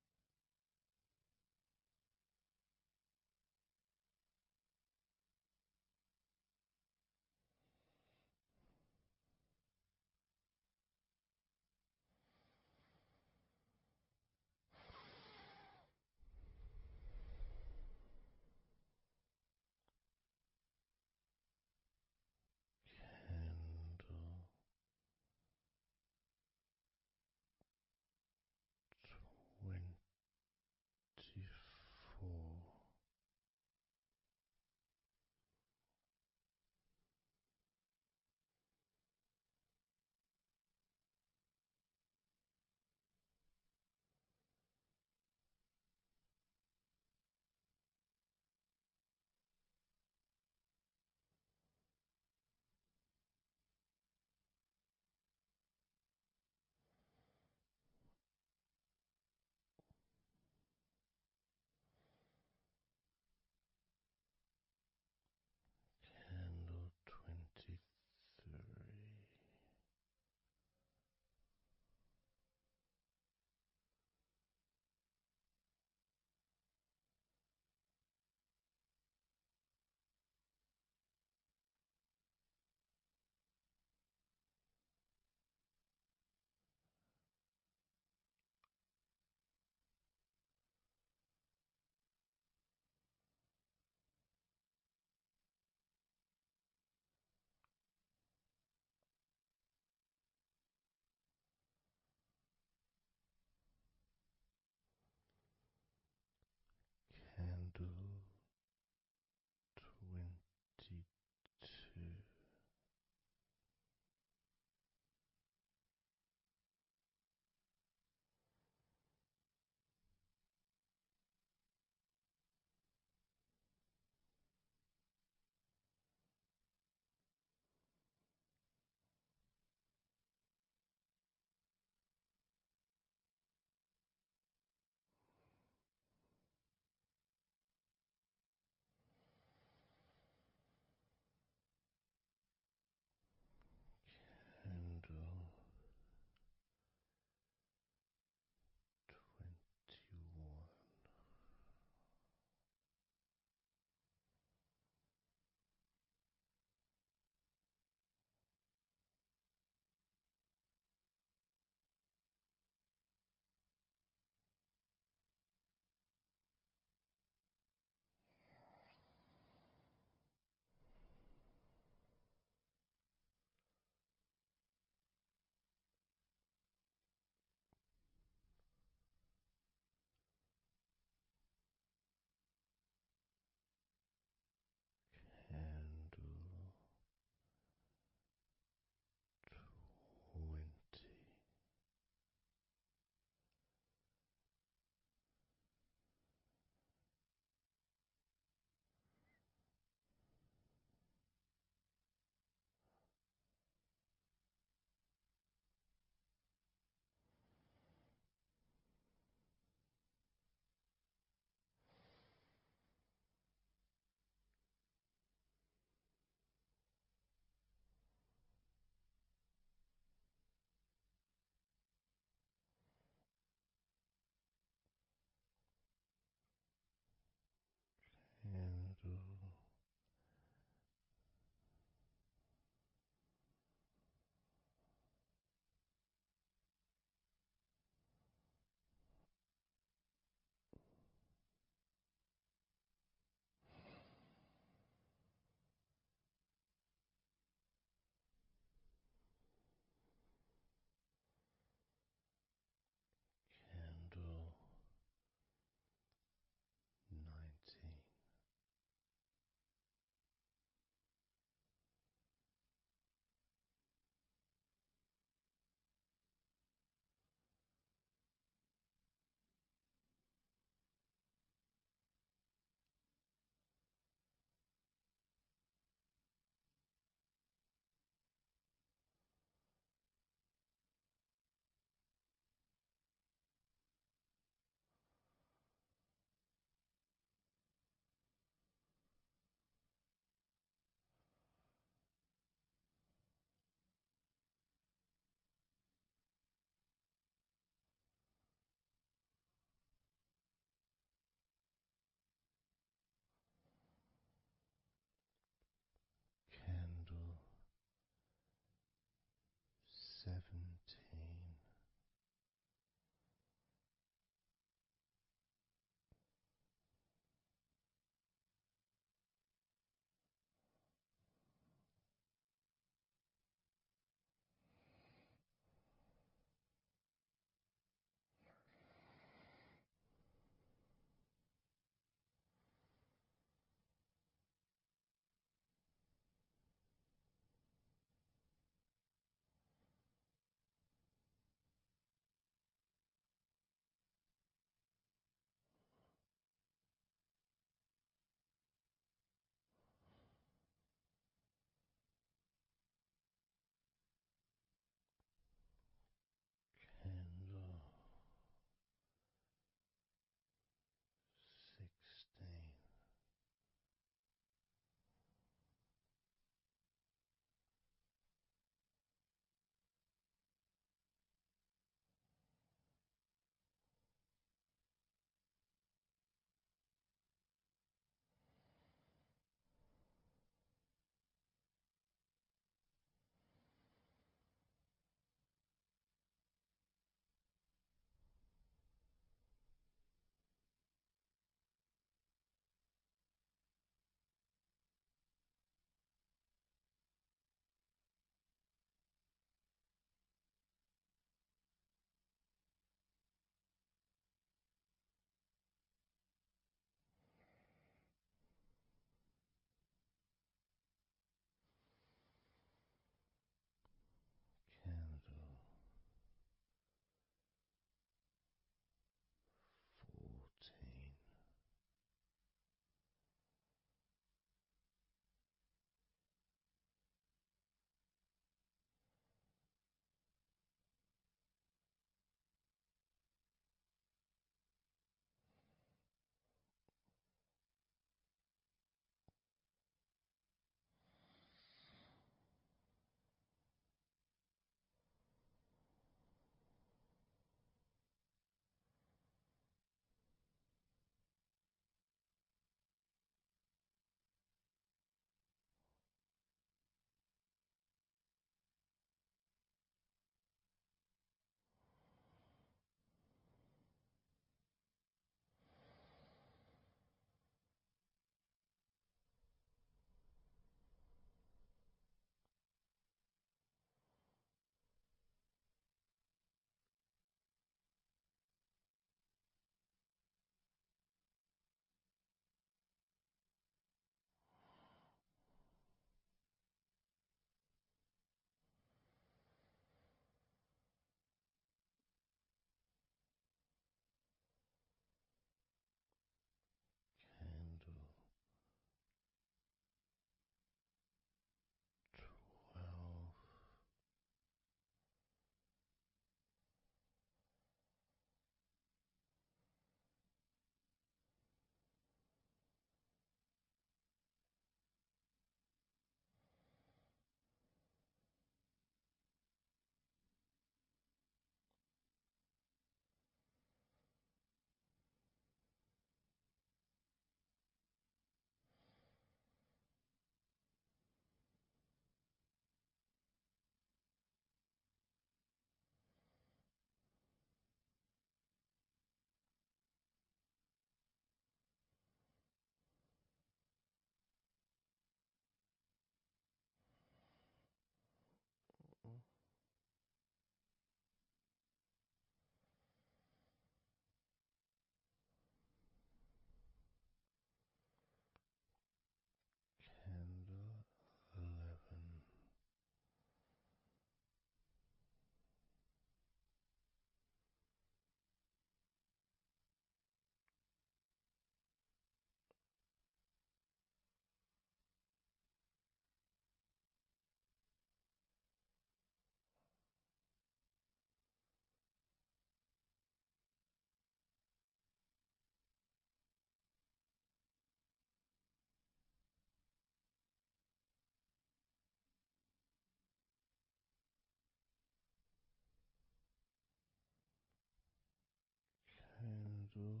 10.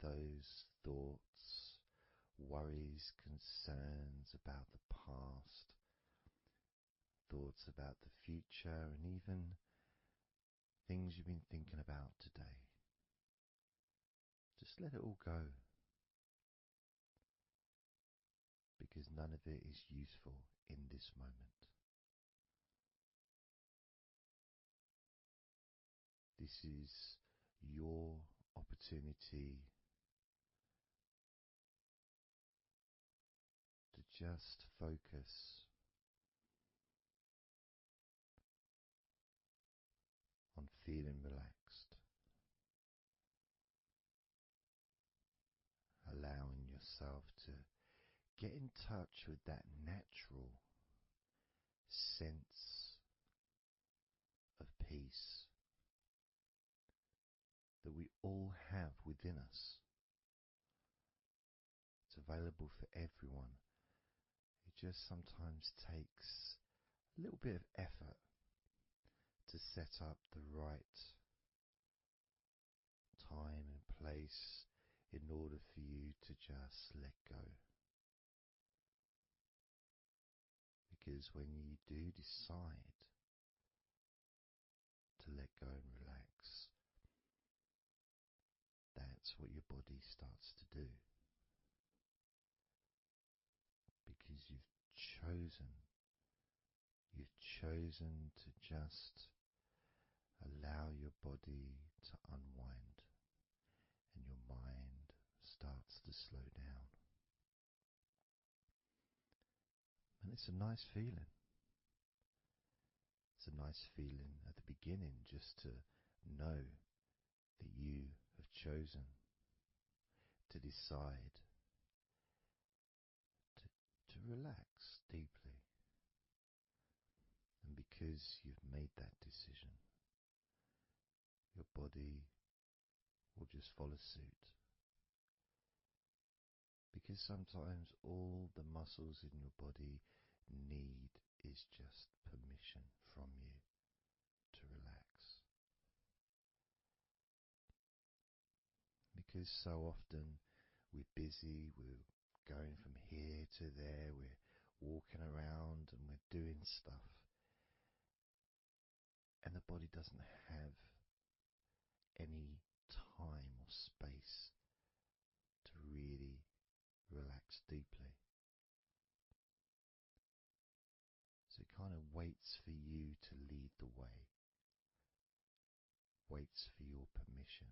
those thoughts, worries, concerns about the past, thoughts about the future, and even things you've been thinking about today. Just let it all go, because none of it is useful in this moment. This is your opportunity to just focus on feeling relaxed, allowing yourself to get in touch with that natural sense of peace that we all have within us. It's available for everyone. It just sometimes takes a little bit of effort to set up the right time and place in order for you to just let go. Because when you do decide to let go and relax, that's what your body starts to do. Because you've chosen to just allow your body to unwind, and your mind starts to slow down. And it's a nice feeling. It's a nice feeling at the beginning just to know that you have chosen to decide to relax deeply. And because you've made that decision, your body will just follow suit. Because sometimes all the muscles in your body need is just permission from you to relax. Because so often we're busy, we're going from here to there, we're walking around and we're doing stuff, and the body doesn't have any time or space to really relax deeply. So it kind of waits for you to lead the way, waits for your permission.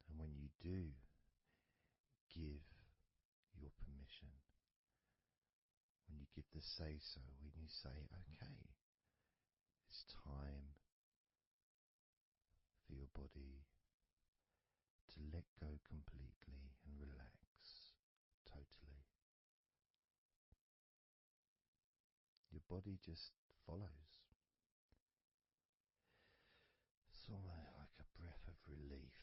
And when you do give your permission, when you give the say-so, when you say, okay, it's time for your body to let go completely and relax totally, your body just follows. It's almost like a breath of relief.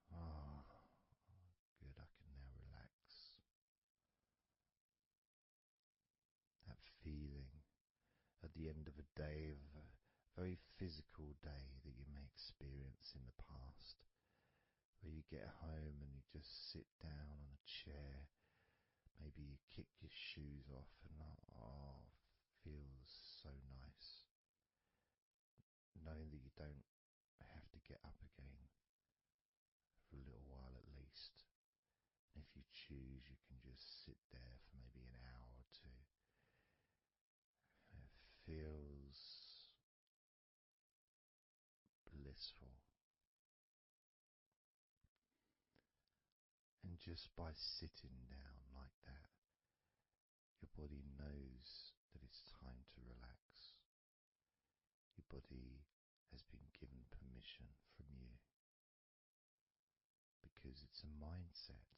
Ah, good, I can now relax. That feeling at the end of a day, of a very physical day that you may experience in the past, where you get home and you just sit down on a chair, maybe you kick your shoes off and feels so nice. Knowing that you don't have to get up again for a little while at least. And if you choose, you can just sit there for maybe an hour or two. And it feels blissful. And just by sitting down like that, your body knows that it's time to relax. Your body has been given permission from you, because it's a mindset.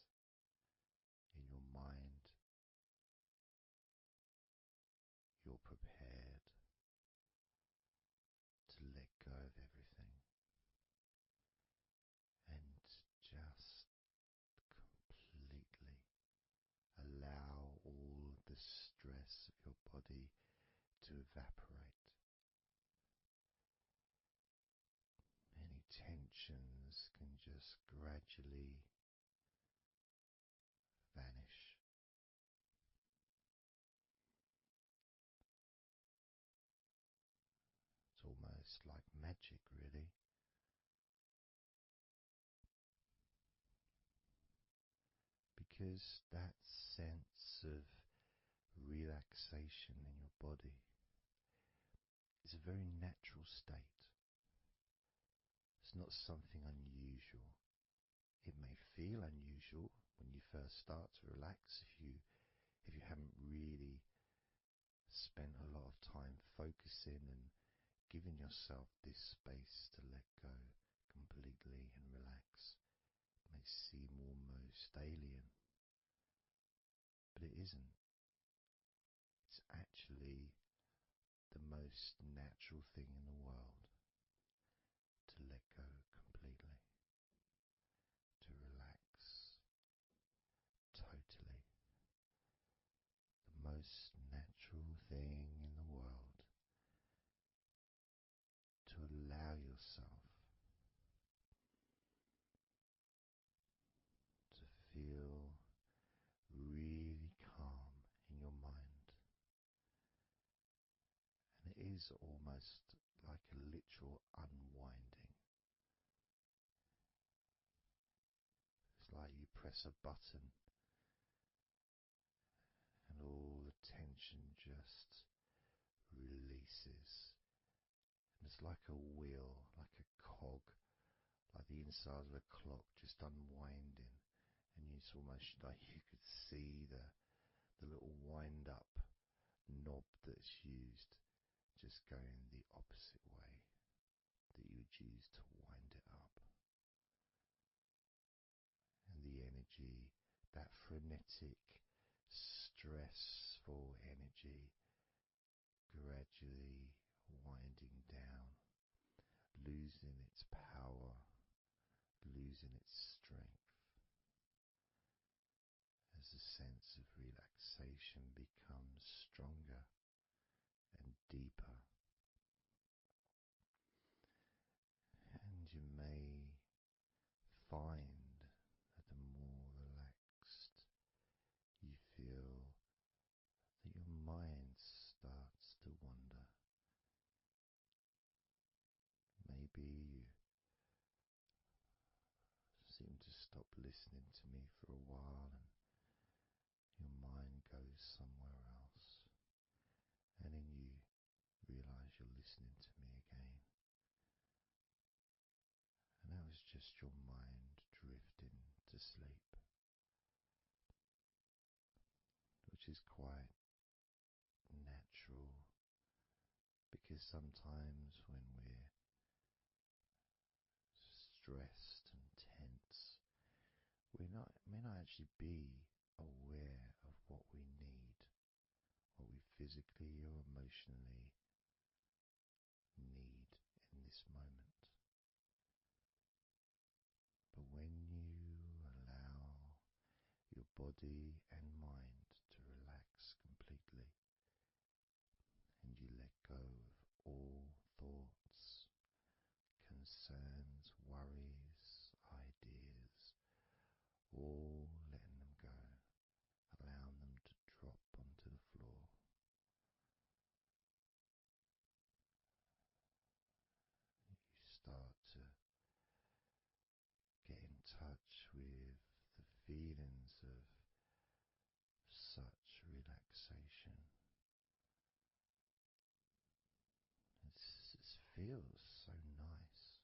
In your mind, you're prepared to let go of everything and just completely allow all the stress of your body to evaporate. almost like magic, really, because that sense of relaxation in your body is a very natural state. It's not something unusual. It may feel unusual when you first start to relax if you haven't really spent a lot of time focusing and giving yourself this space to let go completely and relax. It may seem almost alien, but it isn't. It's actually the most natural thing in the world to let go completely, to relax totally. The most natural thing in the world to allow yourself to feel really calm in your mind. And it is almost like a literal unwinding. It's like you press a button and all the tension just releases. And it's like a wheel, like a cog, like the inside of a clock just unwinding. And it's almost like you could see the little wind up knob that's used just going the opposite way that you would use to wind it up. And the energy, that frenetic, stressful energy, gradually winding down, losing its power, losing its strength, as the sense of relaxation becomes stronger and deeper. And you may find that the more relaxed you feel, that your mind starts to wander. Maybe you seem to stop listening to me for a while and your mind goes somewhere else, and then you realize you're listening to me again. And that was just your mind drifting to sleep, which is quite natural, because sometimes when we're stressed and tense, we may not actually be aware of what we need, what we physically or emotionally need in this moment. But when you allow your body and mind to relax completely, and you let go of all thoughts, concerns, worries, ideas, all letting them go, allowing them to drop onto the floor. You start to get in touch with the feelings of such relaxation. It feels so nice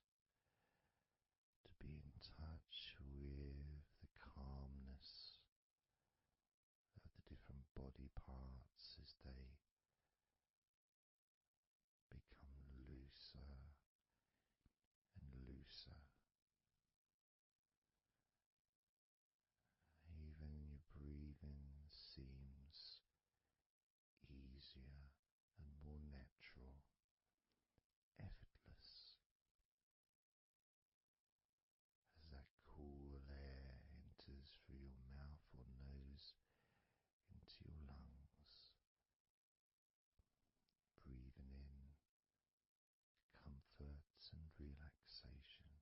to be in touch with the calmness of the different body parts as they become looser and looser. Even your breathing seems easier and more natural, effortless, as that cool air enters through your mouth or nose into your lungs, breathing in comfort and relaxation,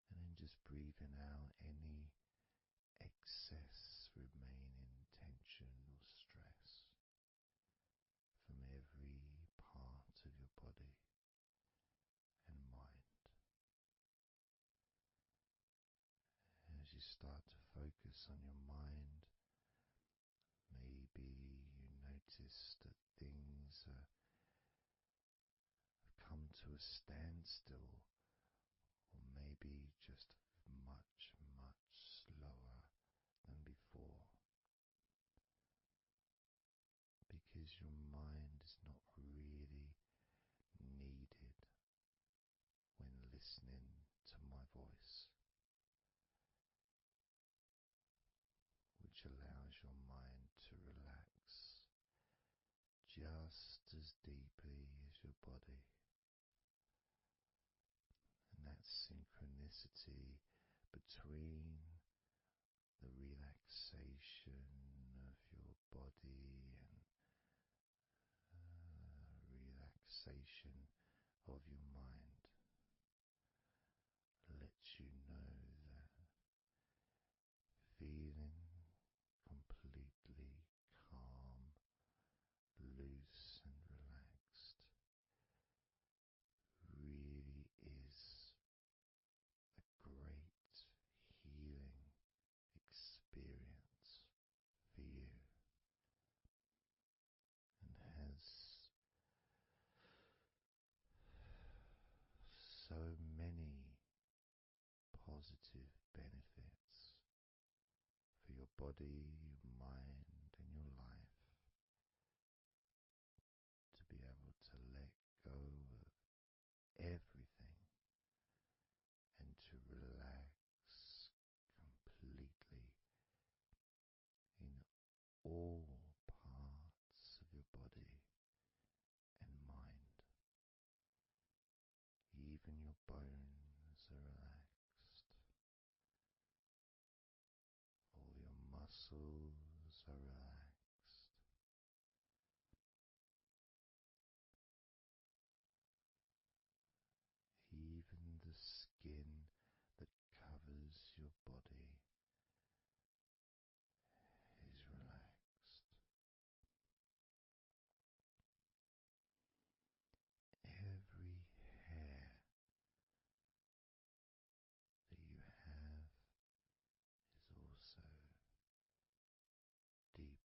and then just breathing out any excess remaining tension or stress from every part of your start to focus on your mind. Maybe you notice that things have come to a standstill, or maybe just much, much slower than before, because your mind is not really needed when listening to my voice, which allows your mind to relax just as deeply as your body. And that synchronicity between the relaxation of your body and relaxation of your mind lets you know that feeling completely calm, loose, and relaxed really is a great healing experience for you, and has so many positive benefits for your body, your mind, and your life, to be able to let go of everything and to relax completely in all parts of your body and mind. Even your bones are relaxed. All your muscles are relaxed. Even the skin that covers your body is relaxed. Every hair that you have is also deeply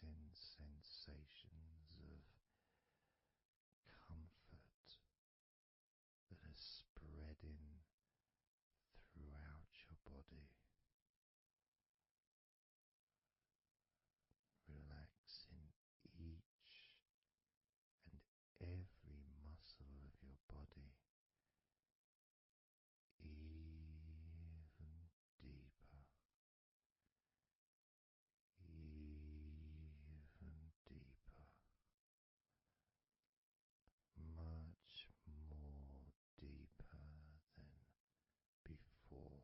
noticing sensations of comfort that are spreading throughout your body, relaxing each and every muscle of your body even deeper, even deeper, much more deeper than before,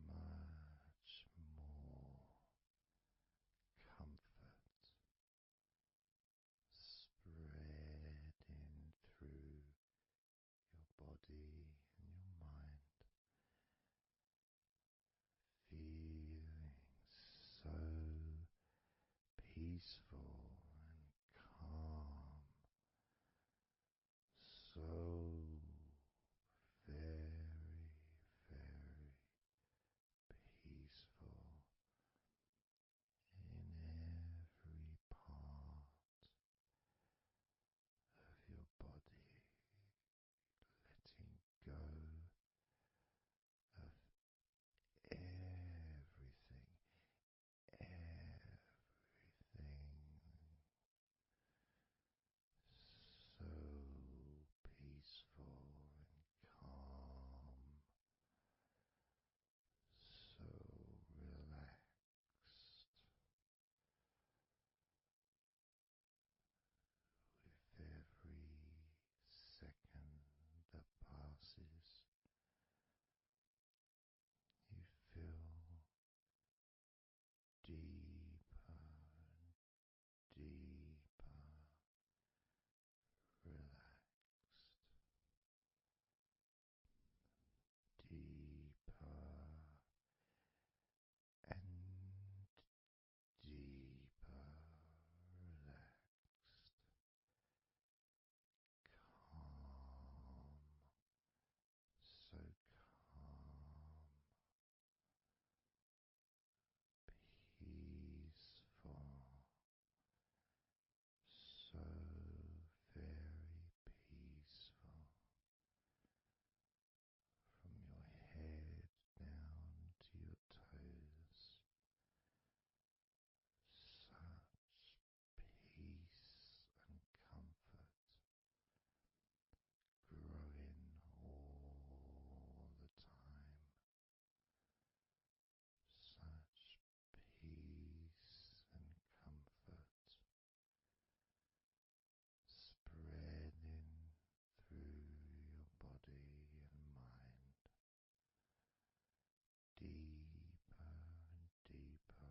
much more comfort spreading through your body and your mind, feeling so peaceful and calm, so very, very peaceful in every part of your body, letting go of everything, everything, so peaceful and calm, so relaxed. With every second that passes, you feel deeper and deeper relaxed, deeper and deeper relaxed, calm, so calm, peaceful, so very peaceful, from your head down to your toes, such peace and comfort growing all the time, such peace and comfort spreading through your body and mind, deeper and deeper,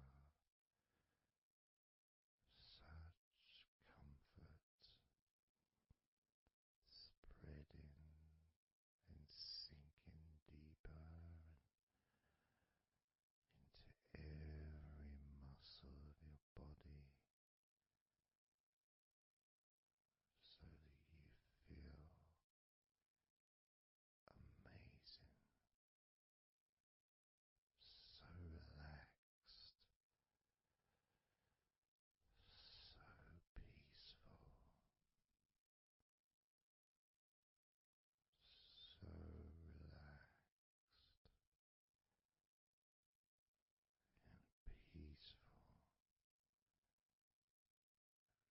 such comfort spreading and sinking deeper into every muscle of your body, so that you feel amazing, so relaxed, so peaceful, so relaxed and peaceful,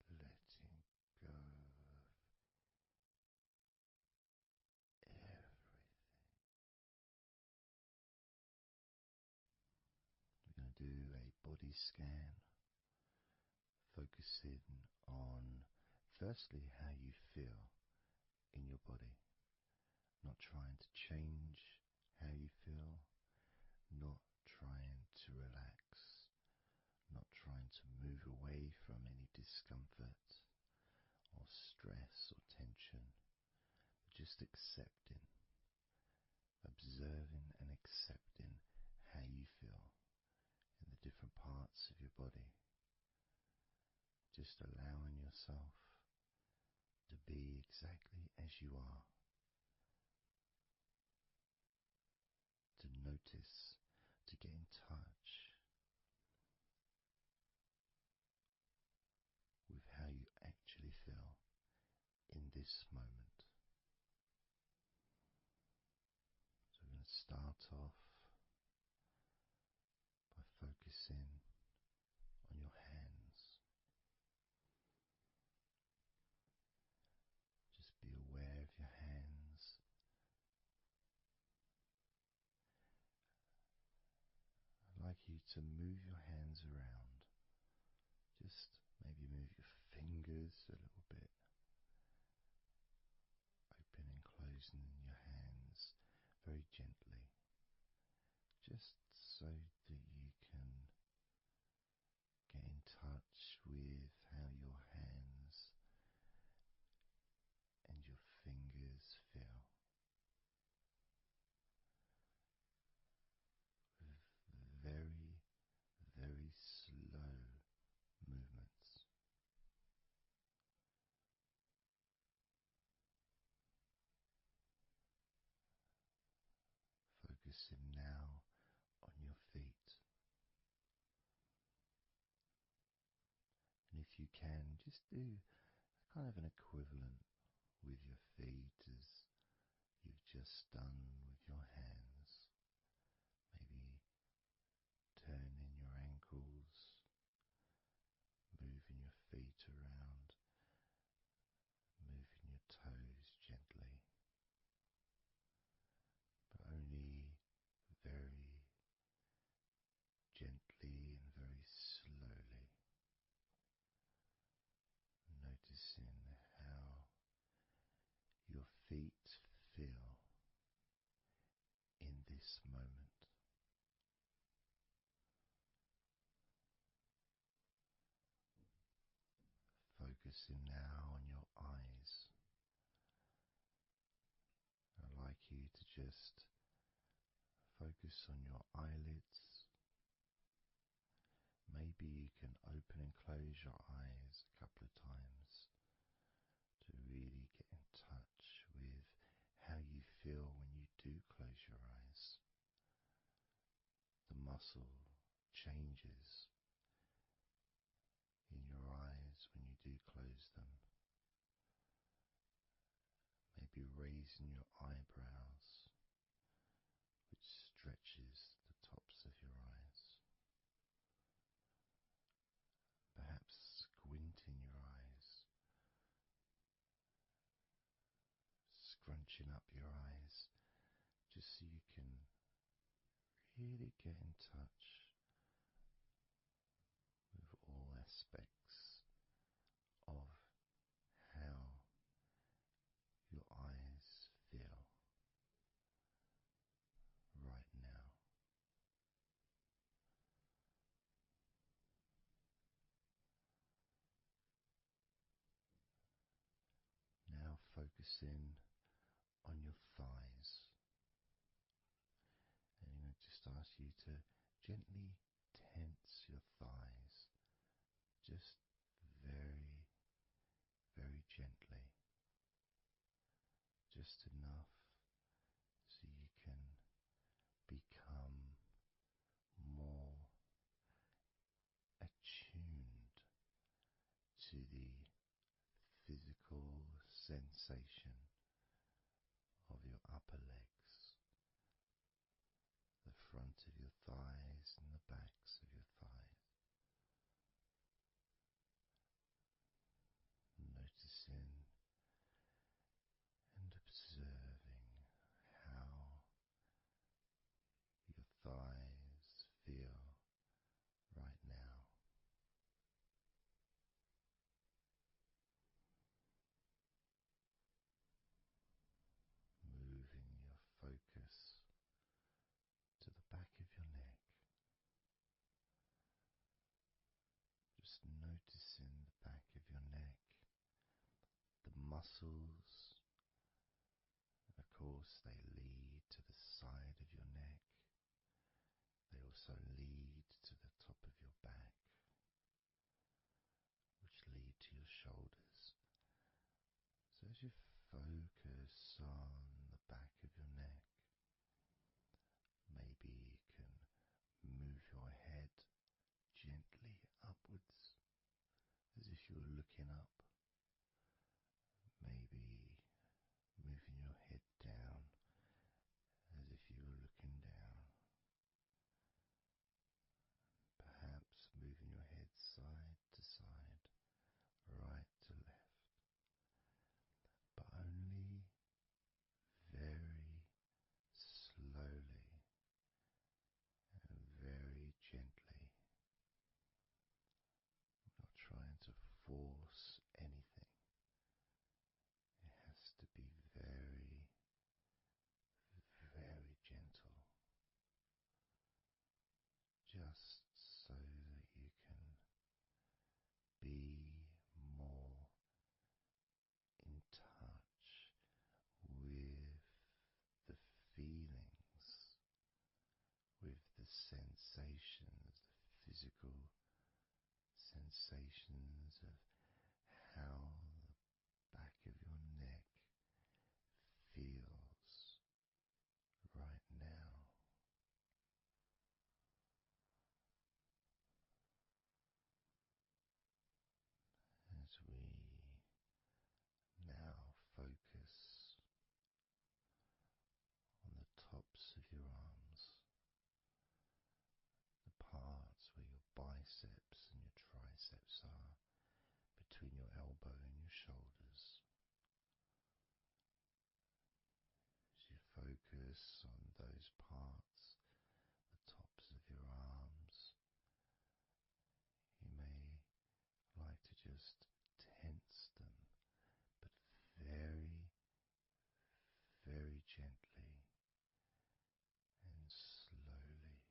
letting go of everything. We're going to do a body scan, focusing on firstly how you feel in your body, not trying to change how you feel, not trying to relax, not trying to move away from any discomfort or stress or tension, but just accepting, observing and accepting how you feel in the different parts of your body. Just allowing yourself to be exactly as you are, to notice, to get in touch this moment. So we're going to start off by focusing on your hands. Just be aware of your hands. I'd like you to move your hands around. Just maybe move your fingers a little bit, open and closing your hands very gently, just so that you can get in touch with how your hands and your fingers feel, with very, very slow movements. Focusing now on your feet. And if you can, just do kind of an equivalent with your feet as you've just done with your hands. Maybe turning your ankles, moving your feet around, moving your toes gently, but only very gently and very slowly, noticing how your feet feel in this moment. Focusing now on your eyes. I'd like you to just focus on your eyelids. Maybe you can open and close your eyes a couple of times to really get in touch with how you feel when you do close your eyes. The muscle changes in your eyes when you do close them. Maybe raising your eyebrows, which stretches the tops of your eyes. Perhaps squinting your eyes, scrunching up your eyes, just so you can really get in touch with all aspects of how your eyes feel right now. Now focusing on your thighs, and I'm going to just ask you to gently tense your thighs, just very, very gently, just enough so you can become more attuned to the physical sensation of your upper legs, the front of your thighs and the backs of your thighs. Noticing and observing how your thighs feel right now. Moving your focus to the back of your neck. Just noticing the back of your neck, the muscles, and of course they lead to the side of your neck. They also lead to the top of your back, which lead to your shoulders. So as you focus on the back of your neck, maybe you can move your head gently upwards as if you were looking up. Maybe sensations, the physical sensations of how the back of your neck feels right now. As we now focus on the tops of your arms, the parts where your biceps and your triceps are, between your elbow and your shoulders. As you focus on those parts, the tops of your arms, you may like to just tense them, but very, very gently and slowly,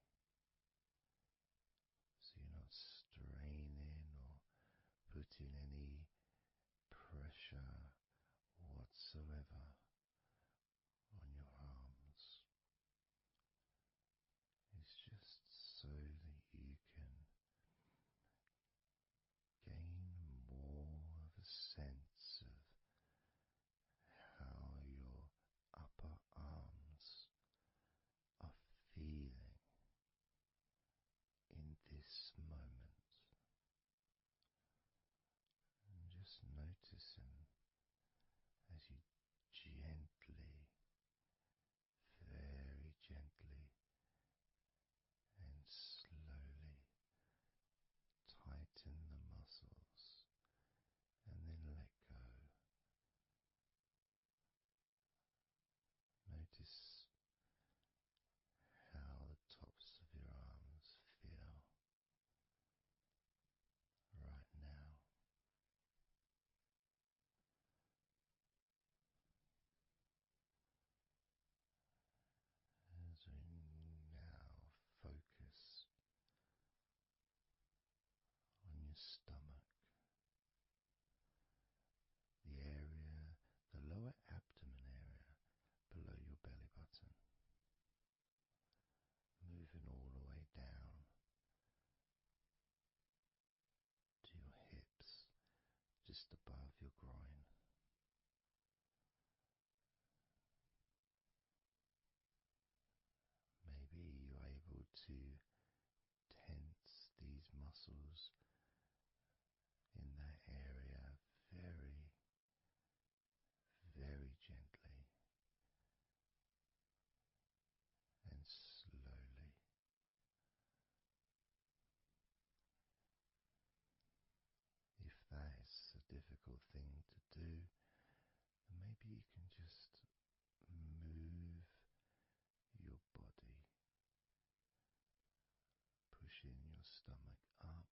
so you're not straining or putting any pressure whatsoever on your arms. It's just so that you can gain more of a sense of how your upper arms are feeling in this moment, and just noticing as you gently, very gently and slowly tighten the muscles and then let go. Notice how the tops of your arms feel right now. As we now focus on your stomach, the area, the lower abdomen area below your belly button, moving all the way down to your hips, just above your groin. Maybe you're able to tense these muscles in that area very, very gently and slowly. If that is a difficult thing to do, then maybe you can just move your body, pushing your stomach up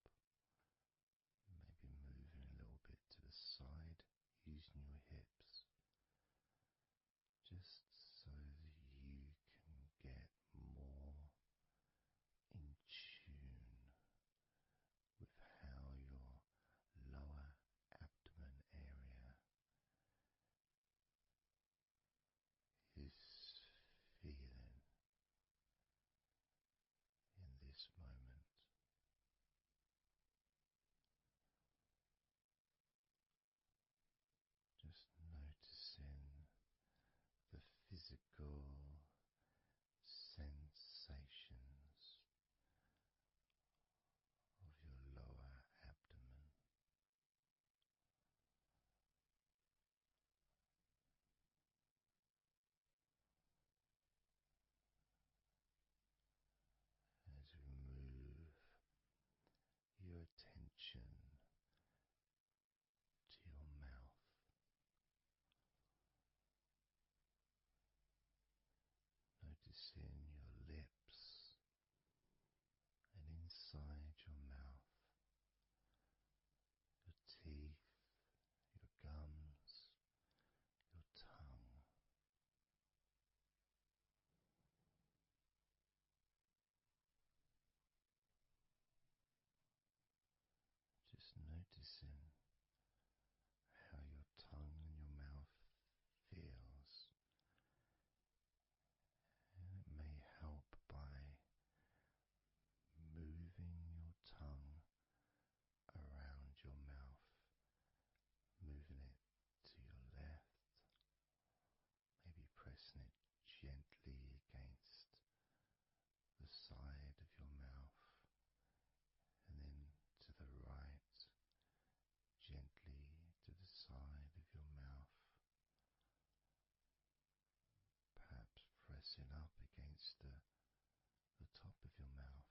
focusing up against the top of your mouth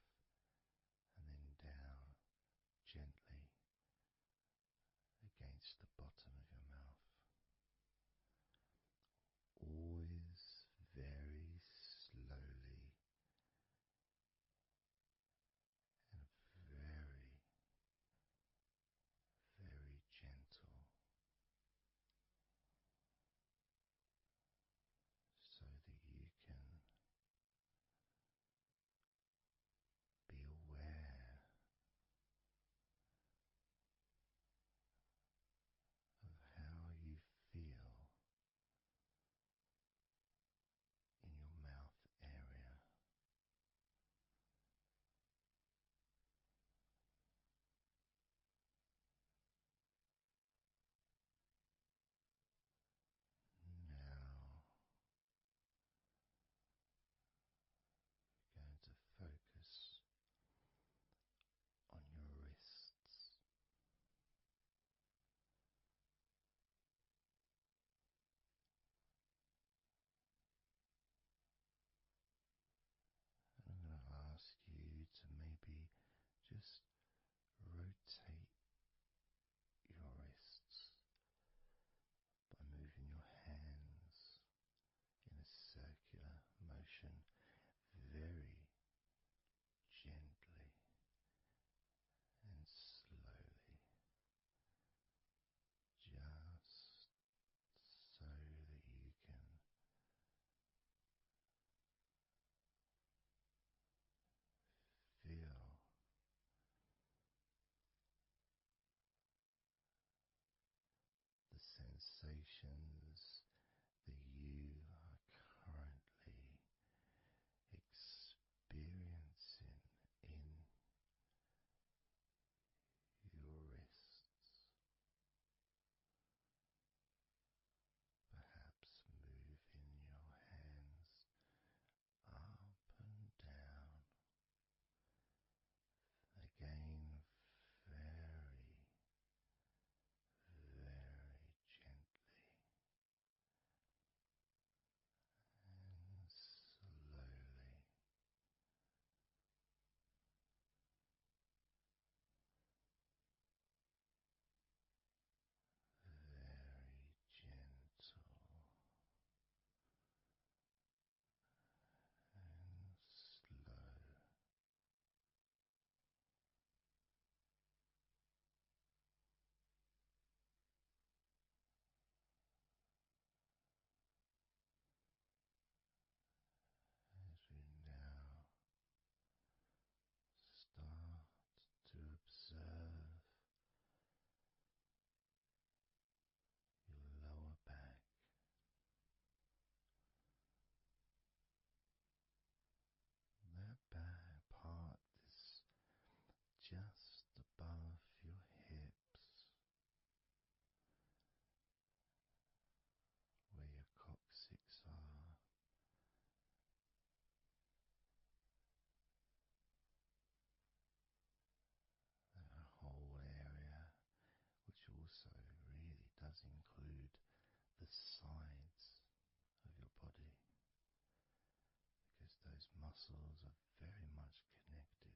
and then down gently against the bottom of your mouth. Always very slowly and very, very gentle, so that you can be aware of how you feel in your mouth area. Now we're going to focus on your wrists. And I'm going to ask you to maybe just rotate your wrists by moving your hands in a circular motion very gently and slowly, just so that you can feel the sensations that you are currently experiencing in your wrists. Perhaps moving your hands up and down again, very, very gently and slowly. Very gentle and slow. As we now start to observe your lower back, that back part is just above your hips, where your coccyx are. That whole area, which also really does include the sides of your body, because those muscles are very much connected.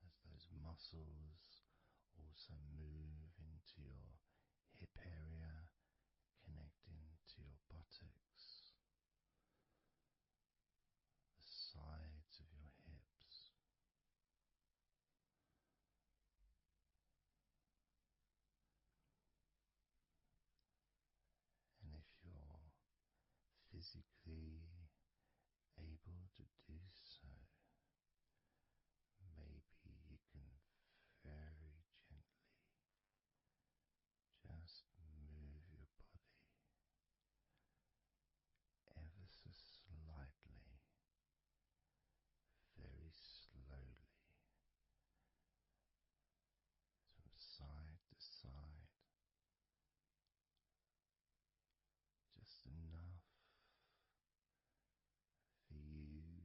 As those muscles also move into your hip area, connecting to your buttocks, the sides of your hips. And if you're physically able to do so, maybe you can very gently just move your body ever so slightly, very slowly, from side to side, just enough for you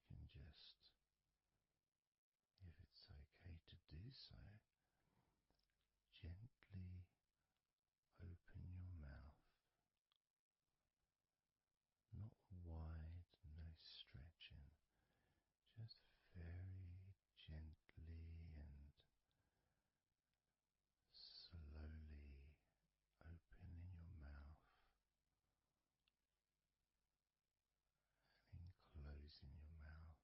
can just, if it's okay to do so, gently open your mouth. Not wide, no stretching, just very gently and slowly opening your mouth and closing your mouth.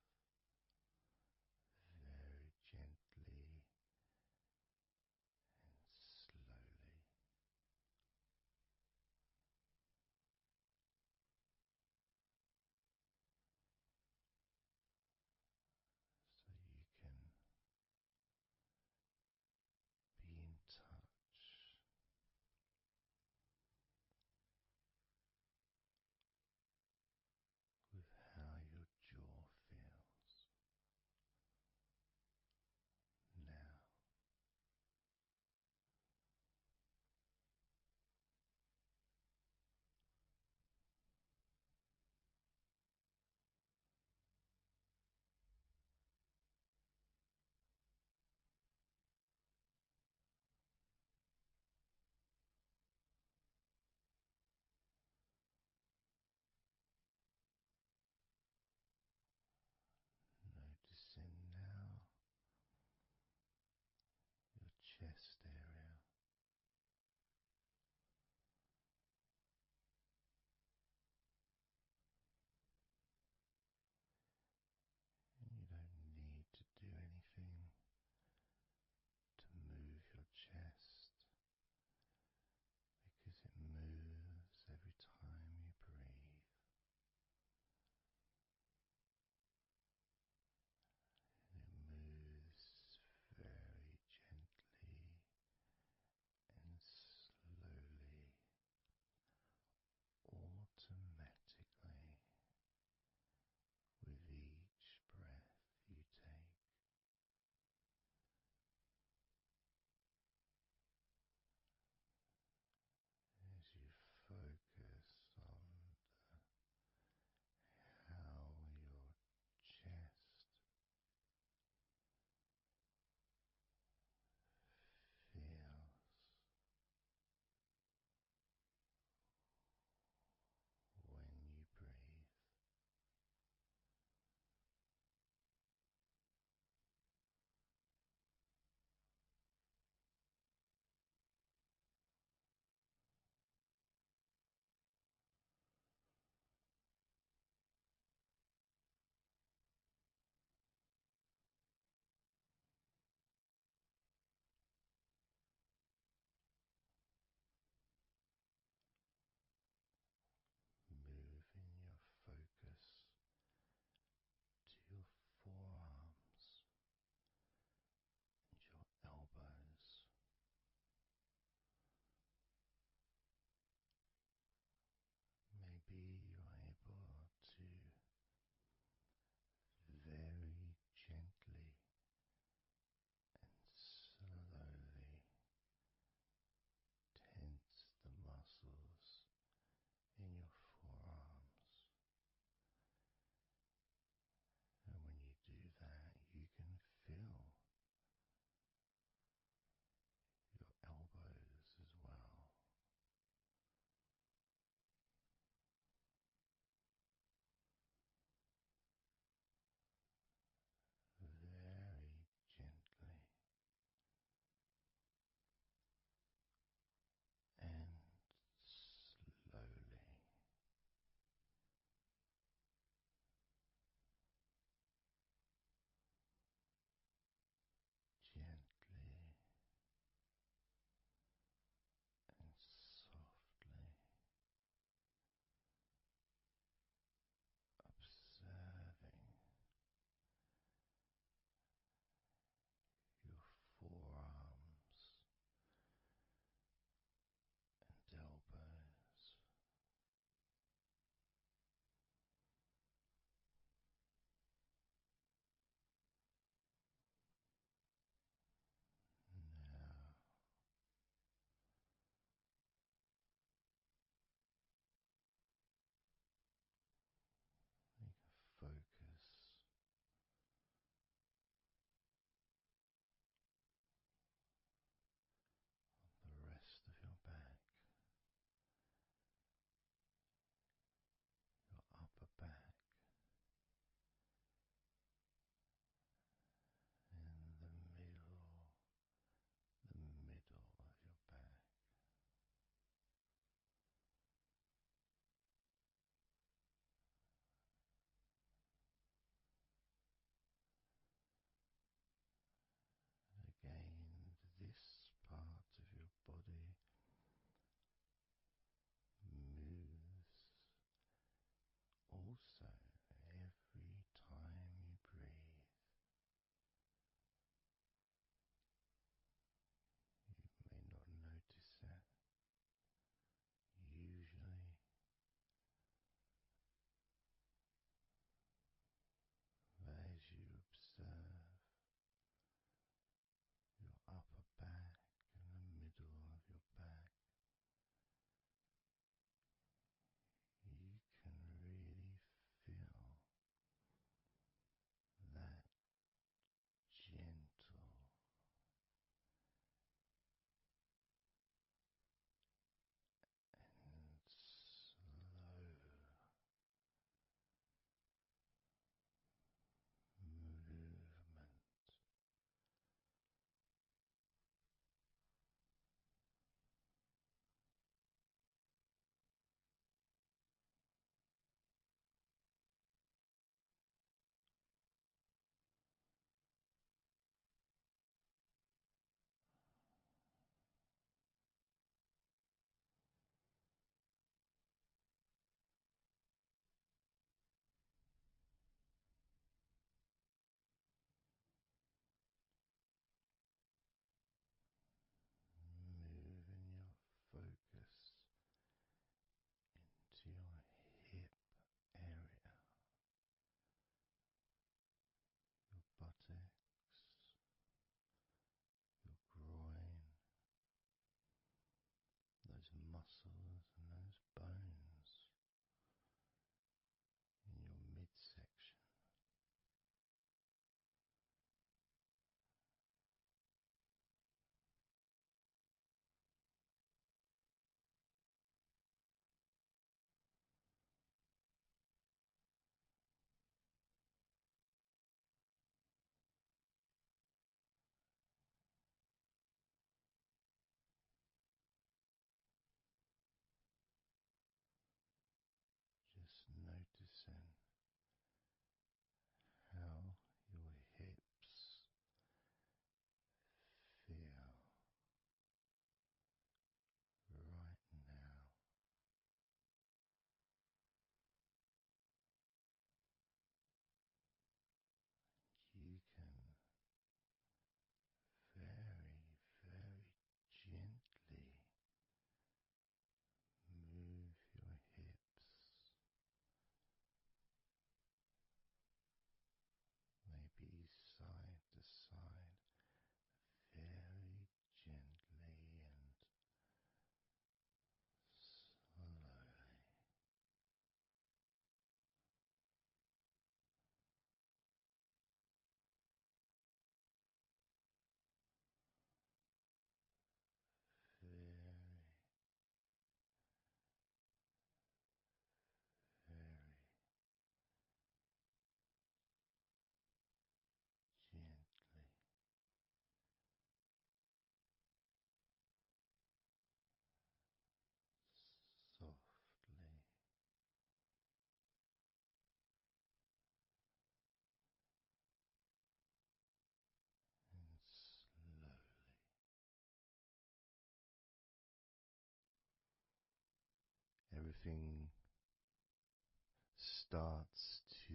everything starts to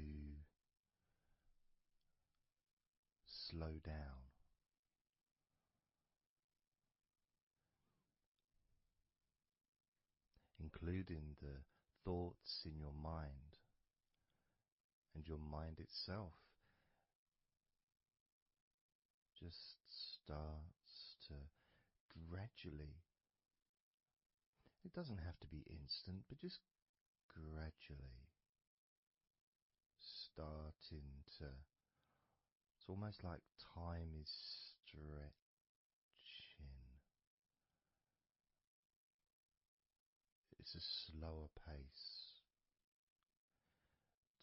slow down. Including the thoughts in your mind and your mind itself just starts to gradually, it doesn't have to be instant, but just gradually starting to, it's almost like time is stretching. It's a slower pace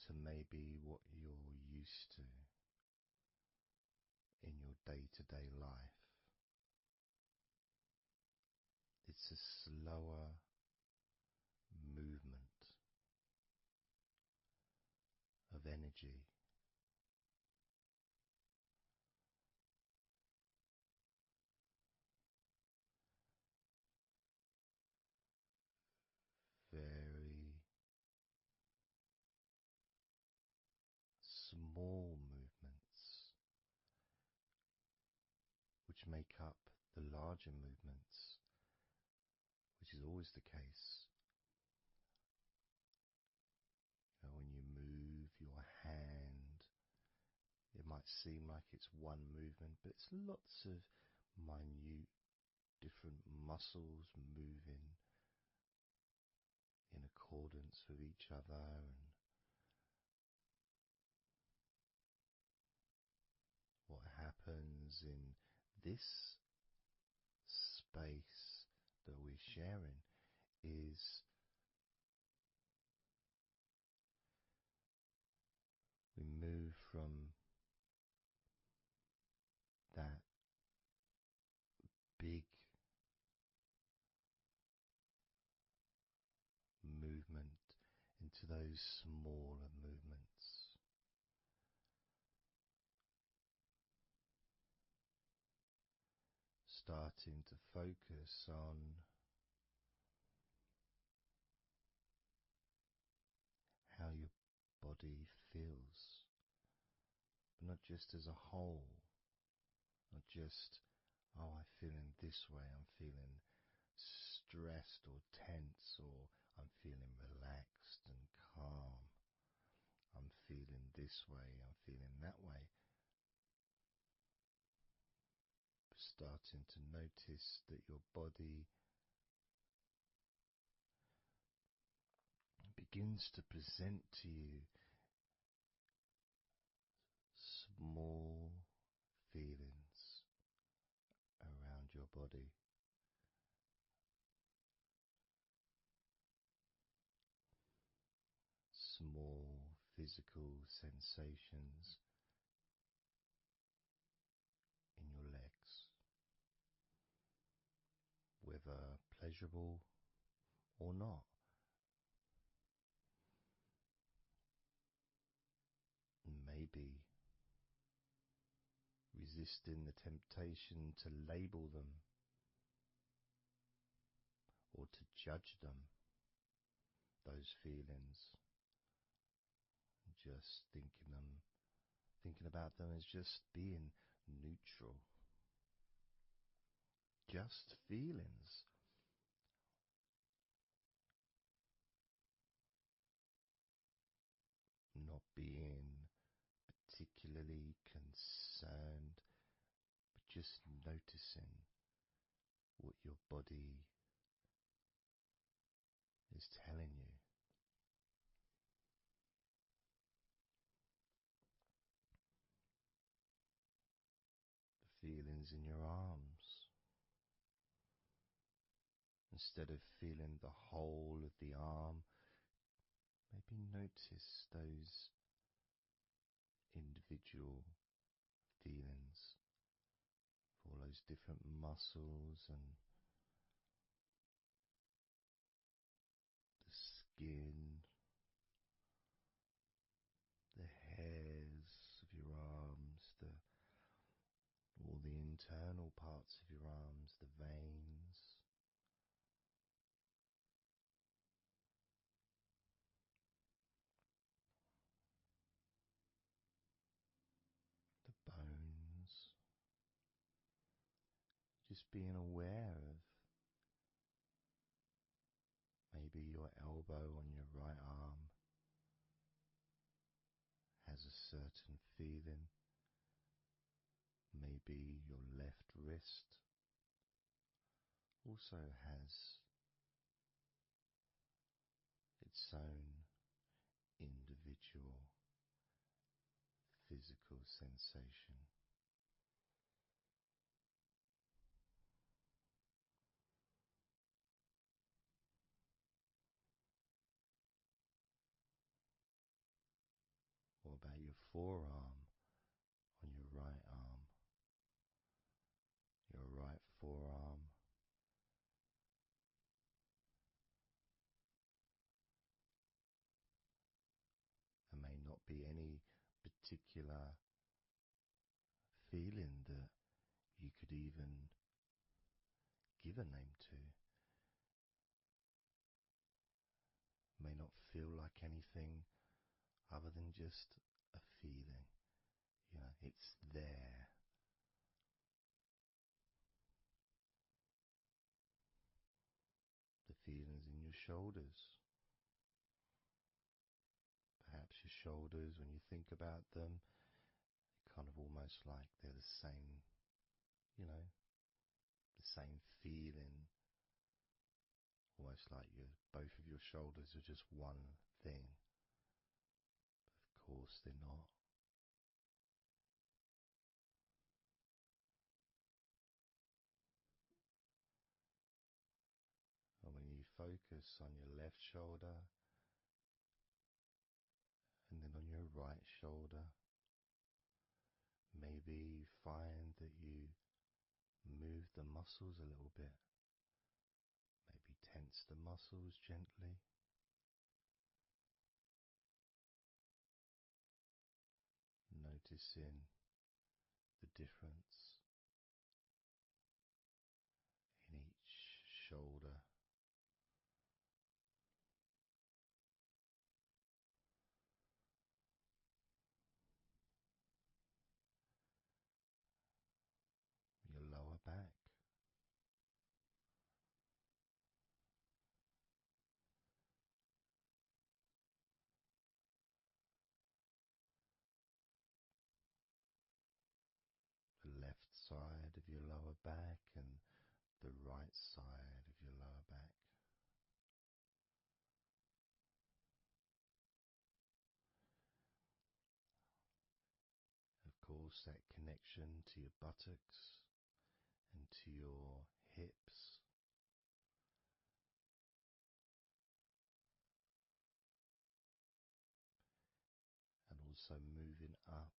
to maybe what you're used to in your day-to-day life. It's a slower movement of energy. Very small movements which make up the larger movements, which is always the case. When you move your hand, it might seem like it's one movement, but it's lots of minute different muscles moving in accordance with each other, and what happens in this space that we're sharing is we move from that big movement into those smaller movements. Starting to focus on how your body feels, but not just as a whole, not just, oh, I'm feeling this way, I'm feeling stressed or tense, or I'm feeling relaxed and calm, I'm feeling this way, I'm feeling that way. Starting to notice that your body begins to present to you small feelings around your body. Small physical sensations in your legs, whether pleasurable or not. Maybe resisting the temptation to label them or to judge them, those feelings, just thinking about them as just being neutral, just feelings. Not being particularly concerned, but just noticing what your body is telling you. The feelings in your arms. Instead of feeling the whole of the arm, maybe notice those individual feelings for all those different muscles and the skin, the hairs of your arms, all the internal parts of your arms, the veins, being aware of maybe your elbow on your right arm has a certain feeling. Maybe your left wrist also has its own individual physical sensation. What about your forearm on your right arm? Your right forearm. There may not be any particular feeling that you could even give a name to. May not feel like anything other than just a feeling. You know, it's there. The feelings in your shoulders. Perhaps your shoulders, when you think about them, kind of almost like they're the same, you know, the same feeling. Almost like both of your shoulders are just one thing. But of course they're not. And when you focus on your left shoulder and then on your right shoulder, maybe you find that you move the muscles a little bit. Maybe tense the muscles gently. Noticing the difference in each shoulder. Your lower back. The left side of your lower back and the right side of your lower back. Of course, that connection to your buttocks and to your hips. And also moving up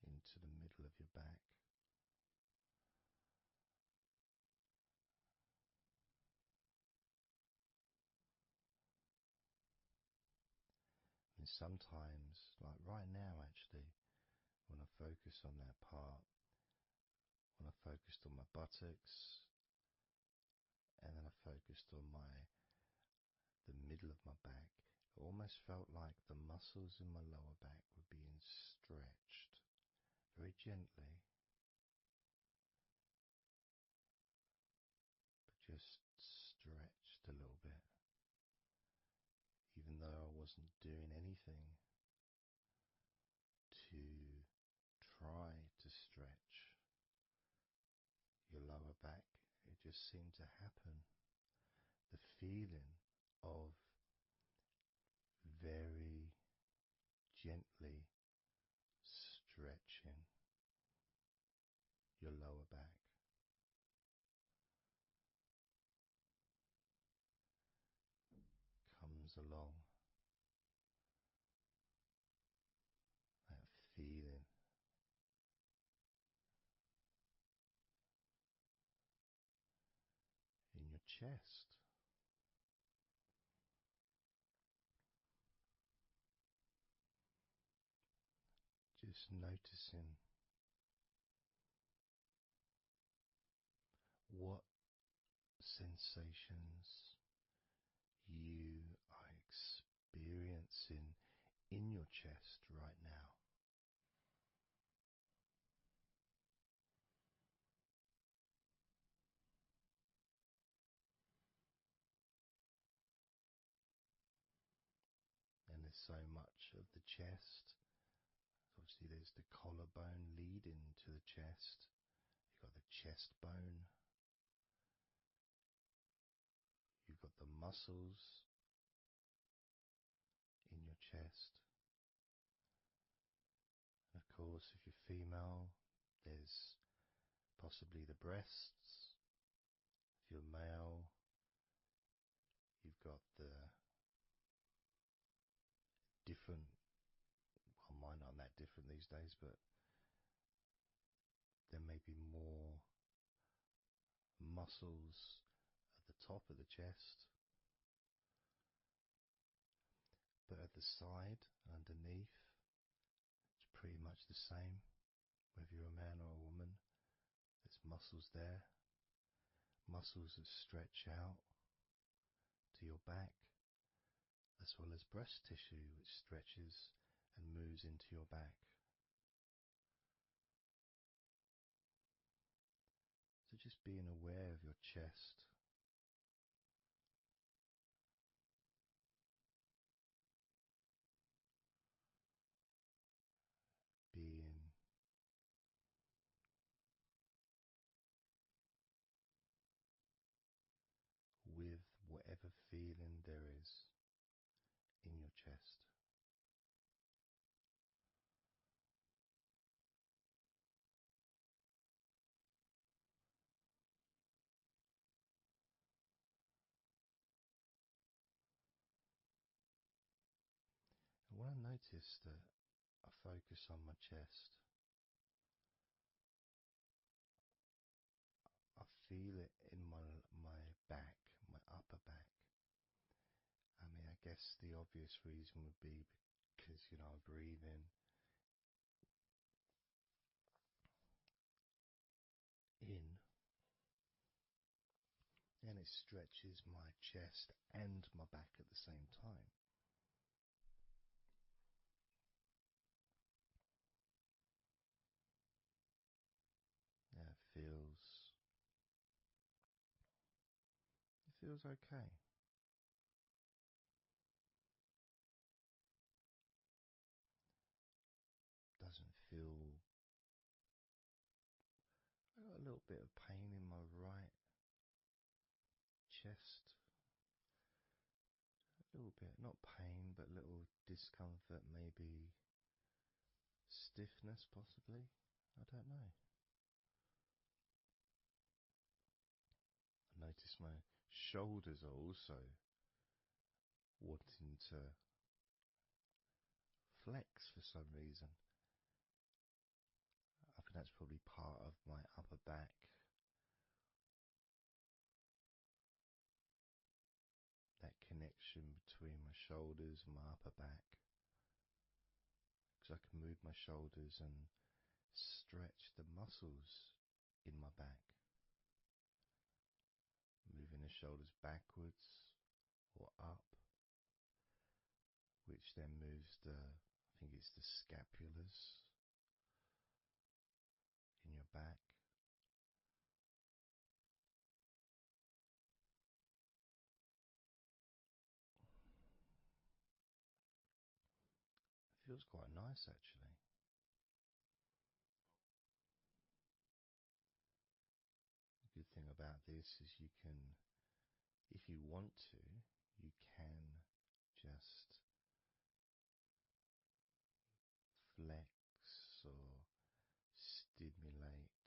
into the middle of your back. And sometimes, like right now actually, when I focus on that part, when I focused on my buttocks, and then I focused on the middle of my back, it almost felt like the muscles in my lower back were being stretched very gently, but just stretched a little bit, even though I wasn't doing anything to try to stretch your lower back. It just seemed to happen. The feeling of very gently stretching your lower back. Comes along, that feeling. In your chest. Just noticing what sensations you are experiencing in your chest right now. so much of the chest. Obviously, there's the collarbone leading to the chest. You've got the chest bone. You've got the muscles in your chest. And of course, if you're female, there's possibly the breasts. If you're male, you've got the different, well, mine aren't that different these days, but there may be more muscles at the top of the chest, but at the side, underneath, it's pretty much the same. Whether you're a man or a woman, there's muscles there, muscles that stretch out to your back, as well as breast tissue which stretches and moves into your back. So just being aware of your chest, being with whatever feeling there is in your chest. And when I notice that I focus on my chest, I feel it in my back, my upper back. I mean, I guess the obvious reason would be because, I breathe in, and it stretches my chest and my back at the same time. Yeah, it feels okay. Doesn't feel. I got a little bit of pain in my right chest. A little bit, not pain, but little discomfort, maybe stiffness, possibly. I don't know. I notice my shoulders are also wanting to flex for some reason. I think that's probably part of my upper back. That connection between my shoulders and my upper back. Because I can move my shoulders and stretch the muscles in my back. Moving the shoulders backwards or up, which then moves I think it's the scapulars in your back. It feels quite nice actually. The good thing about this is you can, if you want to, you can just flex or stimulate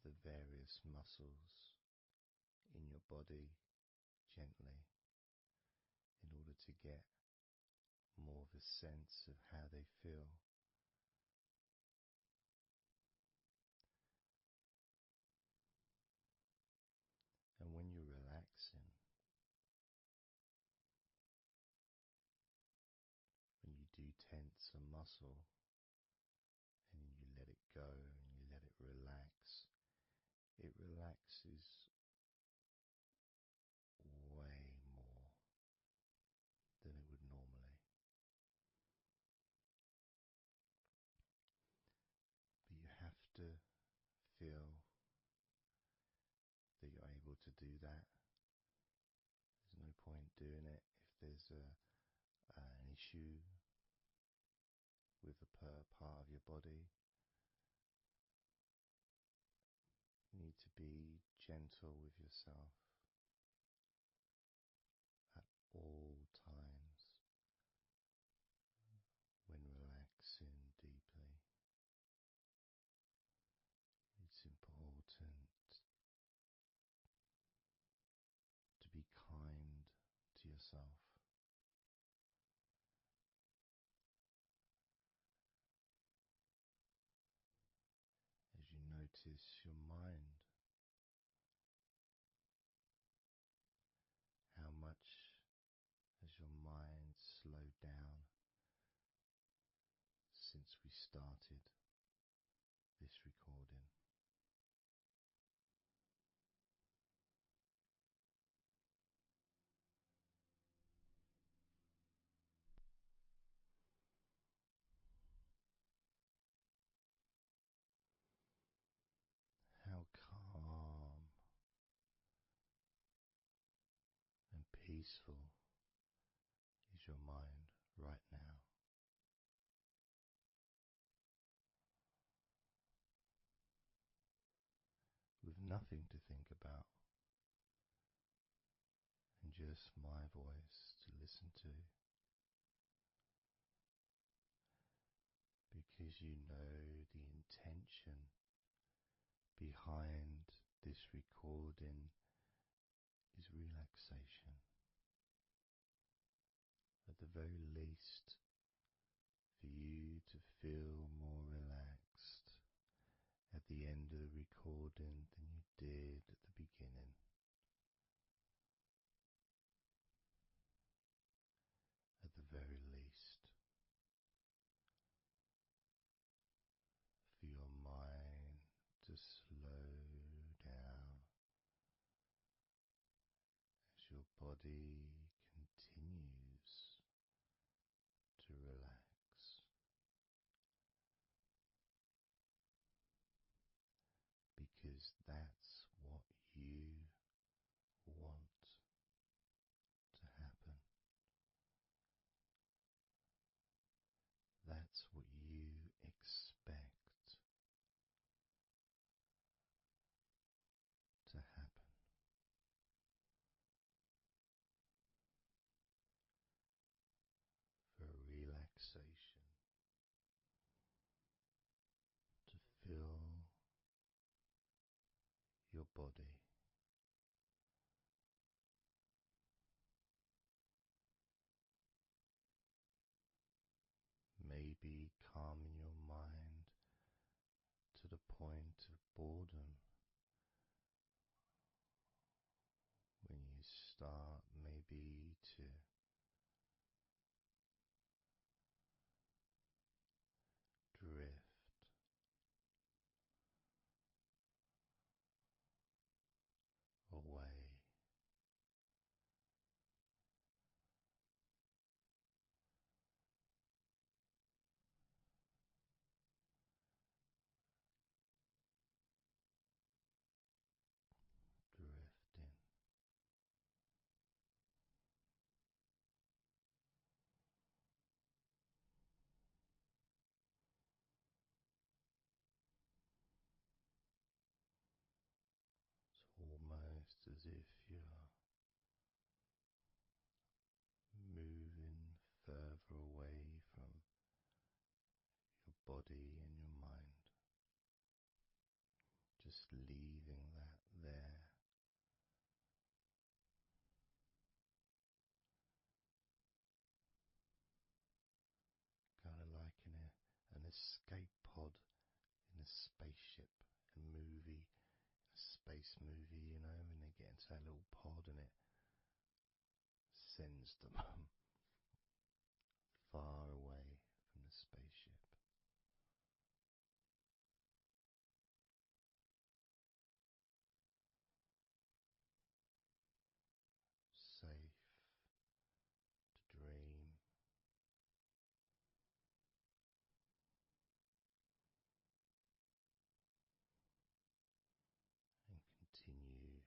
the various muscles in your body gently in order to get more of a sense of how they feel. And when you're relaxing, when you do tense a muscle and you let it go and you let it relaxes way more than it would normally. But you have to feel that you're able to do that. There's no point doing it. If there's an issue with a part of your body, you need to be gentle with yourself at all times when relaxing deeply. It's important to be kind to yourself. As you notice your mind, how much has your mind slowed down since we started this recording? How calm and peaceful is your mind right now? With nothing to think about and just my voice to listen to, because you know the intention behind this recording is relaxation. At the very least, for you to feel more relaxed at the end of the recording than you did at the beginning. At the very least, for your mind to slow down as your body continues to relax, because that's what you want to happen. That's what you expect to happen. For relaxation to fill your body. Maybe calming your mind to the point of boredom when you start maybe to drift away. Drifting. It's almost as if you're moving further away from your body and your mind, just leaving that there. Kind of like in an escape pod in a spaceship, a movie, a space movie, you know, when they get into that little pod and it sends them far away from the spaceship. Safe to dream. And continue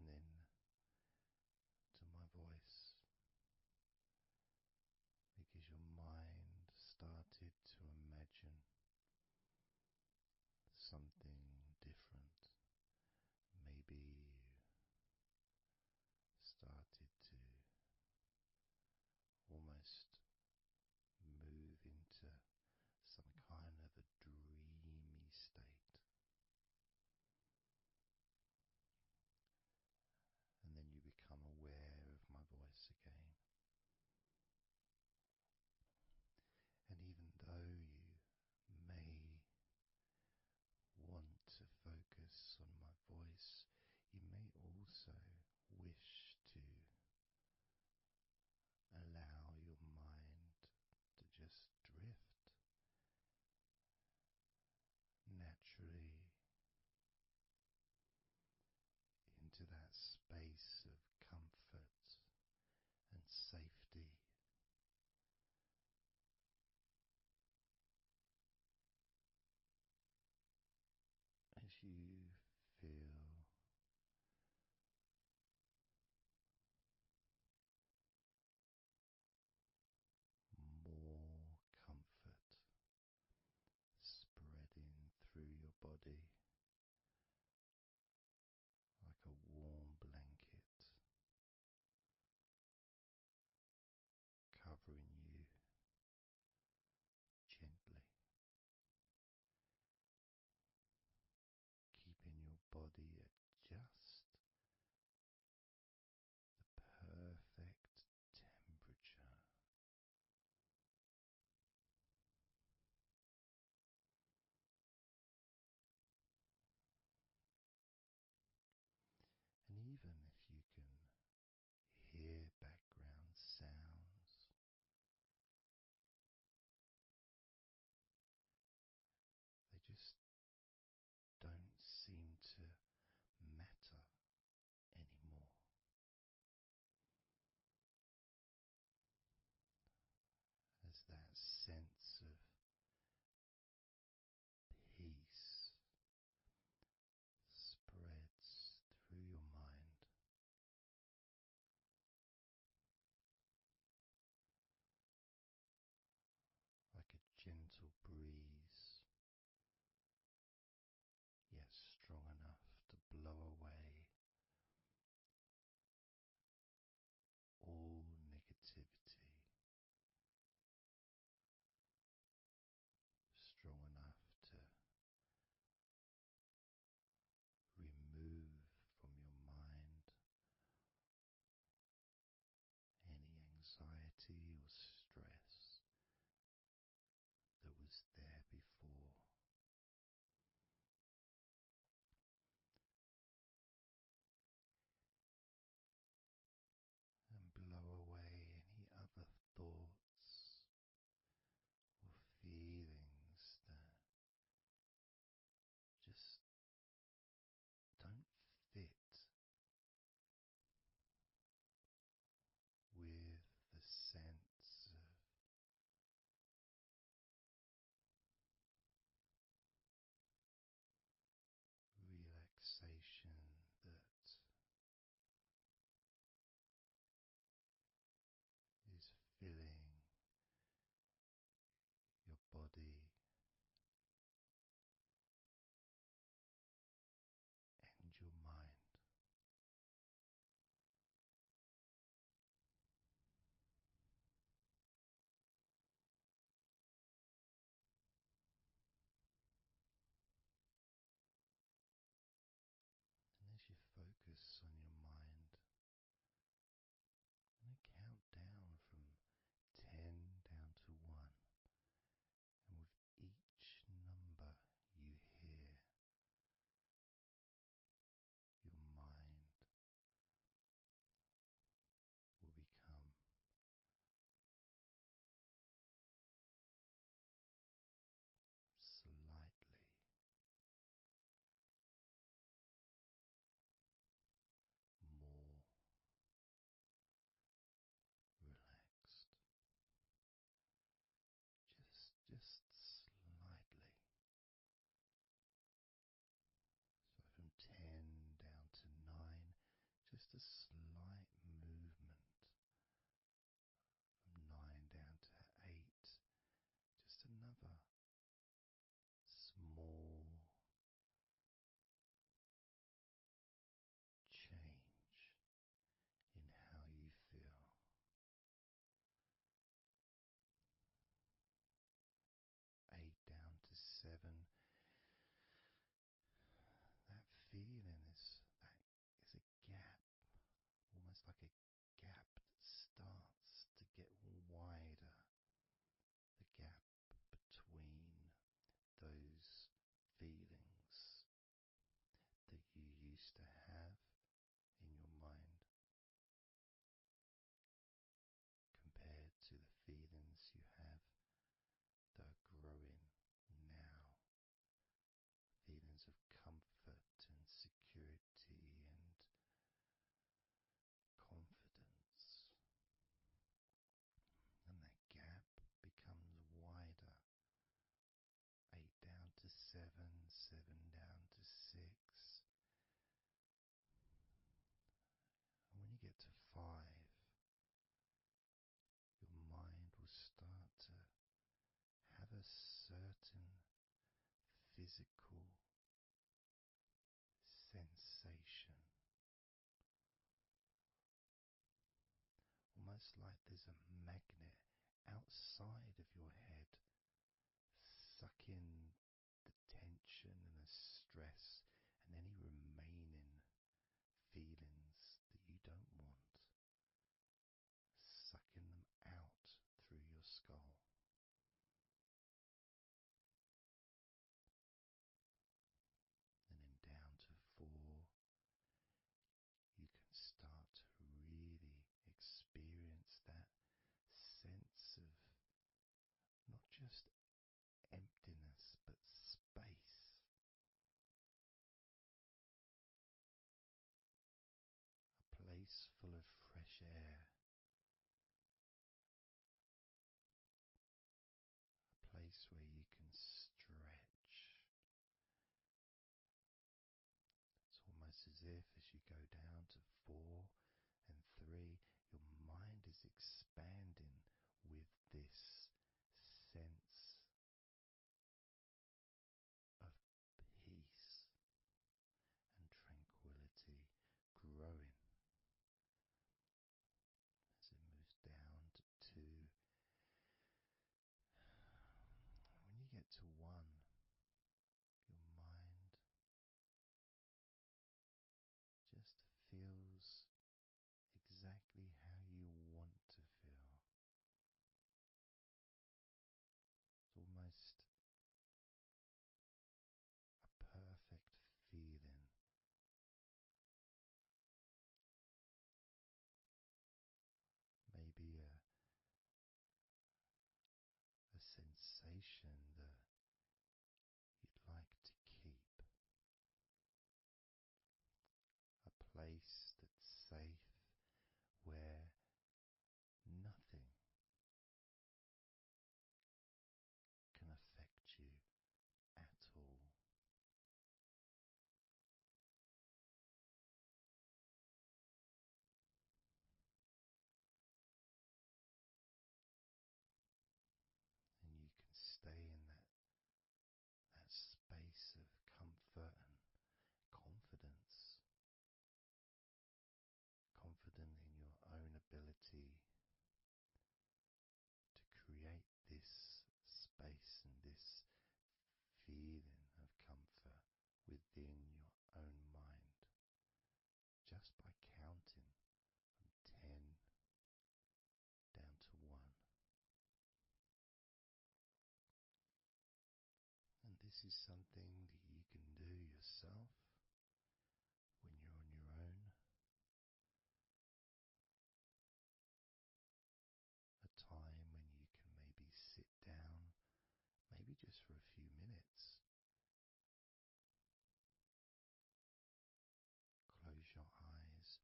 listening to my voice because your mind started to imagine something different. Maybe you started to almost move into some kind of a dreamy state. physical sensation, almost like there's a magnet outside of your head, sucking the tension and the stress and any remaining feelings that you don't want, sucking them out through your skull. And then down to 4, you can start to really experience that sense of not just emptiness but space, a place full of fresh air, a place where you can stretch. It's almost as if as you go down to 4 and 3, your mind is expanding with this sense of peace and tranquility growing. As it moves down to 2, when you get to 1, your mind just feels exactly how you want to feel. It's almost a perfect feeling, maybe a sensation that you'd like to keep, a place that's safe where nothing can affect you at all. And you can stay in that space of comfort and confidence, confident in your own ability to create this space and this feeling of comfort within your own mind, just by counting from 10 down to 1. And this is something that you can do yourself when you're on your own. A time when you can maybe sit down, maybe just for a few minutes. Close your eyes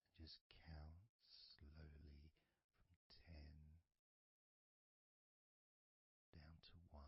and just count slowly from 10 down to 1.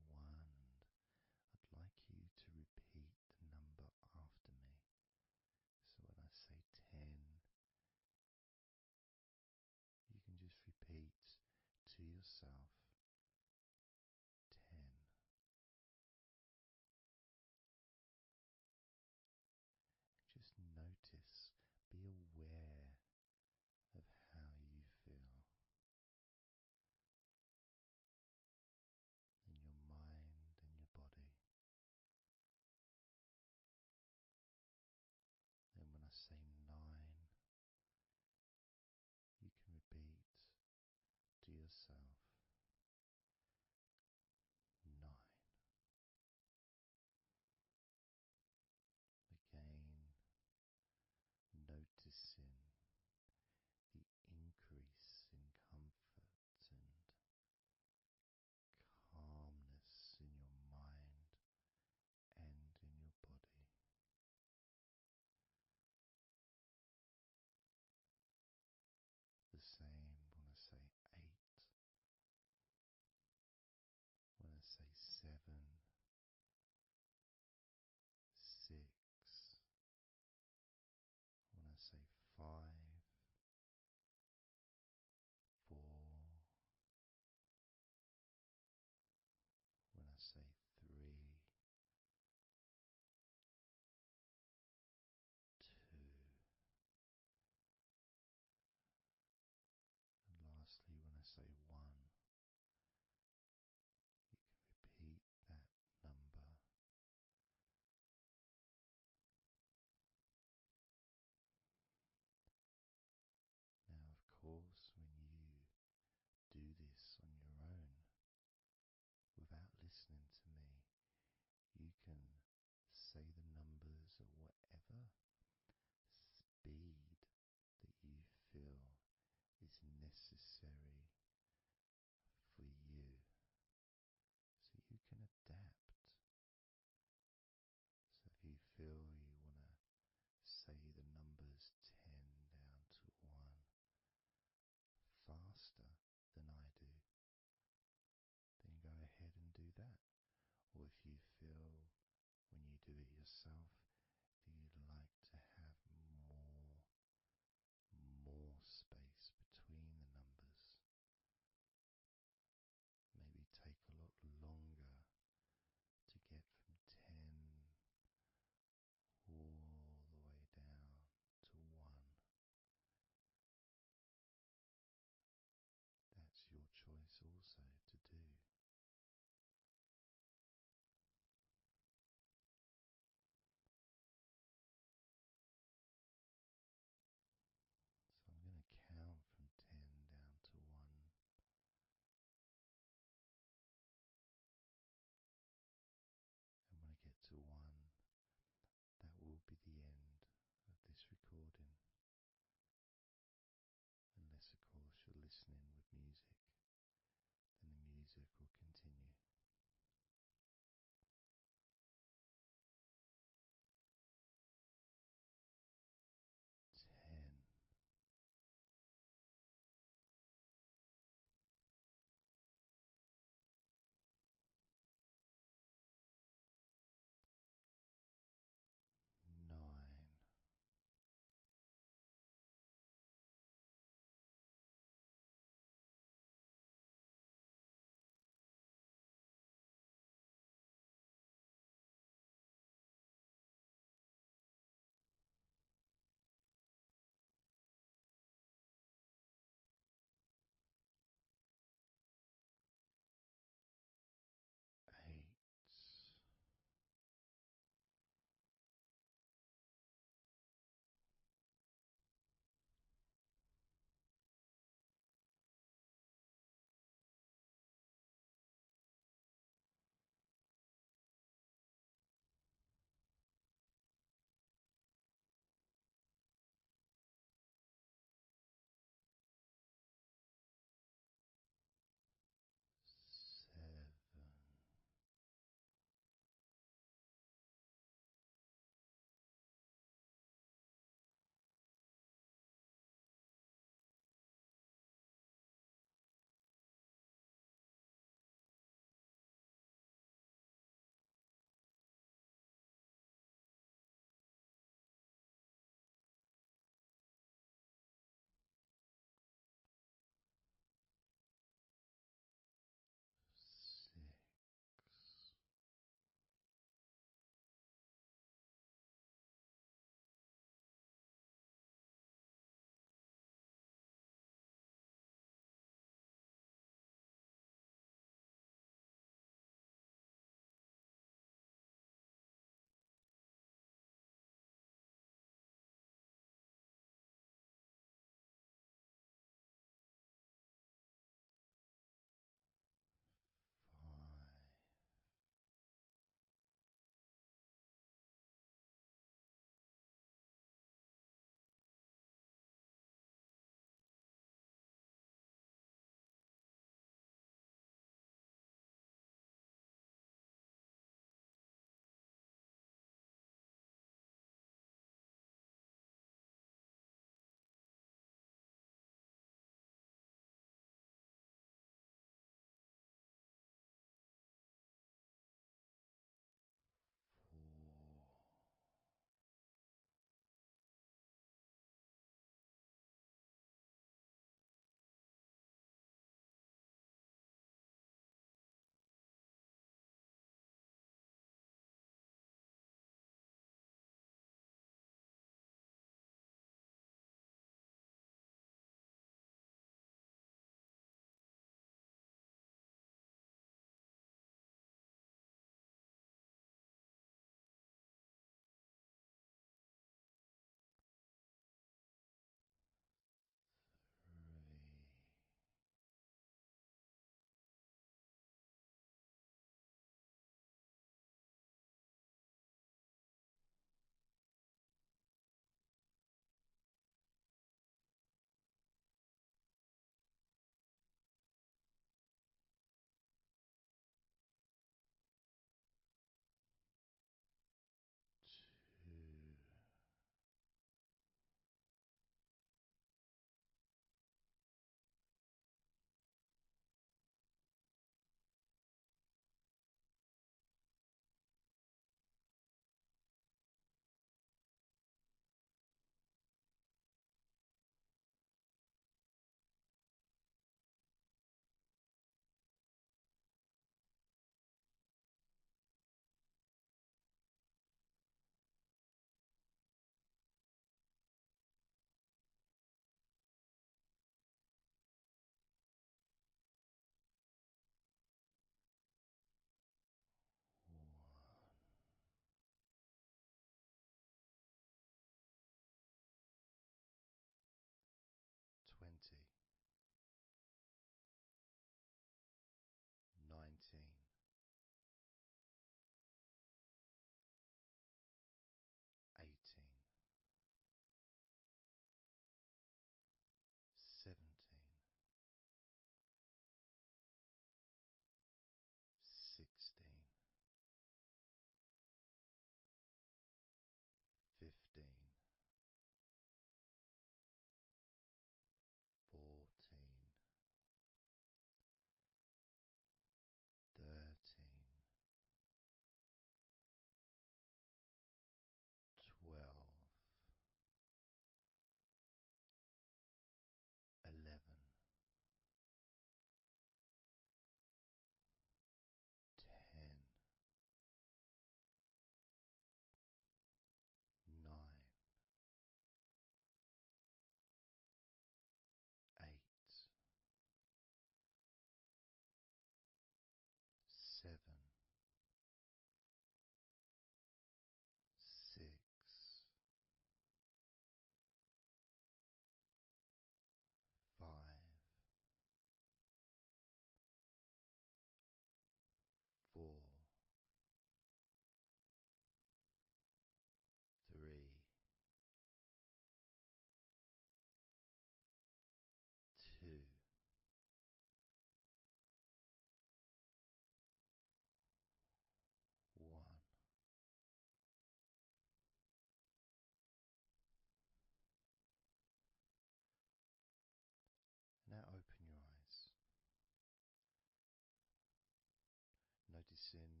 noticing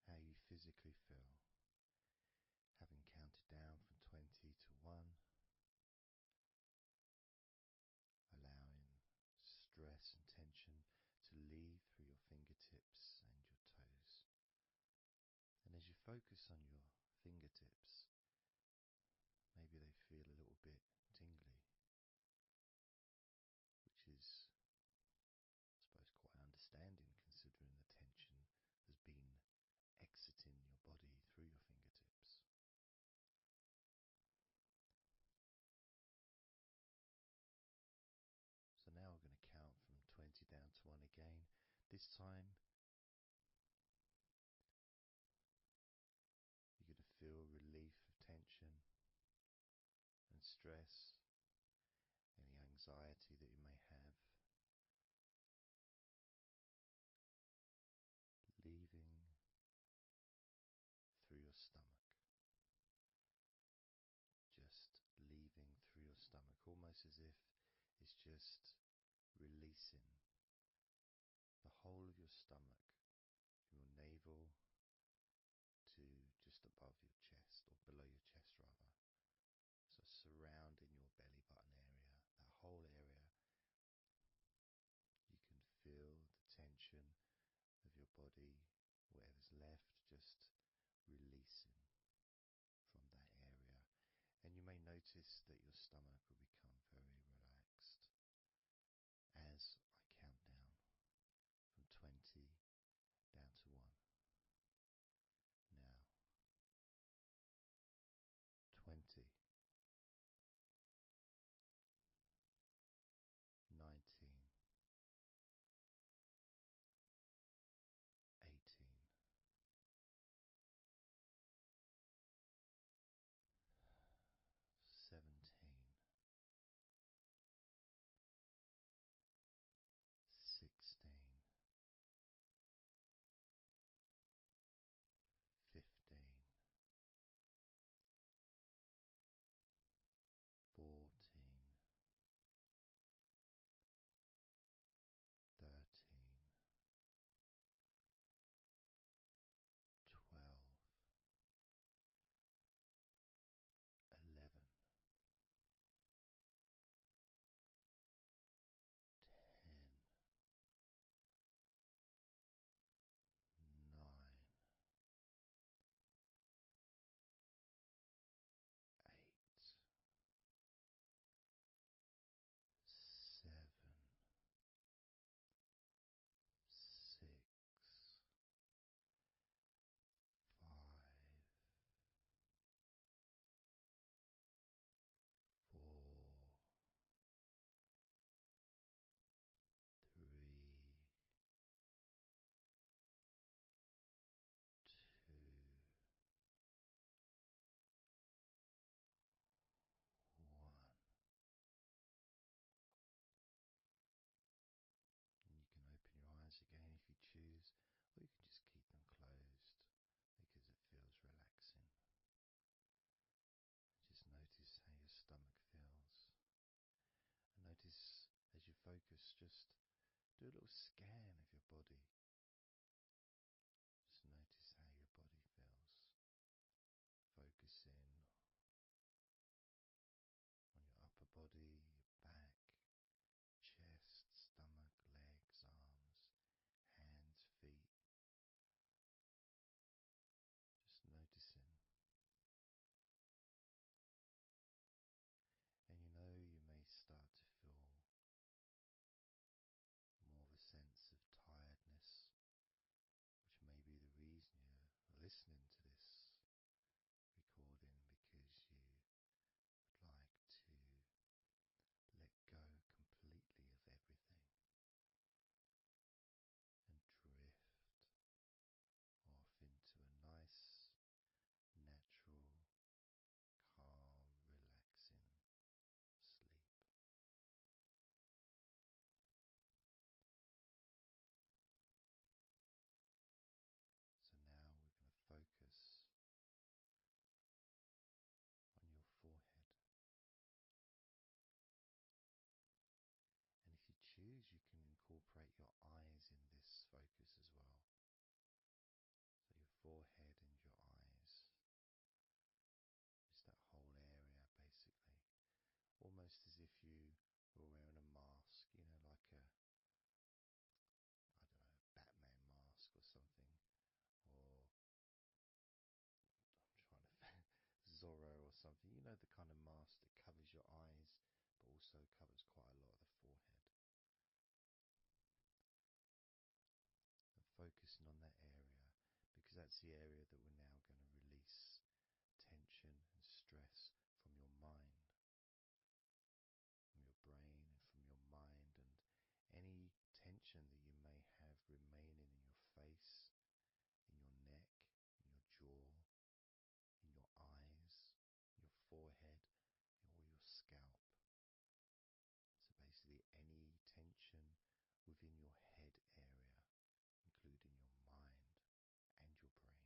how you physically feel, having counted down from 20 to 1, allowing stress and tension to leave through your fingertips and your toes. And as you focus on your fingertips, maybe they feel a little bit tingly, which is, I suppose, quite understanding considering the tension has been exiting your body through your fingertips. So now we're going to count from 20 down to 1 again. This time you're going to feel relief of tension and stress, any anxiety that you may have, leaving through your stomach. Just leaving through your stomach, almost as if it's just releasing the whole of your stomach, from your navel to just above your chest, or below your chest rather. So surrounding your belly button area, that whole area, you can feel the tension of your body, whatever's left, just releasing from that area. And you may notice that your stomach will become very relaxed as I count down from 20 down to 1. Now, 20, 19, 18, 17, 16, 15, 14, 13, 12, 11, 10, 9, 8, 7, 6, 5, 4, 3, 2, 1. And you can open your eyes again if you choose, or you can just keep them closed because it feels relaxing. Just notice how your stomach feels. And notice as you focus, just do a little scan of your body. Just notice how your body feels. Focus in on your upper body, your back, chest, stomach, legs, arms, hands, feet. Just noticing. And you may start to feel more of a sense of tiredness something, you know, the kind of mask that covers your eyes but also covers quite a lot of the forehead. And focusing on that area, because that's the area that we're now going to release tension and stress from your mind, from your brain and from your mind, and any tension that you may have remaining in your face, in your neck, in your jaw, in your eyes, your forehead, or your scalp. So basically any tension within your head area, including your mind and your brain.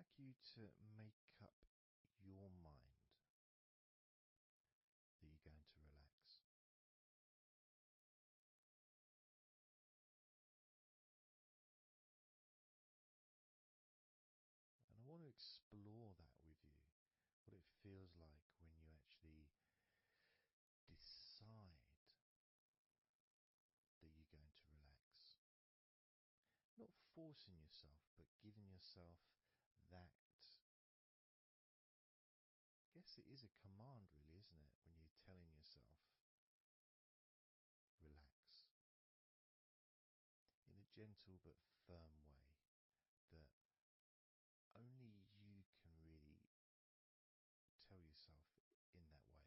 like you to make up your mind that you're going to relax. And I want to explore that with you, what it feels like when you actually decide that you're going to relax. Not forcing yourself, but giving yourself that. I guess it is a command, really, isn't it? When you're telling yourself, relax. In a gentle but firm way that only you can really tell yourself in that way.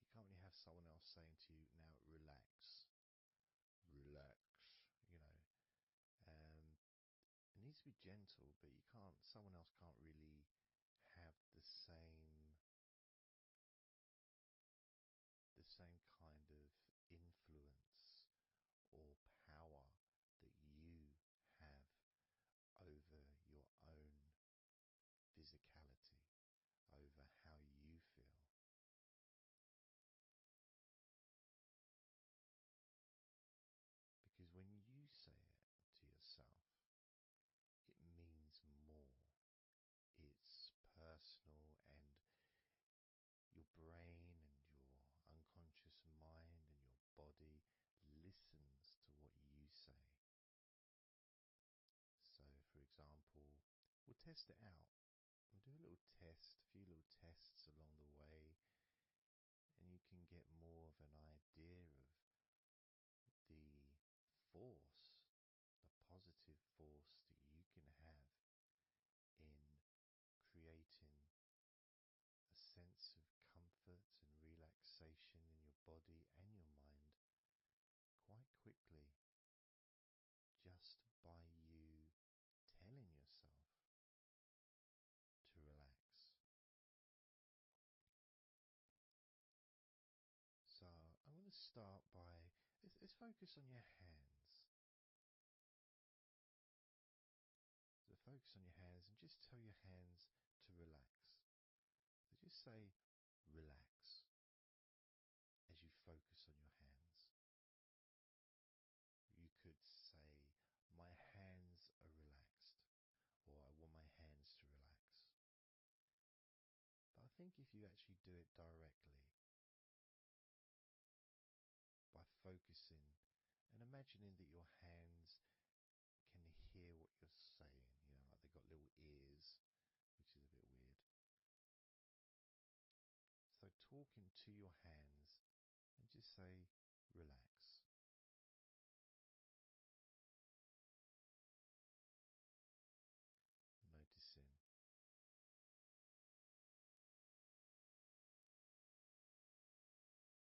You can't really have someone else saying to you, now relax, relax, you know. It needs to be gentle, but you can't, someone else can't really have the same kind of influence or power that you have over your own physicality, over how you feel. Because when you say it to yourself, it means more. It's personal, and your brain and your unconscious mind and your body listens to what you say. So, for example, we'll test it out. We'll do a little test, a few little tests along the way, and you can get more of an idea of the force, the positive force that you can have in creating a sense of comfort and relaxation in your body and your mind quite quickly, just by you telling yourself to relax. So I'm going to start by, let's focus on your hands. So focus on your hands and just tell your hands to relax. So just say relax as you focus on your hands. You could say, my hands are relaxed, or I want my hands to relax. But I think if you actually do it directly, by focusing and imagining that your hands can hear what you're saying, you know, like they've got little ears, which is a bit weird. So talking to your hands and just say, relax. Noticing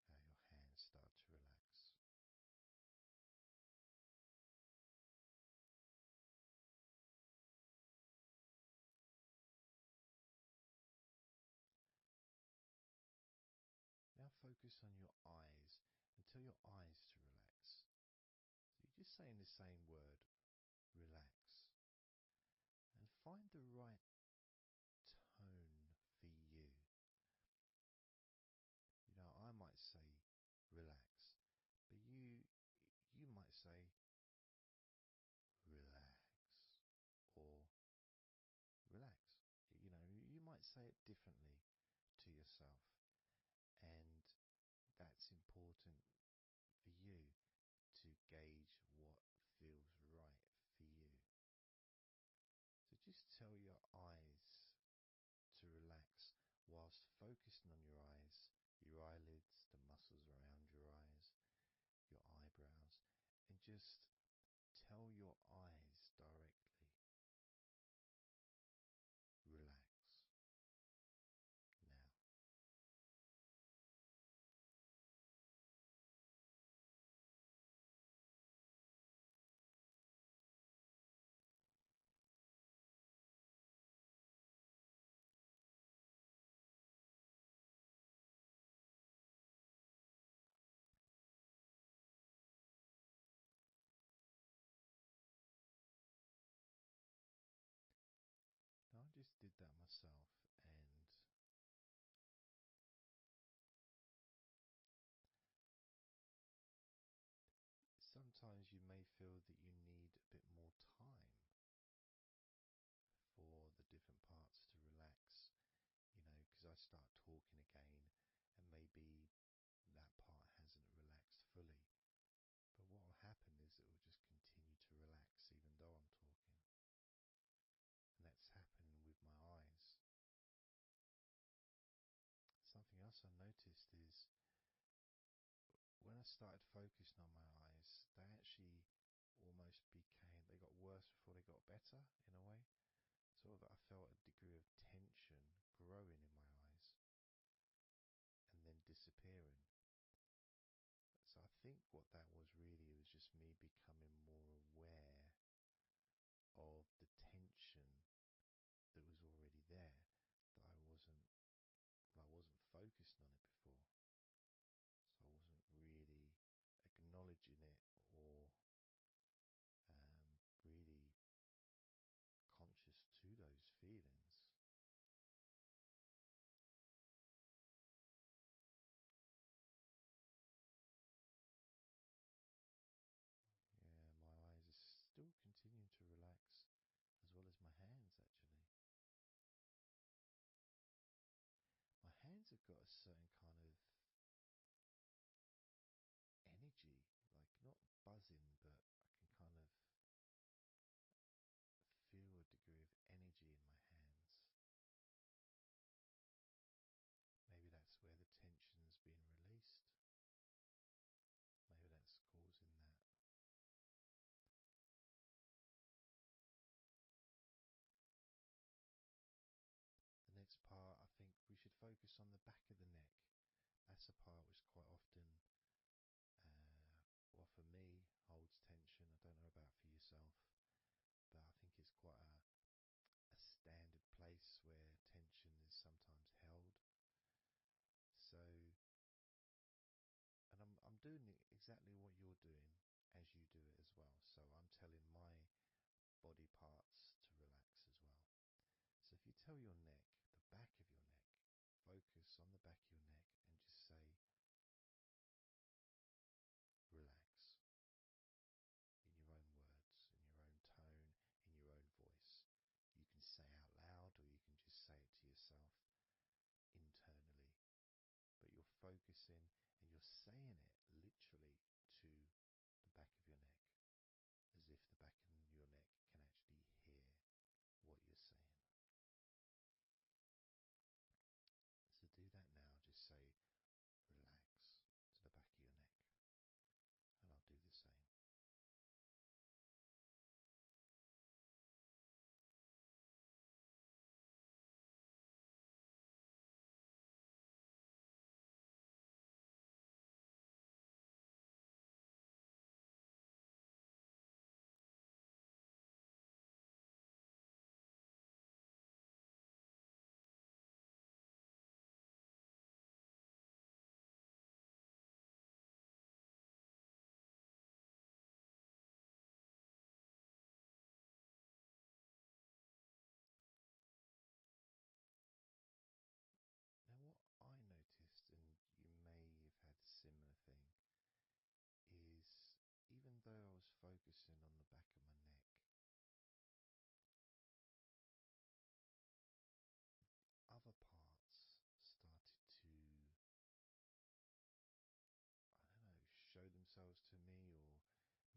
how your hands start to relax. Now focus on your eyes and tell your eyes to relax. So you're just saying the same word, relax. And find the right tone for you. You know, I might say relax, but you might say relax or relax. You know, you might say it differently to yourself, and that's important for you to gauge what feels right for you. So just tell your eyes to relax whilst focusing on your eyes, your eyelids, the muscles around your eyes, your eyebrows, and just tell your eyes directly, relax now. myself, and sometimes you may feel that you need a bit more time for the different parts to relax, because I start talking again and maybe that part hasn't relaxed fully. But what will happen is it will just continue to relax even though I'm talking. And that's happening with my eyes. Something else I noticed is when I started focusing on my eyes, they actually they got worse before they got better in a way. Sort of, I felt a degree of tension growing in my eyes and then disappearing. So I think what that was really was just me becoming more aware of the tension that was already there, that I wasn't focused on it before. So I wasn't really acknowledging it or really conscious to those feelings. Yeah, my eyes are still continuing to relax, as well as my hands actually. My hands have got a certain kind of energy, like not buzzing, but I can kind of feel a degree of energy in my hands. Maybe that's where the tension's being released. Maybe that's causing that. The next part, I think we should focus on the back of the neck. That's a part which quite often, well, for me, holds tension. I don't know about for yourself, but I think it's quite a standard place where tension is sometimes held. So, and I'm doing exactly what you're doing as you do it as well. So I'm telling my body parts to relax as well. So if you tell your neck, the back of your neck, focus on the back of your neck and just say, relax, in your own words, in your own tone, in your own voice. You can say out loud or you can just say it to yourself internally. But you're focusing and you're saying it literally to the back of your neck, as if the back of your neck can actually hear what you're saying. So do that now. Just say relax to the back of your neck, and I'll do the same. Now, what I noticed, and you may have had a similar thing, is even though I was focusing on the back of my neck, other parts started to, I don't know, show themselves to me, or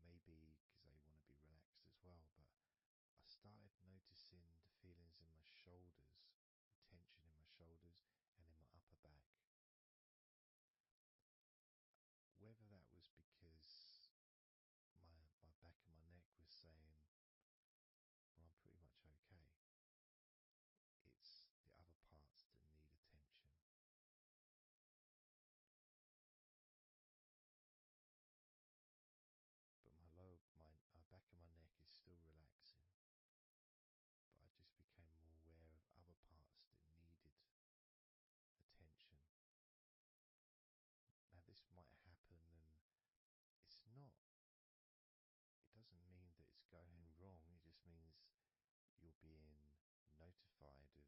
maybe because they want to be relaxed as well. But I started noticing the feelings in my shoulders, the tension in my shoulders and in my upper back. Whether that was because my back of my neck was saying, well, I'm pretty much okay. It's the other parts that need attention. But my back of my neck is still relaxing. But I just became more aware of other parts that needed attention. Now this might happen, and it's not. It doesn't mean that it's going wrong. It just means you're being notified of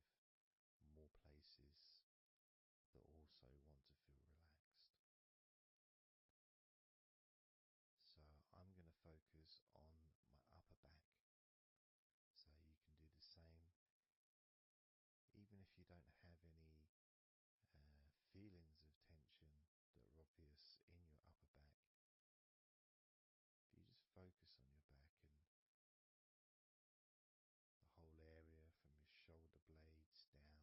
places that also want to feel relaxed. So I'm going to focus on my upper back. So you can do the same, even if you don't have any feelings of tension that are obvious in your upper back. If you just focus on your back and the whole area from your shoulder blades down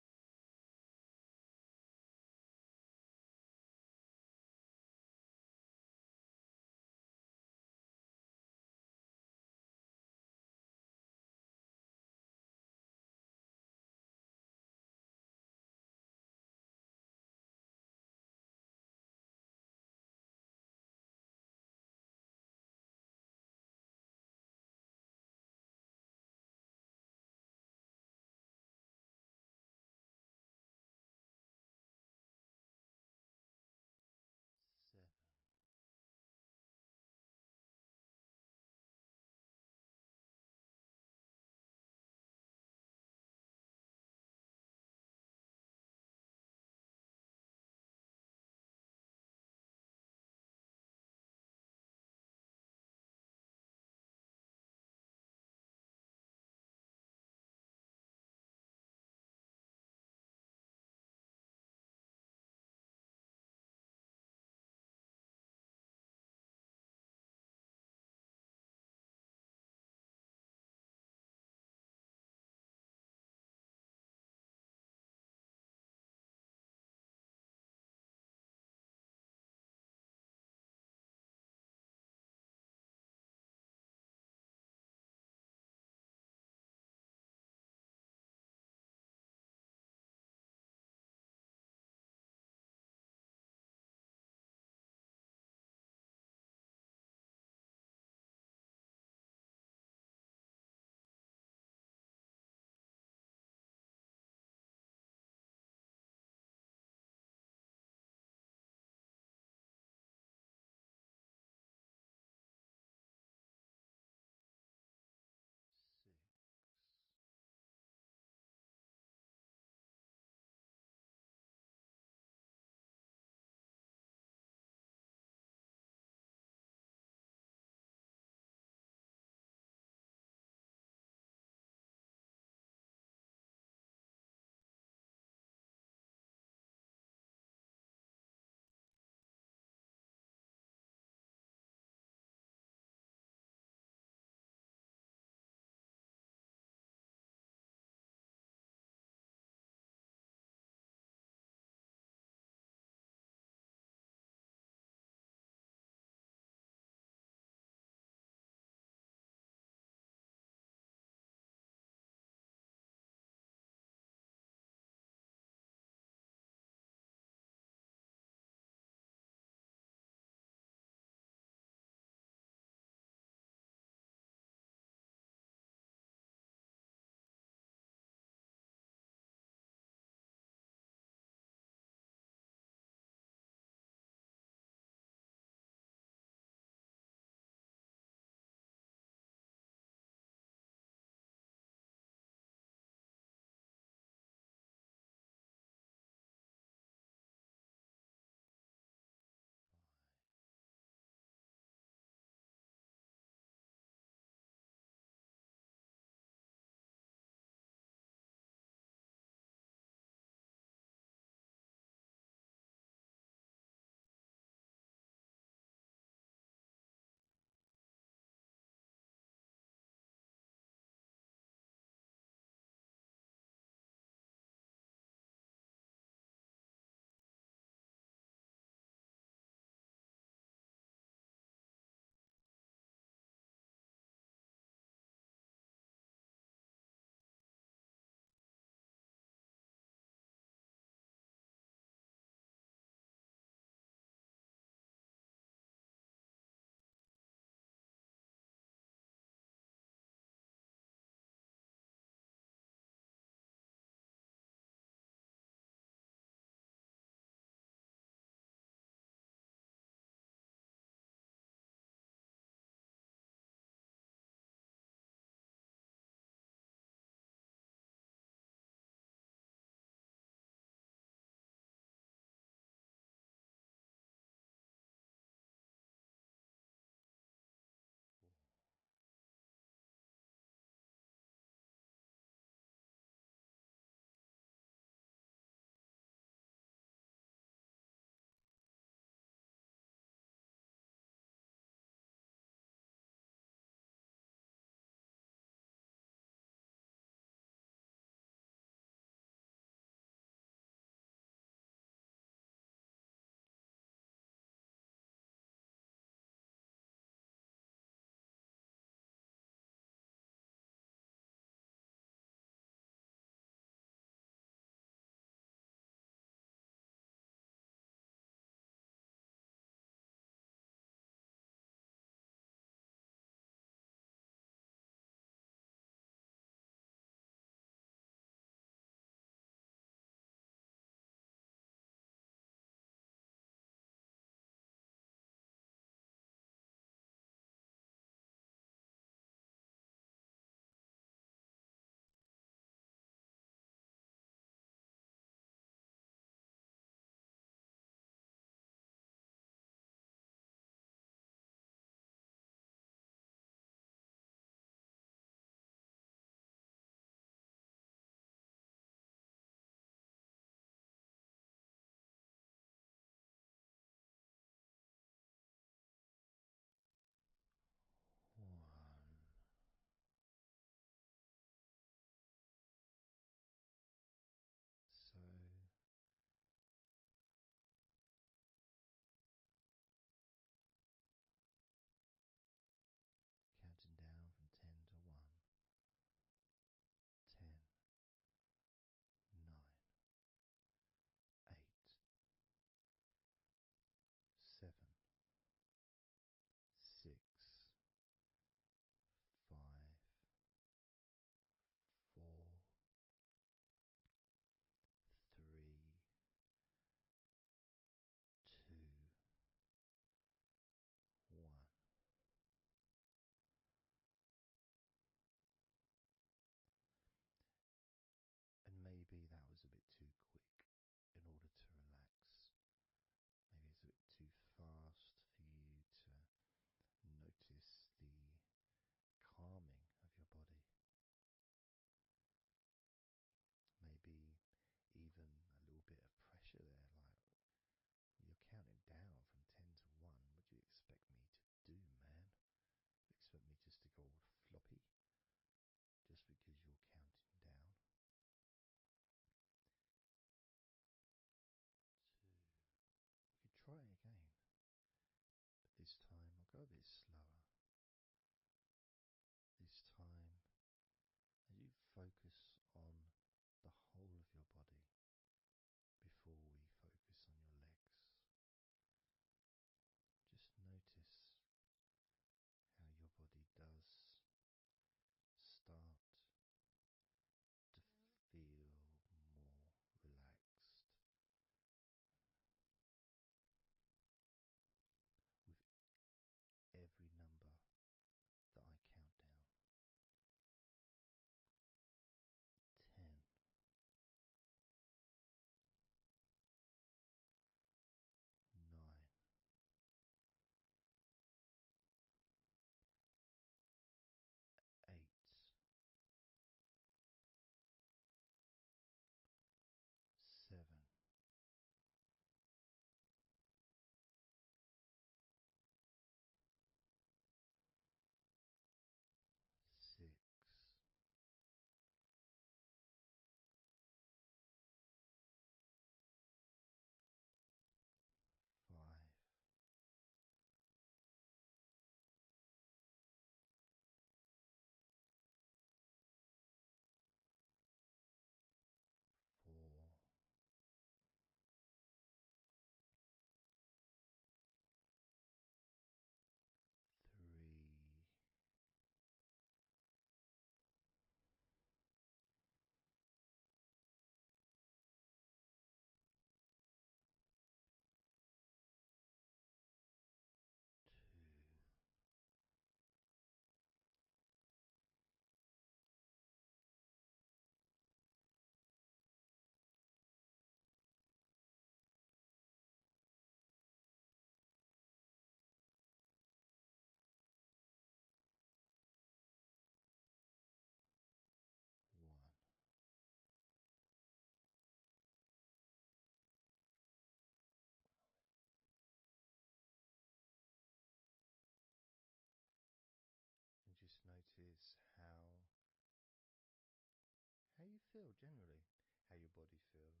feel generally, how your body feels.